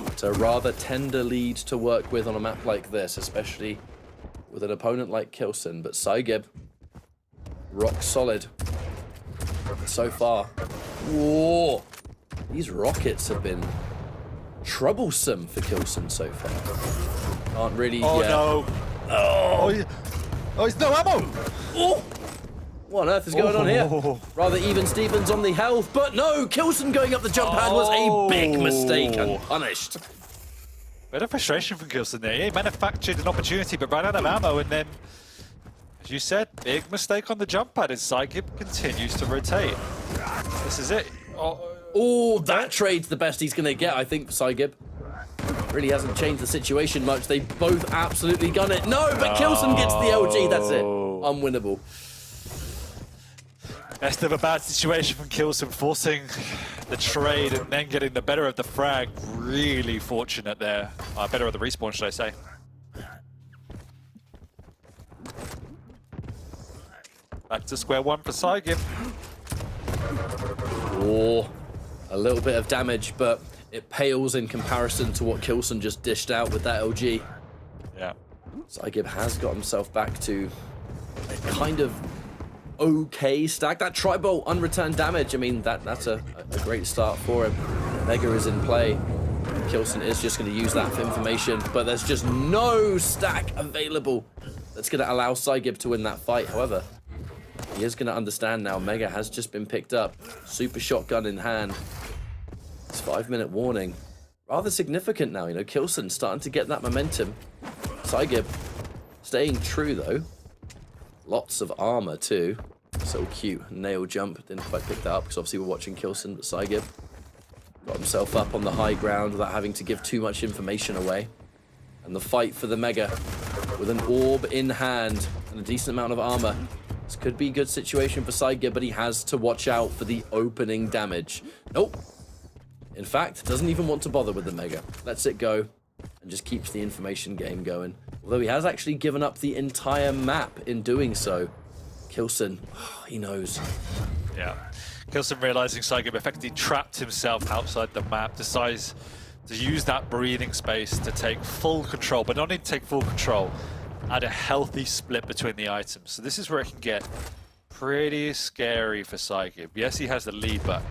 It's a rather tender lead to work with on a map like this, especially with an opponent like Kilson. But Psygib, rock solid so far. Whoa! These rockets have been troublesome for Kilson so far. Aren't really... Oh, no. Oh, he's no ammo! Oh! What on earth is going on here? Rather even Stevens on the health, but no! Kilson going up the jump pad was a big mistake, unpunished. Bit of frustration from Kilson there. He manufactured an opportunity but ran out of ammo, and then, as you said, big mistake on the jump pad as Psygib continues to rotate. This is it. Oh, that trade's the best he's going to get, I think, for Psygib. Really hasn't changed the situation much. They both absolutely gun it. No, but Kilson gets the LG. That's it. Unwinnable. Best of a bad situation from Kilson, forcing the trade and then getting the better of the frag. Really fortunate there. Better of the respawn, should I say. Back to square one for Psygib. Oh, a little bit of damage, but it pales in comparison to what Kilson just dished out with that LG. Yeah. Psygib has got himself back to a kind of okay stack. That tri-bolt unreturned damage, I mean, that's a great start for him. Venger is in play. Kilson is just going to use that for information, but there's just no stack available that's going to allow Psygib to win that fight. However, he is going to understand now Mega has just been picked up. Super shotgun in hand. It's 5-minute warning. Rather significant now, you know, Kilson starting to get that momentum. Psygib staying true though. Lots of armor too. So cute. Nail jump. Didn't quite pick that up because obviously we're watching Kilson, but Psygib got himself up on the high ground without having to give too much information away. And the fight for the Mega with an orb in hand and a decent amount of armor. This could be a good situation for Psygib, but he has to watch out for the opening damage. Nope. In fact, doesn't even want to bother with the Mega. Lets it go and just keeps the information game going. Although he has actually given up the entire map in doing so. Kilson, he knows. Yeah. Kilson realizing Psygib effectively trapped himself outside the map, decides to use that breathing space to take full control, but not only take full control, add a healthy split between the items. So this is where it can get pretty scary for Psygib. Yes, he has the lead, but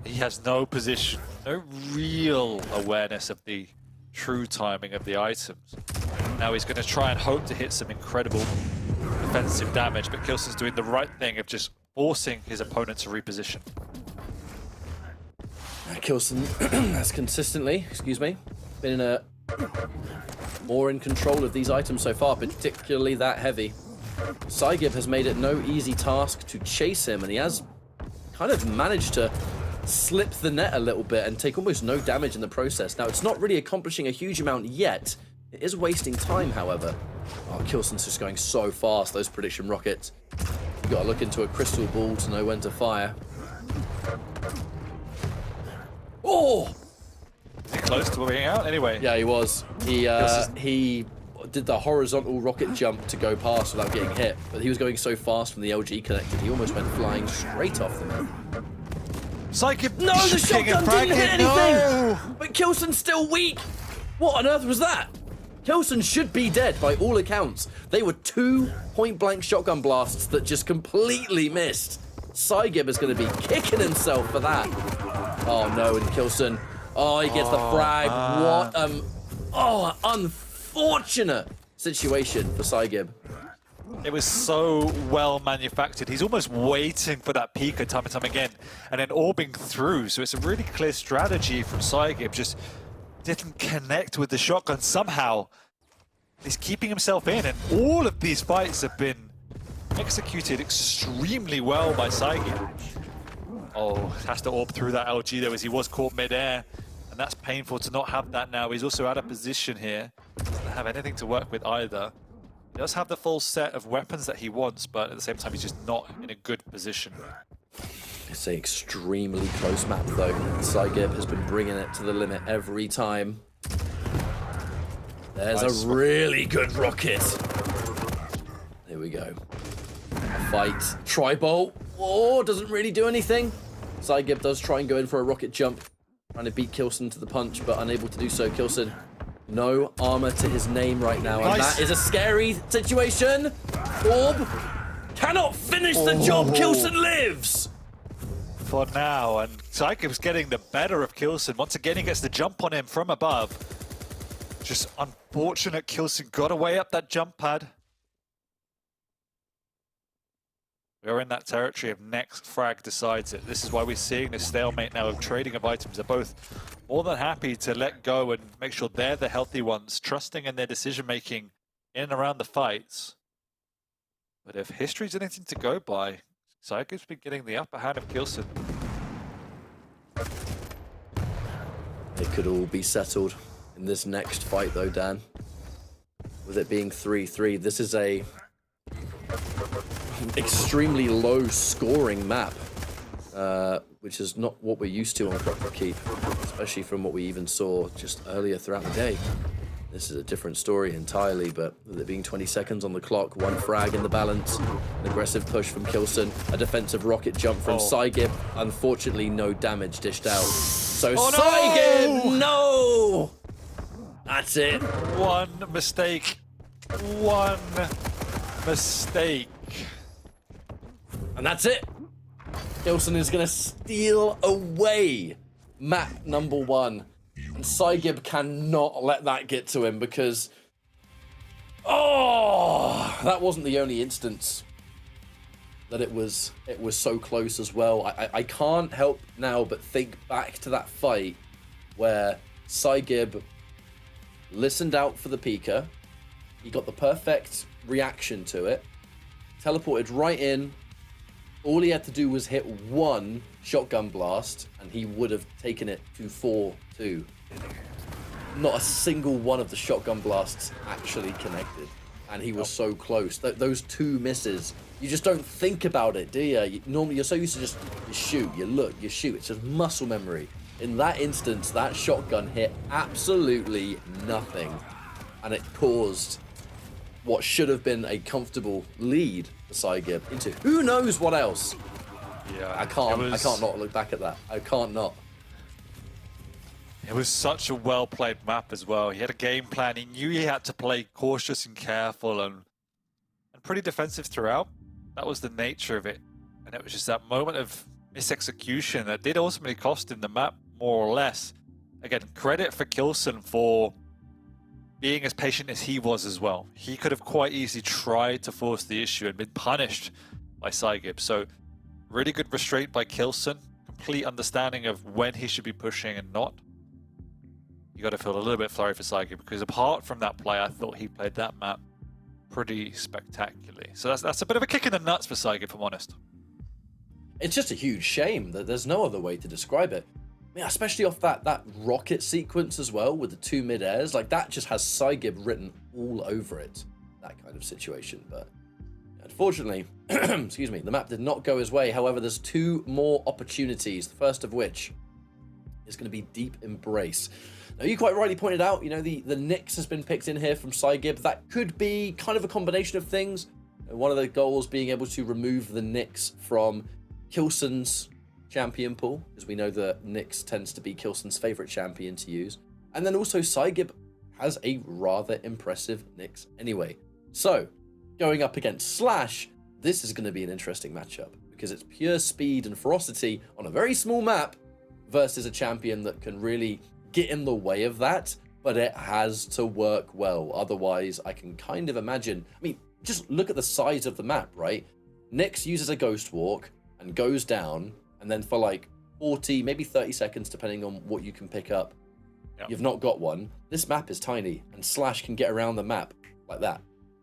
he has no position, no real awareness of the true timing of the items. Now he's going to try and hope to hit some incredible defensive damage, but Kilson's doing the right thing of just forcing his opponent to reposition. Kilson has consistently, been more in control of these items so far, particularly that heavy. Psygib has made it no easy task to chase him, and he has kind of managed to slip the net a little bit and take almost no damage in the process. Now, it's not really accomplishing a huge amount yet. It is wasting time, however. Oh, Kilson's just going so fast, those prediction rockets. You've got to look into a crystal ball to know when to fire. Oh! Is he close to being out anyway? Yeah, he was. He did the horizontal rocket jump to go past without getting hit, but he was going so fast from the LG connected, he almost went flying straight off the map. Psygib! No, the shotgun didn't hit anything! No! But Kilson's still weak! What on earth was that? Kilson should be dead by all accounts. They were 2 point-blank shotgun blasts that just completely missed. Psygib is going to be kicking himself for that. Oh no, and Kilson. Oh, he gets the frag. What unfortunate situation for Psygib. It was so well manufactured. He's almost waiting for that Pika time and time again, and then orbing through. So it's a really clear strategy from Psygib. Just didn't connect with the shotgun somehow. He's keeping himself in, and all of these fights have been executed extremely well by Psygib. Oh, has to orb through that LG though, as he was caught mid-air, and that's painful to not have that now. He's also out of position here. Doesn't have anything to work with either. He does have the full set of weapons that he wants, but at the same time, he's just not in a good position. It's an extremely close map, though. Psygib has been bringing it to the limit every time. There's nice. A really good rocket. Here we go. A fight. Tri-bolt. Oh, doesn't really do anything. Psygib does try and go in for a rocket jump, trying to beat Kilson to the punch, but unable to do so. Kilson, no armor to his name right now, and that is a scary situation. Orb cannot finish the job. Kilson lives. For now, and Psygib's getting the better of Kilson. Once again, he gets the jump on him from above. Just unfortunate Kilson got away up that jump pad. We're in that territory of next frag decides it. This is why we're seeing this stalemate now of trading of items. They're both more than happy to let go and make sure they're the healthy ones, trusting in their decision-making in and around the fights. But if history's anything to go by, Psygib's been getting the upper hand of Kilson. It could all be settled in this next fight though, Dan. With it being 3-3, this is a extremely low scoring map, which is not what we're used to on Proper Keep, especially from what we even saw just earlier throughout the day. This is a different story entirely, but with it being 20 seconds on the clock, one frag in the balance, an aggressive push from Kilson, a defensive rocket jump from Psygib, unfortunately no damage dished out. So Psygib, no! That's it. One mistake. One mistake. And that's it. Kilson is going to steal away map number 1. And Psygib cannot let that get to him because... Oh! That wasn't the only instance that it was so close as well. I can't help now but think back to that fight where Psygib listened out for the Pika. He got the perfect reaction to it. Teleported right in. All he had to do was hit one shotgun blast, and he would have taken it to 4-2. Not a single one of the shotgun blasts actually connected, and he was so close. Those two misses, you just don't think about it, do you? Normally, you're so used to just you shoot, you look, you shoot. It's just muscle memory. In that instance, that shotgun hit absolutely nothing, and it caused what should have been a comfortable lead for Psygib into who knows what else. Yeah, I can't not look back at that. I can't not. It was such a well-played map as well. He had a game plan. He knew he had to play cautious and careful and pretty defensive throughout. That was the nature of it. And it was just that moment of misexecution that did ultimately cost him the map, more or less. Again, credit for Kilson for being as patient as he was as well. He could have quite easily tried to force the issue and been punished by Psygib. So really good restraint by Kilson. Complete understanding of when he should be pushing and not. You got to feel a little bit sorry for Psygib because apart from that play, I thought he played that map pretty spectacularly. So that's a bit of a kick in the nuts for Psygib, if I'm honest. It's just a huge shame that there's no other way to describe it. I mean, especially off that rocket sequence as well with the two mid-airs, like that just has Psygib written all over it. That kind of situation, but unfortunately, excuse me, the map did not go his way. However, there's two more opportunities. The first of which is going to be Deep Embrace. Now, you quite rightly pointed out, you know, the Nyx has been picked in here from Psygib. That could be kind of a combination of things. One of the goals being able to remove the Nyx from Kilson's champion pool, because we know that Nyx tends to be Kilson's favorite champion to use. And then also Psygib has a rather impressive Nyx anyway. So, going up against Slash, this is going to be an interesting matchup, because it's pure speed and ferocity on a very small map versus a champion that can really get in the way of that, but it has to work well. Otherwise, I can kind of imagine, I mean, just look at the size of the map, right? Nyx uses a Ghost Walk and goes down, and then for like 40, maybe 30 seconds, depending on what you can pick up, you've not got one. This map is tiny, and Slash can get around the map like that.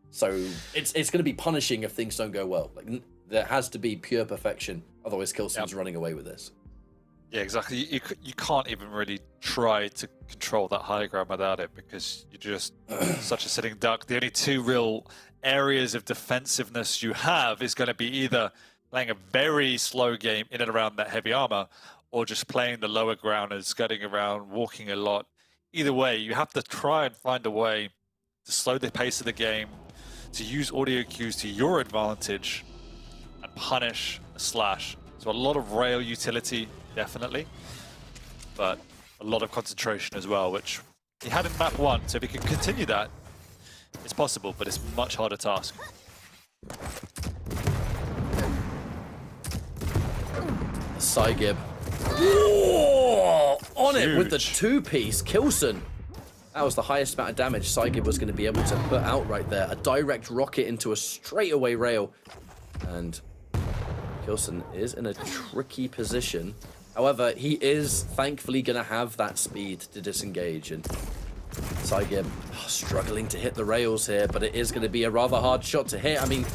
So it's going to be punishing if things don't go well. Like, there has to be pure perfection, otherwise Kilson's running away with this. Yeah, exactly. You can't even really try to control that high ground without it because you're just such a sitting duck. The only two real areas of defensiveness you have is going to be either playing a very slow game in and around that heavy armor or just playing the lower ground and skirting around, walking a lot. Either way, you have to try and find a way to slow the pace of the game, to use audio cues to your advantage and punish a slash. So a lot of rail utility, definitely, but a lot of concentration as well, which he had in map 1, so if he can continue that, it's possible, but it's a much harder task. Psygib. Whoa! On it with the Huge. two-piece. Kilson. That was the highest amount of damage Psygib was going to be able to put out right there. A direct rocket into a straightaway rail. And Kilson is in a tricky position. However, he is thankfully going to have that speed to disengage. And Psygib struggling to hit the rails here, but it is going to be a rather hard shot to hit. I mean,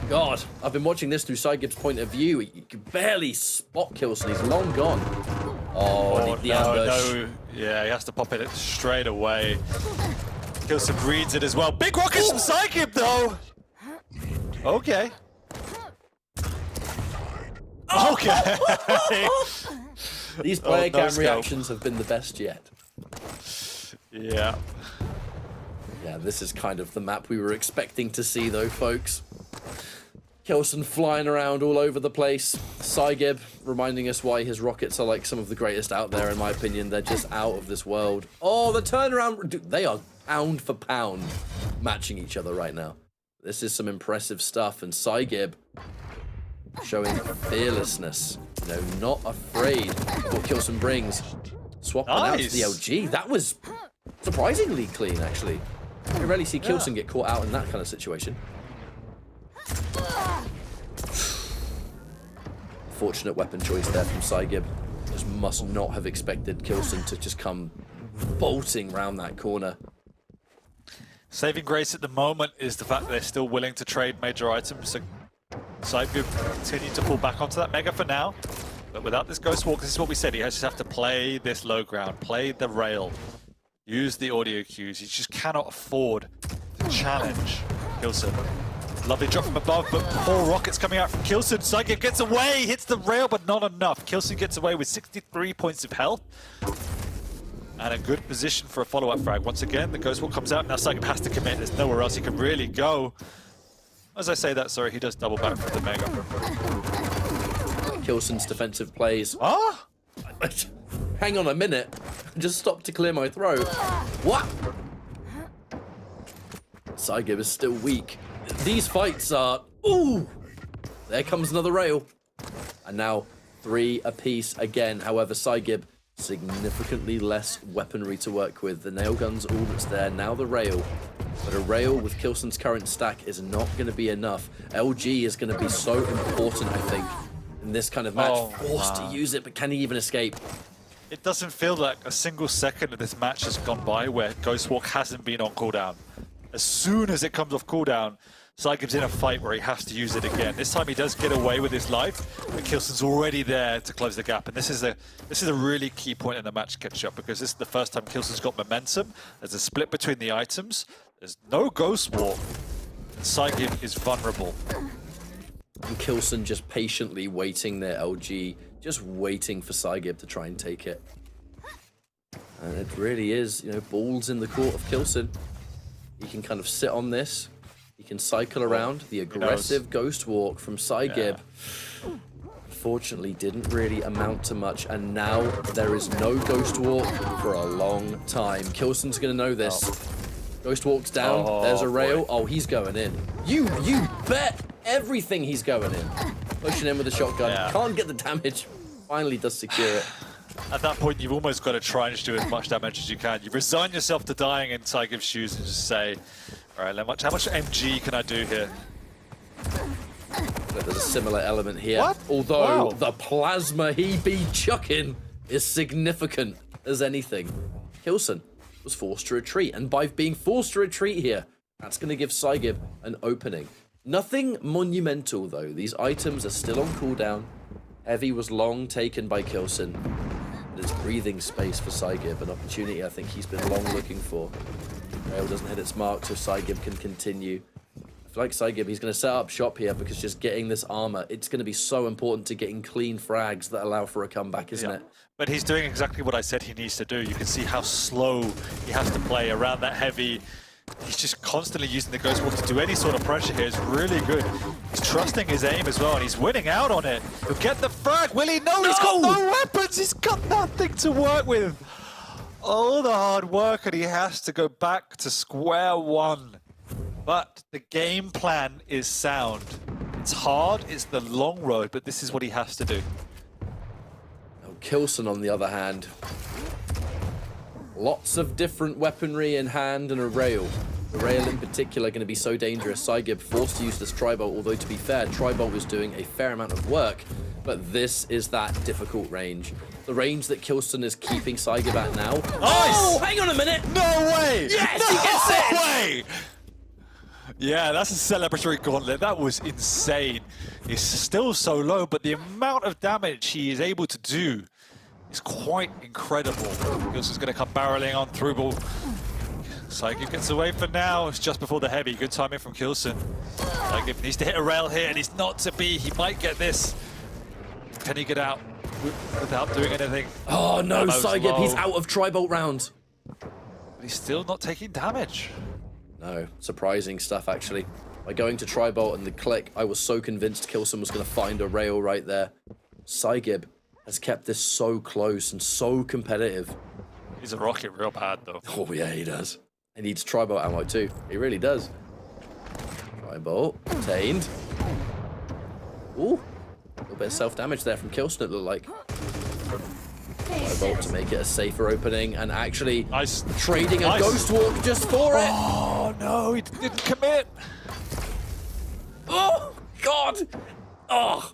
God, I've been watching this through Psygib's point of view. You can barely spot Kilson. He's long gone. Oh, the ambush. No. Yeah, he has to pop it straight away. Kilson reads it as well. Big rockets from Psygib, though. Okay. Okay. These player cam no reactions have been the best yet. Yeah. Yeah, this is kind of the map we were expecting to see, though, folks. Kilson flying around all over the place. Psygib reminding us why his rockets are like some of the greatest out there, in my opinion. They're just out of this world. Oh, the turnaround. Dude, they are pound for pound matching each other right now. This is some impressive stuff. And Psygib showing fearlessness. You know, not afraid of what Kilson brings. Swapping out to the LG. That was surprisingly clean, actually. You rarely see Kilson get caught out in that kind of situation. Fortunate weapon choice there from Psygib. Just must not have expected Kilson to just come bolting round that corner. Saving grace at the moment is the fact that they're still willing to trade major items. So Psygib continue to pull back onto that Mega for now. But without this Ghost Walk, this is what we said. He has to have to play this low ground, play the rail, use the audio cues. He just cannot afford to challenge Kilson. Lovely drop from above, but 4 rockets coming out from Kilson. Psygib gets away, hits the rail, but not enough. Kilson gets away with 63 points of health. And a good position for a follow-up frag. Once again, the Ghost Walk comes out. Now Psygib has to commit. There's nowhere else he can really go. As I say that, sorry, he does double back from the Mega. Kilson's defensive plays. Ah! Hang on a minute. Just stop to clear my throat. What? Psygib is still weak. These fights are... Ooh! There comes another rail. And now 3 apiece again. However, Psygib, significantly less weaponry to work with. The nail gun's all that's there. Now the rail. But a rail with Kilson's current stack is not going to be enough. LG is going to be so important, I think, in this kind of match. Forced to use it, but can he even escape? It doesn't feel like a single second of this match has gone by where Ghost Walk hasn't been on cooldown. As soon as it comes off cooldown, Psygib's in a fight where he has to use it again. This time he does get away with his life, but Kilson's already there to close the gap. And this is a really key point in the match catch up, because this is the first time Kilson's got momentum. There's a split between the items. There's no Ghost Walk. And Psygib is vulnerable. And Kilson just patiently waiting their LG, just waiting for Psygib to try and take it. And it really is, you know, balls in the court of Kilson. He can kind of sit on this. He can cycle around. The aggressive Ghost Walk from Psygib, unfortunately, didn't really amount to much. And now there is no Ghost Walk for a long time. Kilson's going to know this. Ghost Walk's down. There's a rail. Oh, he's going in. You bet everything he's going in. Pushing in with a shotgun. Can't get the damage. Finally does secure it. At that point, you've almost got to try and just do as much damage as you can. You resign yourself to dying in Psygib's shoes and just say, all right, how much MG can I do here? But there's a similar element here. What? Although the plasma he be chucking is significant as anything. Kilson was forced to retreat, and by being forced to retreat here, that's going to give Psygib an opening. Nothing monumental, though. These items are still on cooldown. Heavy was long taken by Kilson. There's breathing space for Psygib, an opportunity I think he's been long looking for. Rail doesn't hit its mark, so Psygib can continue. I feel like Psygib, he's going to set up shop here, because just getting this armor, it's going to be so important to getting clean frags that allow for a comeback, isn't it? But he's doing exactly what I said he needs to do. You can see how slow he has to play around that heavy. He's just constantly using the Ghost Walk to do any sort of pressure here. It's really good. He's trusting his aim as well, and he's winning out on it. He'll get the frag. Will he? No, he's got no weapons. He's got nothing to work with. All the hard work, and he has to go back to square one. But the game plan is sound. It's hard, it's the long road, but this is what he has to do. Now, Kilson, on the other hand, lots of different weaponry in hand and a rail. The rail in particular going to be so dangerous. Psygib forced to use this Tribolt, although to be fair, Tribolt was doing a fair amount of work, but this is that difficult range. The range that Kilson is keeping Psygib at now. Nice! Oh, hang on a minute! No way! Yes, no he gets it! way! Yeah, that's a celebratory gauntlet. That was insane. He's still so low, but the amount of damage he is able to do is quite incredible. Kilson's going to come barreling on through ball. Psygib gets away for now. It's just before the heavy. Good timing from Kilson. Psygib needs to hit a rail here, and he's not to be. He might get this. Can he get out without doing anything? Oh no, Psygib, low. he's out of Tribolt round. But he's still not taking damage. No, surprising stuff actually. By going to Tribolt and the click, I was so convinced Kilson was going to find a rail right there. Psygib has kept this so close and so competitive. He's a rocket real bad though. Oh yeah, he does. He needs Tribolt ammo too. He really does. Tribolt obtained. Ooh, a little bit of self-damage there from Kilson, it looked like. Tribolt to make it a safer opening, and actually Nice. trading a Nice. Ghost Walk just for it. Oh no, he didn't commit. Oh God! Oh,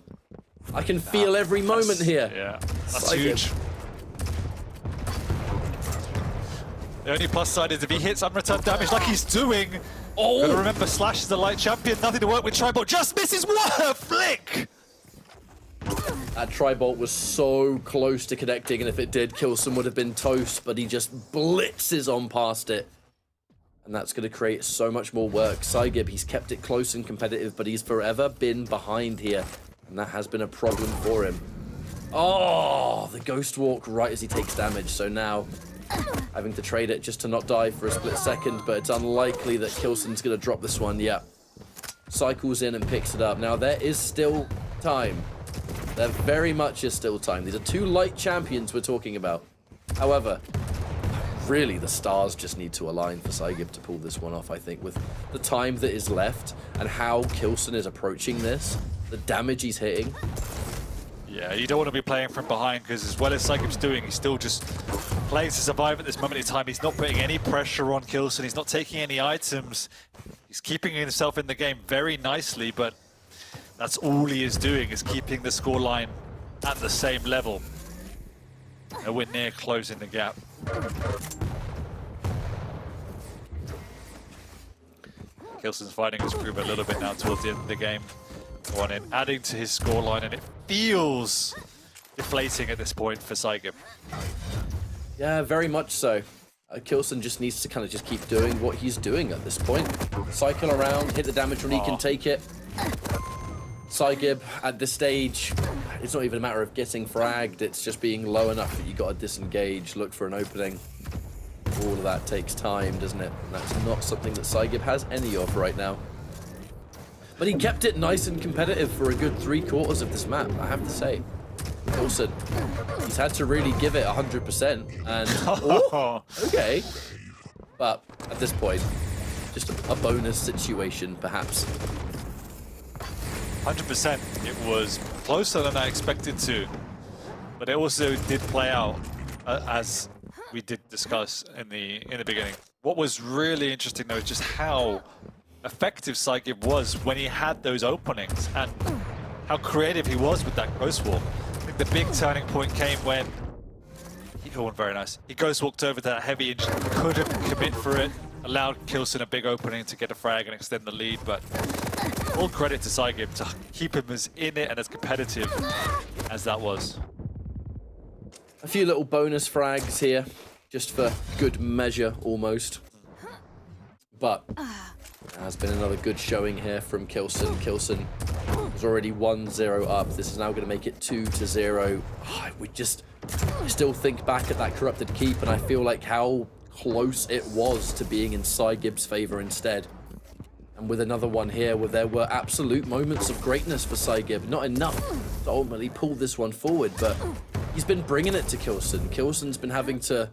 I can feel every moment here. Yeah, that's Psygib. huge. The only plus side is if he hits unreturned damage like he's doing. Oh. Gotta remember, Slash is the light champion, nothing to work with. Tribolt just misses. What a flick! That Tribolt was so close to connecting, and if it did, Kilson would have been toast, but he just blitzes on past it. And that's going to create so much more work. Psygib, he's kept it close and competitive, but he's forever been behind here. And that has been a problem for him. Oh, the Ghost Walk right as he takes damage. So now, having to trade it just to not die for a split second, but it's unlikely that Kilson's going to drop this one. Yeah. Cycles in and picks it up. Now, there is still time. There very much is still time. These are two light champions we're talking about. However, really the stars just need to align for Psygib to pull this one off, I think, with the time that is left and how Kilson is approaching this, the damage he's hitting. Yeah, you don't want to be playing from behind because as well as Psygib's doing, he's still just playing to survive at this moment in time. He's not putting any pressure on Kilson. He's not taking any items. He's keeping himself in the game very nicely, but that's all he is doing, is keeping the scoreline at the same level. Nowhere near closing the gap. Kilson's fighting his group a little bit now towards the end of the game. Going in, adding to his scoreline, and it feels deflating at this point for Psygib. Yeah, very much so. Kilson just needs to kind of just keep doing what he's doing at this point. Cycle around, hit the damage when he can take it. Psygib, at this stage, it's not even a matter of getting fragged, it's just being low enough that you got to disengage, look for an opening. All of that takes time, doesn't it? And that's not something that Psygib has any of right now. But he kept it nice and competitive for a good 3/4 of this map, I have to say. Kilson, he's had to really give it 100%, and oh, okay. But at this point, just a bonus situation, perhaps. 100%. It was closer than I expected to, but it also did play out as we did discuss in the beginning. What was really interesting though is just how effective Psygib was when he had those openings and how creative he was with that ghost walk. I think the big turning point came when he very nice. He ghost walked over to that heavy and just couldn't commit for it. Allowed Kilson a big opening to get a frag and extend the lead, but all credit to Psygib to keep him as in it and as competitive as that was. A few little bonus frags here, just for good measure, almost. But there has been another good showing here from Kilson. Kilson was already 1-0 up. This is now going to make it 2-0. We just still think back at that corrupted keep, and I feel like how close it was to being in Psygib's favor instead. And with another one here where there were absolute moments of greatness for Psygib, not enough to ultimately pull this one forward, but he's been bringing it to Kilson. Kilson's been having to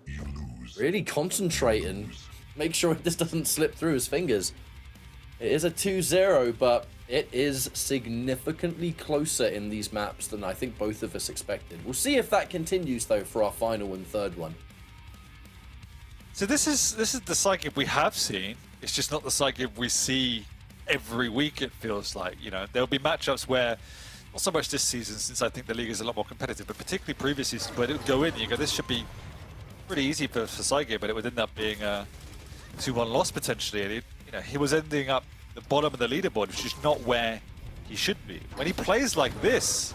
really concentrate and make sure this doesn't slip through his fingers. It is a 2-0, but it is significantly closer in these maps than I think both of us expected. We'll see if that continues, though, for our final and third one. So this is the Psygib we have seen. It's just not the Psygib we see every week, it feels like. You know, there'll be matchups where, not so much this season, since I think the league is a lot more competitive, but particularly previous seasons, where it would go in and you go, this should be pretty easy for Psygib, but it would end up being a 2-1 loss potentially. And he was ending up the bottom of the leaderboard, which is not where he should be. When he plays like this,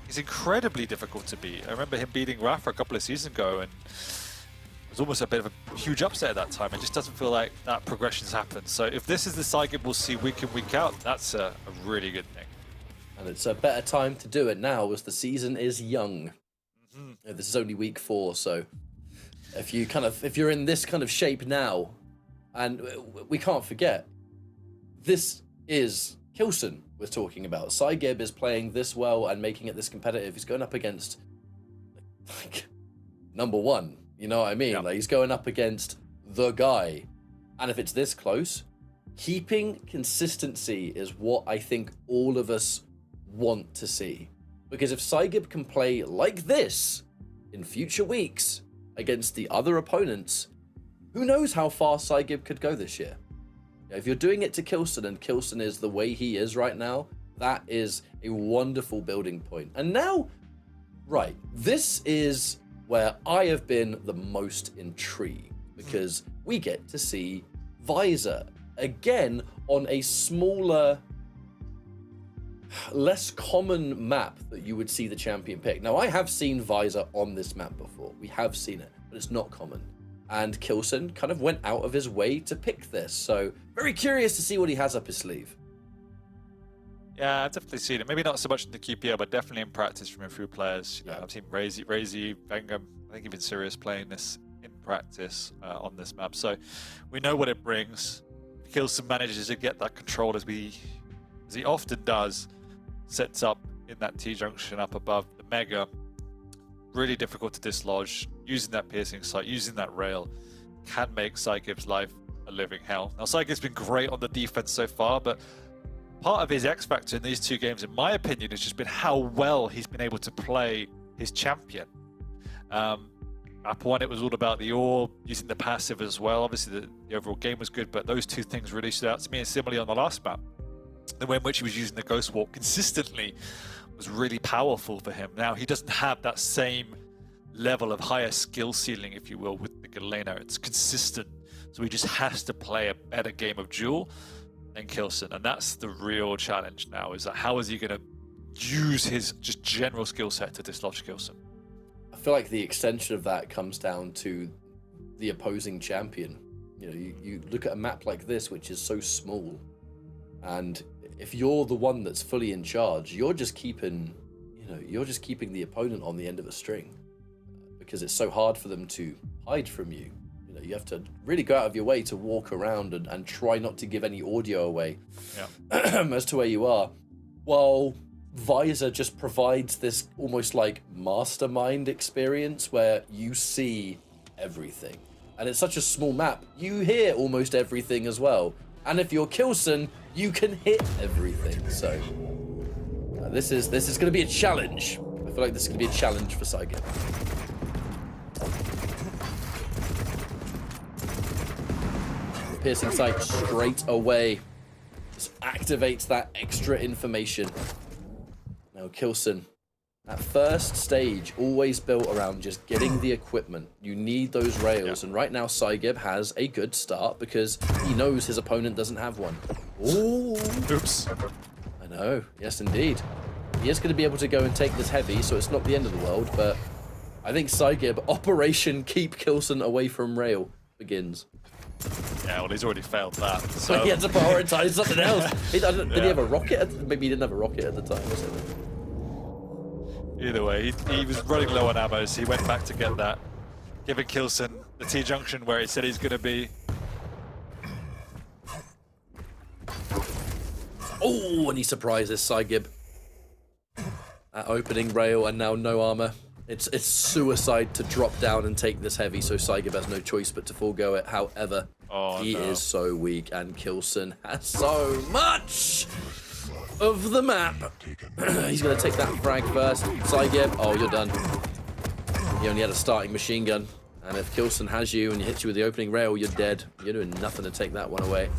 he's incredibly difficult to beat. I remember him beating Rapha a couple of seasons ago, and it was almost a bit of a huge upset at that time. It just doesn't feel like that progression's happened. So if this is the Psygib we'll see week in, week out, that's a really good thing. And it's a better time to do it now, as the season is young. Mm-hmm. This is only week 4, so if you're in this kind of shape now, and we can't forget, this is Kilson we're talking about. Psygib is playing this well and making it this competitive. He's going up against like number 1. You know what I mean? Yep. Like, he's going up against the guy. And if it's this close, keeping consistency is what I think all of us want to see. Because if Psygib can play like this in future weeks against the other opponents, who knows how far Psygib could go this year? If you're doing it to Kilson, and Kilson is the way he is right now, that is a wonderful building point. And now, right, this is where I have been the most intrigued, because we get to see Visor again on a smaller, less common map that you would see the champion pick. Now, I have seen Visor on this map before. We have seen it, but it's not common. And Kilson kind of went out of his way to pick this. So very curious to see what he has up his sleeve. Yeah, I've definitely seen it. Maybe not so much in the QPL, but definitely in practice from a few players. You know, I've seen Raisy, Venger, I think even Sirius playing this in practice on this map. So we know what it brings. Kilson manages to get that control as he often does. Sets up in that T-junction up above the Mega. Really difficult to dislodge. Using that piercing sight, using that rail, can make Psygib's life a living hell. Now, Psygib's been great on the defense so far, but part of his X factor in these 2 games, in my opinion, has just been how well he's been able to play his champion. Map 1, it was all about the orb, using the passive as well. Obviously, the overall game was good, but those 2 things really stood out to me. And similarly on the last map, the way in which he was using the Ghost Walk consistently was really powerful for him. Now, he doesn't have that same level of higher skill ceiling, if you will, with the Galena. It's consistent, so he just has to play a better game of Duel than Kilson, and that's the real challenge now, is that how is he going to use his just general skill set to dislodge Kilson? I feel like the extension of that comes down to the opposing champion. You know, you look at a map like this, which is so small, and if you're the one that's fully in charge, you're just keeping the opponent on the end of a string, because it's so hard for them to hide from you. You know, you have to really go out of your way to walk around and try not to give any audio away as to where you are. While Visor just provides this almost like mastermind experience where you see everything. And it's such a small map, you hear almost everything as well. And if you're Kilson, you can hit everything. So this is going to be a challenge. I feel like this is going to be a challenge for Psygib. Piercing sight straight away. Just activates that extra information. Now Kilson, that first stage always built around just getting the equipment. You need those rails, and right now Psygib has a good start because he knows his opponent doesn't have one. Ooh. Oops. I know, yes indeed. He is going to be able to go and take this heavy, so it's not the end of the world, but I think Psygib, Operation Keep Kilson Away from Rail begins. Yeah, well, he's already failed that. So he had to prioritize something else. Did he have a rocket? Maybe he didn't have a rocket at the time or something. Either way, he was running low on ammo, so he went back to get that, giving Kilson the T-junction where he said he's going to be. Oh, and he surprises Psygib. At opening rail and now no armor. It's suicide to drop down and take this heavy, so Psygib has no choice but to forego it. However, he is so weak, and Kilson has so much of the map. He's going to take that frag first. Psygib, oh, you're done. He only had a starting machine gun, and if Kilson has you and he hits you with the opening rail, you're dead. You're doing nothing to take that one away.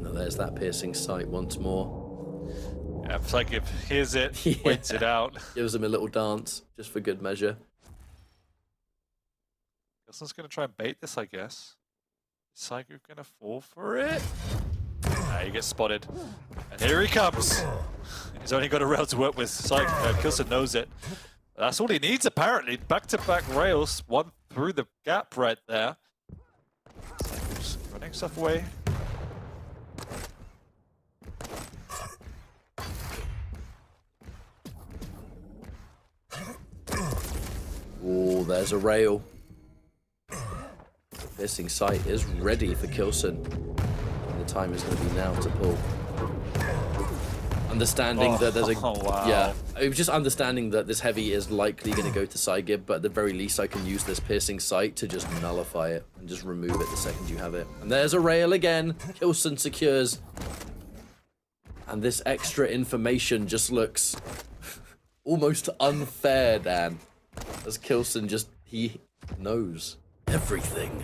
Now there's that piercing sight once more. Yeah, Psygib hears it, waits it out. Gives him a little dance, just for good measure. Kilson's going to try and bait this, I guess. Is Psygib going to fall for it? Nah, he gets spotted. And here he comes. He's only got a rail to work with. Kilson knows it. That's all he needs, apparently. Back-to-back rails, one through the gap right there. Psygib's running stuff away. Oh, there's a rail. The piercing sight is ready for Kilson. And the time is going to be now to pull. Understanding that there's a... wow. Yeah, it was just understanding that this heavy is likely going to go to Psygib, but at the very least I can use this piercing sight to just nullify it and just remove it the second you have it. And there's a rail again. Kilson secures. And this extra information just looks almost unfair, Dan. As Kilson just, he knows everything.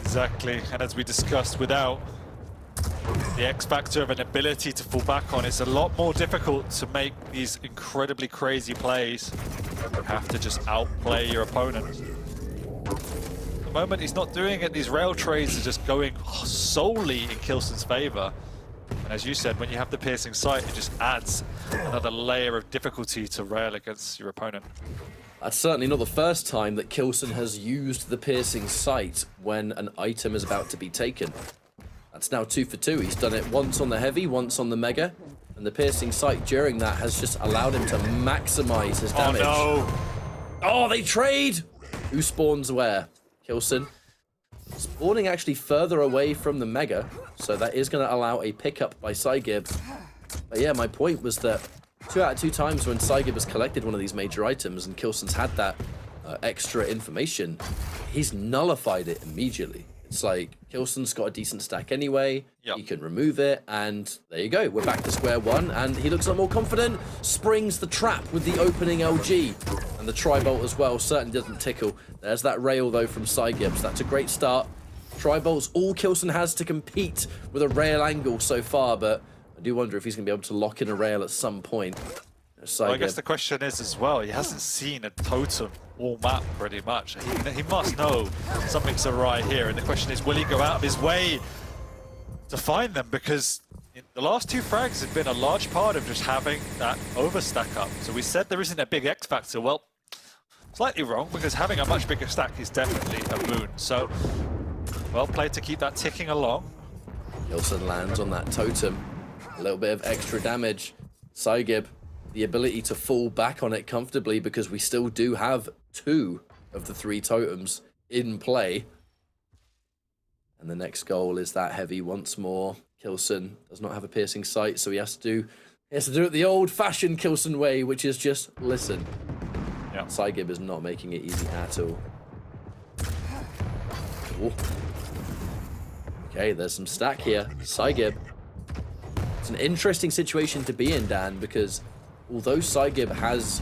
Exactly, and as we discussed, without the X factor of an ability to fall back on, it's a lot more difficult to make these incredibly crazy plays. You have to just outplay your opponent. At the moment he's not doing it, these rail trades are just going solely in Kilson's favor. And as you said, when you have the piercing sight, it just adds another layer of difficulty to rail against your opponent. That's certainly not the first time that Kilson has used the piercing sight when an item is about to be taken. That's now 2 for 2. He's done it once on the heavy, once on the mega. And the piercing sight during that has just allowed him to maximize his damage. Oh no! Oh, they trade! Who spawns where? Kilson. Spawning actually further away from the mega, so that is going to allow a pickup by Psygib. But yeah, my point was that 2 out of 2 times when Psygib has collected one of these major items and Kilson's had that extra information, he's nullified it immediately. It's like, Kilson's got a decent stack anyway, he can remove it, and there you go, we're back to square one, and he looks a lot more confident, springs the trap with the opening LG, and the tri-bolt as well certainly doesn't tickle. There's that rail though from Psygib, so that's a great start. Tri-bolt's all Kilson has to compete with a rail angle so far, but I do wonder if he's going to be able to lock in a rail at some point. Well, I guess the question is as well, he hasn't seen a totem all map pretty much. He must know something's awry here, and the question is, will he go out of his way to find them? Because the last 2 frags have been a large part of just having that overstack up. So we said there isn't a big X factor. Well, slightly wrong, because having a much bigger stack is definitely a boon. So, well played to keep that ticking along. Kilson lands on that totem. A little bit of extra damage. Psygib, the ability to fall back on it comfortably because we still do have 2 of the 3 totems in play. And the next goal is that heavy once more. Kilson does not have a piercing sight, so he has to do it the old-fashioned Kilson way, which is just listen. Yeah. Psygib is not making it easy at all. Ooh. Okay, there's some stack here. Psygib. It's an interesting situation to be in, Dan, because although Psygib has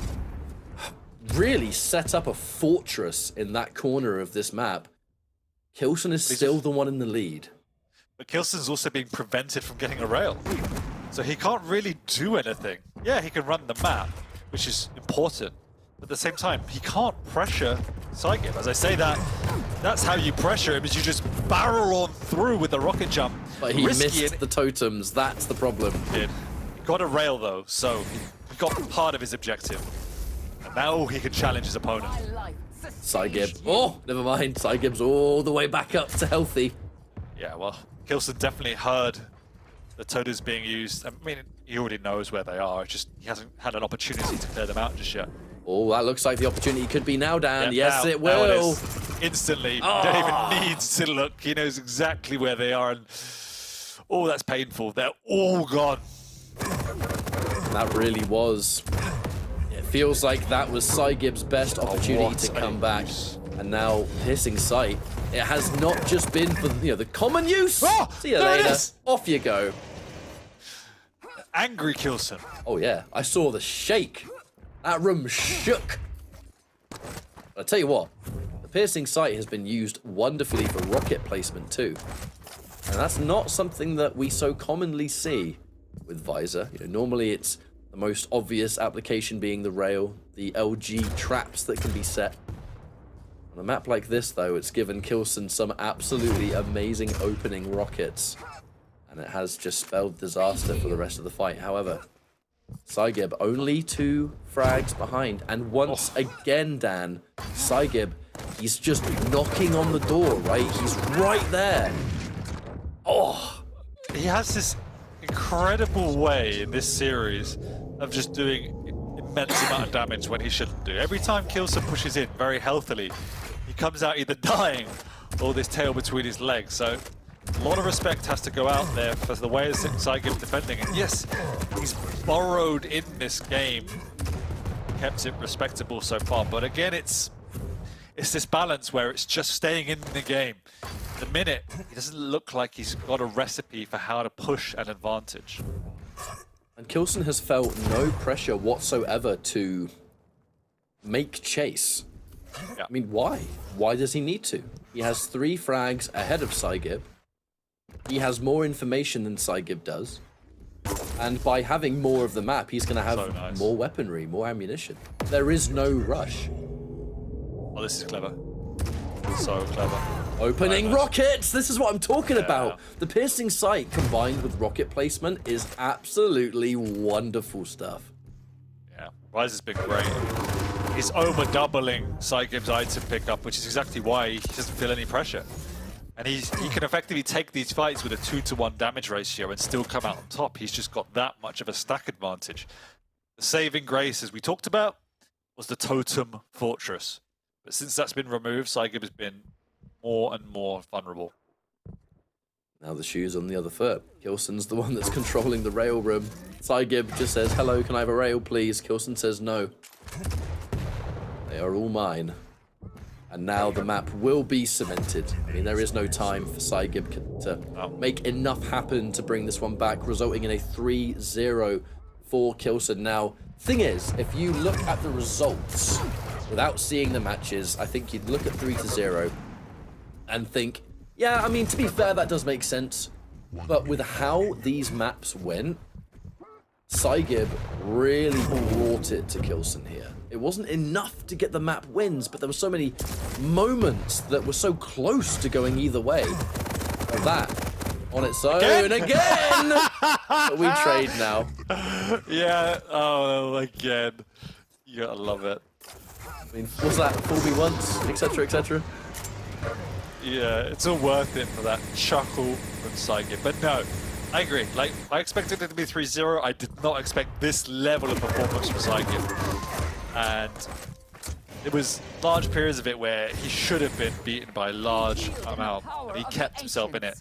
really set up a fortress in that corner of this map, Kilson is still the one in the lead. But Kilson's also being prevented from getting a rail. So he can't really do anything. Yeah, he can run the map, which is important. But at the same time, he can't pressure Psygib. As I say that, that's how you pressure him, is you just barrel on through with the rocket jump. But he missed the totems, that's the problem. He did. He got a rail though, so he got part of his objective. And now he can challenge his opponent. Psygib. Oh, never mind. Psygib's all the way back up to healthy. Yeah, well, Kilson definitely heard the totems being used. I mean, he already knows where they are. It's just he hasn't had an opportunity to clear them out just yet. Oh, that looks like the opportunity could be now, Dan. Yeah, Yes, now- it now will. is. Instantly. He don't even needs to look. He knows exactly where they are. And oh, that's painful. They're all gone. That really was. It feels like that was Psygib's best opportunity to come back. And now, Piercing Sight, it has not just been for the common use. Oh, See you there it later. is. Off you go. Angry Kilson. Oh yeah, I saw the shake. That room shook. But I tell you what, the Piercing Sight has been used wonderfully for rocket placement too. And that's not something that we so commonly see with Visor. Normally it's the most obvious application being the rail, the LG traps that can be set. On a map like this though, it's given Kilson some absolutely amazing opening rockets. And it has just spelled disaster for the rest of the fight. However, Psygib only 2 frags behind. And once again, Dan, Psygib, he's just knocking on the door, right? He's right there. Oh! He has this incredible way in this series of just doing immense amount of damage when he shouldn't do. Every time Kilson pushes in very healthily, he comes out either dying or this tail between his legs. So a lot of respect has to go out there for the way Psygib's defending. And yes, he's burrowed in this game, kept it respectable so far. But again, it's this balance where it's just staying in the game. The minute, he doesn't look like he's got a recipe for how to push an advantage. And Kilson has felt no pressure whatsoever to make chase. Yeah. I mean, why? Why does he need to? He has 3 frags ahead of Psygib. He has more information than Psygib does. And by having more of the map, he's going to have more weaponry, more ammunition. There is no rush. Oh, this is clever. So clever. Opening rockets! This is what I'm talking about. The Piercing Sight combined with rocket placement is absolutely wonderful stuff. Yeah, Rise has been great. He's over-doubling Psygib's item pickup, which is exactly why he doesn't feel any pressure. And he can effectively take these fights with a 2-to-1 damage ratio and still come out on top. He's just got that much of a stack advantage. The saving grace, as we talked about, was the Totem Fortress. But since that's been removed, Psygib has been more and more vulnerable. Now the shoe's on the other foot. Kilson's the one that's controlling the rail room. Psygib just says, hello, can I have a rail, please? Kilson says no. They are all mine. And now the map will be cemented. I mean, there is no time for Psygib to make enough happen to bring this one back, resulting in a 3-0 for Kilson. Now, thing is, if you look at the results without seeing the matches, I think you'd look at 3-0 and think, yeah, I mean, to be fair, that does make sense. But with how these maps went, Psygib really brought it to Kilson here. It wasn't enough to get the map wins, but there were so many moments that were so close to going either way. And that, on its own, again! But we trade now. Yeah, oh, again. You gotta love it. I mean, what's that? 4v1s, etc., etc.? Yeah, it's all worth it for that chuckle from Psygib. But no, I agree. Like, I expected it to be 3-0. I did not expect this level of performance from Psygib. And it was large periods of it where he should have been beaten by a large amount, and he kept himself in it.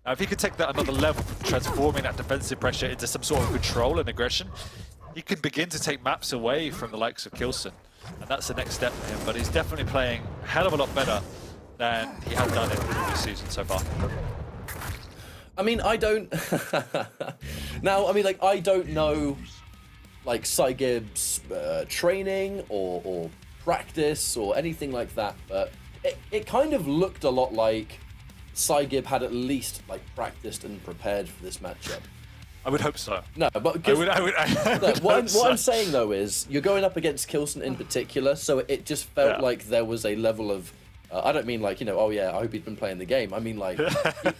Now, if he could take that another level, transforming that defensive pressure into some sort of control and aggression, he could begin to take maps away from the likes of Kilson. And that's the next step for him. But he's definitely playing a hell of a lot better than he has done in the previous season so far. I mean, I don't... Now, I mean, like, I don't know, like, Psygib's training or practice or anything like that, but it kind of looked a lot like Psygib had at least, like, practiced and prepared for this matchup. I would hope so. No, but what I'm saying though is you're going up against Kilson in particular, so it just felt like there was a level of. I don't mean like, oh yeah, I hope he'd been playing the game. I mean like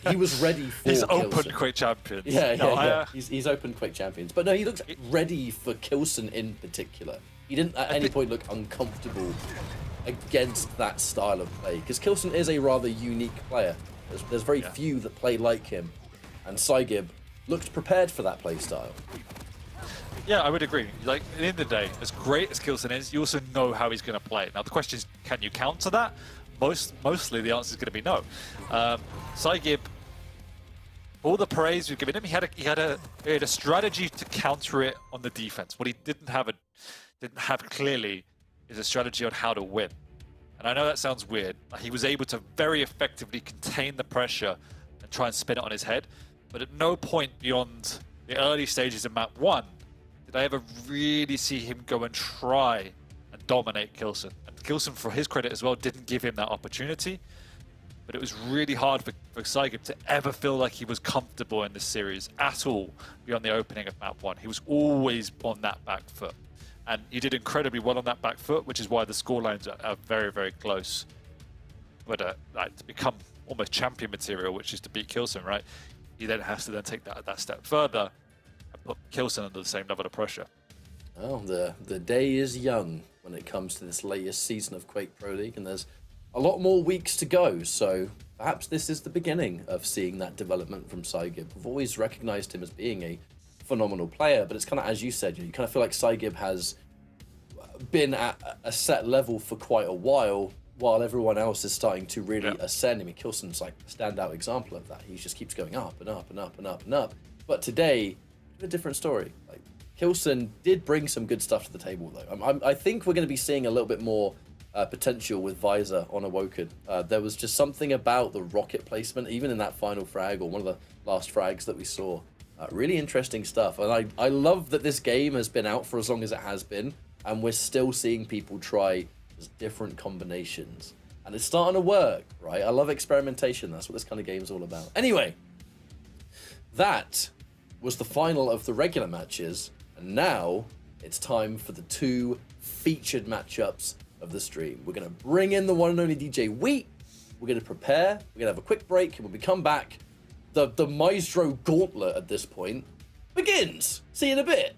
he was ready for. He's Kilson. open Quake champions. Yeah. He's open Quake champions, but no, he looks ready for Kilson in particular. He didn't at any point look uncomfortable against that style of play because Kilson is a rather unique player. There's very few that play like him, and Psygib looked prepared for that play style. Yeah, I would agree. Like, at the end of the day, as great as Kilson is, you also know how he's going to play. Now, the question is, can you counter that? Mostly, the answer is going to be no. Psygib, all the praise we've given him, he had a strategy to counter it on the defense. What he didn't have clearly is a strategy on how to win. And I know that sounds weird. He was able to very effectively contain the pressure and try and spin it on his head. But at no point beyond the early stages of map 1 did I ever really see him go and try and dominate Kilson. And Kilson, for his credit as well, didn't give him that opportunity. But it was really hard for Psygib to ever feel like he was comfortable in this series at all beyond the opening of map 1. He was always on that back foot. And he did incredibly well on that back foot, which is why the scorelines are very, very close. But like, to become almost champion material, which is to beat Kilson, right? He then has to then take that step further and put Kilson under the same level of pressure. Well, the day is young when it comes to this latest season of Quake Pro League, and there's a lot more weeks to go, so perhaps this is the beginning of seeing that development from Psygib. I've always recognized him as being a phenomenal player, but it's kind of, as you said, you kind of feel like Psygib has been at a set level for quite a while everyone else is starting to really ascend. I mean, Kilson's like a standout example of that. He just keeps going up and up and up and up and up. But today, a different story. Like, Kilson did bring some good stuff to the table, though. I think we're going to be seeing a little bit more potential with Visor on Awoken. There was just something about the rocket placement, even in that final frag, or one of the last frags that we saw. Really interesting stuff. And I love that this game has been out for as long as it has been, and we're still seeing people try different combinations. And it's starting to work, right? I love experimentation. That's what this kind of game is all about. Anyway, that was the final of the regular matches. And now it's time for the 2 featured matchups of the stream. We're going to bring in the one and only DJ Wheat. We're going to prepare. We're going to have a quick break. And when we come back, the Maestro Gauntlet at this point begins. See you in a bit.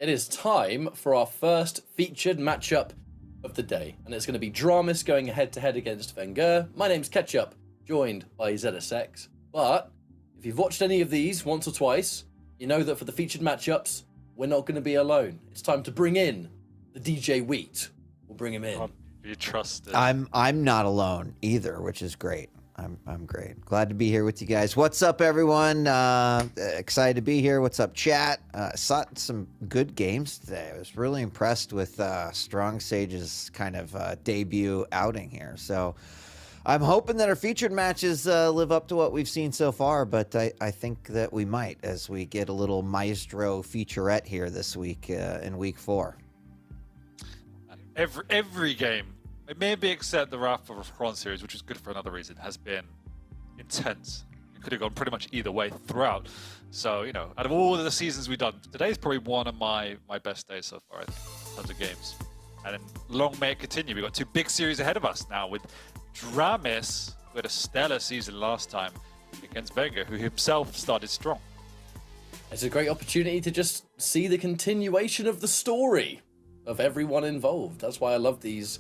it is time for our first featured matchup of the day. And it's going to be Dramis going head-to-head against Venger. My name's Ketchup, joined by ZSX. But if you've watched any of these once or twice, you know that for the featured matchups, we're not going to be alone. It's time to bring in the DJ Wheat. We'll bring him in. Be trusted. I'm not alone either, which is great. I'm great. Glad to be here with you guys. What's up, everyone? Excited to be here. What's up, chat? Saw some good games today. I was really impressed with Strong Sage's kind of debut outing here. So I'm hoping that our featured matches live up to what we've seen so far, but I think that we might as we get a little Maestro featurette here this week in week 4. Every game, maybe except the Rapha Chron series, which is good for another reason, has been intense. It could have gone pretty much either way throughout. So, you know, out of all of the seasons we've done, today's probably one of my best days so far, I think, in terms of games. And then long may it continue. We've got 2 big series ahead of us now with Dramis, who had a stellar season last time, against Venger, who himself started strong. It's a great opportunity to just see the continuation of the story of everyone involved. That's why I love these.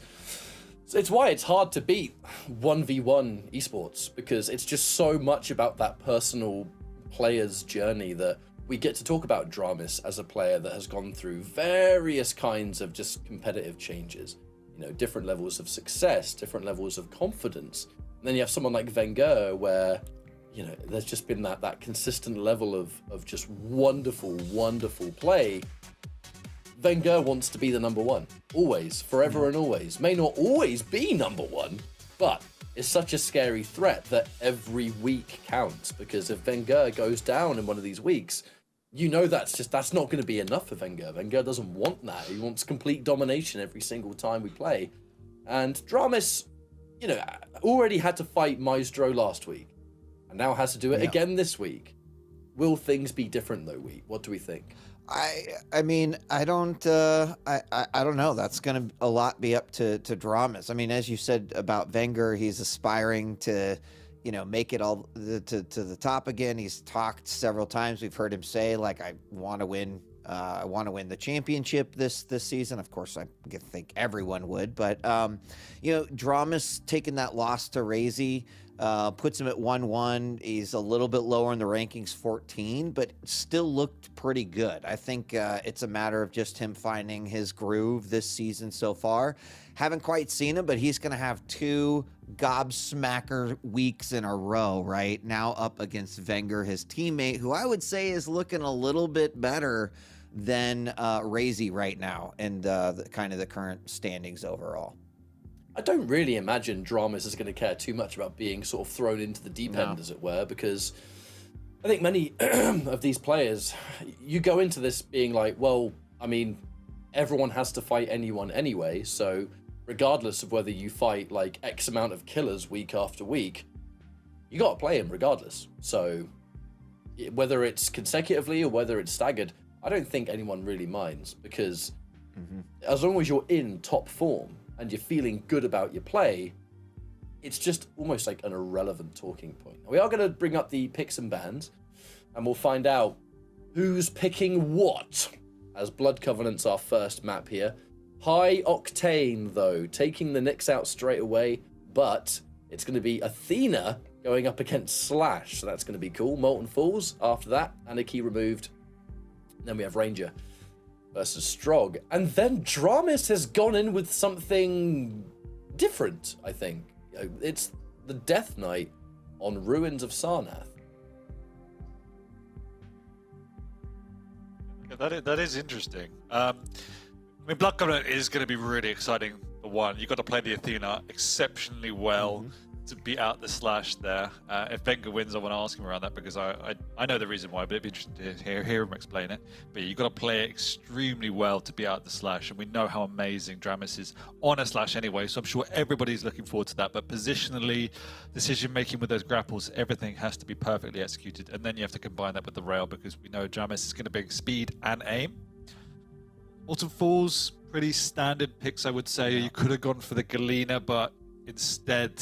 It's why it's hard to beat 1v1 esports, because it's just so much about that personal player's journey that we get to talk about Dramis as a player that has gone through various kinds of just competitive changes. You know, different levels of success, different levels of confidence. And then you have someone like Venger where, you know, there's just been that consistent level of just wonderful, wonderful play. Venger wants to be the number 1, always, forever and always. May not always be number 1, but it's such a scary threat that every week counts, because if Venger goes down in one of these weeks, you know that's not going to be enough for Venger. Venger doesn't want that. He wants complete domination every single time we play. And Dramis, you know, already had to fight Maestro last week, and now has to do it again this week. Will things be different though, What do we think? I mean, I don't know. That's going to a lot be up to Dramis. I mean, as you said about Venger, he's aspiring to, you know, make it all to the top again. He's talked several times. We've heard him say, like, I want to win the championship this season. Of course, I think everyone would, but you know, Dramis taking that loss to Raisy puts him at 1-1. He's a little bit lower in the rankings, 14, but still looked pretty good. I think it's a matter of just him finding his groove this season so far. Haven't quite seen him, but he's going to have 2 gobsmacker weeks in a row right now up against Venger, his teammate, who I would say is looking a little bit better than Raisy right now, and the kind of the current standings overall. I don't really imagine Dramis is going to care too much about being sort of thrown into the deep end, as it were, because I think many of these players, you go into this being like, well, I mean, everyone has to fight anyone anyway, so regardless of whether you fight like X amount of killers week after week, you got to play him regardless. So whether it's consecutively or whether it's staggered, I don't think anyone really minds, because as long as you're in top form and you're feeling good about your play, it's just almost like an irrelevant talking point. We are going to bring up the picks and bans, and we'll find out who's picking what, as Blood Covenant's our first map here. High Octane, though, taking the Nyx out straight away, but it's going to be Athena going up against Slash, so that's going to be cool. Molten Falls after that, and a key removed. Then we have Ranger versus Strog. And then Dramis has gone in with something different, I think. It's the Death Knight on Ruins of Sarnath. That is interesting. I mean, Blood Covenant is going to be really exciting. The one, you've got to play the Athena exceptionally well to beat out the Slash there. If Venger wins, I want to ask him around that, because I know the reason why, but it'd be interesting to hear him explain it. But you've got to play it extremely well to beat out the Slash, and we know how amazing Dramis is on a Slash anyway, so I'm sure everybody's looking forward to that. But positionally, decision-making with those grapples, everything has to be perfectly executed, and then you have to combine that with the rail, because we know Dramis is going to bring speed and aim. Molten Falls, pretty standard picks, I would say. You could have gone for the Galena, but instead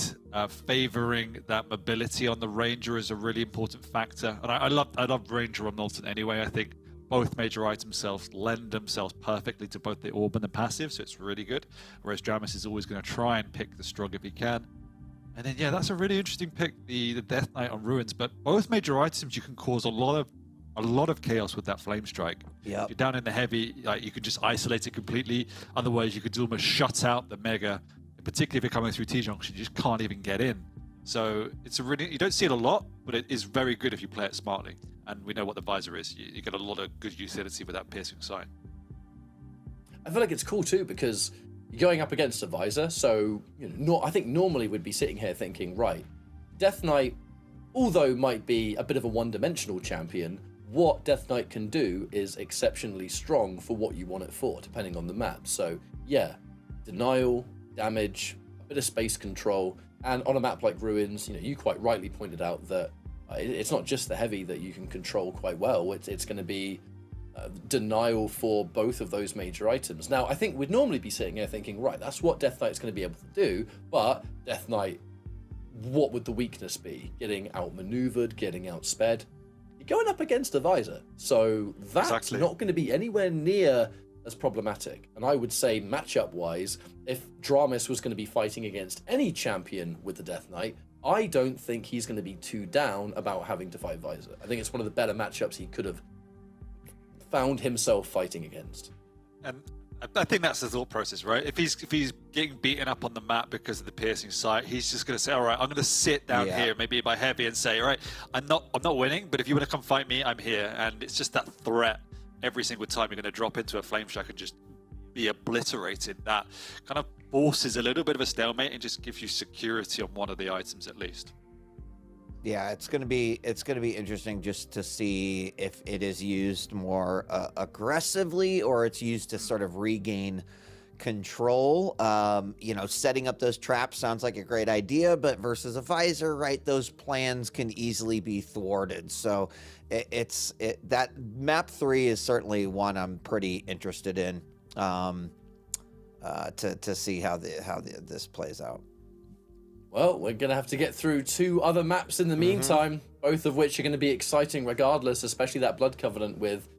favoring that mobility on the Ranger is a really important factor. And I love Ranger on Molten anyway. I think both major item selves lend themselves perfectly to both the orb and the passive, so it's really good. Whereas Dramus is always going to try and pick the strong if he can. And then, yeah, that's a really interesting pick, the Death Knight on Ruins. But both major items, you can cause a lot of chaos with that Flame Strike. Yep. If you're down in the heavy, like, you could just isolate it completely. Otherwise, you could almost shut out the Mega, particularly if you're coming through T-Junction. You just can't even get in. So it's a really, you don't see it a lot, but it is very good if you play it smartly. And we know what the Visor is. You get a lot of good utility with that piercing sight. I feel like it's cool too because you're going up against a Visor, so I think normally we'd be sitting here thinking, right, Death Knight, although might be a bit of a one-dimensional champion, what Death Knight can do is exceptionally strong for what you want it for, depending on the map. So yeah, denial, damage, a bit of space control, and on a map like Ruins, you quite rightly pointed out that it's not just the heavy that you can control quite well. It's going to be denial for both of those major items. Now, I think we'd normally be sitting here thinking, right, that's what Death Knight's going to be able to do, but Death Knight, what would the weakness be? Getting outmaneuvered, getting outsped. You're going up against a Visor, so that's not going to be anywhere near as problematic. And I would say matchup-wise, if Dramus was going to be fighting against any champion with the Death Knight, I don't think he's going to be too down about having to fight Visor. I think it's one of the better matchups he could have found himself fighting against. And I think that's the thought process, right? If he's getting beaten up on the map because of the piercing sight, he's just going to say, all right, I'm going to sit down here, maybe by heavy, and say, all right, I'm not winning, but if you want to come fight me, I'm here. And it's just that threat every single time you're going to drop into a Flame Strike and just be obliterated. That kind of forces a little bit of a stalemate and just gives you security on one of the items at least. Yeah, it's gonna be interesting just to see if it is used more aggressively or it's used to sort of regain control. Setting up those traps sounds like a great idea, but versus a Visor, right? Those plans can easily be thwarted. So that map 3 is certainly one I'm pretty interested in to see how this plays out. Well, we're going to have to get through 2 other maps in the meantime, both of which are going to be exciting regardless, especially that Blood Covenant with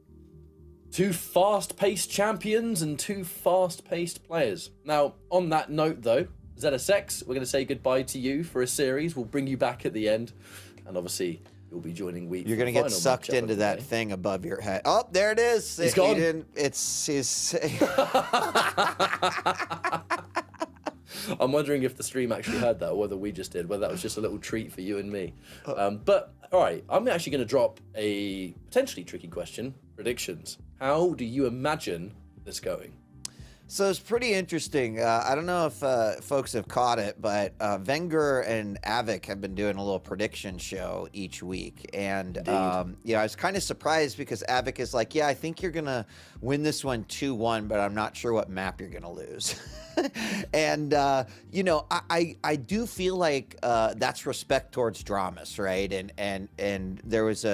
2 fast-paced champions and 2 fast-paced players. Now, on that note, though, ZSX, we're going to say goodbye to you for a series. We'll bring you back at the end, and obviously, you'll be joining Week. You're going to get sucked into that thing above your head. Oh, there it is. He's gone. I'm wondering if the stream actually heard that, or whether we just did, whether that was just a little treat for you and me. But, all right, I'm actually going to drop a potentially tricky question. Predictions. How do you imagine this going? So it's pretty interesting. I don't know if folks have caught it, but Venger and Avec have been doing a little prediction show each week. And, I was kind of surprised because Avec is like, yeah, I think you're going to win this one 2-1, but I'm not sure what map you're going to lose. And, I do feel like that's respect towards Dramus, right? And there was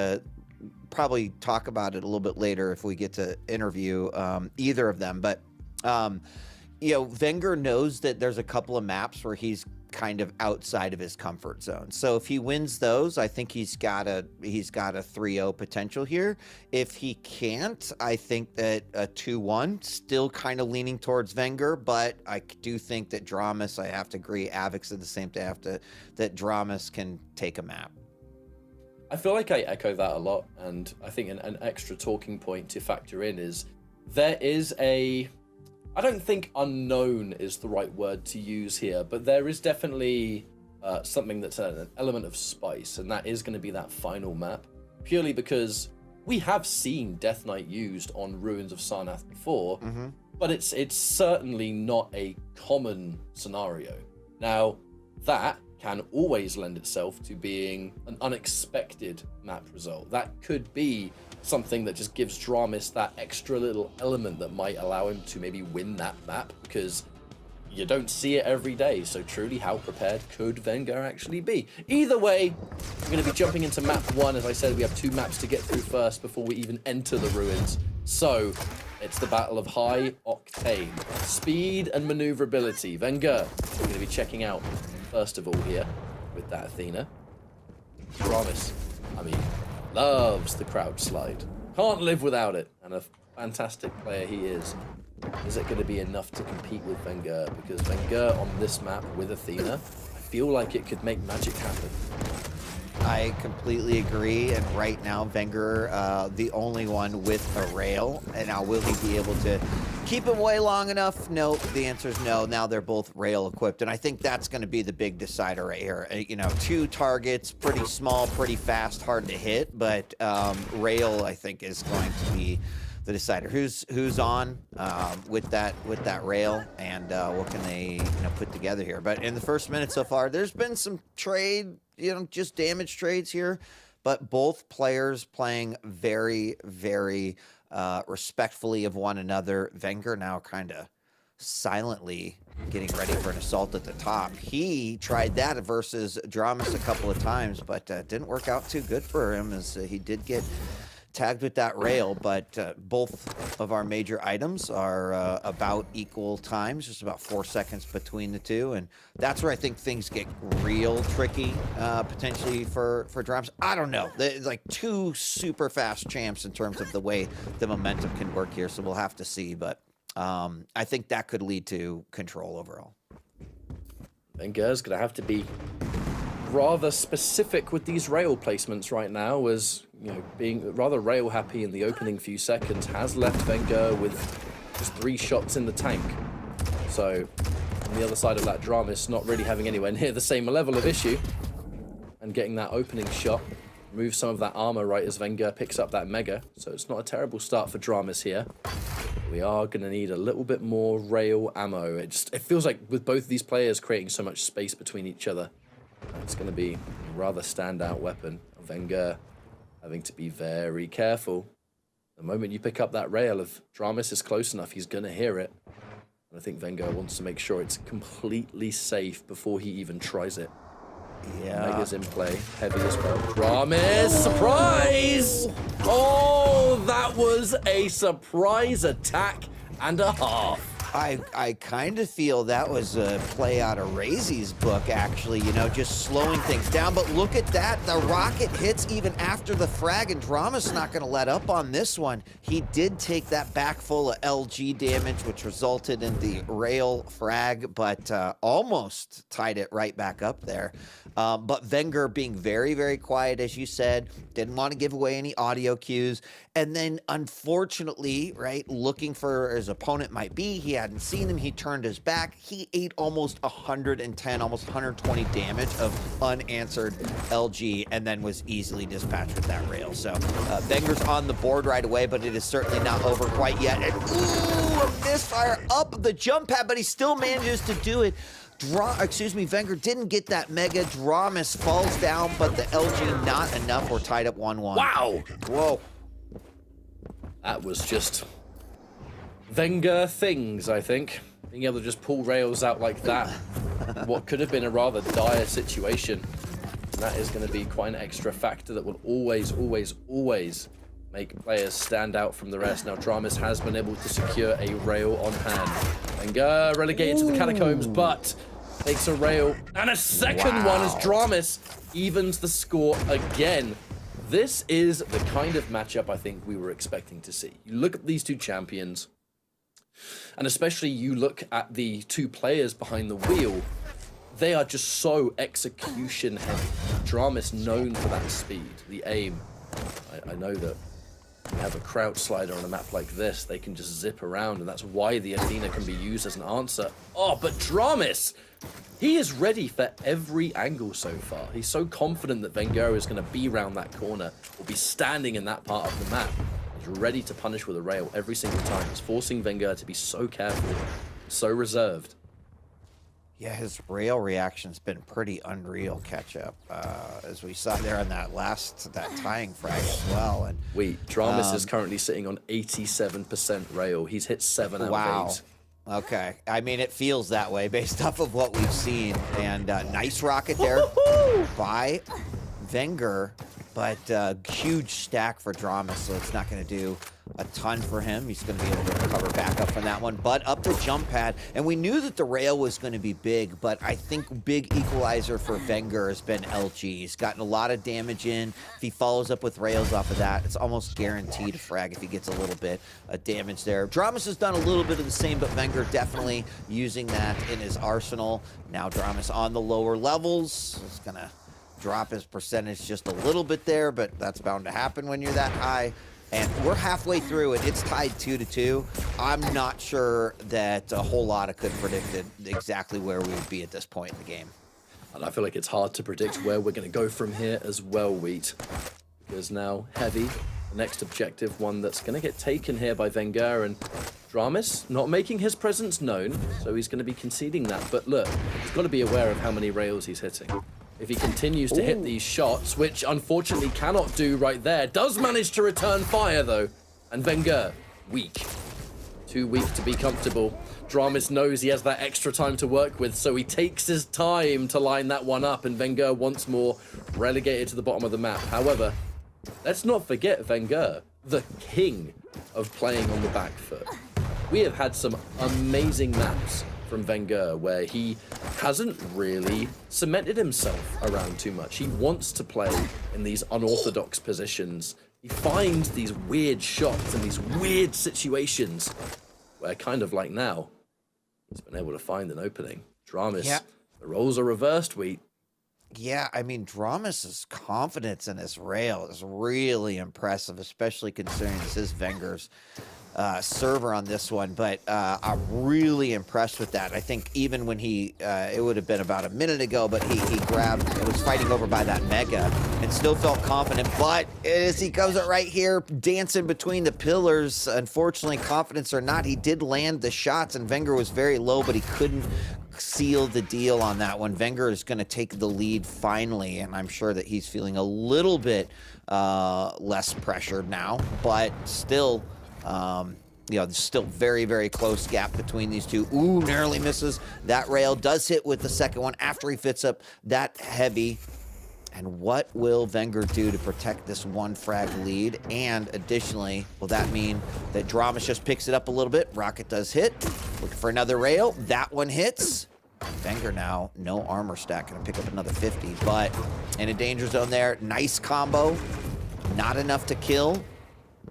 probably talk about it a little bit later if we get to interview either of them. But, Venger knows that there's a couple of maps where he's kind of outside of his comfort zone. So if he wins those, I think he's got a 3-0 potential here. If he can't, I think that a 2-1, still kind of leaning towards Venger, but I do think that Dramus, I have to agree, Avec said the same thing, that Dramus can take a map. I feel like I echo that a lot, and I think an extra talking point to factor in is there is I don't think unknown is the right word to use here, but there is definitely something that's an element of spice, and that is going to be that final map, purely because we have seen Death Knight used on Ruins of Sarnath before, but it's certainly not a common scenario. Now, that can always lend itself to being an unexpected map result. That could be something that just gives Dramus that extra little element that might allow him to maybe win that map, because you don't see it every day. So truly, how prepared could Venger actually be? Either way, we're going to be jumping into map 1. As I said, we have 2 maps to get through first before we even enter the ruins. So it's the battle of high octane, speed and maneuverability. Venger, we're going to be checking out first of all here with that Athena. Dramus, loves the crouch slide. Can't live without it. And a fantastic player he is. Is it going to be enough to compete with Venger? Because Venger on this map with Athena, I feel like it could make magic happen. I completely agree, and right now Venger, the only one with a rail, and now will he be able to keep him away long enough? No, the answer is no. Now they're both rail equipped, and I think that's going to be the big decider right here. You know, 2 targets, pretty small, pretty fast, hard to hit, but rail I think is going to be the decider. Who's on with that rail, and what can they put together here? But in the first minute so far, there's been some trade, just damage trades here, but both players playing very, very respectfully of one another. Venger now kind of silently getting ready for an assault at the top. He tried that versus Dramus a couple of times, but didn't work out too good for him, as he did get tagged with that rail. But both of our major items are about equal times, just about 4 seconds between the two, and that's where I think things get real tricky, potentially for Dramus. I don't know. There's like 2 super fast champs in terms of the way the momentum can work here, so we'll have to see. But I think that could lead to control overall. Venger's going to have to be rather specific with these rail placements right now, as being rather rail happy in the opening few seconds has left Venger with just 3 shots in the tank. So on the other side of that, Dramus not really having anywhere near the same level of issue, and getting that opening shot moves some of that armor right as Venger picks up that mega. So it's not a terrible start for Dramus here. We are going to need a little bit more rail ammo. It feels like with both of these players creating so much space between each other, it's going to be a rather standout weapon. Venger having to be very careful. The moment you pick up that rail, if Dramus is close enough, he's going to hear it. And I think Venger wants to make sure it's completely safe before he even tries it. Yeah. Mega's in play, heavy as well. Dramus, surprise! Oh, that was a surprise attack and a half. I kind of feel that was a play out of Raisy's book, actually, just slowing things down. But look at that. The rocket hits even after the frag, and Dramus not going to let up on this one. He did take that back full of LG damage, which resulted in the rail frag, but almost tied it right back up there. But Venger being very, very quiet, as you said, didn't want to give away any audio cues. And then, unfortunately, right, looking for his opponent might be, he hadn't seen him, he turned his back. He ate almost 110, almost 120 damage of unanswered LG, and then was easily dispatched with that rail. So, Venger's on the board right away, but it is certainly not over quite yet. And, ooh, a misfire up the jump pad, but he still manages to do it. Venger didn't get that mega. Dramus falls down, but the LG not enough. We're tied up 1-1. Wow! Whoa. That was just Venger things, I think. Being able to just pull rails out like that. What could have been a rather dire situation. And that is going to be quite an extra factor that will always, always, always make players stand out from the rest. Now, Dramus has been able to secure a rail on hand. Venger relegated to the catacombs, but takes a rail and a second one as Dramus evens the score again. This is the kind of matchup I think we were expecting to see. You look at these 2 champions, and especially you look at the 2 players behind the wheel, they are just so execution heavy. Dramus known for that speed, the aim. I know that you have a crouch slider on a map like this, they can just zip around, and that's why the Athena can be used as an answer. Oh, but Dramus, he is ready for every angle so far. He's so confident that Venger is going to be around that corner, or be standing in that part of the map. He's ready to punish with a rail every single time. It's forcing Venger to be so careful, so reserved. Yeah, his rail reaction's been pretty unreal catch-up, as we saw there on that tying frag as well. And wait, Dramus is currently sitting on 87% rail. He's hit 7 out of 8. Okay, I mean, it feels that way based off of what we've seen. And nice rocket there by Venger. but huge stack for Dramas, so it's not going to do a ton for him. He's going to be able to recover back up from that one, but up the jump pad. And we knew that the rail was going to be big, but I think big equalizer for Venger has been LG. He's gotten a lot of damage in. If he follows up with rails off of that, it's almost guaranteed a frag if he gets a little bit of damage there. Dramas has done a little bit of the same, but Venger definitely using that in his arsenal. Now Dramas on the lower levels. He's going to drop his percentage just a little bit there, but that's bound to happen when you're that high. And we're halfway through it. It's tied 2-2. I'm not sure that a whole lot could have predicted exactly where we would be at this point in the game. And I feel like it's hard to predict where we're going to go from here as well, Wheat. Because now Heavy, the next objective, one that's going to get taken here by Venger, and Dramas not making his presence known, so he's going to be conceding that. But look, he's got to be aware of how many rails he's hitting. If he continues to hit these shots, which unfortunately cannot do right there, does manage to return fire though. And Venger, weak. Too weak to be comfortable. Dramas knows he has that extra time to work with, so he takes his time to line that one up, and Venger once more relegated to the bottom of the map. However, let's not forget Venger, the king of playing on the back foot. We have had some amazing maps from Venger where he hasn't really cemented himself around too much. He wants to play in these unorthodox positions. He finds these weird shots and these weird situations where, kind of like now, he's been able to find an opening. Dramas, the roles are reversed, Wheat. Yeah, I mean, Dramas' confidence in this rail is really impressive, especially considering this is Venger's server on this one, but I'm really impressed with that. I think even when he, it would have been about a minute ago, but he grabbed, it was fighting over by that Mega and still felt confident, but as he goes it right here, dancing between the pillars, unfortunately, confidence or not, he did land the shots, and Venger was very low, but he couldn't seal the deal on that one. Venger is going to take the lead finally, and I'm sure that he's feeling a little bit less pressured now, but still, you know, there's still very, very close gap between these two. Ooh, narrowly misses. That rail does hit with the second one after he fits up that Heavy. And what will Venger do to protect this one frag lead? And additionally, will that mean that Dramas just picks it up a little bit? Rocket does hit. Looking for another rail. That one hits. Venger now, no armor stack. Gonna pick up another 50, but in a danger zone there. Nice combo. Not enough to kill.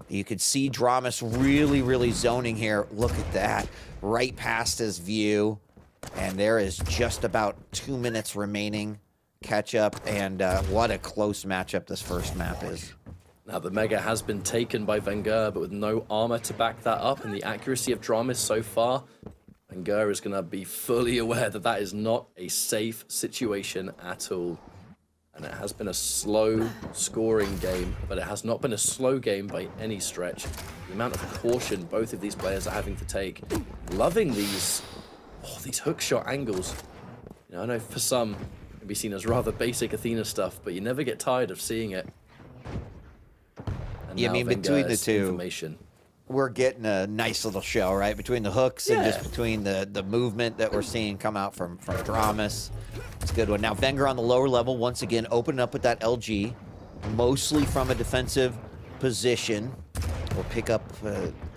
You could see Dramas really, really zoning here. Look at that. Right past his view. And there is just about 2 minutes remaining. Catch up, and what a close matchup this first map is. Now the Mega has been taken by Venger, but with no armor to back that up, and the accuracy of Dramas so far, Venger is going to be fully aware that that is not a safe situation at all. And it has been a slow scoring game, but it has not been a slow game by any stretch. The amount of caution both of these players are having to take. Loving these hook shot angles. You know, I know for some, it can be seen as rather basic Athena stuff, but you never get tired of seeing it. And yeah, I mean, between the two, we're getting a nice little show, right? Between the hooks and just between the movement that we're seeing come out from Dramas. It's a good one. Now, Venger on the lower level, once again, opening up with that LG, mostly from a defensive position. We'll pick up,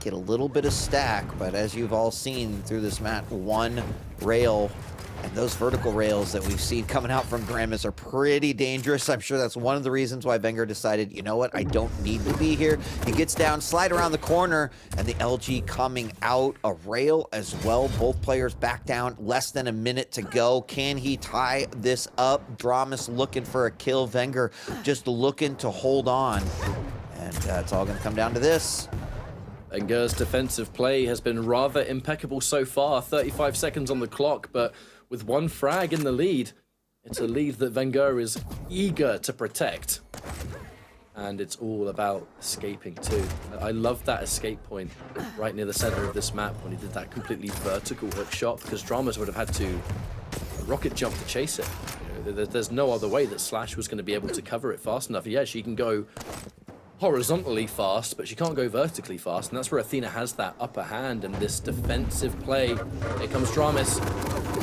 get a little bit of stack, but as you've all seen through this map, one rail, and those vertical rails that we've seen coming out from Dramas are pretty dangerous. I'm sure that's one of the reasons why Venger decided, you know what, I don't need to be here. He gets down, slide around the corner, and the LG coming out, a rail as well. Both players back down, less than a minute to go. Can he tie this up? Dramas looking for a kill. Venger just looking to hold on. And it's all going to come down to this. Venger's defensive play has been rather impeccable so far. 35 seconds on the clock, but with one frag in the lead, it's a lead that Venger is eager to protect. And it's all about escaping too. I love that escape point right near the center of this map when he did that completely vertical hook shot, because Dramas would have had to rocket jump to chase it. You know, there's no other way that Slash was going to be able to cover it fast enough. Yeah, she can go horizontally fast, but she can't go vertically fast, and that's where Athena has that upper hand and this defensive play. Here comes Dramas,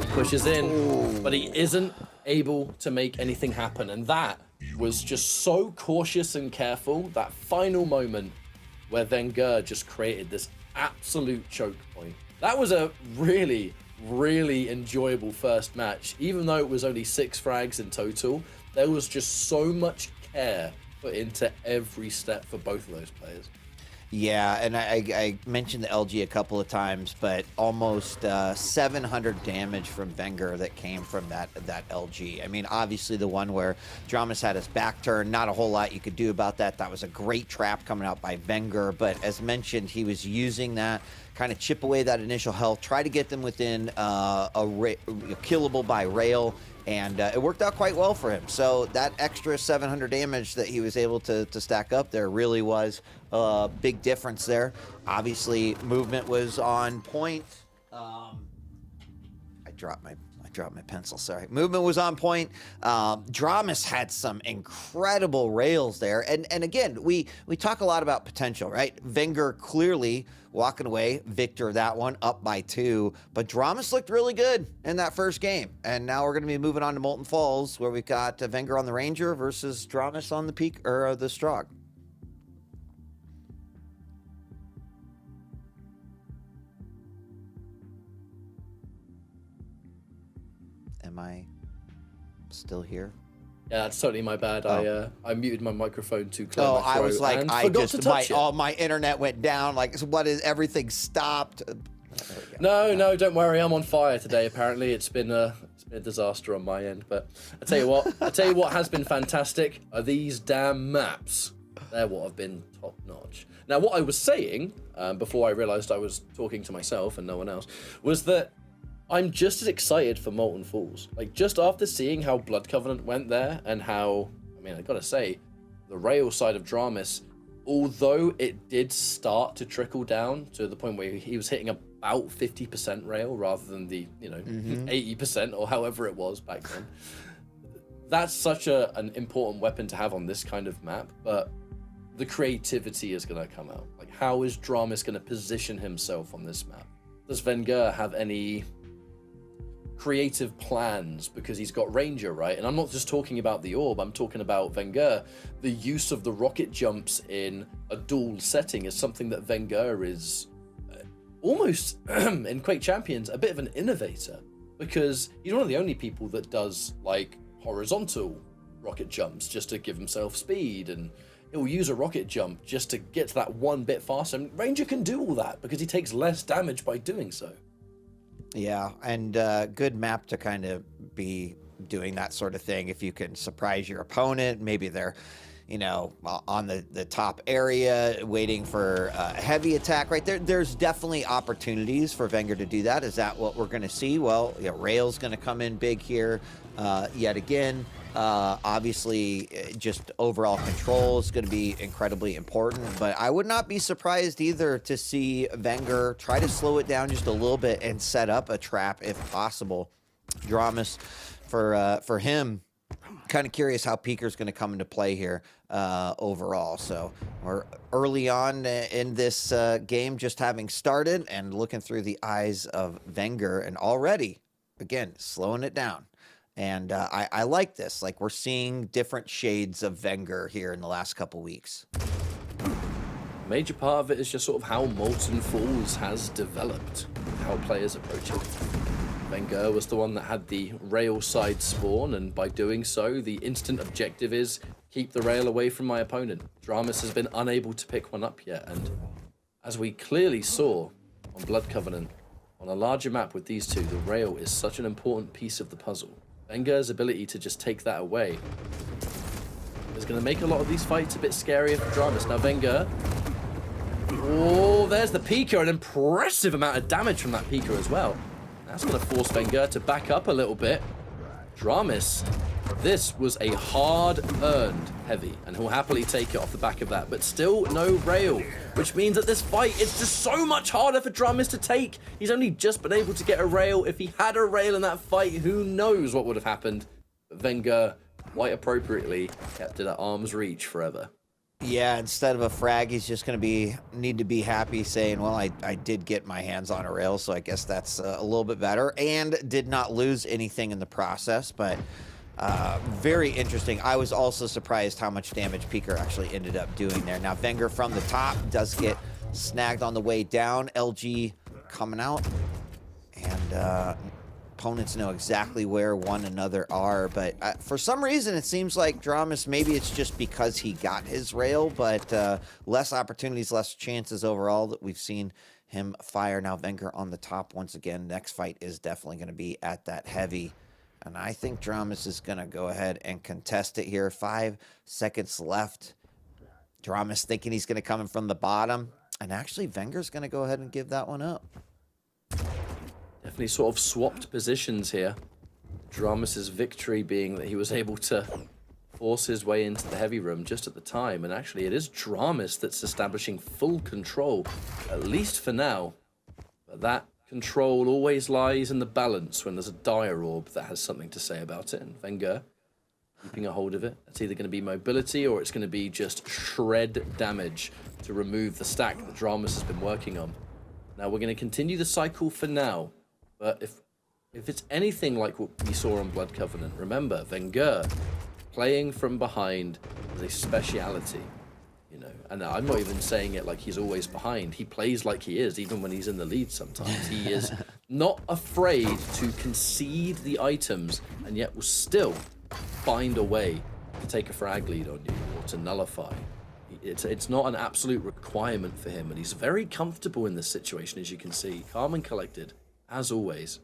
pushes in, but he isn't able to make anything happen, and that was just so cautious and careful. That final moment where Venger just created this absolute choke point. That was a really, really enjoyable first match. Even though it was only 6 frags in total, there was just so much care put into every step for both of those players. Yeah, and I mentioned the LG a couple of times, but almost 700 damage from Venger that came from that LG. I mean, obviously the one where Dramus had his back turned, not a whole lot you could do about that. That was a great trap coming out by Venger, but as mentioned, he was using that, kind of chip away that initial health, try to get them within killable by rail, and it worked out quite well for him. So that extra 700 damage that he was able to stack up there really was a big difference there. Obviously, movement was on point. I dropped my pencil, sorry. Movement was on point. Dramus had some incredible rails there. And again, we talk a lot about potential, right? Venger clearly walking away, victor that one, up by 2. But Dramus looked really good in that first game. And now we're going to be moving on to Molten Falls, where we've got Venger on the Ranger versus Dramus on the Peak, or the Strogg. Am I still here? Yeah, that's totally my bad. Oh. I muted my microphone to clear Oh, my throat I was like, and I forgot just to touch it. my internet went down. Like, what is everything stopped? No, don't worry. I'm on fire today. Apparently, it's been a disaster on my end. But I tell you what has been fantastic are these damn maps. They're what have been top notch. Now, what I was saying before I realized I was talking to myself and no one else was that I'm just as excited for Molten Falls. Like, just after seeing how Blood Covenant went there and how, I mean, I gotta say, the rail side of Dramus, although it did start to trickle down to the point where he was hitting about 50% rail rather than the, 80% or however it was back then. That's such an important weapon to have on this kind of map, but the creativity is gonna come out. Like, how is Dramus gonna position himself on this map? Does Venger have any creative plans, because he's got Ranger, right? And I'm not just talking about the orb, I'm talking about Venger. The use of the rocket jumps in a dual setting is something that Venger is almost, in Quake Champions, a bit of an innovator, because he's one of the only people that does, like, horizontal rocket jumps just to give himself speed, and he'll use a rocket jump just to get to that one bit faster. And Ranger can do all that because he takes less damage by doing so. Yeah, and good map to kind of be doing that sort of thing. If you can surprise your opponent, maybe they're, on the top area waiting for a heavy attack right there. There's definitely opportunities for Venger to do that. Is that what we're going to see? Well, Rail's going to come in big here yet again. Obviously, just overall control is going to be incredibly important, but I would not be surprised either to see Venger try to slow it down just a little bit and set up a trap if possible. Dramus, for him, kind of curious how Peaker's going to come into play here overall. So we're early on in this game, just having started and looking through the eyes of Venger, and already, again, slowing it down. And I like this. Like, we're seeing different shades of Venger here in the last couple weeks. Major part of it is just sort of how Molten Falls has developed, how players approach it. Venger was the one that had the rail side spawn, and by doing so, the instant objective is keep the rail away from my opponent. Dramus has been unable to pick one up yet, and as we clearly saw on Blood Covenant, on a larger map with these two, the rail is such an important piece of the puzzle. Venger's ability to just take that away is going to make a lot of these fights a bit scarier for Dramus. Now Venger, oh, there's the Pika, an impressive amount of damage from that Pika as well. That's going to force Venger to back up a little bit. Dramus, this was a hard-earned heavy, and he'll happily take it off the back of that, but still no rail, which means that this fight is just so much harder for Dramus to take. He's only just been able to get a rail. If he had a rail in that fight, who knows what would have happened. But Venger, quite appropriately, kept it at arm's reach forever. Yeah, instead of a frag, he's just going to need to be happy saying, well, I did get my hands on a rail, so I guess that's a little bit better, and did not lose anything in the process. But Very interesting. I was also surprised how much damage Piker actually ended up doing there. Now, Venger from the top does get snagged on the way down. LG coming out, and opponents know exactly where one another are, but for some reason it seems like Dramus, maybe it's just because he got his rail, but less opportunities, less chances overall that we've seen him fire. Now Venger on the top once again. Next fight is definitely going to be at that heavy, and I think Dramus is going to go ahead and contest it here. 5 seconds left. Dramus thinking he's going to come in from the bottom, and actually Venger's going to go ahead and give that one up. Definitely sort of swapped positions here. Dramus's victory being that he was able to force his way into the heavy room just at the time, and actually it is Dramus that's establishing full control, at least for now. But that control always lies in the balance when there's a dire orb that has something to say about it, and Venger keeping a hold of it. It's either going to be mobility or it's going to be just shred damage to remove the stack that Dramus has been working on. Now we're going to continue the cycle for now. But if it's anything like what we saw on Blood Covenant, remember, Venger playing from behind is a speciality, you know. And I'm not even saying it like he's always behind. He plays like he is, even when he's in the lead sometimes. He is not afraid to concede the items, and yet will still find a way to take a frag lead on you or to nullify. It's not an absolute requirement for him, and he's very comfortable in this situation, as you can see. Calm and collected. As always.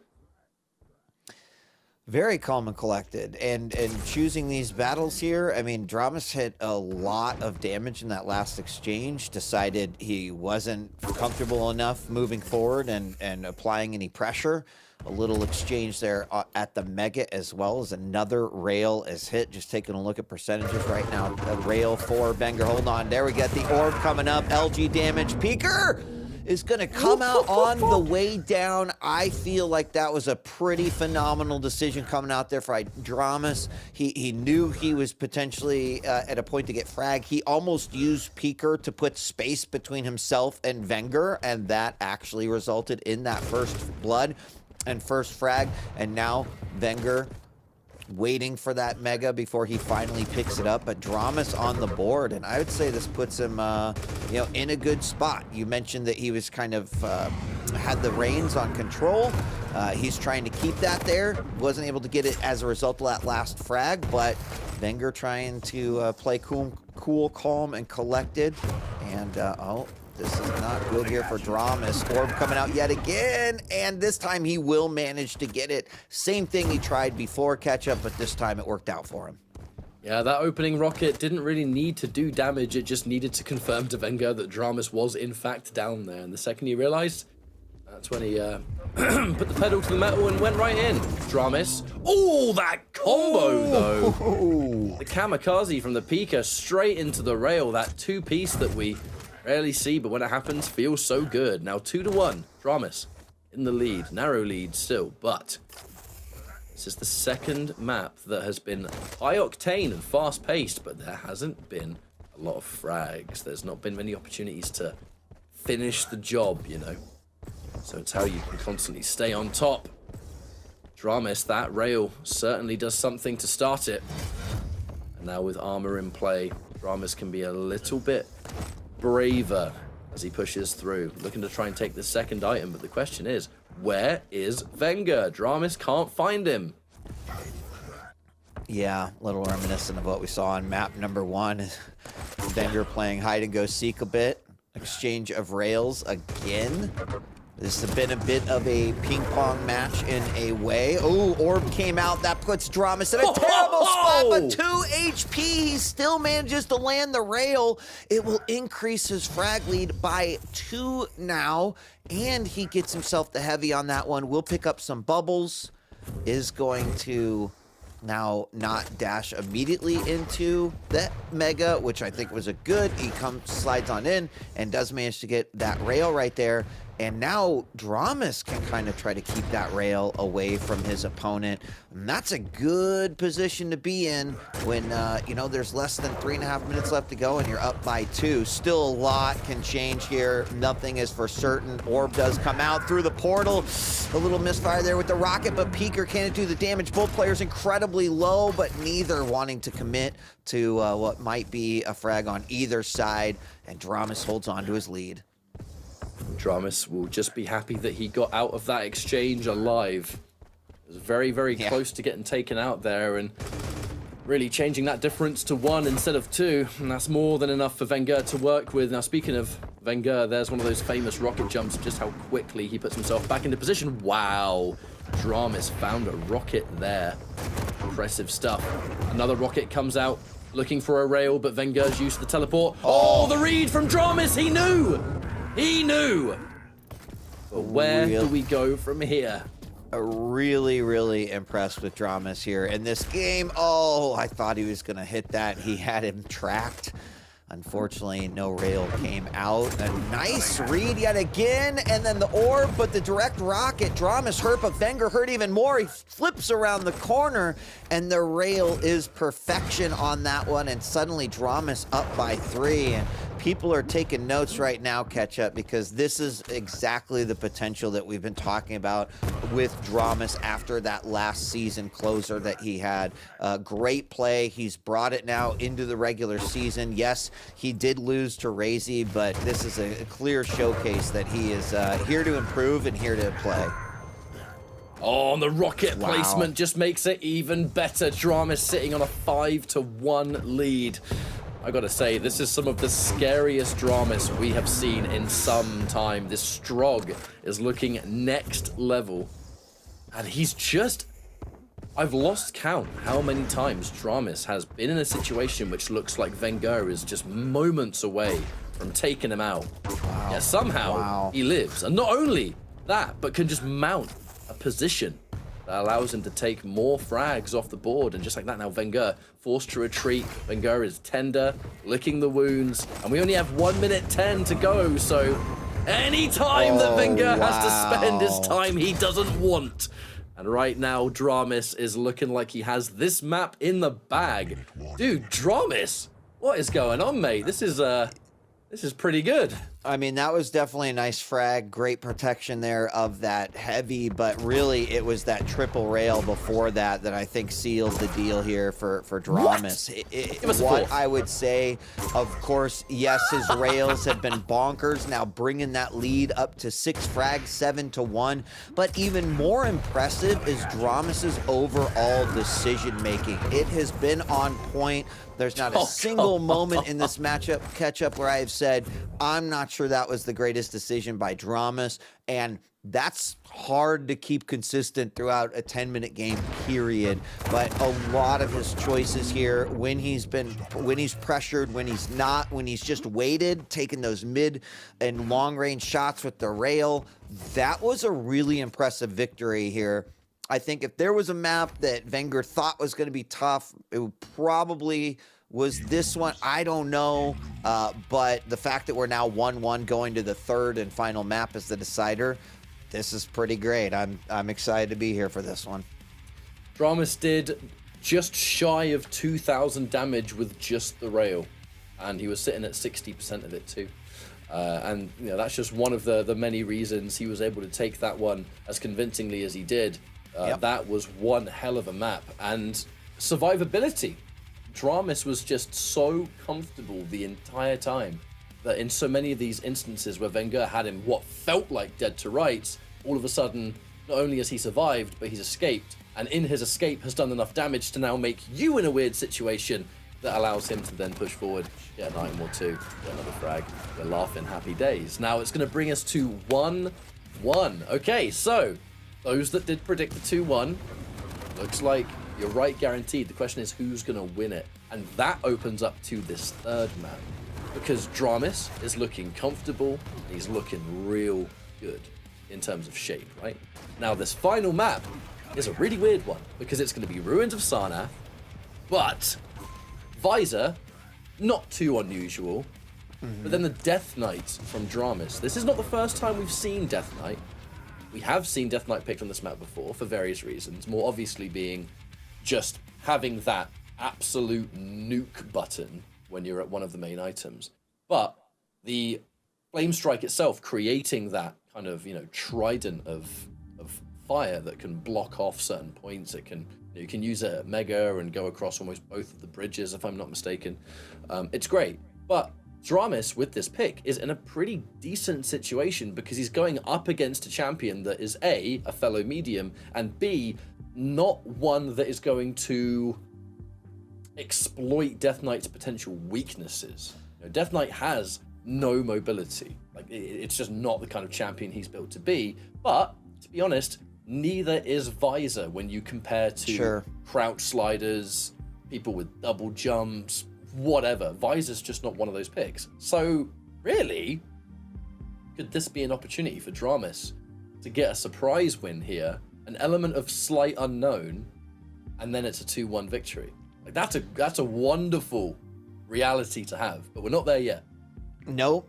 Very calm and collected. And choosing these battles here, I mean, Dramus hit a lot of damage in that last exchange, decided he wasn't comfortable enough moving forward and applying any pressure. A little exchange there at the Mega as well, as another rail is hit. Just taking a look at percentages right now. A rail for Venger. Hold on. There we get the orb coming up. LG damage. Piker is going to come out on the way down. I feel like that was a pretty phenomenal decision coming out there for Dramus. He knew he was potentially at a point to get frag. He almost used Piker to put space between himself and Venger, and that actually resulted in that first blood and first frag. And now Venger waiting for that Mega before he finally picks it up, but Dramus on the board, and I would say this puts him, you know, in a good spot. You mentioned that he was kind of had the reins on control. He's trying to keep that there. Wasn't able to get it as a result of that last frag, but Venger trying to play cool, calm, and collected. And oh, this is not good here for Dramus. Orb coming out yet again, and this time he will manage to get it. Same thing he tried before catch up, but this time it worked out for him. Yeah, that opening rocket didn't really need to do damage. It just needed to confirm to Venger that Dramus was in fact down there. And the second he realized, that's when he put the pedal to the metal and went right in. Dramus. Oh, that combo though. The kamikaze from the Pika straight into the rail. That two-piece that we rarely see, but when it happens, feels so good. Now 2-1, Dramus in the lead, narrow lead still, but this is the second map that has been high octane and fast paced, but there hasn't been a lot of frags. There's not been many opportunities to finish the job, you know. So it's how you can constantly stay on top. Dramus, that rail certainly does something to start it. And now with armor in play, Dramus can be a little bit braver as he pushes through, looking to try and take the second item, but the question is, where is Venger? Dramus can't find him. Yeah, a little reminiscent of what we saw on map number 1. Venger playing hide and go seek a bit. Exchange of rails again. This has been a bit of a ping pong match in a way. Oh, orb came out. That puts Dramus in a terrible spot, but 2 HP. He still manages to land the rail. It will increase his frag lead by 2 now, and he gets himself the heavy on that one. Will pick up some bubbles. Is going to now not dash immediately into that Mega, which I think was a good. He slides on in and does manage to get that rail right there. And now Dramus can kind of try to keep that rail away from his opponent. And that's a good position to be in when, you know, there's less than 3.5 minutes left to go and you're up by 2. Still a lot can change here. Nothing is for certain. Orb does come out through the portal. A little misfire there with the rocket, but Peeker can't do the damage. Both players incredibly low, but neither wanting to commit to what might be a frag on either side. And Dramus holds on to his lead. Dramus will just be happy that he got out of that exchange alive. It was very, very close to getting taken out there, and really changing that difference to 1 instead of 2. And that's more than enough for Venger to work with. Now, speaking of Venger, there's one of those famous rocket jumps, just how quickly he puts himself back into position. Wow. Dramus found a rocket there. Impressive stuff. Another rocket comes out, looking for a rail, but Venger's used to the teleport. Oh, the read from Dramus. He knew. He knew! But where do we go from here? Really, really impressed with Dramus here in this game. Oh, I thought he was going to hit that. He had him tracked. Unfortunately, no rail came out. A nice read yet again, and then the orb, but the direct rocket. Dramus hurt, but Venger hurt even more. He flips around the corner, and the rail is perfection on that one, and suddenly Dramus up by 3. And people are taking notes right now, Ketchup, because this is exactly the potential that we've been talking about with Dramus after that last season closer that he had. Great play. He's brought it now into the regular season. Yes, he did lose to Raisy, but this is a clear showcase that he is here to improve and here to play. Oh, and the rocket placement just makes it even better. Dramus sitting on a 5-1 lead. I gotta say, this is some of the scariest Dramus we have seen in some time. This Strog is looking next level. And he's just... I've lost count how many times Dramus has been in a situation which looks like Venger is just moments away from taking him out. Wow. Yet somehow he lives. And not only that, but can just mount a position that allows him to take more frags off the board. And just like that, now Venger forced to retreat. Venger is tender, licking the wounds, and we only have 1 minute 10 to go. So any time that Venger has to spend his time he doesn't want. And right now, Dramus is looking like he has this map in the bag. Dude, Dramus, what is going on, mate? This is pretty good. I mean, that was definitely a nice frag. Great protection there of that heavy, but really it was that triple rail before that I think sealed the deal here for Dramus. What I would say, of course, yes, his rails have been bonkers. Now bringing that lead up to 6 frags, 7-1. But even more impressive is Dramus's overall decision-making. It has been on point. There's not a single moment in this matchup, Ketchup, where I have said, I'm not sure that was the greatest decision by Dramus, and that's hard to keep consistent throughout a 10-minute game period. But a lot of his choices here, when he's pressured, when he's not, when he's just waited, taking those mid and long-range shots with the rail, that was a really impressive victory here. I think if there was a map that Venger thought was going to be tough, it would probably was this one. I don't know, but the fact that we're now 1-1 going to the third and final map as the decider, this is pretty great. I'm excited to be here for this one. Dramus did just shy of 2,000 damage with just the rail, and he was sitting at 60% of it too. And you know, that's just one of the many reasons he was able to take that one as convincingly as he did. That was one hell of a map. And survivability. Dramus was just so comfortable the entire time that in so many of these instances where Venger had him what felt like dead to rights, all of a sudden, not only has he survived, but he's escaped. And in his escape has done enough damage to now make you in a weird situation that allows him to then push forward, get an item or two, get another frag. We're laughing happy days. Now it's going to bring us to 1-1. Okay, so those that did predict the 2-1, looks like you're right, guaranteed. The question is who's going to win it? And that opens up to this third map. Because Dramus is looking comfortable, he's looking real good in terms of shape, right? Now this final map is a really weird one, because it's going to be Ruins of Sarnath, but Visor, not too unusual, But then the Death Knight from Dramis. This is not the first time we've seen Death Knight. We have seen Death Knight picked on this map before for various reasons, more obviously being just having that absolute nuke button when you're at one of the main items. But the Flame Strike itself creating that kind of, trident of fire that can block off certain points. It can, you can use it at Mega and go across almost both of the bridges, if I'm not mistaken. It's great. But Dramis, with this pick, is in a pretty decent situation because he's going up against a champion that is A, a fellow medium, and B, not one that is going to exploit Death Knight's potential weaknesses. Death Knight has no mobility. Like, it's just not the kind of champion he's built to be. But, to be honest, neither is Visor when you compare to crouch sliders, people with double jumps, whatever. Visor's just not one of those picks. So, really, could this be an opportunity for Dramis to get a surprise win here? An element of slight unknown, and then it's a 2-1 victory. Like, that's a wonderful reality to have, but we're not there yet. No,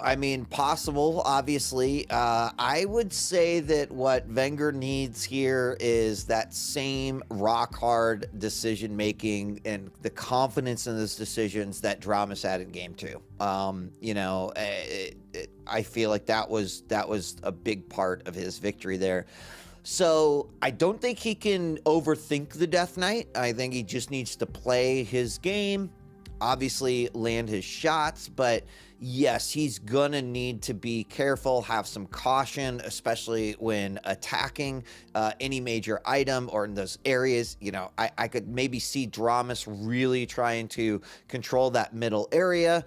I mean, possible, obviously. I would say that what Venger needs here is that same rock-hard decision-making and the confidence in those decisions that Dramis had in Game 2. I feel like that was a big part of his victory there. So I don't think he can overthink the Death Knight. I think he just needs to play his game, obviously land his shots, but yes, he's gonna need to be careful, have some caution, especially when attacking any major item or in those areas. I could maybe see Dramis really trying to control that middle area,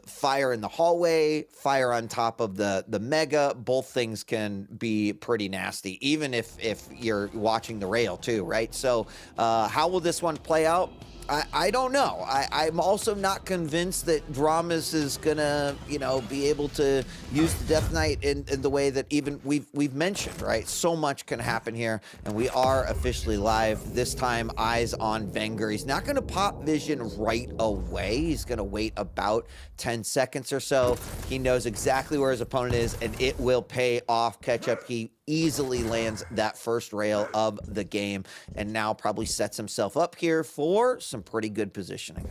fire in the hallway, fire on top of the Mega. Both things can be pretty nasty, even if you're watching the rail too, right? So how will this one play out? I don't know. I'm also not convinced that Dramis is gonna, be able to use the Death Knight in the way that even we've mentioned, right? So much can happen here, and we are officially live. This time, eyes on Venger. He's not gonna pop vision right away. He's gonna wait about 10 seconds or so. He knows exactly where his opponent is, and it will pay off. Ketchup. He easily lands that first rail of the game, and now probably sets himself up here for some pretty good positioning.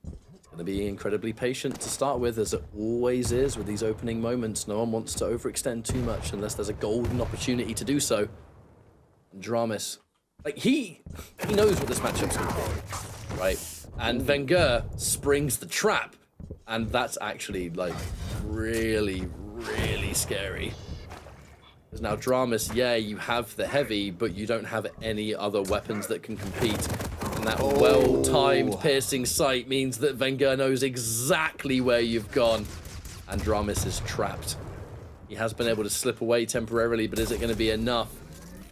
Going to be incredibly patient to start with, as it always is with these opening moments. No one wants to overextend too much unless there's a golden opportunity to do so. And Dramis, like, he knows what this matchup's going to be, right? And Venger springs the trap, and that's actually, like, really, really scary. Because now Dramis, yeah, you have the heavy, but you don't have any other weapons that can compete. And that well-timed piercing sight means that Venger knows exactly where you've gone. And Dramis is trapped. He has been able to slip away temporarily, but is it going to be enough?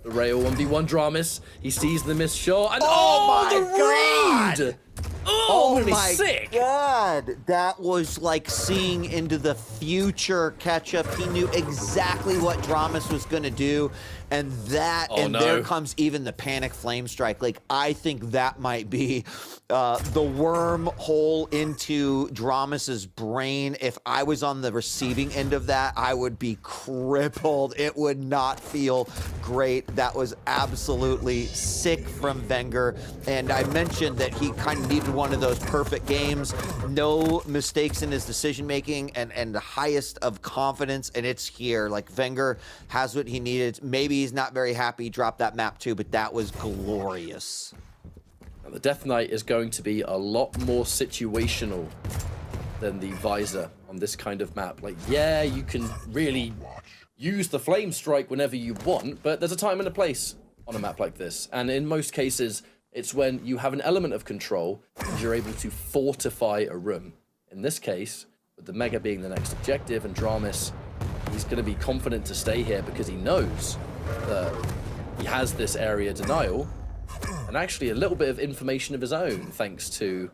The rail 1v1 Dramis. He sees the missed shot, and the read! Oh my sick. God, that was like seeing into the future. Ketchup. He knew exactly what Dramis was going to do, and there comes even the panic flame strike. Like, I think that might be the wormhole into Dramis's brain. If I was on the receiving end of that, I would be crippled. It would not feel great. That was absolutely sick from Venger, and I mentioned that he kind of needed one of those perfect games, no mistakes in his decision making, and the highest of confidence, and it's here. Like, Venger has what he needed. Maybe he's not very happy he dropped that map too, but that was glorious. Now, the Death Knight is going to be a lot more situational than the Visor on this kind of map. Like, yeah, you can really use the Flame Strike whenever you want, but there's a time and a place on a map like this, and in most cases it's when you have an element of control and you're able to fortify a room. In this case, with the Mega being the next objective and Dramis, he's going to be confident to stay here because he knows that he has this area denial and actually a little bit of information of his own thanks to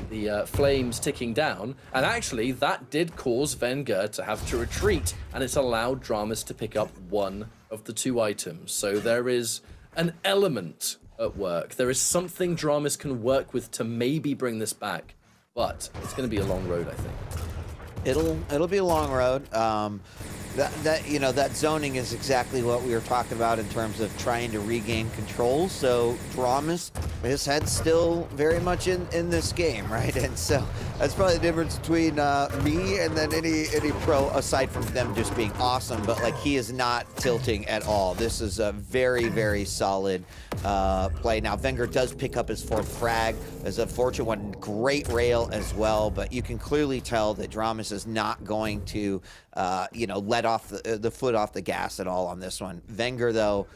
the flames ticking down. And actually, that did cause Venger to have to retreat, and it's allowed Dramis to pick up one of the two items. So there is an element at work. There is something Dramis can work with to maybe bring this back. but it's going to be a long road, I think. It'll be a long road. That zoning is exactly what we were talking about in terms of trying to regain control. So Dramus, his head's still very much in this game, right? And so that's probably the difference between me and then any pro, aside from them just being awesome. But like, he is not tilting at all. This is a very, very solid play. Now Venger does pick up his 4th frag. There's a fortune one, great rail as well. But you can clearly tell that Dramus is not going to let off the foot off the gas at all on this one. Venger, though,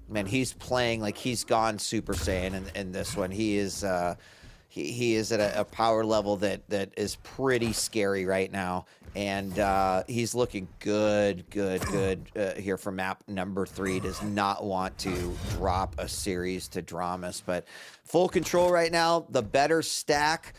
man, he's playing like he's gone Super Saiyan in this one. He is he is at a power level that is pretty scary right now, and he's looking good here for map number 3. Does not want to drop a series to Dramus, but full control right now. The better stack.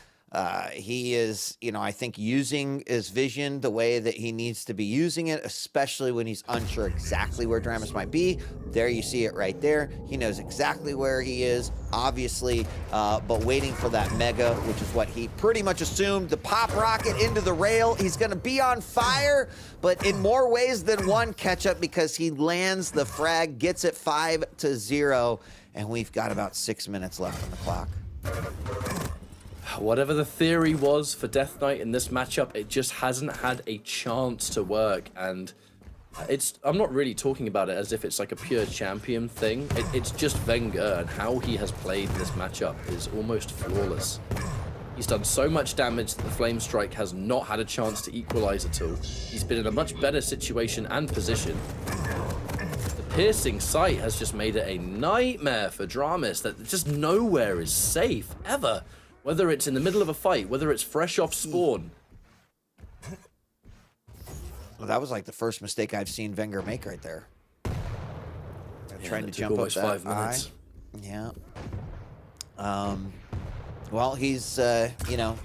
He is, I think, using his vision the way that he needs to be using it, especially when he's unsure exactly where Dramus might be. There you see it right there. He knows exactly where he is, obviously, but waiting for that mega, which is what he pretty much assumed. The pop rocket into the rail. He's going to be on fire, but in more ways than one, catch up, because he lands the frag, gets it 5-0, and we've got about 6 minutes left on the clock. Whatever the theory was for Death Knight in this matchup, it just hasn't had a chance to work. And I'm not really talking about it as if it's like a pure champion thing. It's just Venger, and how he has played this matchup is almost flawless. He's done so much damage that the Flame Strike has not had a chance to equalize at all. He's been in a much better situation and position. The Piercing Sight has just made it a nightmare for Dramus, that just nowhere is safe, ever. Whether it's in the middle of a fight, whether it's fresh off spawn. Well, that was like the first mistake I've seen Venger make right there. Trying to jump up that 5 minutes. Yeah. Well, he's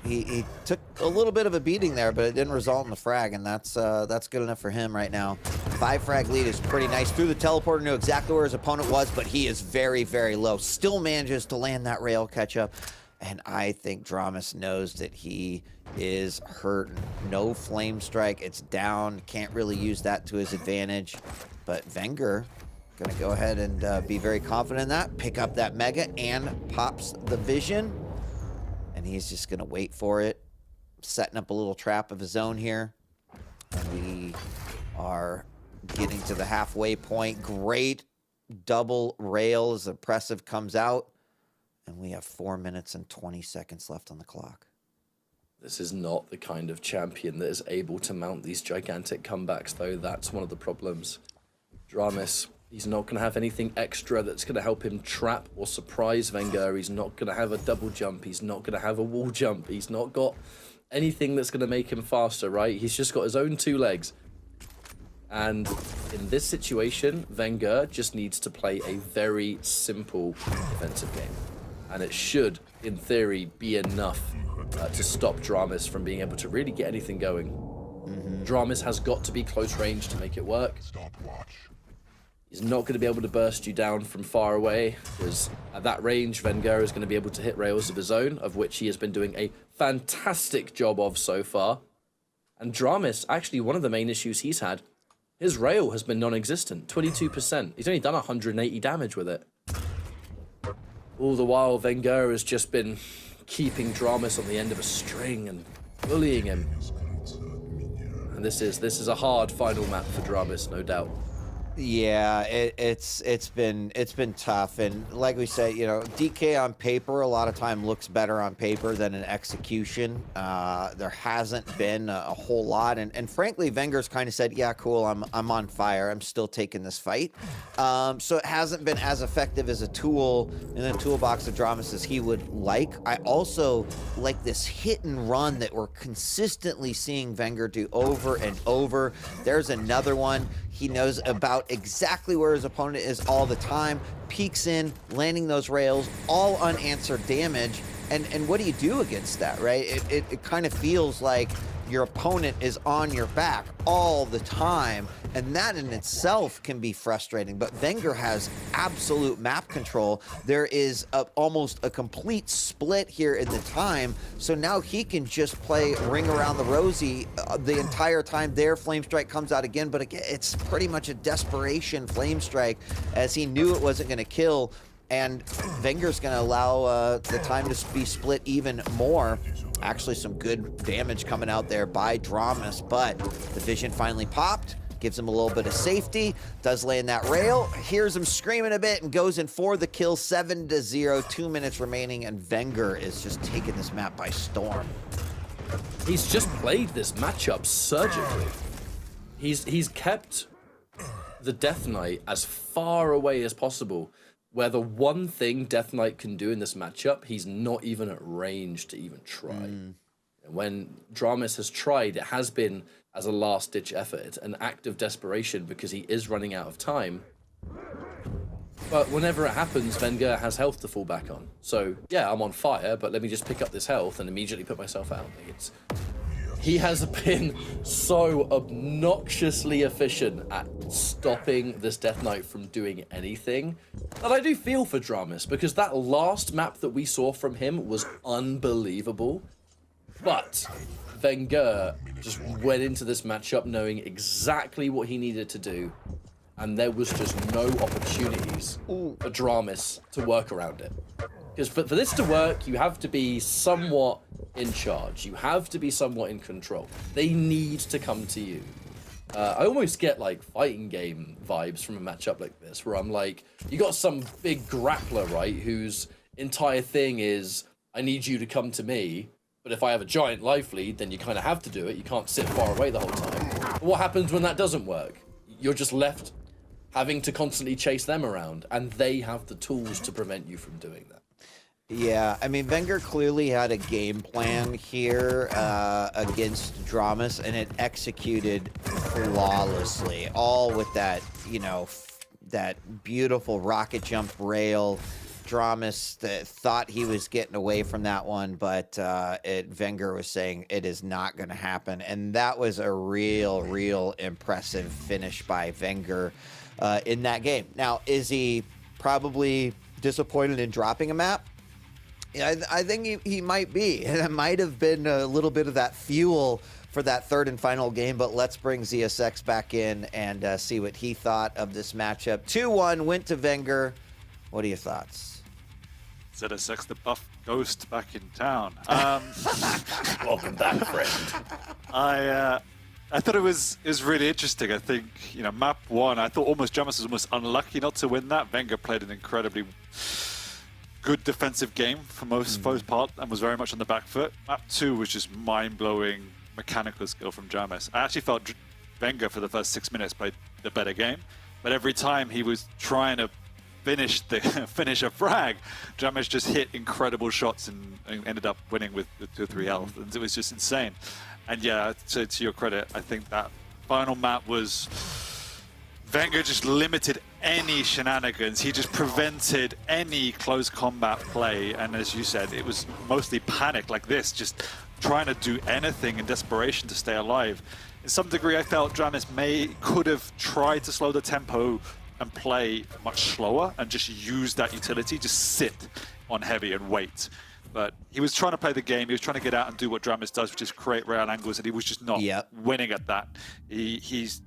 he took a little bit of a beating there, but it didn't result in the frag, and that's good enough for him right now. 5 frag lead is pretty nice. Through the teleporter, knew exactly where his opponent was, but he is very, very low. Still manages to land that rail catch up. And I think Dramus knows that he is hurt. No Flame Strike. It's down. Can't really use that to his advantage. But Venger going to go ahead and be very confident in that. Pick up that Mega and pops the Vision. And he's just going to wait for it. Setting up a little trap of his own here. And we are getting to the halfway point. Great double rail as Oppressive comes out. And we have 4 minutes and 20 seconds left on the clock. This is not the kind of champion that is able to mount these gigantic comebacks, though. That's one of the problems. Dramus, he's not going to have anything extra that's going to help him trap or surprise Venger. He's not going to have a double jump. He's not going to have a wall jump. He's not got anything that's going to make him faster, right? He's just got his own 2 legs. And in this situation, Venger just needs to play a very simple defensive game. And it should, in theory, be enough to stop Dramus from being able to really get anything going. Dramus has got to be close range to make it work. He's not going to be able to burst you down from far away, because at that range, Venger is going to be able to hit rails of his own, of which he has been doing a fantastic job of so far. And Dramus, actually, one of the main issues he's had, his rail has been non-existent, 22%. He's only done 180 damage with it. All the while, Venger has just been keeping Dramus on the end of a string and bullying him. And this is a hard final map for Dramus, no doubt. Yeah, it's been tough, and like we say, DK on paper a lot of time looks better on paper than in execution. There hasn't been a whole lot, and frankly, Venger's kind of said, "Yeah, cool, I'm on fire. I'm still taking this fight." So it hasn't been as effective as a tool in the toolbox of Dramus as he would like. I also like this hit and run that we're consistently seeing Venger do over and over. There's another one. He knows about exactly where his opponent is all the time, peeks in, landing those rails, all unanswered damage. And what do you do against that, right? It kind of feels like, your opponent is on your back all the time, and that in itself can be frustrating. But Venger has absolute map control. There is almost a complete split here in the time, so now he can just play Ring Around the Rosie the entire time there. Flame Strike comes out again, but again, it's pretty much a desperation Flame Strike, as he knew it wasn't going to kill, and Venger's going to allow the time to be split even more. Actually, some good damage coming out there by Dramas, but the vision finally popped, gives him a little bit of safety, does land that rail, hears him screaming a bit, and goes in for the kill. 7-0, 2 minutes remaining, and Venger is just taking this map by storm. He's just played this matchup surgically. He's kept the Death Knight as far away as possible, where the one thing Death Knight can do in this matchup, he's not even at range to even try. And when Dramas has tried, it has been as a last-ditch effort. It's an act of desperation because he is running out of time. But whenever it happens, Venger has health to fall back on. So, yeah, I'm on fire, but let me just pick up this health and immediately put myself out. He has been so obnoxiously efficient at stopping this Death Knight from doing anything that I do feel for Dramas, because that last map that we saw from him was unbelievable. But Venger just went into this matchup knowing exactly what he needed to do, and there was just no opportunities for Dramas to work around it. Because for this to work, you have to be somewhat in charge. You have to be somewhat in control. They need to come to you. I almost get like fighting game vibes from a matchup like this, where I'm like, you got some big grappler, right, whose entire thing is, I need you to come to me, but if I have a giant life lead, then you kind of have to do it. You can't sit far away the whole time. But what happens when that doesn't work? You're just left having to constantly chase them around, and they have the tools to prevent you from doing that. Yeah, I mean, Venger clearly had a game plan here against Dramas, and it executed flawlessly, all with that, you know, that beautiful rocket jump rail. Dramas thought he was getting away from that one, but Venger was saying it is not going to happen, and that was a real impressive finish by Venger in that game. Now, is he probably disappointed in dropping a map? I think he might be. It might have been a little bit of that fuel for that third and final game, but let's bring ZSX back in and see what he thought of this matchup. 2-1 went to Venger. What are your thoughts? ZSX, the buff ghost, back in town. Welcome back, friend. I thought it was really interesting. I think, you know, map one, I thought Dramas was almost unlucky not to win that. Venger played an incredibly good defensive game for most part and was very much on the back foot. Map 2 was just mind-blowing mechanical skill from Dramas. I actually felt Venger for the first 6 minutes played the better game, but every time he was trying to finish a frag, Dramas just hit incredible shots and ended up winning with 2 or 3 health, and it was just insane. And yeah, to your credit, I think that final map was Venger just limited any shenanigans. He just prevented any close combat play. And as you said, it was mostly panic like this, just trying to do anything in desperation to stay alive. In some degree, I felt Dramas could have tried to slow the tempo and play much slower and just use that utility, just sit on heavy and wait. But he was trying to play the game. He was trying to get out and do what Dramas does, which is create rail angles, and he was just not winning at that. He's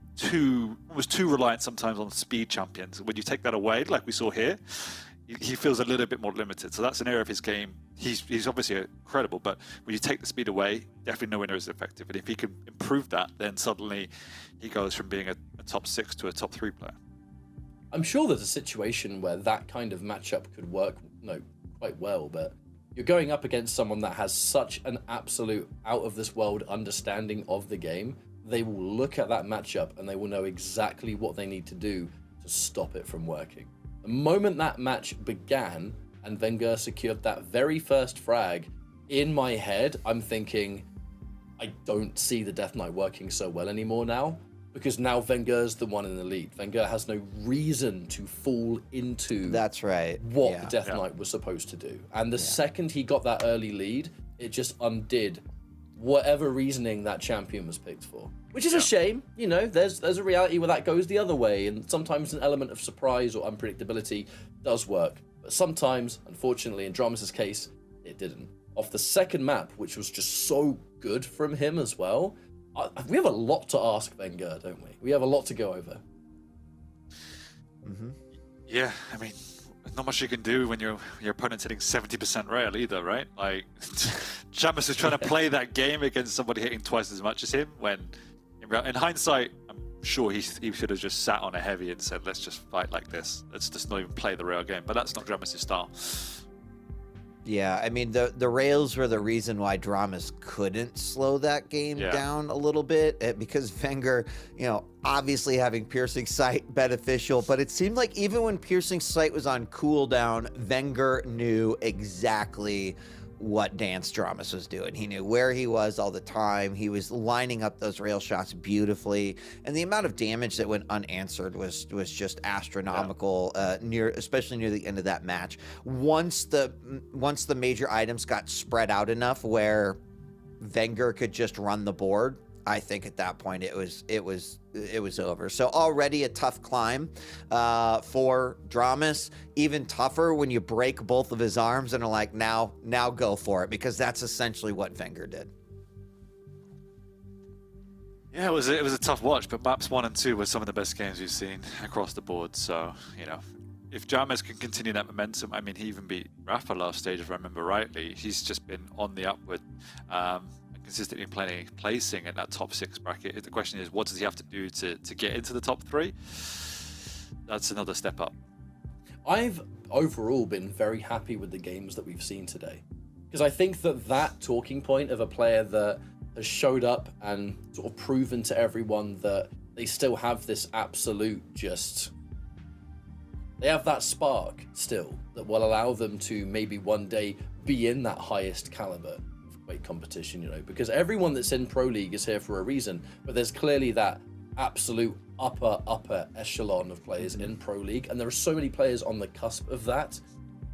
was too reliant sometimes on speed champions. When you take that away, like we saw here, he feels a little bit more limited. So that's an area of his game. He's obviously incredible, but when you take the speed away, definitely no winner is effective. And if he can improve that, then suddenly he goes from being a top 6 to a top 3 player. I'm sure there's a situation where that kind of matchup could work quite well, but you're going up against someone that has such an absolute out-of-this-world understanding of the game. They will look at that matchup and they will know exactly what they need to do to stop it from working. The moment that match began and Venger secured that very first frag, in my head, I'm thinking, I don't see the Death Knight working so well anymore now, because now Venger's the one in the lead. Venger has no reason to fall into what the Death Knight was supposed to do. And the second he got that early lead, it just undid whatever reasoning that champion was picked for. Which is a shame, you know, there's a reality where that goes the other way, and sometimes an element of surprise or unpredictability does work. But sometimes, unfortunately, in Dramus' case, it didn't. Off the second map, which was just so good from him as well, we have a lot to ask Venger, don't we? We have a lot to go over. Mm-hmm. Yeah, I mean, not much you can do when your opponent's hitting 70% rail either, right? Like, Jamus is trying to play that game against somebody hitting twice as much as him, when, in hindsight, I'm sure he should have just sat on a heavy and said, let's just fight like this. Let's just not even play the rail game. But that's not Jamus' style. Yeah, I mean, the rails were the reason why Dramus couldn't slow that game down a little bit, because Venger, you know, obviously having Piercing Sight beneficial, but it seemed like even when Piercing Sight was on cooldown, Venger knew exactly what dance Dramus was doing. He knew where he was all the time. He was lining up those rail shots beautifully, and the amount of damage that went unanswered was just astronomical. Especially near the end of that match. Once the major items got spread out enough where Venger could just run the board, I think at that point it was over. So already a tough climb for Dramus. Even tougher when you break both of his arms and are like, now go for it, because that's essentially what Venger did. Yeah, it was a tough watch, but maps 1 and 2 were some of the best games we've seen across the board. So, you know, if Dramus can continue that momentum, I mean, he even beat Rapha last stage, if I remember rightly. He's just been on the upward. Consistently placing in that top 6 bracket. The question is, what does he have to do to get into the top 3? That's another step up. I've overall been very happy with the games that we've seen today, because I think that talking point of a player that has showed up and sort of proven to everyone that they still have this absolute they have that spark still that will allow them to maybe one day be in that highest caliber Quake competition, you know, because everyone that's in Pro League is here for a reason, but there's clearly that absolute upper echelon of players in Pro League, and there are so many players on the cusp of that,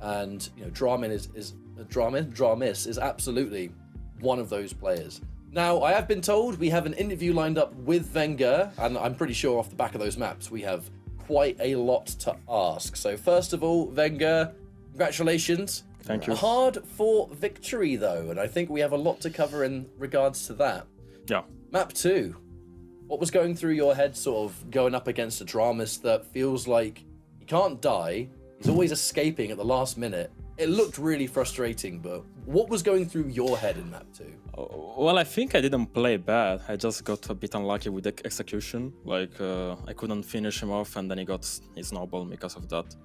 and you know, Dramus is absolutely one of those players. Now, I have been told we have an interview lined up with Venger, and I'm pretty sure off the back of those maps we have quite a lot to ask. So first of all, Venger, congratulations. Thank you. Hard fought victory though, and I think we have a lot to cover in regards to that. Yeah. Map 2. What was going through your head sort of going up against a Dramus that feels like he can't die, he's always escaping at the last minute? It looked really frustrating, but what was going through your head in map 2? Well, I think I didn't play bad. I just got a bit unlucky with the execution. Like, I couldn't finish him off, and then he got his snowball because of that.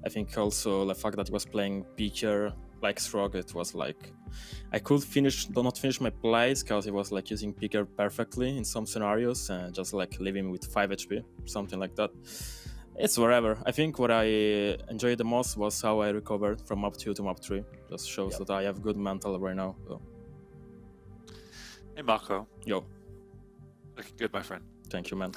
I think also the fact that he was playing Picker like Shrug, it was like I could not finish my plays because he was like using Picker perfectly in some scenarios and just like leaving him with 5 HP, something like that. It's wherever. I think what I enjoyed the most was how I recovered from map 2 to map 3. Just shows that I have good mental right now. So. Hey Marco. Yo. Looking good, my friend. Thank you, man.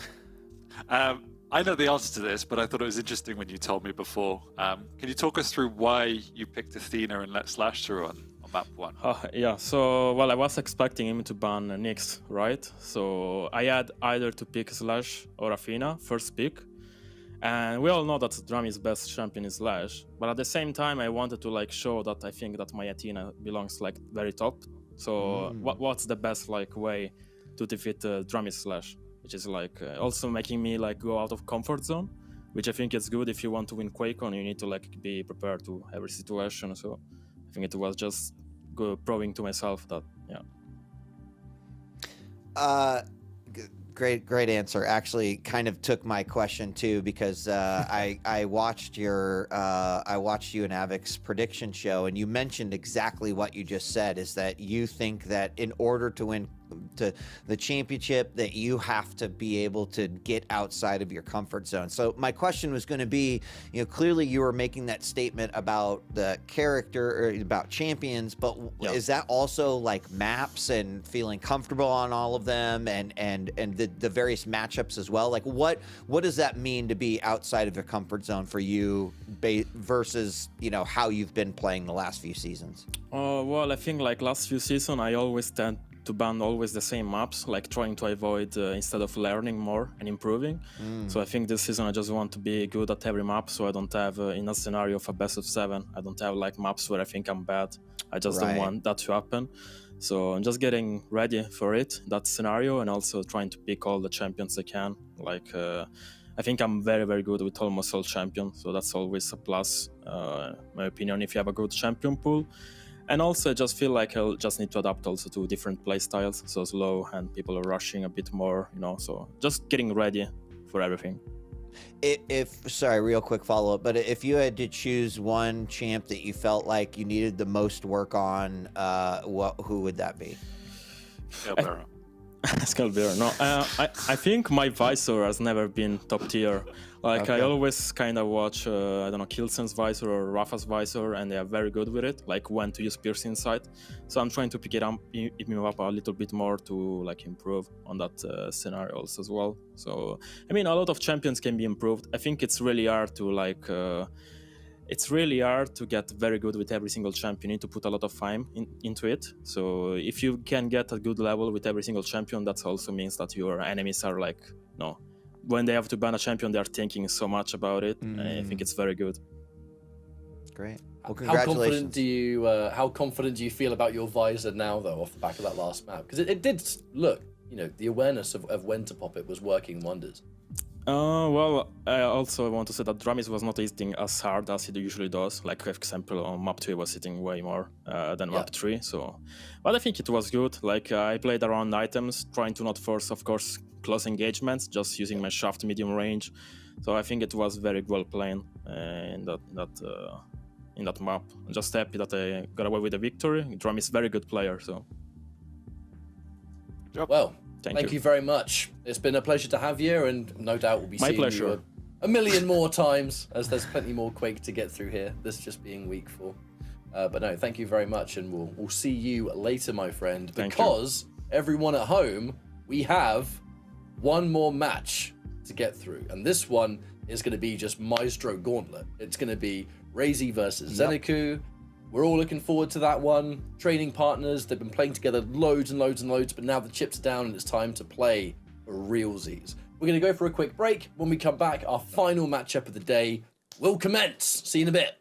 I know the answer to this, but I thought it was interesting when you told me before. Can you talk us through why you picked Athena and let Slash through on map 1? Yeah, so, well, I was expecting him to ban Nyx, right? So I had either to pick Slash or Athena, first pick. And we all know that Drami's best champion is Slash. But at the same time, I wanted to like show that I think that my Athena belongs like very top. So what's the best like way to defeat Drami's Slash? Which is like also making me like go out of comfort zone, which I think is good if you want to win Quake on. You need to like be prepared to every situation. So I think it was just proving to myself that Great answer. Actually, kind of took my question too, because I watched you and Avic's prediction show, and you mentioned exactly what you just said. Is that you think that in order to win to the championship, that you have to be able to get outside of your comfort zone. So my question was going to be, you know, clearly you were making that statement about the character or about champions, but is that also like maps and feeling comfortable on all of them and the various matchups as well? Like what does that mean to be outside of your comfort zone for you versus, you know, how you've been playing the last few seasons? Well, I think like last few seasons, I always to ban always the same maps, like trying to avoid instead of learning more and improving. So I think this season I just want to be good at every map, so I don't have in a scenario of a best of 7, I don't have like maps where I think I'm bad. I just don't want that to happen. So I'm just getting ready for it, that scenario, and also trying to pick all the champions I can. Like I think I'm very, very good with almost all champions, so that's always a plus, my opinion, if you have a good champion pool. And also I just feel like I'll just need to adapt also to different play styles, so slow and people are rushing a bit more, so just getting ready for everything. Sorry, real quick follow-up, but if you had to choose one champ that you felt like you needed the most work on, who would that be? Scalbear. No, I think my Visor has never been top tier. Like, okay. I always kind of watch, I don't know, Kilson's Visor or Rapha's Visor, and they are very good with it, like when to use piercing sight. So I'm trying to pick it up a little bit more to like improve on that scenarios as well. So, I mean, a lot of champions can be improved. I think it's really hard to like, it's really hard to get very good with every single champion. You need to put a lot of time into it. So if you can get a good level with every single champion, that also means that your enemies are like, no. When they have to ban a champion, they're thinking so much about it. I think it's very good. Great. Well, congratulations. How confident do you feel about your Visor now, though, off the back of that last map? Because it did look, the awareness of when to pop it was working wonders. Well, I also want to say that Dramis was not hitting as hard as it usually does. Like, for example, on map 2 it was hitting way more than map 3. So, but I think it was good. Like, I played around items, trying to not force, of course, close engagements, just using my shaft medium range. So I think it was very well played in that map. I'm just happy that I got away with the victory. Dramis is a very good player. So, well. Thank you very much. It's been a pleasure to have you, and no doubt we'll be seeing you a million more times, as there's plenty more Quake to get through here. This just being week 4. But no, thank you very much, and we'll see you later, my friend. Because everyone at home, we have one more match to get through, and this one is going to be just Maestro Gauntlet. It's going to be Raisy versus Zeniku. We're all looking forward to that one. Training partners, they've been playing together loads and loads and loads, but now the chips are down and it's time to play for realsies. We're going to go for a quick break. When we come back, our final matchup of the day will commence. See you in a bit.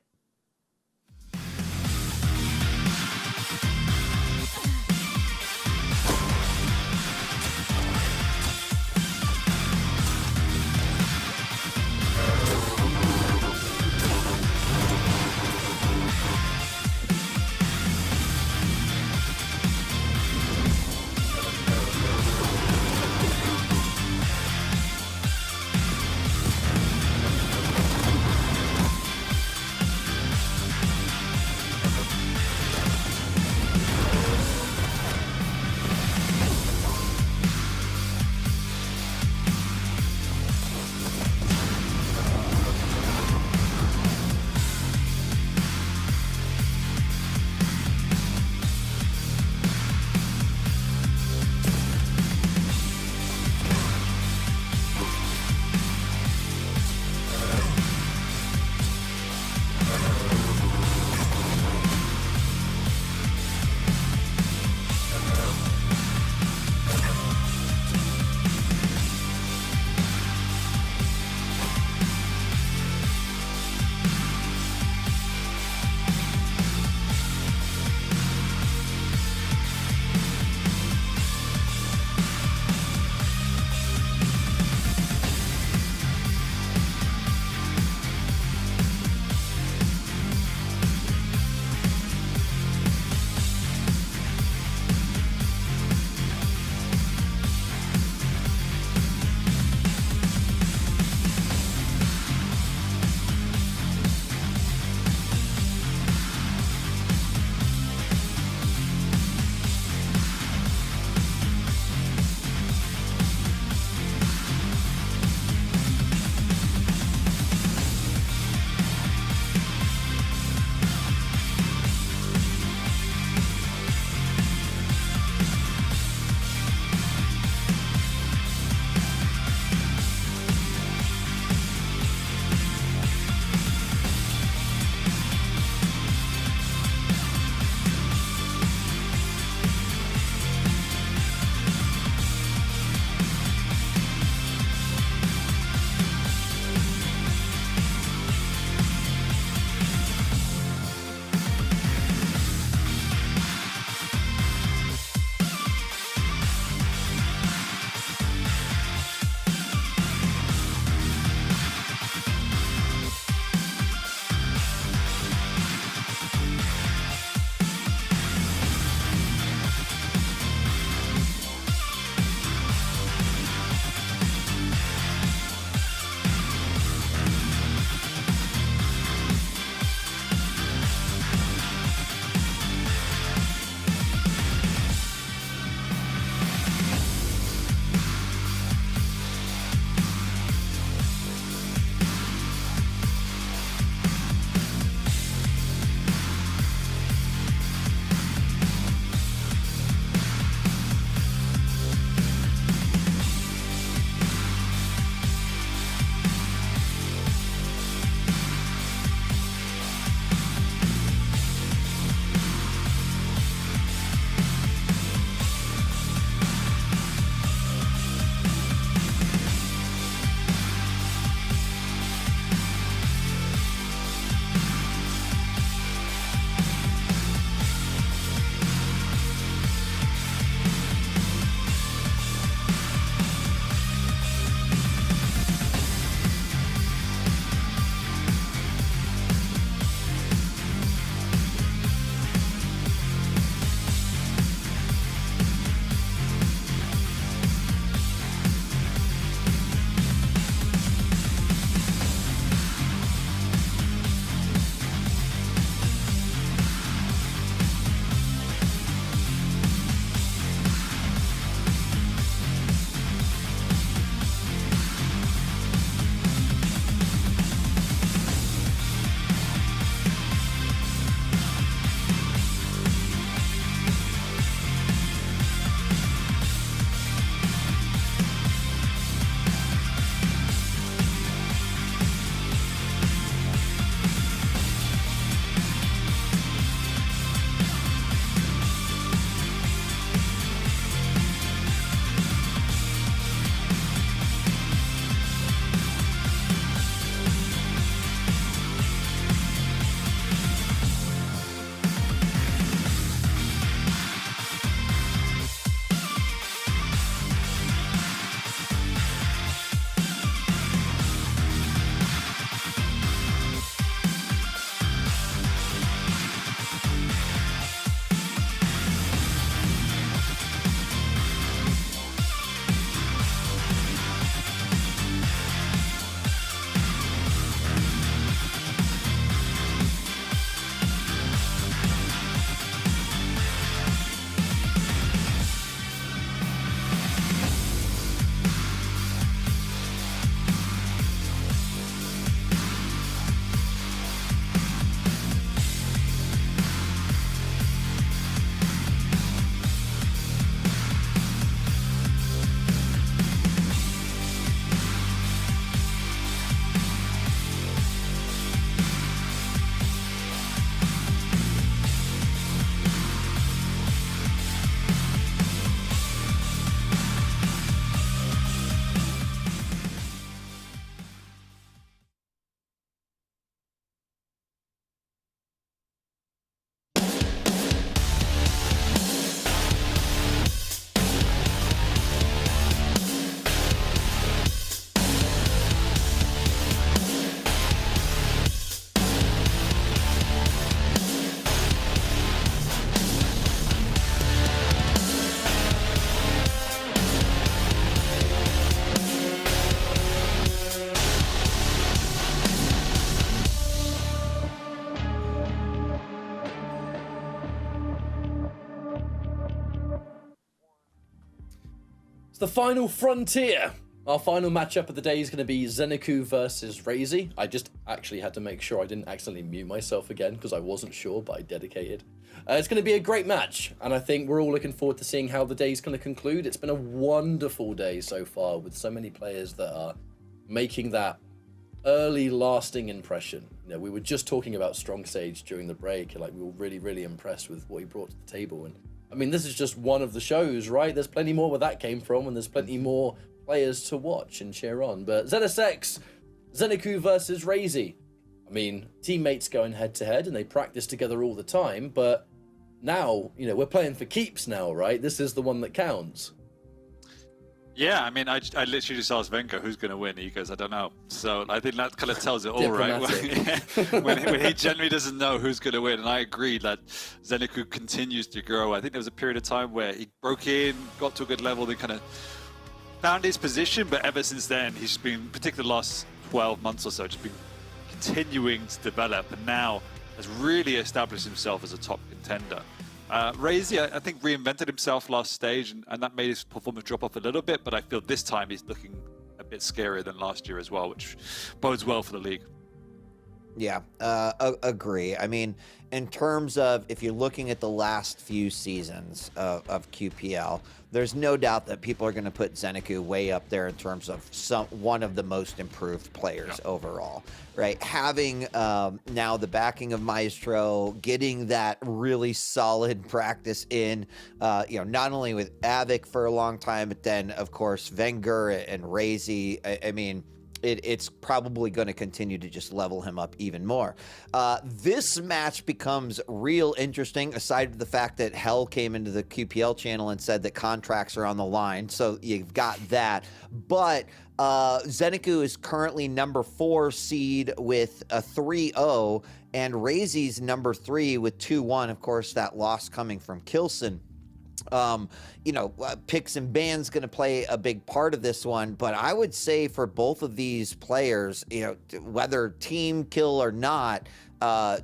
the final frontier. Our final matchup of the day is going to be Zeniku versus Raisy. I just actually had to make sure I didn't accidentally mute myself again because I wasn't sure, but I dedicated. It's going to be a great match, and I think we're all looking forward to seeing how the day's going to conclude. It's been a wonderful day so far with so many players that are making that early lasting impression. You know, we were just talking about Strong Sage during the break, and like we were really, really impressed with what he brought to the table. And I mean, this is just one of the shows, right? There's plenty more where that came from, and there's plenty more players to watch and cheer on. But ZSX, Zeniku versus Raisy. I mean, teammates going head to head, and they practice together all the time. But now, you know, we're playing for keeps now, right? This is the one that counts. Yeah, I mean, I literally just asked Venger who's going to win. He goes, I don't know. So I think that kind of tells it all, right? when he generally doesn't know who's going to win. And I agree that Zeniku continues to grow. I think there was a period of time where he broke in, got to a good level, then kind of found his position. But ever since then, he's been, particularly the last 12 months or so, just been continuing to develop. And now has really established himself as a top contender. Raisy, I think, reinvented himself last stage, and that made his performance drop off a little bit, but I feel this time he's looking a bit scarier than last year as well, which bodes well for the league. Yeah, agree. I mean, in terms of if you're looking at the last few seasons of QPL, there's no doubt that people are going to put Zeniku way up there in terms of one of the most improved players overall, right? Having now the backing of Maestro, getting that really solid practice in, not only with Avec for a long time, but then of course Venger and Raisy. I mean, it's probably going to continue to just level him up even more. This match becomes real interesting, aside from the fact that Hell came into the QPL channel and said that contracts are on the line. So you've got that. But Zeniku is currently number 4 seed with a 3-0, and Raisy's number 3 with 2-1. Of course, that loss coming from Kilson. Picks and bans going to play a big part of this one, but I would say for both of these players, whether team kill or not,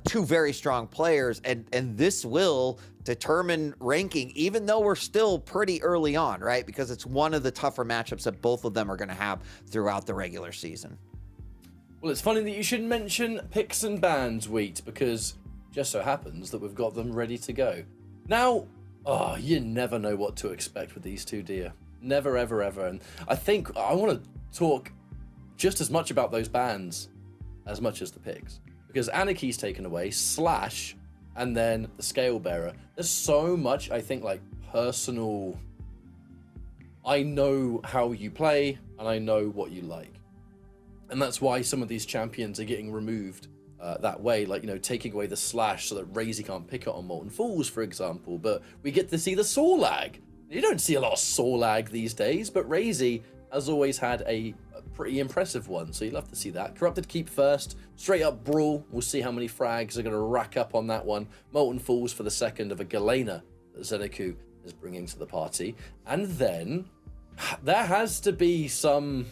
2 very strong players, and this will determine ranking, even though we're still pretty early on, right? Because it's one of the tougher matchups that both of them are going to have throughout the regular season. Well, it's funny that you should mention picks and bans, Wheat, because just so happens that we've got them ready to go. Now, you never know what to expect with these two, dear. Never, ever, ever. And I think I want to talk just as much about those bans as much as the picks. Because Anarchy's taken away, Slash, and then the Scale Bearer. There's so much, I think, like, personal... I know how you play, and I know what you like. And that's why some of these champions are getting removed that way, like, taking away the Slash so that Raisy can't pick it on Molten Fools, for example, but we get to see the Saw Lag. You don't see a lot of Saw Lag these days, but Raisy has always had a pretty impressive one, so you'll have to see that. Corrupted Keep first, straight up Brawl, we'll see how many frags are going to rack up on that one. Molten Fools for the second of a Galena that Zeniku is bringing to the party, and then there has to be some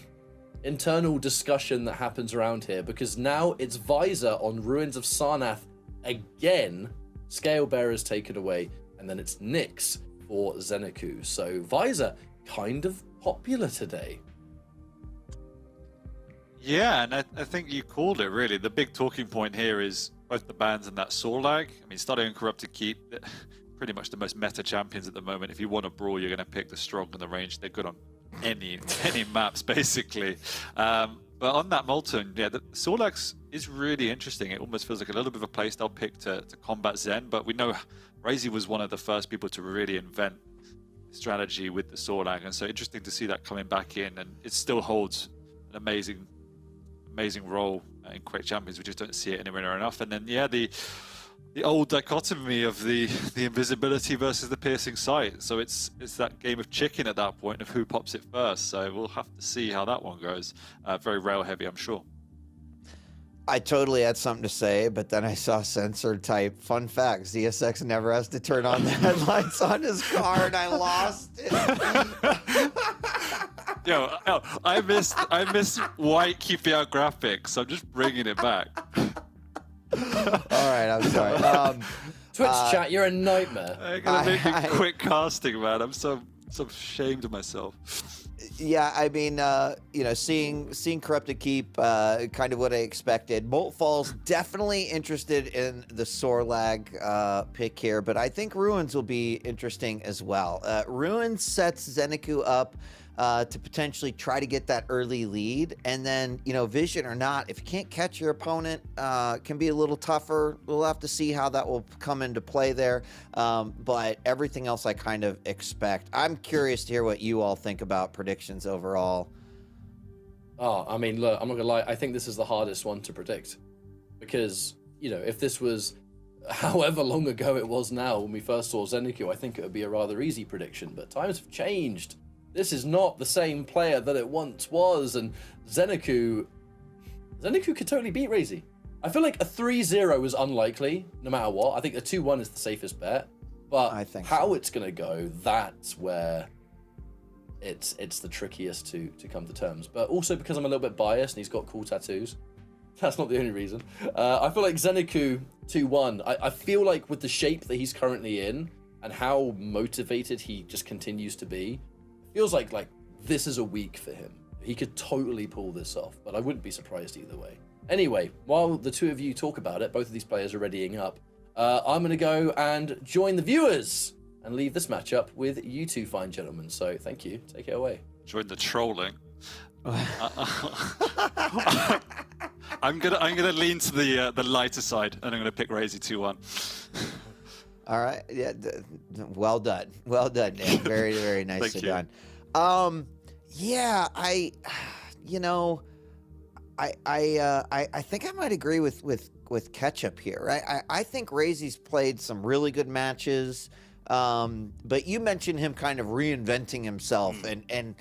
internal discussion that happens around here, because now it's Visor on Ruins of Sarnath again. Scale Bearer's taken away, and then it's Nyx for Zeniku. So Visor kind of popular today. Yeah, and I think you called it, really. The big talking point here is both the bans and that Saw Lag. I mean, starting and Corrupted Keep, pretty much the most meta champions at the moment. If you want a brawl, you're going to pick the strong and the range. They're good on any maps, basically. But on that Molten, the Saw Lag is really interesting. It almost feels like a little bit of a playstyle pick to combat Zen, but we know Raisy was one of the first people to really invent strategy with the Saw Lag, and so interesting to see that coming back in, and it still holds an amazing role in Quake Champions. We just don't see it anywhere enough. And then the old dichotomy of the invisibility versus the piercing sight. So it's that game of chicken at that point of who pops it first. So we'll have to see how that one goes. Very rail heavy, I'm sure. I totally had something to say, but then I saw censored type. Fun fact, ZSX never has to turn on the headlights on his car, and I lost it. I miss white QPR graphics. I'm just bringing it back. All right, I'm sorry. Twitch chat, you're a nightmare. I'm gonna make it quick casting, man. I'm so So ashamed of myself. Yeah, I mean, you know, seeing Corrupted Keep, kind of what I expected. Bolt Falls definitely interested in the Sorlag pick here, but I think Ruins will be interesting as well. Ruins sets Zeniku up to potentially try to get that early lead, and then, you know, vision or not, if you can't catch your opponent, can be a little tougher. We'll have to see how that will come into play there, but everything else I kind of expect. I'm curious to hear what you all think about predictions overall. Oh, I mean, look, I'm not gonna lie, I think this is the hardest one to predict, because, you know, if this was however long ago it was now when we first saw Zeniku, I think it would be a rather easy prediction, but times have changed. This is not the same player that it once was, and Zeniku could totally beat Raisy. I feel like a 3-0 is unlikely, no matter what. I think a 2-1 is the safest bet, but I think how it's going to go, that's where it's the trickiest to come to terms. But also because I'm a little bit biased and he's got cool tattoos. That's not the only reason. I feel like Zeniku 2-1, I feel like with the shape that he's currently in and how motivated he just continues to be, feels like this is a week for him. He could totally pull this off, but I wouldn't be surprised either way. Anyway, while the two of you talk about it, both of these players are readying up, I'm going to go and join the viewers and leave this matchup with you two fine gentlemen. So thank you. Take it away. Join the trolling. I'm gonna lean to the lighter side, and I'm gonna pick Raisy 2-1. All right. Yeah. Well done. Well done, Dan. Very, very nicely done. Yeah. I think I might agree with Ketchup here. Right. I think Raisy's played some really good matches. But you mentioned him kind of reinventing himself, and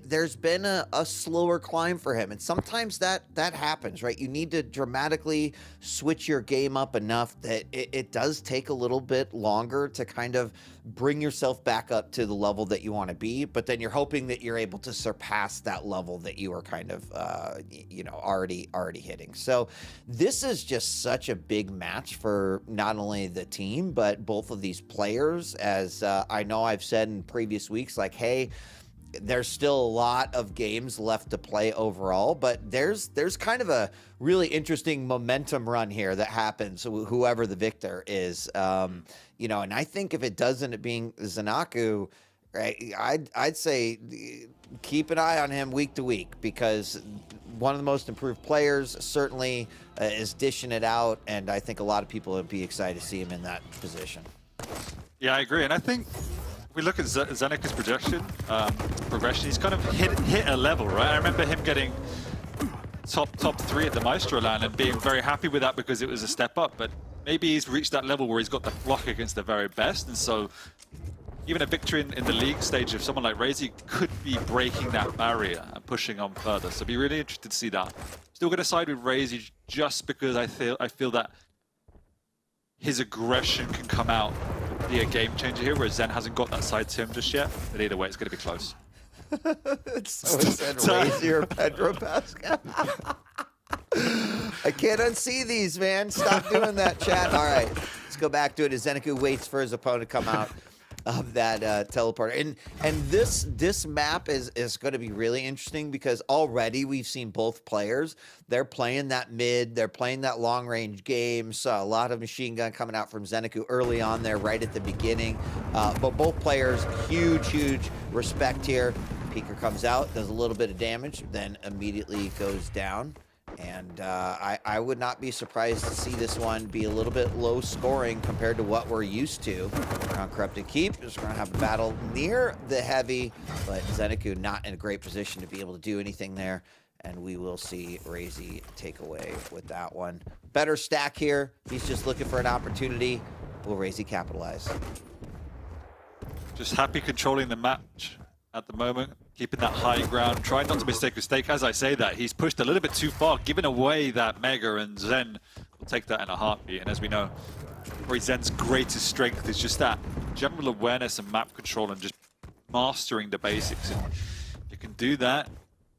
there's been a slower climb for him, and sometimes that happens, right? You need to dramatically switch your game up enough that it does take a little bit longer to kind of bring yourself back up to the level that you want to be, but then you're hoping that you're able to surpass that level that you were kind of already hitting. So this is just such a big match for not only the team but both of these players. As I know I've said in previous weeks, like, hey, there's still a lot of games left to play overall, but there's kind of a really interesting momentum run here that happens, whoever the victor is. And I think if it does end up being Zeniku, right, I'd say keep an eye on him week to week, because one of the most improved players certainly is dishing it out, and I think a lot of people would be excited to see him in that position. Yeah, I agree, and I think we look at Zeniku's progression, he's kind of hit a level, right? I remember him getting top 3 at the Maestro LAN and being very happy with that because it was a step up, but maybe he's reached that level where he's got the block against the very best, and so even a victory in the league stage of someone like Raisy could be breaking that barrier and pushing on further. So be really interested to see that. Still going to side with Raisy just because I feel that his aggression can come out, be a game changer here, whereas Zen hasn't got that side to him just yet. But either way, it's going to be close. So it said Raisy or Pedro Pascal. I can't unsee these, man. Stop doing that, chat. All right, let's go back to it as Zeniku waits for his opponent to come out of that teleporter. And this map is going to be really interesting because already we've seen both players. They're playing that mid, they're playing that long range game. So a lot of machine gun coming out from Zeniku early on there, right at the beginning. But both players, huge respect here. Peeker comes out, does a little bit of damage, then immediately goes down. And I would not be surprised to see this one be a little bit low scoring compared to what we're used to. Around Corrupted Keep, just going to have a battle near the heavy, but Zeniku not in a great position to be able to do anything there. And we will see Raisy take away with that one. Better stack here. He's just looking for an opportunity. Will Raisy capitalize? Just happy controlling the match at the moment, keeping that high ground, trying not to mistake a mistake. As I say that, he's pushed a little bit too far, giving away that Mega, and Zen will take that in a heartbeat. And as we know, probably Zen's greatest strength is just that general awareness and map control and just mastering the basics. And if you can do that,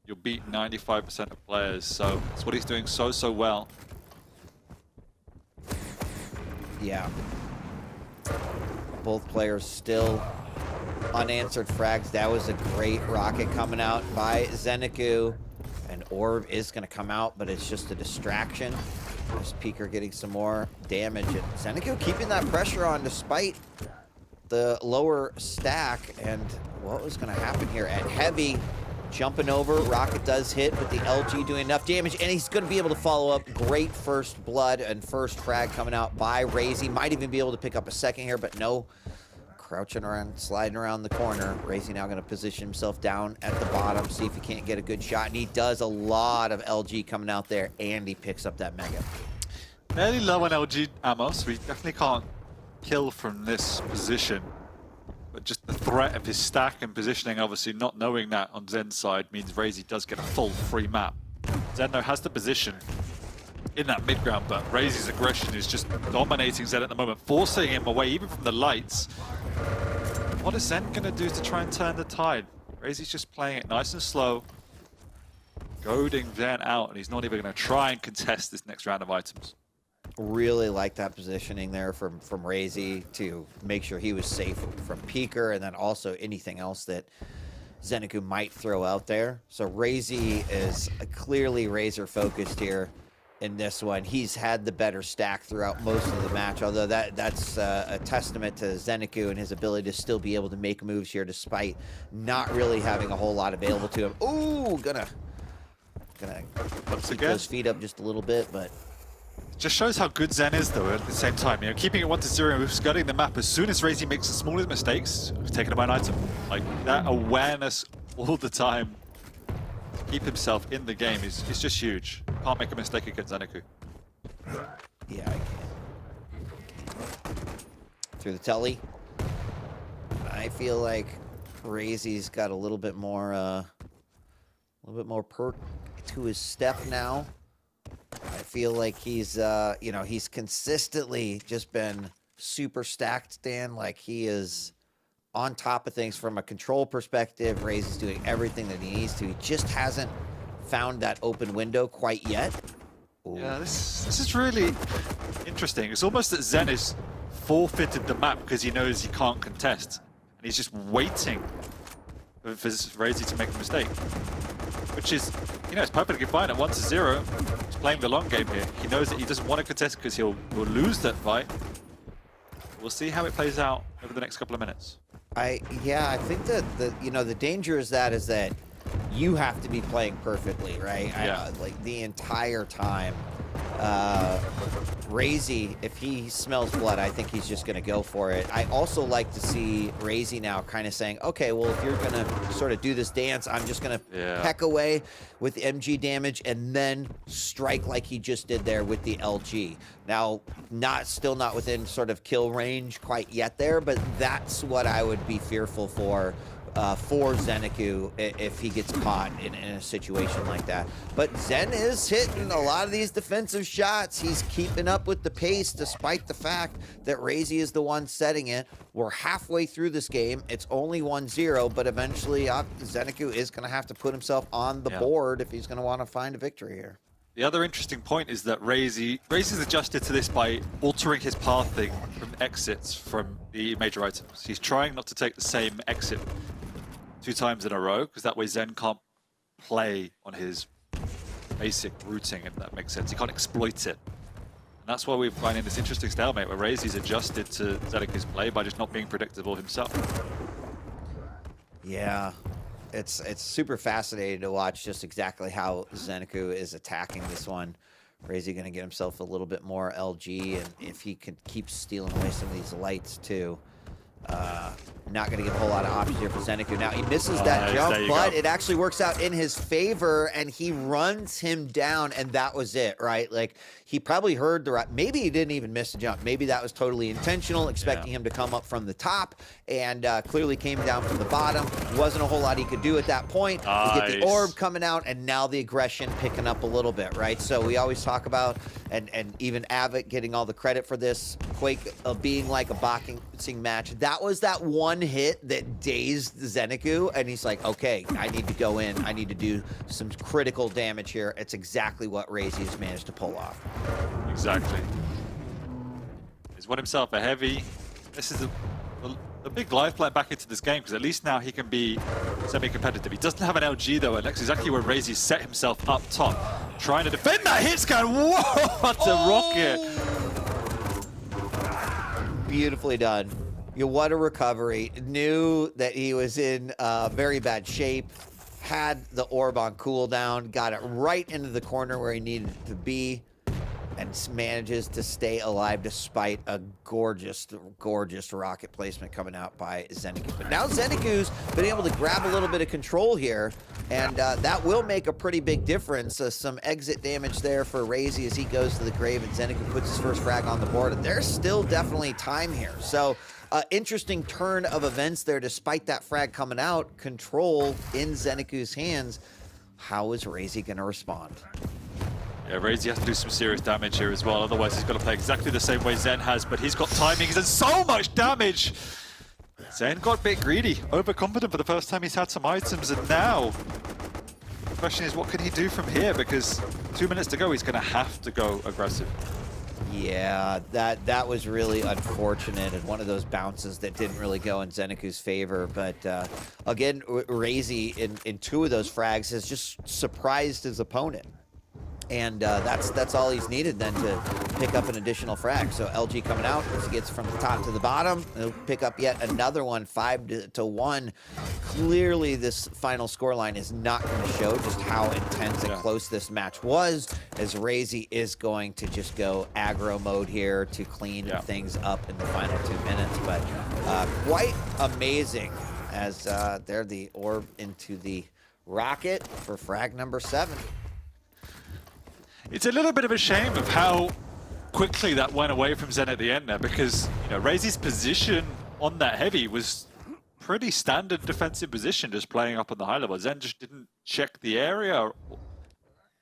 you'll beat 95% of players. So that's what he's doing so well. Yeah. Both players still unanswered frags. That was a great rocket coming out by Zeniku. An orb is going to come out, but it's just a distraction. This Peeker getting some more damage. And Zeniku keeping that pressure on despite the lower stack. And what was going to happen here at heavy? Jumping over, rocket does hit, but the LG doing enough damage, and he's going to be able to follow up. Great first blood and first frag coming out by Raisy. Might even be able to pick up a second here, but no. Crouching around, sliding around the corner. Raisy now going to position himself down at the bottom, see if he can't get a good shot, and he does. A lot of LG coming out there, and he picks up that Mega. Fairly low on LG ammo, so we definitely can't kill from this position. But just the threat of his stack and positioning, obviously not knowing that on Zen's side, means Raisy does get a full free map. Zen, though, has the position in that mid ground, but Raisy's aggression is just dominating Zen at the moment, forcing him away even from the lights. What is Zen going to do to try and turn the tide? Raisy's just playing it nice and slow, goading Zen out, and he's not even going to try and contest this next round of items. Really like that positioning there from Raisy to make sure he was safe from Peeker, and then also anything else that Zeniku might throw out there. So Raisy is clearly razor focused here in this one. He's had the better stack throughout most of the match, although that's a testament to Zeniku and his ability to still be able to make moves here despite not really having a whole lot available to him. Ooh, gonna keep those feet up just a little bit, but just shows how good Zen is, though, at the same time. You know, keeping it 1-0 and skirting the map. As soon as Raisy makes the smallest mistakes, taking away an item. Like, that awareness all the time to keep himself in the game is just huge. Can't make a mistake against Zeniku. Yeah, I can. Through the telly. I feel like Raisy's got a little bit more perk to his step now. I feel like he's, you know, he's consistently just been super stacked, Dan. Like, he is on top of things from a control perspective. Raisy's doing everything that he needs to. He just hasn't found that open window quite yet. Ooh. Yeah, this is really interesting. It's almost that Zen has forfeited the map because he knows he can't contest. And he's just waiting for Raisy to make a mistake. Which is, you know, it's perfectly fine at 1-0. He's playing the long game here. He knows that he doesn't want to contest because he'll lose that fight. We'll see how it plays out over the next couple of minutes. Yeah, I think that the danger is that you have to be playing perfectly, right? Yeah. Like the entire time. Raisy, if he smells blood, I think he's just going to go for it. I also like to see Raisy now kind of saying, okay, well, if you're going to sort of do this dance, I'm just going to peck away with MG damage and then strike like he just did there with the LG. Now, still not within sort of kill range quite yet there, but that's what I would be fearful for Zeniku if he gets caught in a situation like that. But Zen is hitting a lot of these defensive shots. He's keeping up with the pace despite the fact that Raisy is the one setting it. We're halfway through this game. It's only 1-0, but eventually Zeniku is going to have to put himself on the board if he's going to want to find a victory here. The other interesting point is that Raisy's adjusted to this by altering his pathing from exits from the major items. He's trying not to take the same exit 2 times in a row, because that way Zen can't play on his basic routing, if that makes sense. He can't exploit it. And that's why we're finding this interesting stalemate where Raisy's adjusted to Zeniku's play by just not being predictable himself. Yeah. It's super fascinating to watch just exactly how Zeniku is attacking this one. Raisy going to get himself a little bit more LG, and if he can keep stealing away some of these lights too. Not going to give a whole lot of options here for Zeniku. Now, he misses that jump, but it actually works out in his favor, and he runs him down, and that was it, right? Like, he probably heard the right... Maybe he didn't even miss the jump. Maybe that was totally intentional, expecting him to come up from the top, and clearly came down from the bottom. Wasn't a whole lot he could do at that point. We get the orb coming out, and now the aggression picking up a little bit, right? So we always talk about, and even Avec getting all the credit for this, Quake being like a boxing match. That was that one hit that dazed Zeniku, and he's like, okay, I need to go in. I need to do some critical damage here. It's exactly what Raisy has managed to pull off. Exactly. He's won himself a heavy. This is the big lifeline back into this game, because at least now he can be semi-competitive. He doesn't have an LG though, and that's exactly where Raisy set himself up top, trying to defend that hit scan. Whoa, what a rocket! Beautifully done. What a recovery. Knew that he was in very bad shape, had the orb on cooldown, got it right into the corner where he needed it to be, and manages to stay alive despite a gorgeous, gorgeous rocket placement coming out by Zeniku. But now Zeniku's been able to grab a little bit of control here, and that will make a pretty big difference. Some exit damage there for Raisy as he goes to the grave, and Zeniku puts his first frag on the board, and there's still definitely time here. So, interesting turn of events there, despite that frag coming out. Control in Zeniku's hands. How is Raisy going to respond? Yeah, Raisy has to do some serious damage here as well, otherwise he's got to play exactly the same way Zen has, but he's got timing, he's done so much damage! Zen got a bit greedy, overconfident for the first time he's had some items, and now the question is, what can he do from here? Because 2 minutes to go, he's going to have to go aggressive. Yeah, that was really unfortunate, and one of those bounces that didn't really go in Zeniku's favor. But again, Raisy in 2 of those frags has just surprised his opponent. And that's all he's needed then to pick up an additional frag. So LG coming out as he gets from the top to the bottom. He'll pick up yet another one, 5-1. Clearly, this final scoreline is not going to show just how intense and close this match was, as Raisy is going to just go aggro mode here to clean things up in the final 2 minutes. But quite amazing as they're the orb into the rocket for frag number 7. It's a little bit of a shame of how quickly that went away from Zen at the end there, because Raisy's position on that heavy was pretty standard defensive position, just playing up on the high level. Zen just didn't check the area,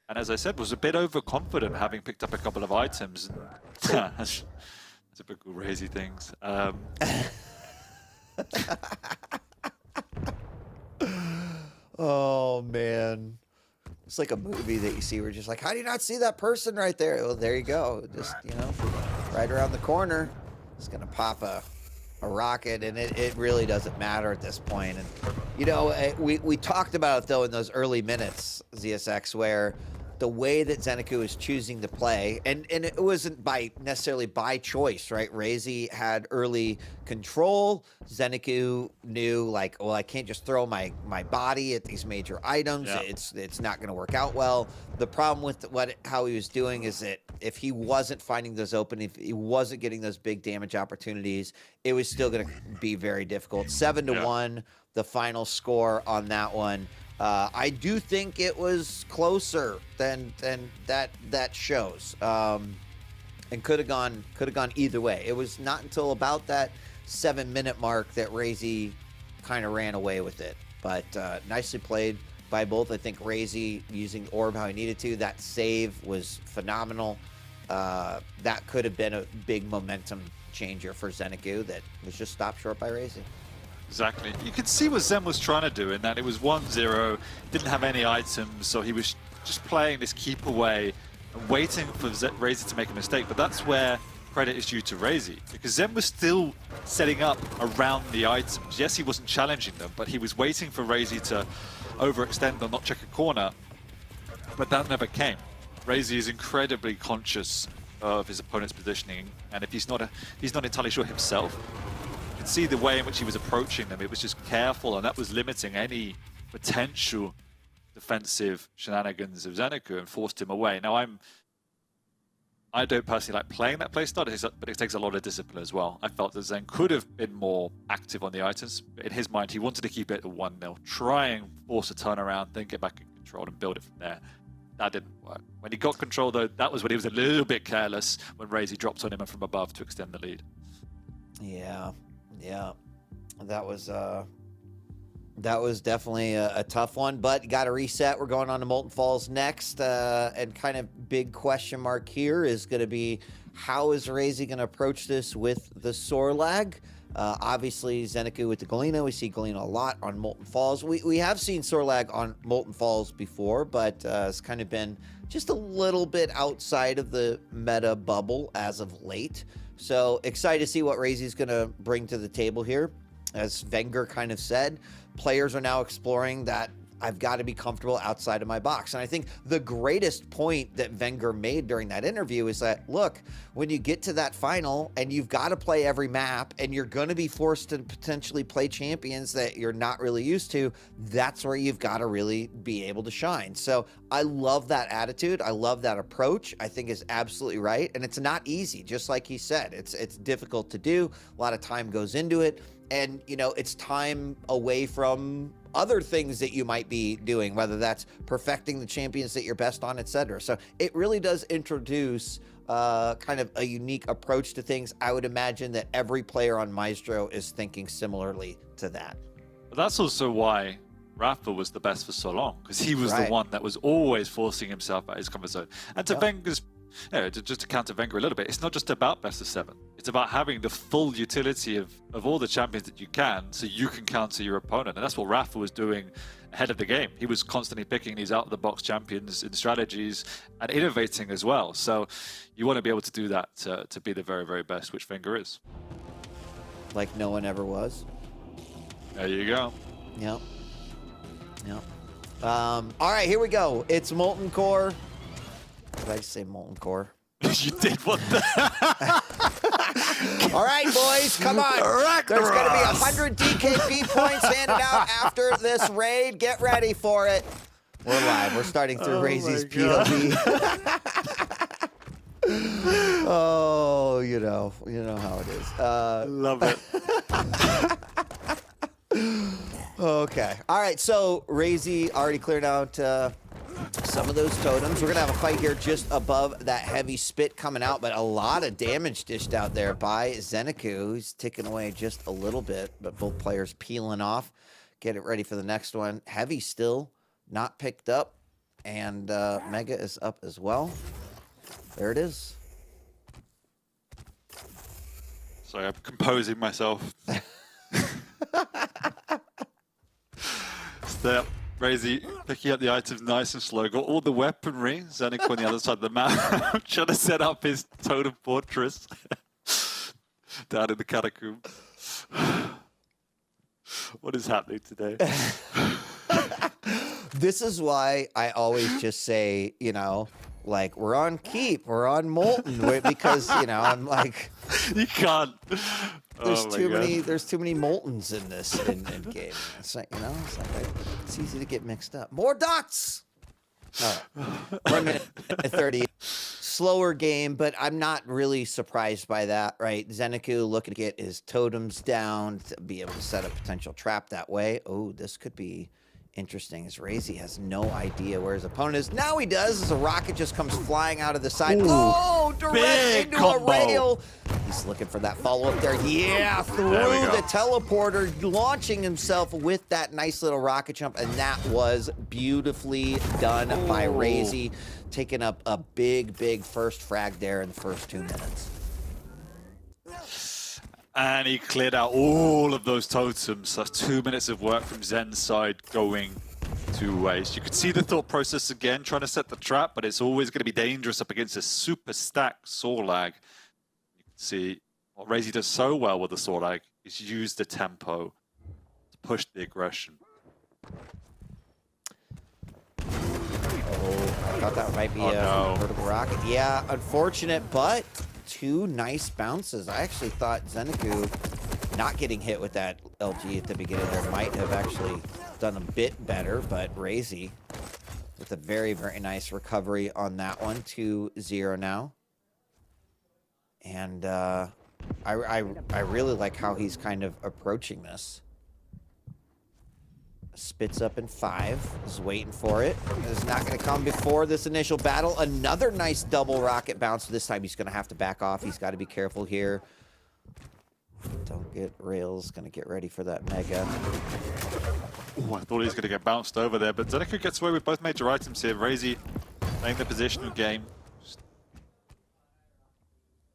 and as I said, was a bit overconfident, having picked up a couple of items. That's typical Raisy things. Oh man. It's like a movie that you see where you're just like, how do you not see that person right there? Well, there you go. Just, right around the corner. It's going to pop a rocket, and it really doesn't matter at this point. And, we talked about it, though, in those early minutes, ZSX, where the way that Zeniku is choosing to play, and it wasn't necessarily by choice, right? Raisy had early control. Zeniku knew, like, well, I can't just throw my body at these major items. Yeah. It's not going to work out well. The problem with how he was doing is that if he wasn't finding those openings, if he wasn't getting those big damage opportunities, it was still going to be very difficult. 7-1, the final score on that one. I do think it was closer than that shows, and could have gone either way. It was not until about that 7-minute mark that Raisy kind of ran away with it. But nicely played by both. I think Raisy using orb how he needed to. That save was phenomenal. That could have been a big momentum changer for Zeniku that was just stopped short by Raisy. Exactly. You could see what Zen was trying to do in that it was 1-0, didn't have any items, so he was just playing this keep away and waiting for Raisy to make a mistake. But that's where credit is due to Raisy, because Zen was still setting up around the items. Yes, he wasn't challenging them, but he was waiting for Raisy to overextend or not check a corner, but that never came. Raisy is incredibly conscious of his opponent's positioning, and if he's not entirely sure himself, you can see the way in which he was approaching them. It was just careful, and that was limiting any potential defensive shenanigans of Zeniku and forced him away. Now, I don't personally like playing that playstyle, but it takes a lot of discipline as well. I felt that Zen could have been more active on the items, but in his mind, he wanted to keep it at 1-0, try and force a turnaround, then get back in control and build it from there. That didn't work. When he got control, though, that was when he was a little bit careless, when Raisy dropped on him from above to extend the lead. Yeah. That was definitely a tough one, but got to reset. We're going on to Molten Falls next, and kind of big question mark here is going to be, how is Raisy going to approach this with the Sorlag? Obviously, Zeniku with the Galena. We see Galena a lot on Molten Falls. We have seen Sorlag on Molten Falls before, but it's kind of been just a little bit outside of the meta bubble as of late. So excited to see what Raisy's going to bring to the table here. As Venger kind of said, players are now exploring that I've got to be comfortable outside of my box. And I think the greatest point that Venger made during that interview is that, look, when you get to that final and you've got to play every map and you're going to be forced to potentially play champions that you're not really used to, that's where you've got to really be able to shine. So I love that attitude. I love that approach. I think is absolutely right. And it's not easy, just like he said. It's difficult to do. A lot of time goes into it. And, you know, it's time away from other things that you might be doing, whether that's perfecting the champions that you're best on, etc. So it really does introduce kind of a unique approach to things. I would imagine that every player on Maestro is thinking similarly to that. But that's also why Rapha was the best for so long, because he was the one that was always forcing himself out of his comfort zone. And to Wenger's, just to counter Venger a little bit, it's not just about best of 7. It's about having the full utility of all the champions that you can, so you can counter your opponent. And that's what Rapha was doing ahead of the game. He was constantly picking these out-of-the-box champions in strategies and innovating as well. So you want to be able to do that to be the very, very best, which Venger is. Like no one ever was. There you go. Yep. Yep. All right, here we go. It's Molten Core. Did I just say Molten Core? You did what the... All right, boys, come on. There's going to be 100 DKP points handed out after this raid. Get ready for it. We're live. We're starting through Raisy's POV. Oh, you know how it is. Love it. Okay. All right, so Raisy already cleared out some of those totems. We're going to have a fight here just above that heavy spit coming out, but a lot of damage dished out there by Zeniku. He's ticking away just a little bit, but both players peeling off. Get it ready for the next one. Heavy still not picked up, and Mega is up as well. There it is. Sorry, I'm composing myself. Step. Raisy picking up the items nice and slow. Got all the weaponry. Zeniku on the other side of the map. Trying to set up his totem fortress down in the catacomb. What is happening today? This is why I always just say, you know, like, we're on Keep, we're on Molten, because, you know, I'm like... You can't... There's too many Moltens in this in game. It's like, you know, it's easy to get mixed up. More dots! All right. 1 minute and 30. Slower game, but I'm not really surprised by that, right? Zeniku looking to get his totems down to be able to set a potential trap that way. Oh, this could be interesting, as Raisy has no idea where his opponent is. Now he does, as a rocket just comes flying out of the side. Ooh, oh, direct into combo. a rail. He's looking for that follow-up there. Yeah, through the teleporter, launching himself with that nice little rocket jump, and that was beautifully done by Raisy, taking up a big, big first frag there in the first 2 minutes. And he cleared out all of those totems. That's 2 minutes of work from Zen's side going 2 ways. You could see the thought process again, trying to set the trap, but it's always going to be dangerous up against a super stacked Sorlag. You can see what Raisy does so well with the Sorlag is use the tempo to push the aggression. Oh, I thought that might be a vertical rocket. Yeah, unfortunate, but 2 nice bounces. I actually thought Zeniku not getting hit with that LG at the beginning there might have actually done a bit better, but Raisy with a very, very nice recovery on that one. 2-0 now. And I really like how he's kind of approaching this. Spits up in 5, is waiting for it. It's not going to come before this initial battle. Another nice double rocket bounce. This time he's going to have to back off. He's got to be careful here. Don't get rails. Going to get ready for that Mega. Ooh, I thought he was going to get bounced over there, but Zeniku gets away with both major items here. Raisy playing the positional game.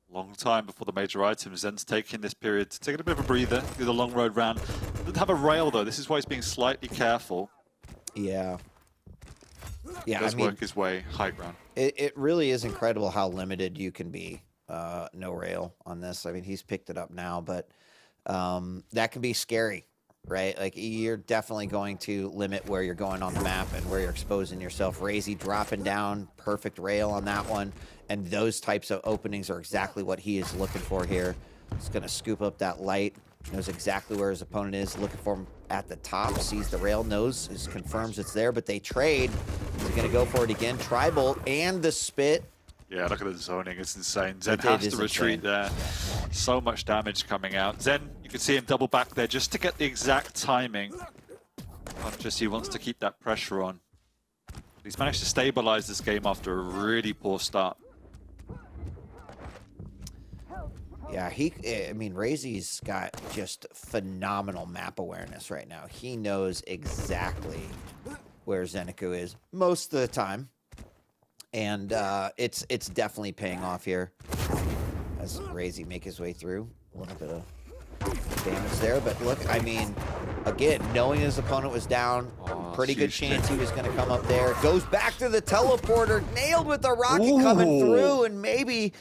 Long time before the major items. Zen's taking this period to take a bit of a breather, do the long road round. Doesn't have a rail though. This is why he's being slightly careful. Yeah. Yeah, Does work his way high ground. It really is incredible how limited you can be no rail on this. I mean, he's picked it up now, but that can be scary, right? Like, you're definitely going to limit where you're going on the map and where you're exposing yourself. Raisy dropping down, perfect rail on that one. And those types of openings are exactly what he is looking for here. He's going to scoop up that light. Knows exactly where his opponent is. Looking for him at the top. Sees the rail. Knows, confirms it's there. But they trade. He's going to go for it again. Tri-bolt and the spit. Yeah, look at the zoning. It's insane. Zen has to retreat there. So much damage coming out. Zen, you can see him double back there just to get the exact timing. Conscious he wants to keep that pressure on. He's managed to stabilize this game after a really poor start. Yeah, I mean, Raisy's got just phenomenal map awareness right now. He knows exactly where Zeniku is most of the time. And it's definitely paying off here as Raisy make his way through. A little bit of damage there, but look, I mean, again, knowing his opponent was down, pretty good chance he was going to come up there. Goes back to the teleporter, nailed with the rocket coming through, and maybe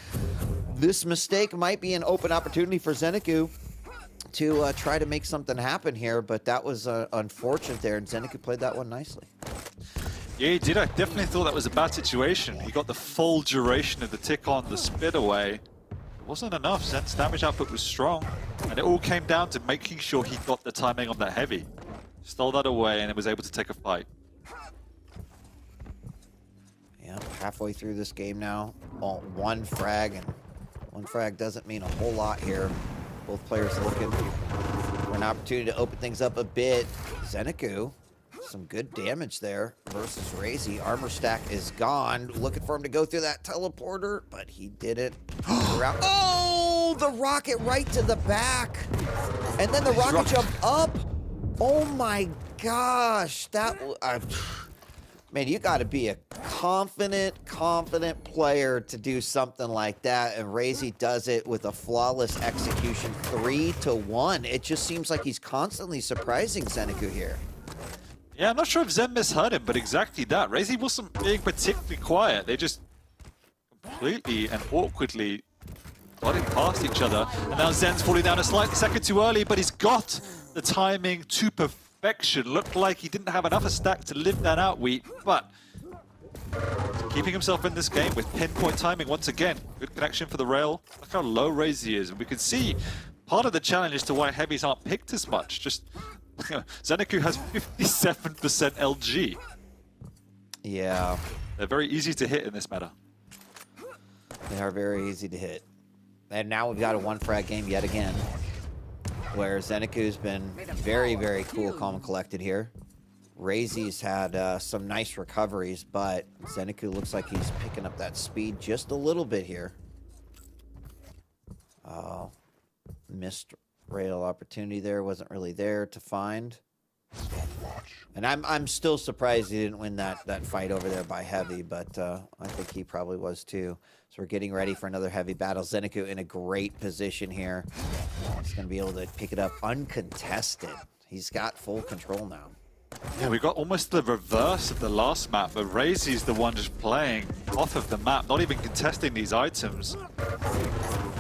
this mistake might be an open opportunity for Zeniku to try to make something happen here, but that was unfortunate there, and Zeniku played that one nicely. Yeah, he did. I definitely thought that was a bad situation. He got the full duration of the tick on the spit away. It wasn't enough. Zen's damage output was strong, and it all came down to making sure he got the timing on that heavy. Stole that away, and it was able to take a fight. Yeah, halfway through this game now. One frag, and one frag doesn't mean a whole lot here. Both players looking for an opportunity to open things up a bit. Zeniku, some good damage there versus Raisy. Armor stack is gone. Looking for him to go through that teleporter, but he didn't. Oh, the rocket right to the back. And then the rocket jump up. Oh my gosh. That, man, you got to be a confident player to do something like that. And Raisy does it with a flawless execution, 3-1. It just seems like he's constantly surprising Zeniku here. Yeah, I'm not sure if Zen misheard him, but exactly that. Raisy wasn't being particularly quiet. They just completely and awkwardly got it past each other. And now Zen's falling down a slight second too early, but he's got the timing to perfection. Looked like he didn't have enough of stack to live that out, Wheat, but keeping himself in this game with pinpoint timing once again. Good connection for the rail. Look how low Raisy is. And we can see part of the challenge as to why heavies aren't picked as much. Just Zeniku has 57% LG. Yeah. They're very easy to hit in this meta. They are very easy to hit. And now we've got a one frag game yet again, where Zeniku's been very cool, calm, and collected here. Raisy's had some nice recoveries, but Zeniku looks like he's picking up that speed just a little bit here. Oh, missed rail opportunity there, wasn't really there to find. And I'm still surprised he didn't win that fight over there by heavy, but I think he probably was too. So we're getting ready for another heavy battle. Zeniku in a great position here. He's going to be able to pick it up uncontested. He's got full control now. Yeah, we got almost the reverse of the last map, but Raisy's the one just playing off of the map, not even contesting these items.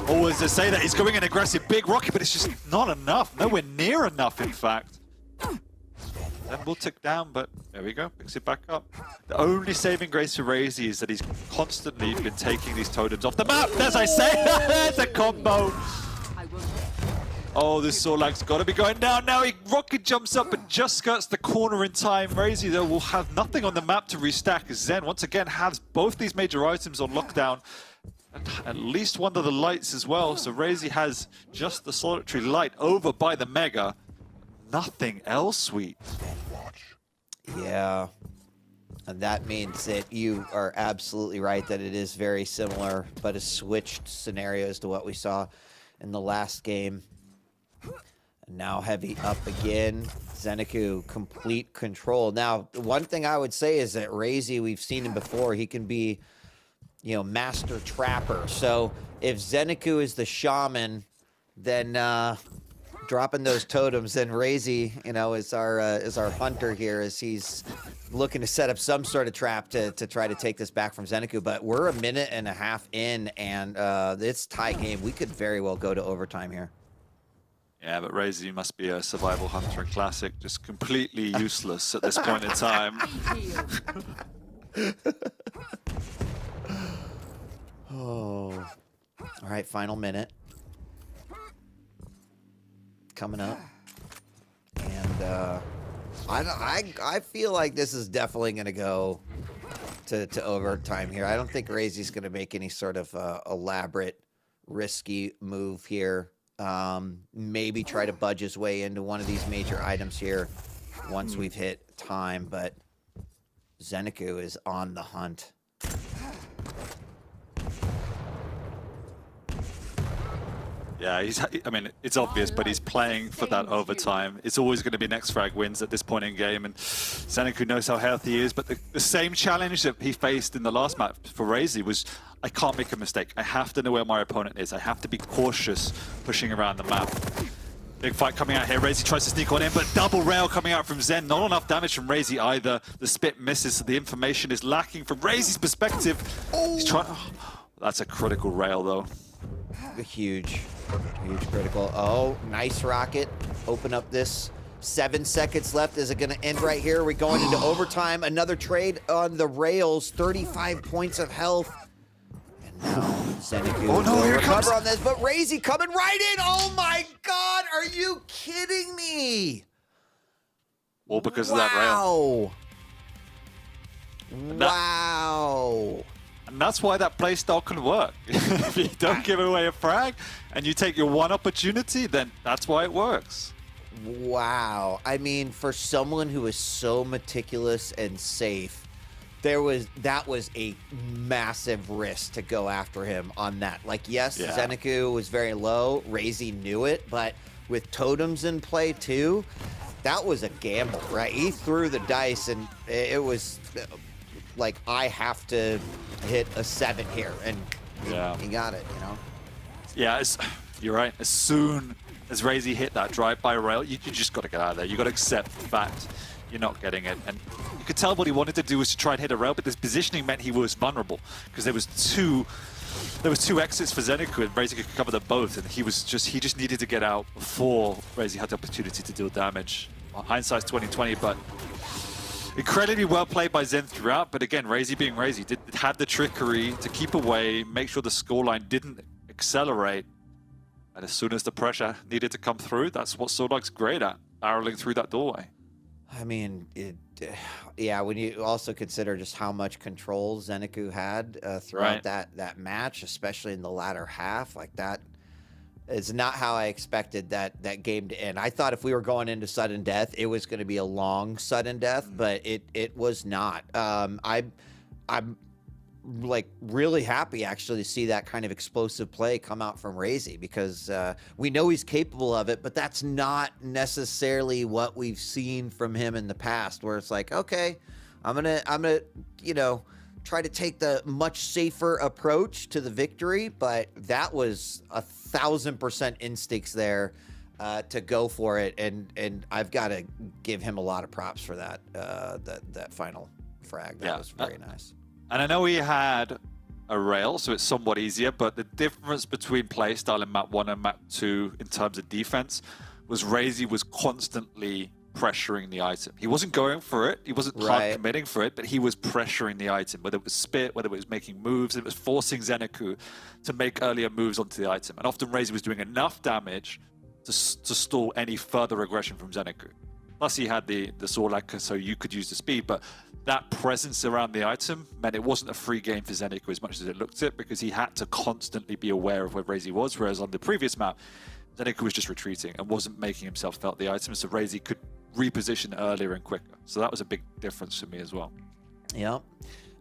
Always to say that he's going an aggressive big rocket, but it's just not enough. Nowhere near enough, in fact. Then we'll tick down, but there we go. Picks it back up. The only saving grace for Raisy is that he's constantly been taking these totems off the map. As I say, there's a combo. Oh, this Sorlag's got to be going down now. He rocket jumps up and just skirts the corner in time. Raisy, though, will have nothing on the map to restack as Zen, once again, has both these major items on lockdown. And at least one of the lights as well. So Raisy has just the solitary light over by the Mega. Nothing else, Sweet. Yeah. And that means that you are absolutely right that it is very similar, but a switched scenario as to what we saw in the last game. And now heavy up again. Zeniku, complete control. Now, one thing I would say is that Raisy, we've seen him before, he can be, you know, master trapper. So if Zeniku is the shaman, then dropping those totems, then Raisy, you know, is our hunter here, as he's looking to set up some sort of trap to try to take this back from Zeniku, but we're a minute and a half in, and it's tie game. We could very well go to overtime here. Yeah, but Raisy must be a survival hunter in Classic, just completely useless at this point in time. Oh. All right, final minute. Coming up. And I feel like this is definitely going to go to overtime here. I don't think Raisy's going to make any sort of elaborate, risky move here. Maybe try to budge his way into one of these major items here once we've hit time, but Zeniku is on the hunt. Yeah, I mean, it's obvious, but he's playing for that overtime. It's always going to be next frag wins at this point in game, and Zeniku knows how healthy he is, but the same challenge that he faced in the last match for Raisy was, I can't make a mistake. I have to know where my opponent is. I have to be cautious pushing around the map. Big fight coming out here. Raisy tries to sneak on in, but double rail coming out from Zen. Not enough damage from Raisy either. The spit misses, so the information is lacking from Raisy's perspective. He's trying. Oh, that's a critical rail, though. Huge critical. Oh, nice rocket. Open up this. 7 seconds left. Is it going to end right here? Are we going into overtime? Another trade on the rails. 35 points of health. And now Zeniku will recover on this, but Raisy coming right in. Oh my God, are you kidding me? All because of that rail. Wow. And that's why that playstyle can work. If you don't give away a frag and you take your one opportunity, then that's why it works. Wow. I mean, for someone who is so meticulous and safe, that was a massive risk to go after him on that. Like, yes, yeah. Zeniku was very low. Raisy knew it, but with totems in play too, that was a gamble, right? He threw the dice, and it was like, I have to hit a 7 here, and he got it, you know? Yeah, you're right. As soon as Raisy hit that drive-by rail, you just got to get out of there. You got to accept the fact you're not getting it. And you could tell what he wanted to do was to try and hit a rail, but this positioning meant he was vulnerable because there was two exits for Zeniku, and Raisy could cover them both, and he just needed to get out before Raisy had the opportunity to deal damage. Hindsight's 2020, but incredibly well played by Zen throughout. But again, Raisy being Raisy had the trickery to keep away, make sure the scoreline didn't accelerate. And as soon as the pressure needed to come through, that's what Swordlike's great at, barreling through that doorway. I mean, yeah, when you also consider just how much control Zeniku had throughout that match, especially in the latter half, like that is not how I expected that game to end. I thought if we were going into sudden death, it was going to be a long sudden death, but it was not. I'm like really happy actually to see that kind of explosive play come out from Raisy, because we know he's capable of it, but that's not necessarily what we've seen from him in the past, where it's like, okay, I'm gonna try to take the much safer approach to the victory, but that was 1000% instincts there to go for it, and I've got to give him a lot of props for that that final frag. That was very nice. And I know he had a rail, so it's somewhat easier, but the difference between playstyle in map 1 and map 2 in terms of defense was Raisy was constantly pressuring the item. He wasn't going for it, he wasn't hard committing for it, but he was pressuring the item, whether it was spit, whether it was making moves, it was forcing Zeniku to make earlier moves onto the item. And often Raisy was doing enough damage to stall any further aggression from Zeniku. Plus he had the Swordlike, so you could use the speed, but that presence around the item meant it wasn't a free game for Zeniku as much as it looked it, because he had to constantly be aware of where Raisy was, whereas on the previous map, Zeniku was just retreating and wasn't making himself felt the item, so Raisy could reposition earlier and quicker. So that was a big difference for me as well. Yep.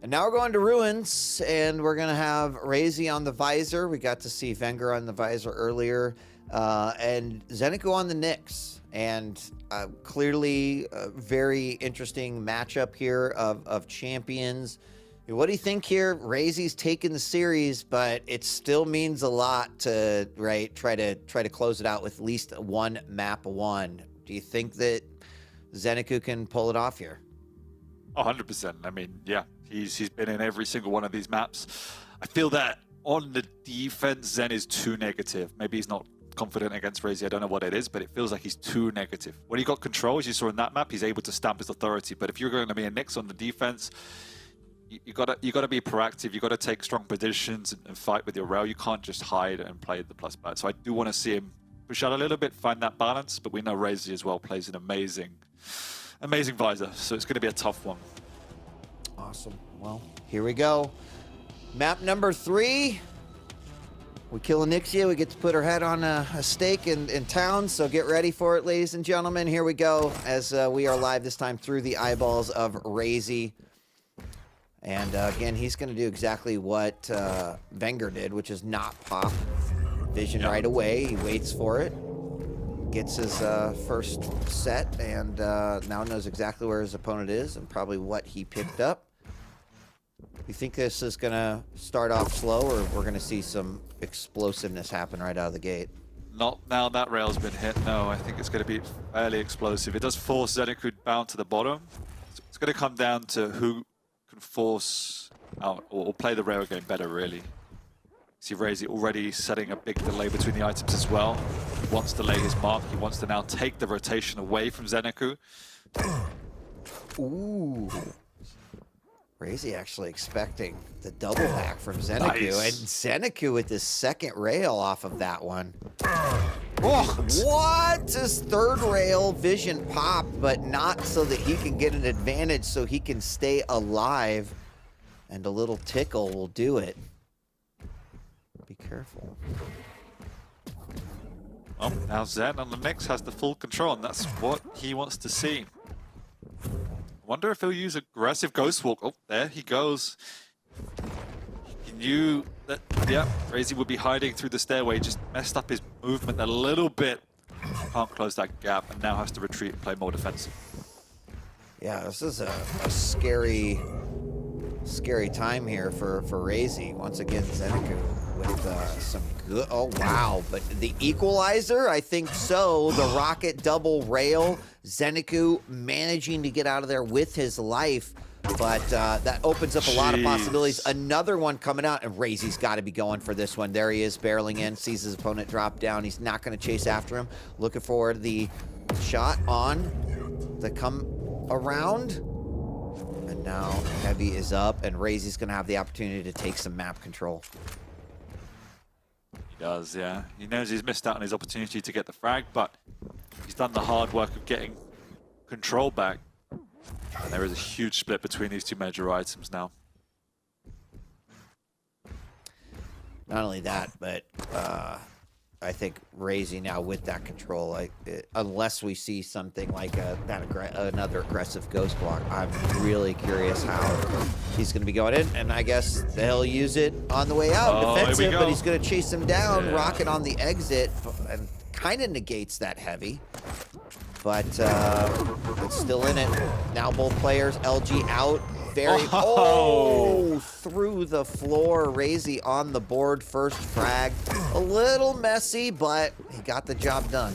And now we're going to Ruins, and we're going to have Raisy on the visor. We got to see Venger on the visor earlier, and Zeniku on the Nyx. And clearly a very interesting matchup here of champions. What do you think here? Raisy's taking the series, but it still means a lot to try to close it out with at least one map 1. Do you think that Zeniku can pull it off here? Oh, 100%. I mean, yeah, he's been in every single one of these maps. I feel that on the defense, Zen is too negative. Maybe he's not confident against Raisy. I don't know what it is, but it feels like he's too negative. When he got control, as you saw in that map, he's able to stamp his authority. But if you're going to be a Nyx on the defense, you gotta be proactive. You gotta take strong positions and fight with your rail. You can't just hide and play the plus bat. So I do want to see him push out a little bit, find that balance. But we know Raisy as well plays an amazing visor. So it's going to be a tough one. Awesome. Well, here we go. Map number 3. We kill Onyxia. We get to put her head on a stake in town. So get ready for it, ladies and gentlemen. Here we go as we are live this time through the eyeballs of Raisy. And again, he's going to do exactly what Venger did, which is not pop vision right away. He waits for it, gets his first set, and now knows exactly where his opponent is and probably what he picked up. You think this is going to start off slow, or we're going to see some explosiveness happen right out of the gate? Not now that rail's been hit. No, I think it's going to be fairly explosive. It does force Zeniku bound to the bottom. It's going to come down to who can force out or play the rail game better, really. See Raisy already setting a big delay between the items as well. He wants to lay his mark. He wants to now take the rotation away from Zeniku. Ooh. Raisy actually expecting the double back from Zeniku. Nice. And Zeniku with his second rail off of that one. What? What? His third rail vision popped, but not so that he can get an advantage so he can stay alive. And a little tickle will do it. Be careful. Oh, now Zen on the Nyx has the full control, and that's what he wants to see. Wonder if he'll use aggressive Ghost Walk. Oh, there he goes. He knew that, yeah, Raisy would be hiding through the stairway, just messed up his movement a little bit. Can't close that gap, and now has to retreat and play more defensive. Yeah, this is a scary time here for Raisy. Once again, Zeniku with some good... Oh, wow. But the equalizer, I think so. The rocket double rail. Zeniku managing to get out of there with his life. But that opens up a lot of possibilities. Another one coming out, and Raisy's got to be going for this one. There he is, barreling in, sees his opponent drop down. He's not going to chase after him. Looking for the shot on the come around. And now Heavy is up, and Raisy's going to have the opportunity to take some map control. He does, yeah. He knows he's missed out on his opportunity to get the frag, but he's done the hard work of getting control back. And there is a huge split between these two major items now. Not only that, but I think Raisy now with that control, unless we see something like another aggressive ghost block, I'm really curious how he's going to be going in. And I guess he'll use it on the way out, defensive, but he's going to chase him down, rocket on the exit, and kind of negates that Heavy. But it's still in it. Now both players, LG out. Through the floor. Raisy on the board. First frag. A little messy, but he got the job done.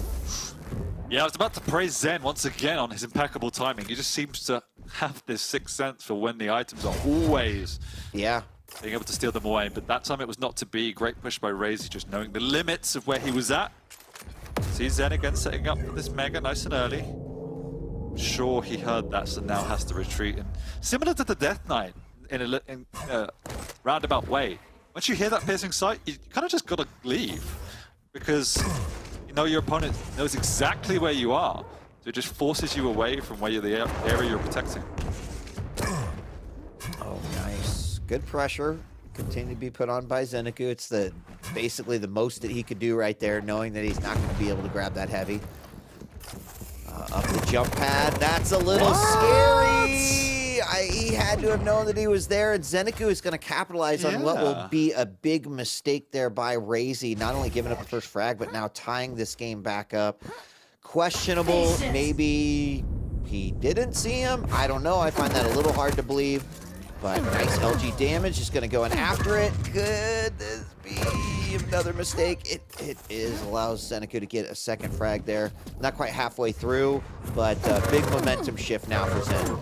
Yeah, I was about to praise Zen once again on his impeccable timing. He just seems to have this sixth sense for when the items are always being able to steal them away. But that time it was not to be. Great push by Raisy, just knowing the limits of where he was at. See Zen again setting up for this Mega nice and early. Sure, he heard that, so now has to retreat. And similar to the Death Knight in a roundabout way, once you hear that piercing sight, you kind of just gotta leave, because you know your opponent knows exactly where you are, so it just forces you away from where you're the area you're protecting. Oh, nice. Good pressure. Continue to be put on by Zeniku. It's basically the most that he could do right there, knowing that he's not going to be able to grab that Heavy. Up the jump pad. That's a little scary. He had to have known that he was there, and Zeniku is going to capitalize on what will be a big mistake there by Raisy. Not only giving up the first frag, but now tying this game back up. Questionable. Maybe he didn't see him. I don't know. I find that a little hard to believe. But nice LG damage. Just going to go in after it. Could this be another mistake? It is. Allows Zeniku to get a second frag there. Not quite halfway through, but big momentum shift now for Zen.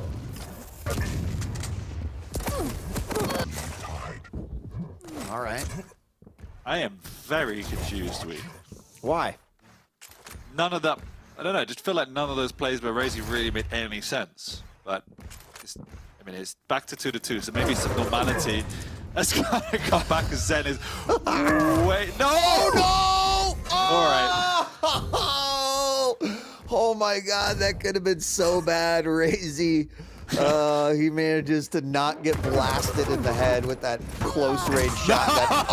All right. I am very confused, Why? None of that, I don't know, I just feel like none of those plays by Raisy really made any sense. But, I mean, it's back to 2-2, so maybe some normality has kind of come back as Zen is... Wait, no! Oh, no! All right. Oh my God, that could have been so bad, Raisy. He manages to not get blasted in the head with that close range shot.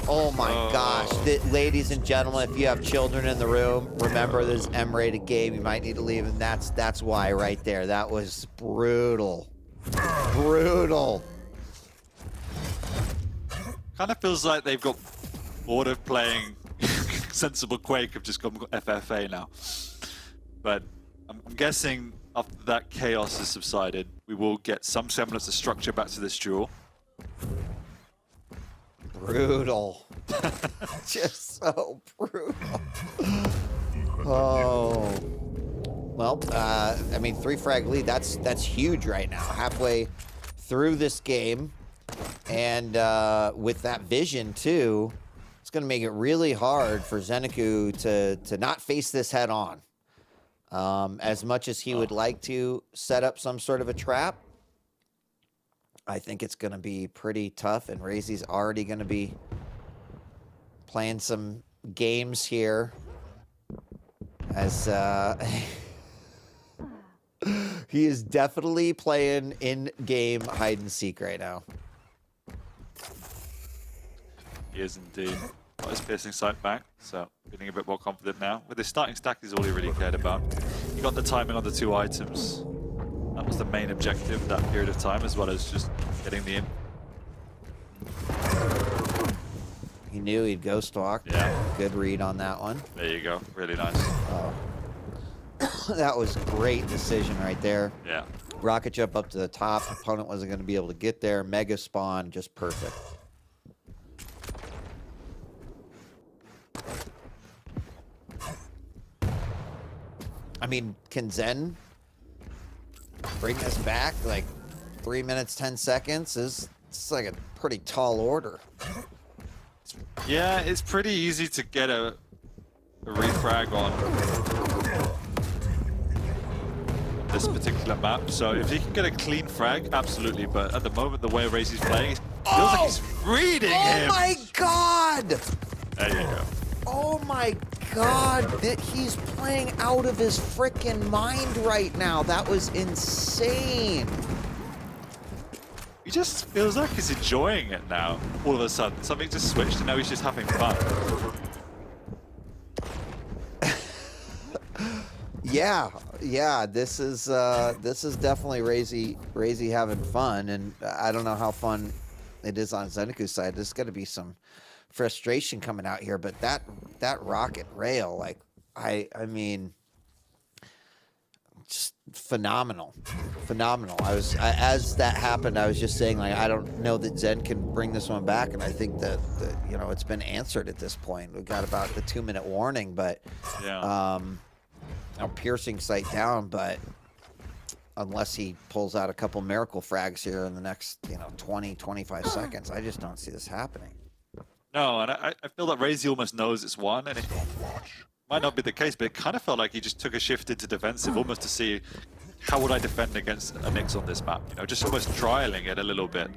Oh my gosh. Ladies and gentlemen, if you have children in the room, remember this is M-rated game. You might need to leave, and that's why right there. That was brutal. Brutal. Kind of feels like they've got bored of playing sensible Quake, have just gone FFA now. But I'm guessing after that chaos has subsided, we will get some semblance of structure back to this duel. Brutal. Just so brutal. Oh. Well, I mean, 3-frag lead, that's huge right now. Halfway through this game. And with that vision, too, it's going to make it really hard for Zeniku to not face this head on. As much as he would like to set up some sort of a trap, I think it's going to be pretty tough, and Raisy's already going to be playing some games here as he is definitely playing in-game hide-and-seek right now. He is indeed. Got his piercing sight back, so feeling a bit more confident now. With his starting stack is all he really cared about. He got the timing on the 2 items. That was the main objective that period of time, as well as just getting the in. He knew he'd ghost walk. Yeah. Good read on that one. There you go. Really nice. Oh. That was a great decision right there. Yeah. Rocket jump up to the top. Opponent wasn't going to be able to get there. Mega spawn, just perfect. I mean, can Zen bring us back like 3 minutes, 10 seconds? It's like a pretty tall order. Yeah, it's pretty easy to get a refrag on this particular map. So if he can get a clean frag, absolutely. But at the moment, the way Raisy's playing, it feels like he's reading him. Oh my God! There you go. Oh my God, he's playing out of his frickin' mind right now. That was insane. He just feels like he's enjoying it now. All of a sudden, something just switched, and now he's just having fun. Yeah. This is definitely Raisy having fun, and I don't know how fun it is on Zeniku's side. There's going to be some frustration coming out here, but that rocket rail, like I mean, just phenomenal. As that happened, I was just saying, like, I don't know that Zen can bring this one back, and I think that you know, it's been answered at this point. We got about the 2-minute warning, but Yeah. Piercing sight down, but unless he pulls out a couple miracle frags here in the next 20-25 seconds, I just don't see this happening. No, and I feel that Raisy almost knows it's won, and it might not be the case, but it kind of felt like he just took a shift into defensive, almost to see how would I defend against a Nyx on this map. You know, just almost trialing it a little bit.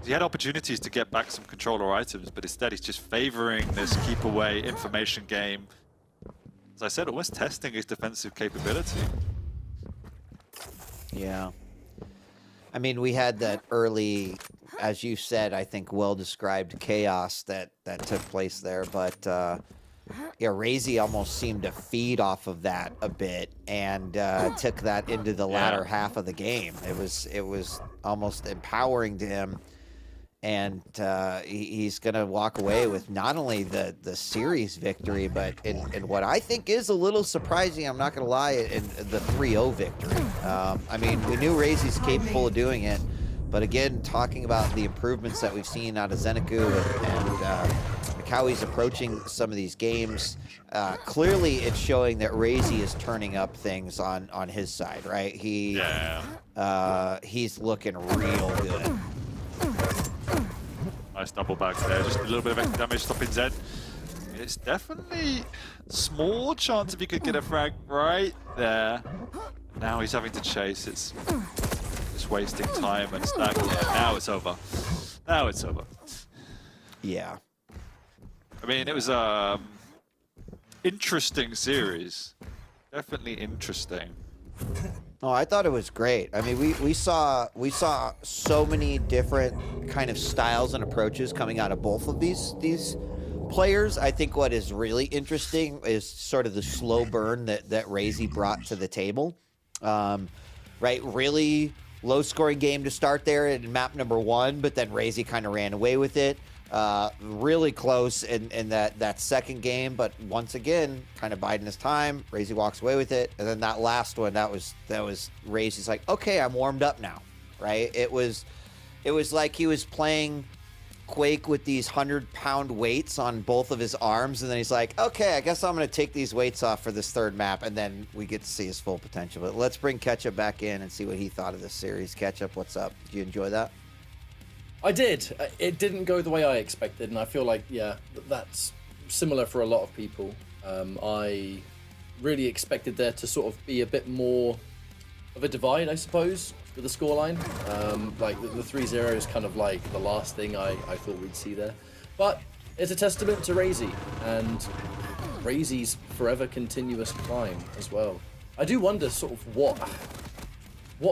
He had opportunities to get back some controller items, but instead he's just favoring this keep away information game. As I said, almost testing his defensive capability. Yeah. I mean, we had that early, as you said, I think well-described chaos that took place there, but yeah, Raisy almost seemed to feed off of that a bit and took that into the latter half of the game. It was almost empowering to him, and he's going to walk away with not only the series victory, but in what I think is a little surprising, I'm not going to lie, in the 3-0 victory. I mean, we knew Raisy's capable of doing it, but again, talking about the improvements that we've seen out of Zeniku and like how he's approaching some of these games, clearly it's showing that Raisy is turning up things on his side, right? He's looking real good. Nice double back there, just a little bit of extra damage stopping Zen. It's definitely small chance if he could get a frag right there. Now he's having to chase. It's just wasting time and stack. Yeah, now it's over. Now it's over. Yeah. I mean, it was interesting series. Definitely interesting. Oh, I thought it was great. I mean, we saw so many different kind of styles and approaches coming out of both of these players. I think what is really interesting is sort of the slow burn that Raisy brought to the table. Right, really low-scoring game to start there in map number 1, but then Raisy kind of ran away with it. Really close in that second game, but once again, kind of biding his time. Raisy walks away with it, and then that last one, that was Raisy's like, okay, I'm warmed up now, right? It was like he was playing Quake with these 100-pound weights on both of his arms, and then he's like, okay, I guess I'm going to take these weights off for this third map, and then we get to see his full potential. But let's bring Ketchup back in and see what he thought of this series. Ketchup, what's up? Did you enjoy that? I did. It didn't go the way I expected, and I feel like, yeah, that's similar for a lot of people. I really expected there to sort of be a bit more of a divide, I suppose, with the scoreline. Like the 3-0 is kind of like the last thing I thought we'd see there. But it's a testament to Raisy and Raisy's forever continuous climb as well. I do wonder sort of what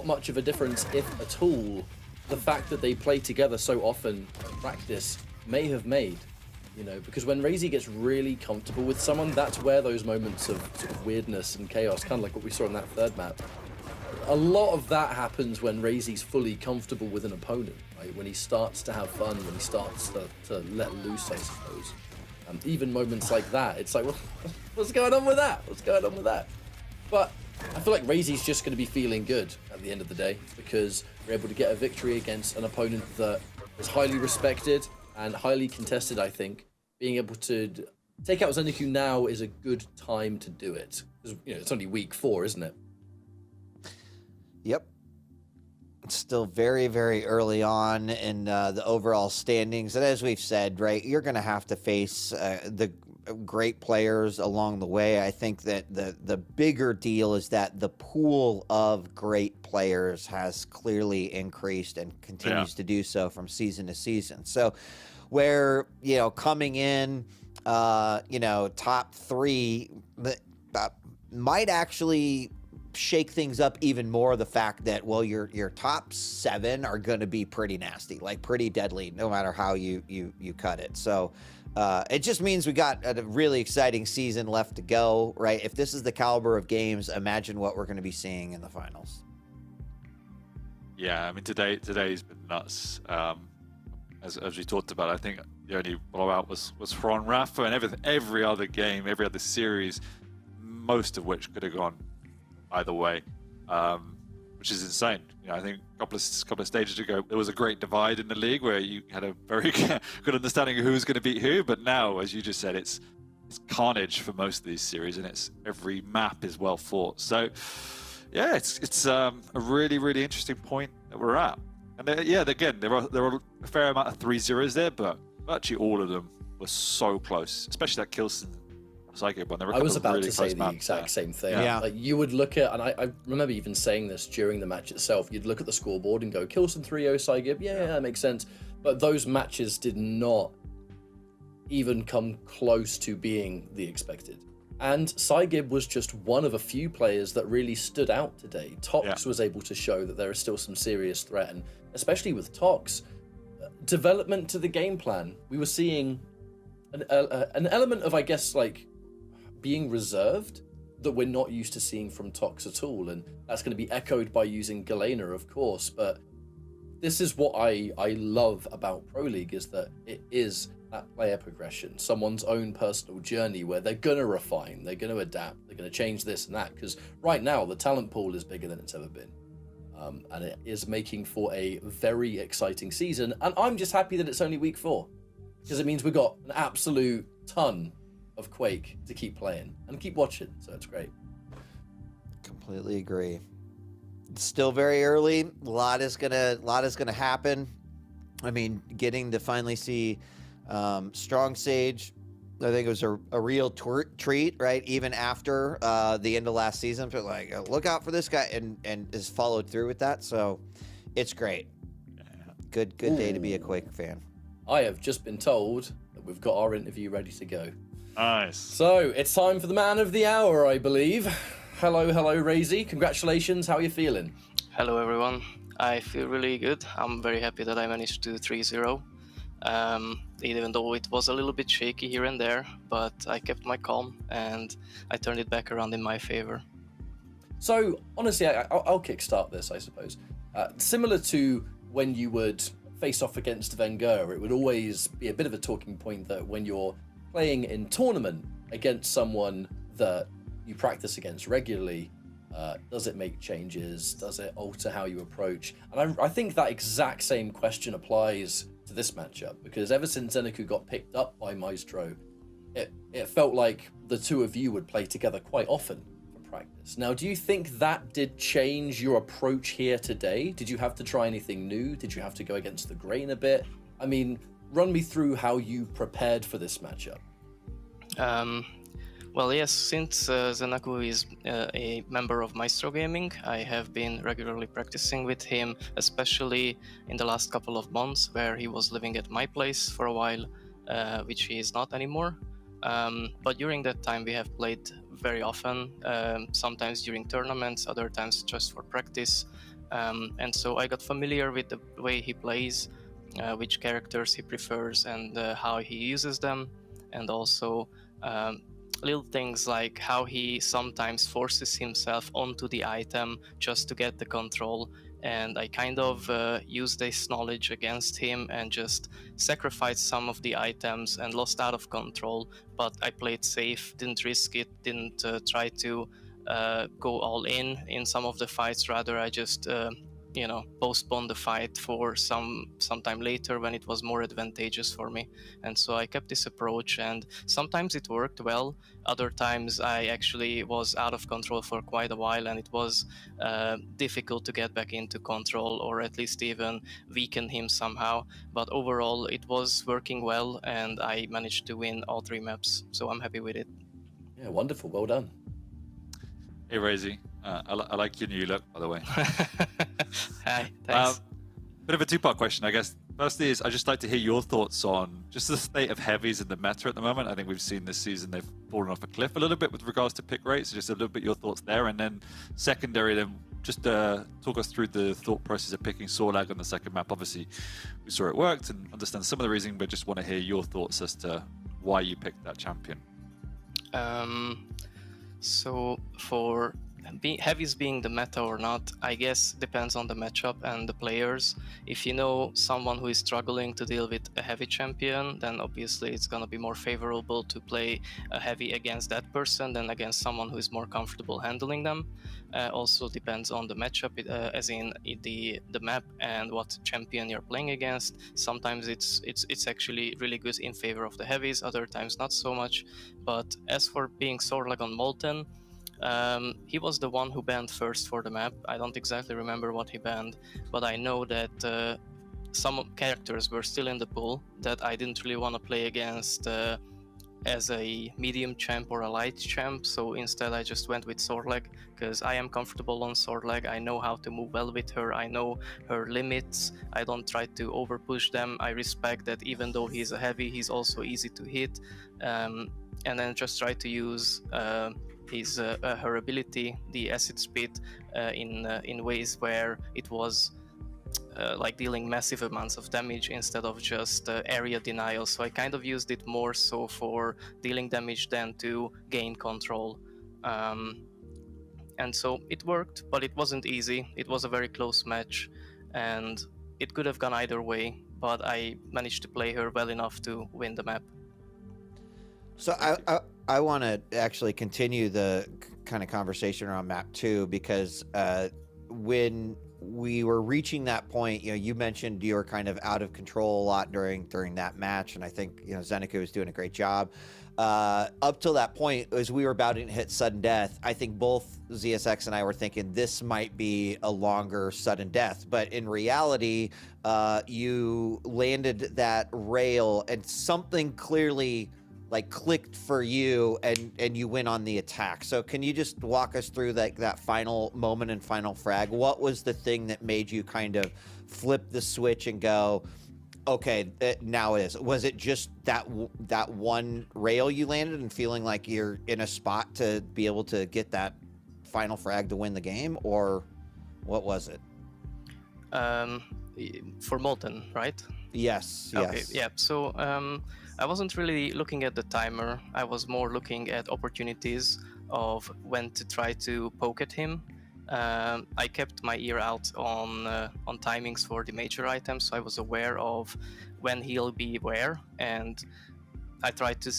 much of a difference, if at all, the fact that they play together so often in practice may have made, you know, because when Raisy gets really comfortable with someone, that's where those moments of sort of weirdness and chaos, kind of like what we saw in that third map, a lot of that happens when Raisy's fully comfortable with an opponent, right? When he starts to have fun, when he starts to let loose, I suppose. Even moments like that, it's like, well, what's going on with that? What's going on with that? But I feel like Raisy's just going to be feeling good at the end of the day, because we're able to get a victory against an opponent that is highly respected and highly contested, I think. Being able to take out Zeniku now is a good time to do it. Because, you know, it's only week 4, isn't it? Yep. It's still very, very early on in the overall standings. And as we've said, right, you're going to have to face the great players along the way. I think that the bigger deal is that the pool of great players has clearly increased and continues to do so from season to season. So where, you know, coming in, you know, top 3 might actually shake things up even more, the fact that, well, your top 7 are going to be pretty nasty, like pretty deadly, no matter how you cut it. So it just means we got a really exciting season left to go, right? If this is the caliber of games, imagine what we're going to be seeing in the finals. Yeah, I mean, today's been nuts. As we talked about, I think the only blowout was from Rapha, and every other game, every other series, most of which could have gone either way, which is insane. You know, I think a couple of stages ago, there was a great divide in the league where you had a very good understanding of who's going to beat who. But now, as you just said, it's carnage for most of these series, and every map is well fought. So, yeah, it's a really, really interesting point that we're at. And again, there are a fair amount of 3-0s there, but virtually all of them were so close, especially that Kilson Psygib one. I was about to say the exact same thing. Yeah. Like, you would look at, and I remember even saying this during the match itself, you'd look at the scoreboard and go, Kilson 3-0 Psygib, yeah, that makes sense. But those matches did not even come close to being the expected. And Psygib was just one of a few players that really stood out today. Tox was able to show that there is still some serious threat, and especially with Tox, development to the game plan. We were seeing an element of, I guess, like, being reserved that we're not used to seeing from Tox at all, and that's going to be echoed by using Galena, of course. But this is what I love about Pro League, is that it is that player progression, someone's own personal journey where they're going to refine, they're going to adapt, they're going to change this and that, because right now the talent pool is bigger than it's ever been, and it is making for a very exciting season, and I'm just happy that it's only week 4. because it means we've got an absolute ton of Quake to keep playing and keep watching. So it's great. Completely agree. It's still very early. A lot is gonna happen. I mean, getting to finally see Strong Sage, I think it was a real treat, right? Even after the end of last season, but like, look out for this guy, and has followed through with that. So it's great. Good day to be a Quake fan. I have just been told that we've got our interview ready to go. Nice. So it's time for the man of the hour, I believe. Hello, Raisy. Congratulations. How are you feeling? Hello, everyone. I feel really good. I'm very happy that I managed to 3-0. Even though it was a little bit shaky here and there, but I kept my calm and I turned it back around in my favor. So, honestly, I'll kickstart this, I suppose. Similar to when you would face off against Venger, it would always be a bit of a talking point that when you're playing in tournament against someone that you practice against regularly, does it make changes? Does it alter how you approach? And I think that exact same question applies to this matchup, because ever since Zeniku got picked up by Maestro, it felt like the two of you would play together quite often for practice. Now, do you think that did change your approach here today? Did you have to try anything new? Did you have to go against the grain a bit? I mean, run me through how you prepared for this matchup. Well, yes, since Zeniku is a member of Maestro Gaming, I have been regularly practicing with him, especially in the last couple of months where he was living at my place for a while, which he is not anymore. But during that time we have played very often, sometimes during tournaments, other times just for practice. And so I got familiar with the way he plays, which characters he prefers and how he uses them, and also little things like how he sometimes forces himself onto the item just to get the control, and I kind of used this knowledge against him and just sacrificed some of the items and lost out of control, but I played safe, didn't risk it, didn't try to go all in some of the fights. Rather, I just postponed the fight for some time later when it was more advantageous for me. And so I kept this approach, and sometimes it worked well. Other times I actually was out of control for quite a while, and it was difficult to get back into control, or at least even weaken him somehow. But overall it was working well, and I managed to win all 3 maps, so I'm happy with it. Yeah, wonderful. Well done. Hey, Raisy. I like your new look, by the way. Hi, thanks. Bit of a 2-part question, I guess. Firstly is, I'd just like to hear your thoughts on just the state of heavies in the meta at the moment. I think we've seen this season they've fallen off a cliff a little bit with regards to pick rates. So just a little bit your thoughts there. And then secondary, then just talk us through the thought process of picking Sorlag on the second map. Obviously, we saw it worked and understand some of the reasoning, but just want to hear your thoughts as to why you picked that champion. So for heavies being the meta or not, I guess depends on the matchup and the players. If you know someone who is struggling to deal with a heavy champion, then obviously it's going to be more favorable to play a heavy against that person than against someone who is more comfortable handling them. Also depends on the matchup, as in the map and what champion you're playing against. Sometimes it's actually really good in favor of the heavies, other times not so much. But as for being Sorlag on Molten, he was the one who banned first for the map. I don't exactly remember what he banned, but I know that some characters were still in the pool that I didn't really want to play against as a medium champ or a light champ, so instead I just went with Sorlag because I am comfortable on Sorlag. I know how to move well with her, I know her limits, I don't try to over push them. I respect that even though he's a heavy, he's also easy to hit, and then just try to use her ability, the acid spit, in ways where it was like dealing massive amounts of damage instead of just area denial. So I kind of used it more so for dealing damage than to gain control. And so it worked, but it wasn't easy. It was a very close match, and it could have gone either way, but I managed to play her well enough to win the map. So I want to actually continue the kind of conversation around map 2, because when we were reaching that point. You mentioned you were kind of out of control a lot during that match, and I think Zeniku was doing a great job. Up till that point, as we were about to hit sudden death, I think both ZSX and I were thinking this might be a longer sudden death. But in reality, you landed that rail and something clearly clicked for you, and you went on the attack. So can you just walk us through that final moment and final frag? What was the thing that made you kind of flip the switch and go, okay, now it is? Was it just that one rail you landed and feeling like you're in a spot to be able to get that final frag to win the game, or what was it? For Molten, right? Yes. Okay, yeah. So I wasn't really looking at the timer. I was more looking at opportunities of when to try to poke at him. I kept my ear out on timings for the major items, so I was aware of when he'll be where, and I tried to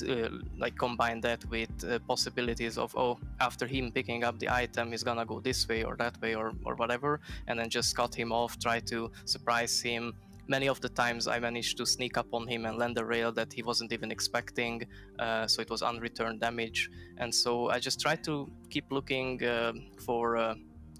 combine that with possibilities of, after him picking up the item, he's gonna go this way or that way or whatever, and then just cut him off, try to surprise him. Many of the times I managed to sneak up on him and land a rail that he wasn't even expecting, so it was unreturned damage. And so I just tried to keep looking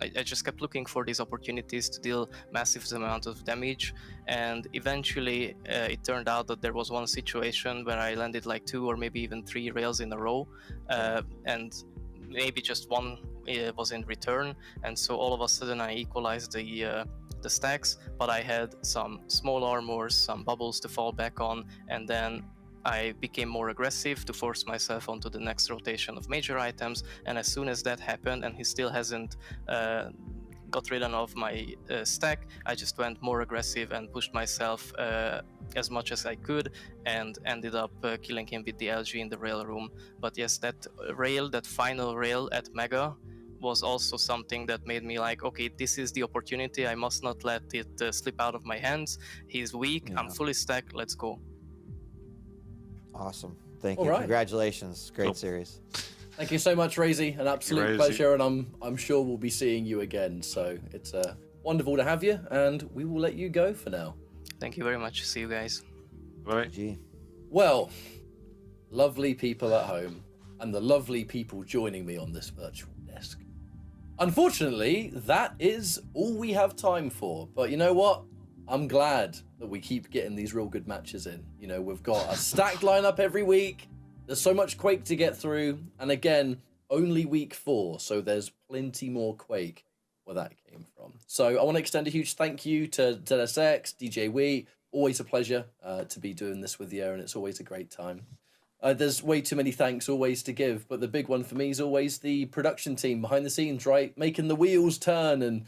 I just kept looking for these opportunities to deal massive amount of damage, and eventually it turned out that there was one situation where I landed 2 or maybe even 3 rails in a row, and maybe just one was in return, and so all of a sudden I equalized the stacks, but I had some small armors, some bubbles to fall back on, and then I became more aggressive to force myself onto the next rotation of major items. And as soon as that happened and he still hasn't got rid of my stack, I just went more aggressive and pushed myself as much as I could, and ended up killing him with the LG in the rail room. But yes, that final rail at Mega was also something that made me okay, this is the opportunity. I must not let it slip out of my hands. He's weak. Yeah. I'm fully stacked. Let's go. Awesome. Thank you. Right. Congratulations. Great series. Thank you so much, Raisy. An absolute pleasure, and I'm sure we'll be seeing you again. So it's wonderful to have you, and we will let you go for now. Thank you very much. See you guys. Bye. Well, lovely people at home, and the lovely people joining me on this virtual desk. Unfortunately, that is all we have time for. But you know what? I'm glad that we keep getting these real good matches in. We've got a stacked lineup every week. There's so much Quake to get through. And again, only week 4. So there's plenty more Quake where that came from. So I want to extend a huge thank you to ZSX, DJ Wee. Always a pleasure to be doing this with you, and it's always a great time. There's way too many thanks always to give, but the big one for me is always the production team behind the scenes, right? Making the wheels turn and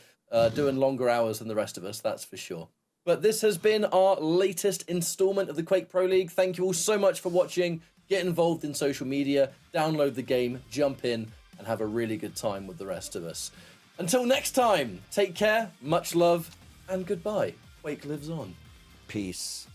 doing longer hours than the rest of us, that's for sure. But this has been our latest installment of the Quake Pro League. Thank you all so much for watching. Get involved in social media, download the game, jump in, and have a really good time with the rest of us. Until next time, take care, much love, and goodbye. Quake lives on. Peace.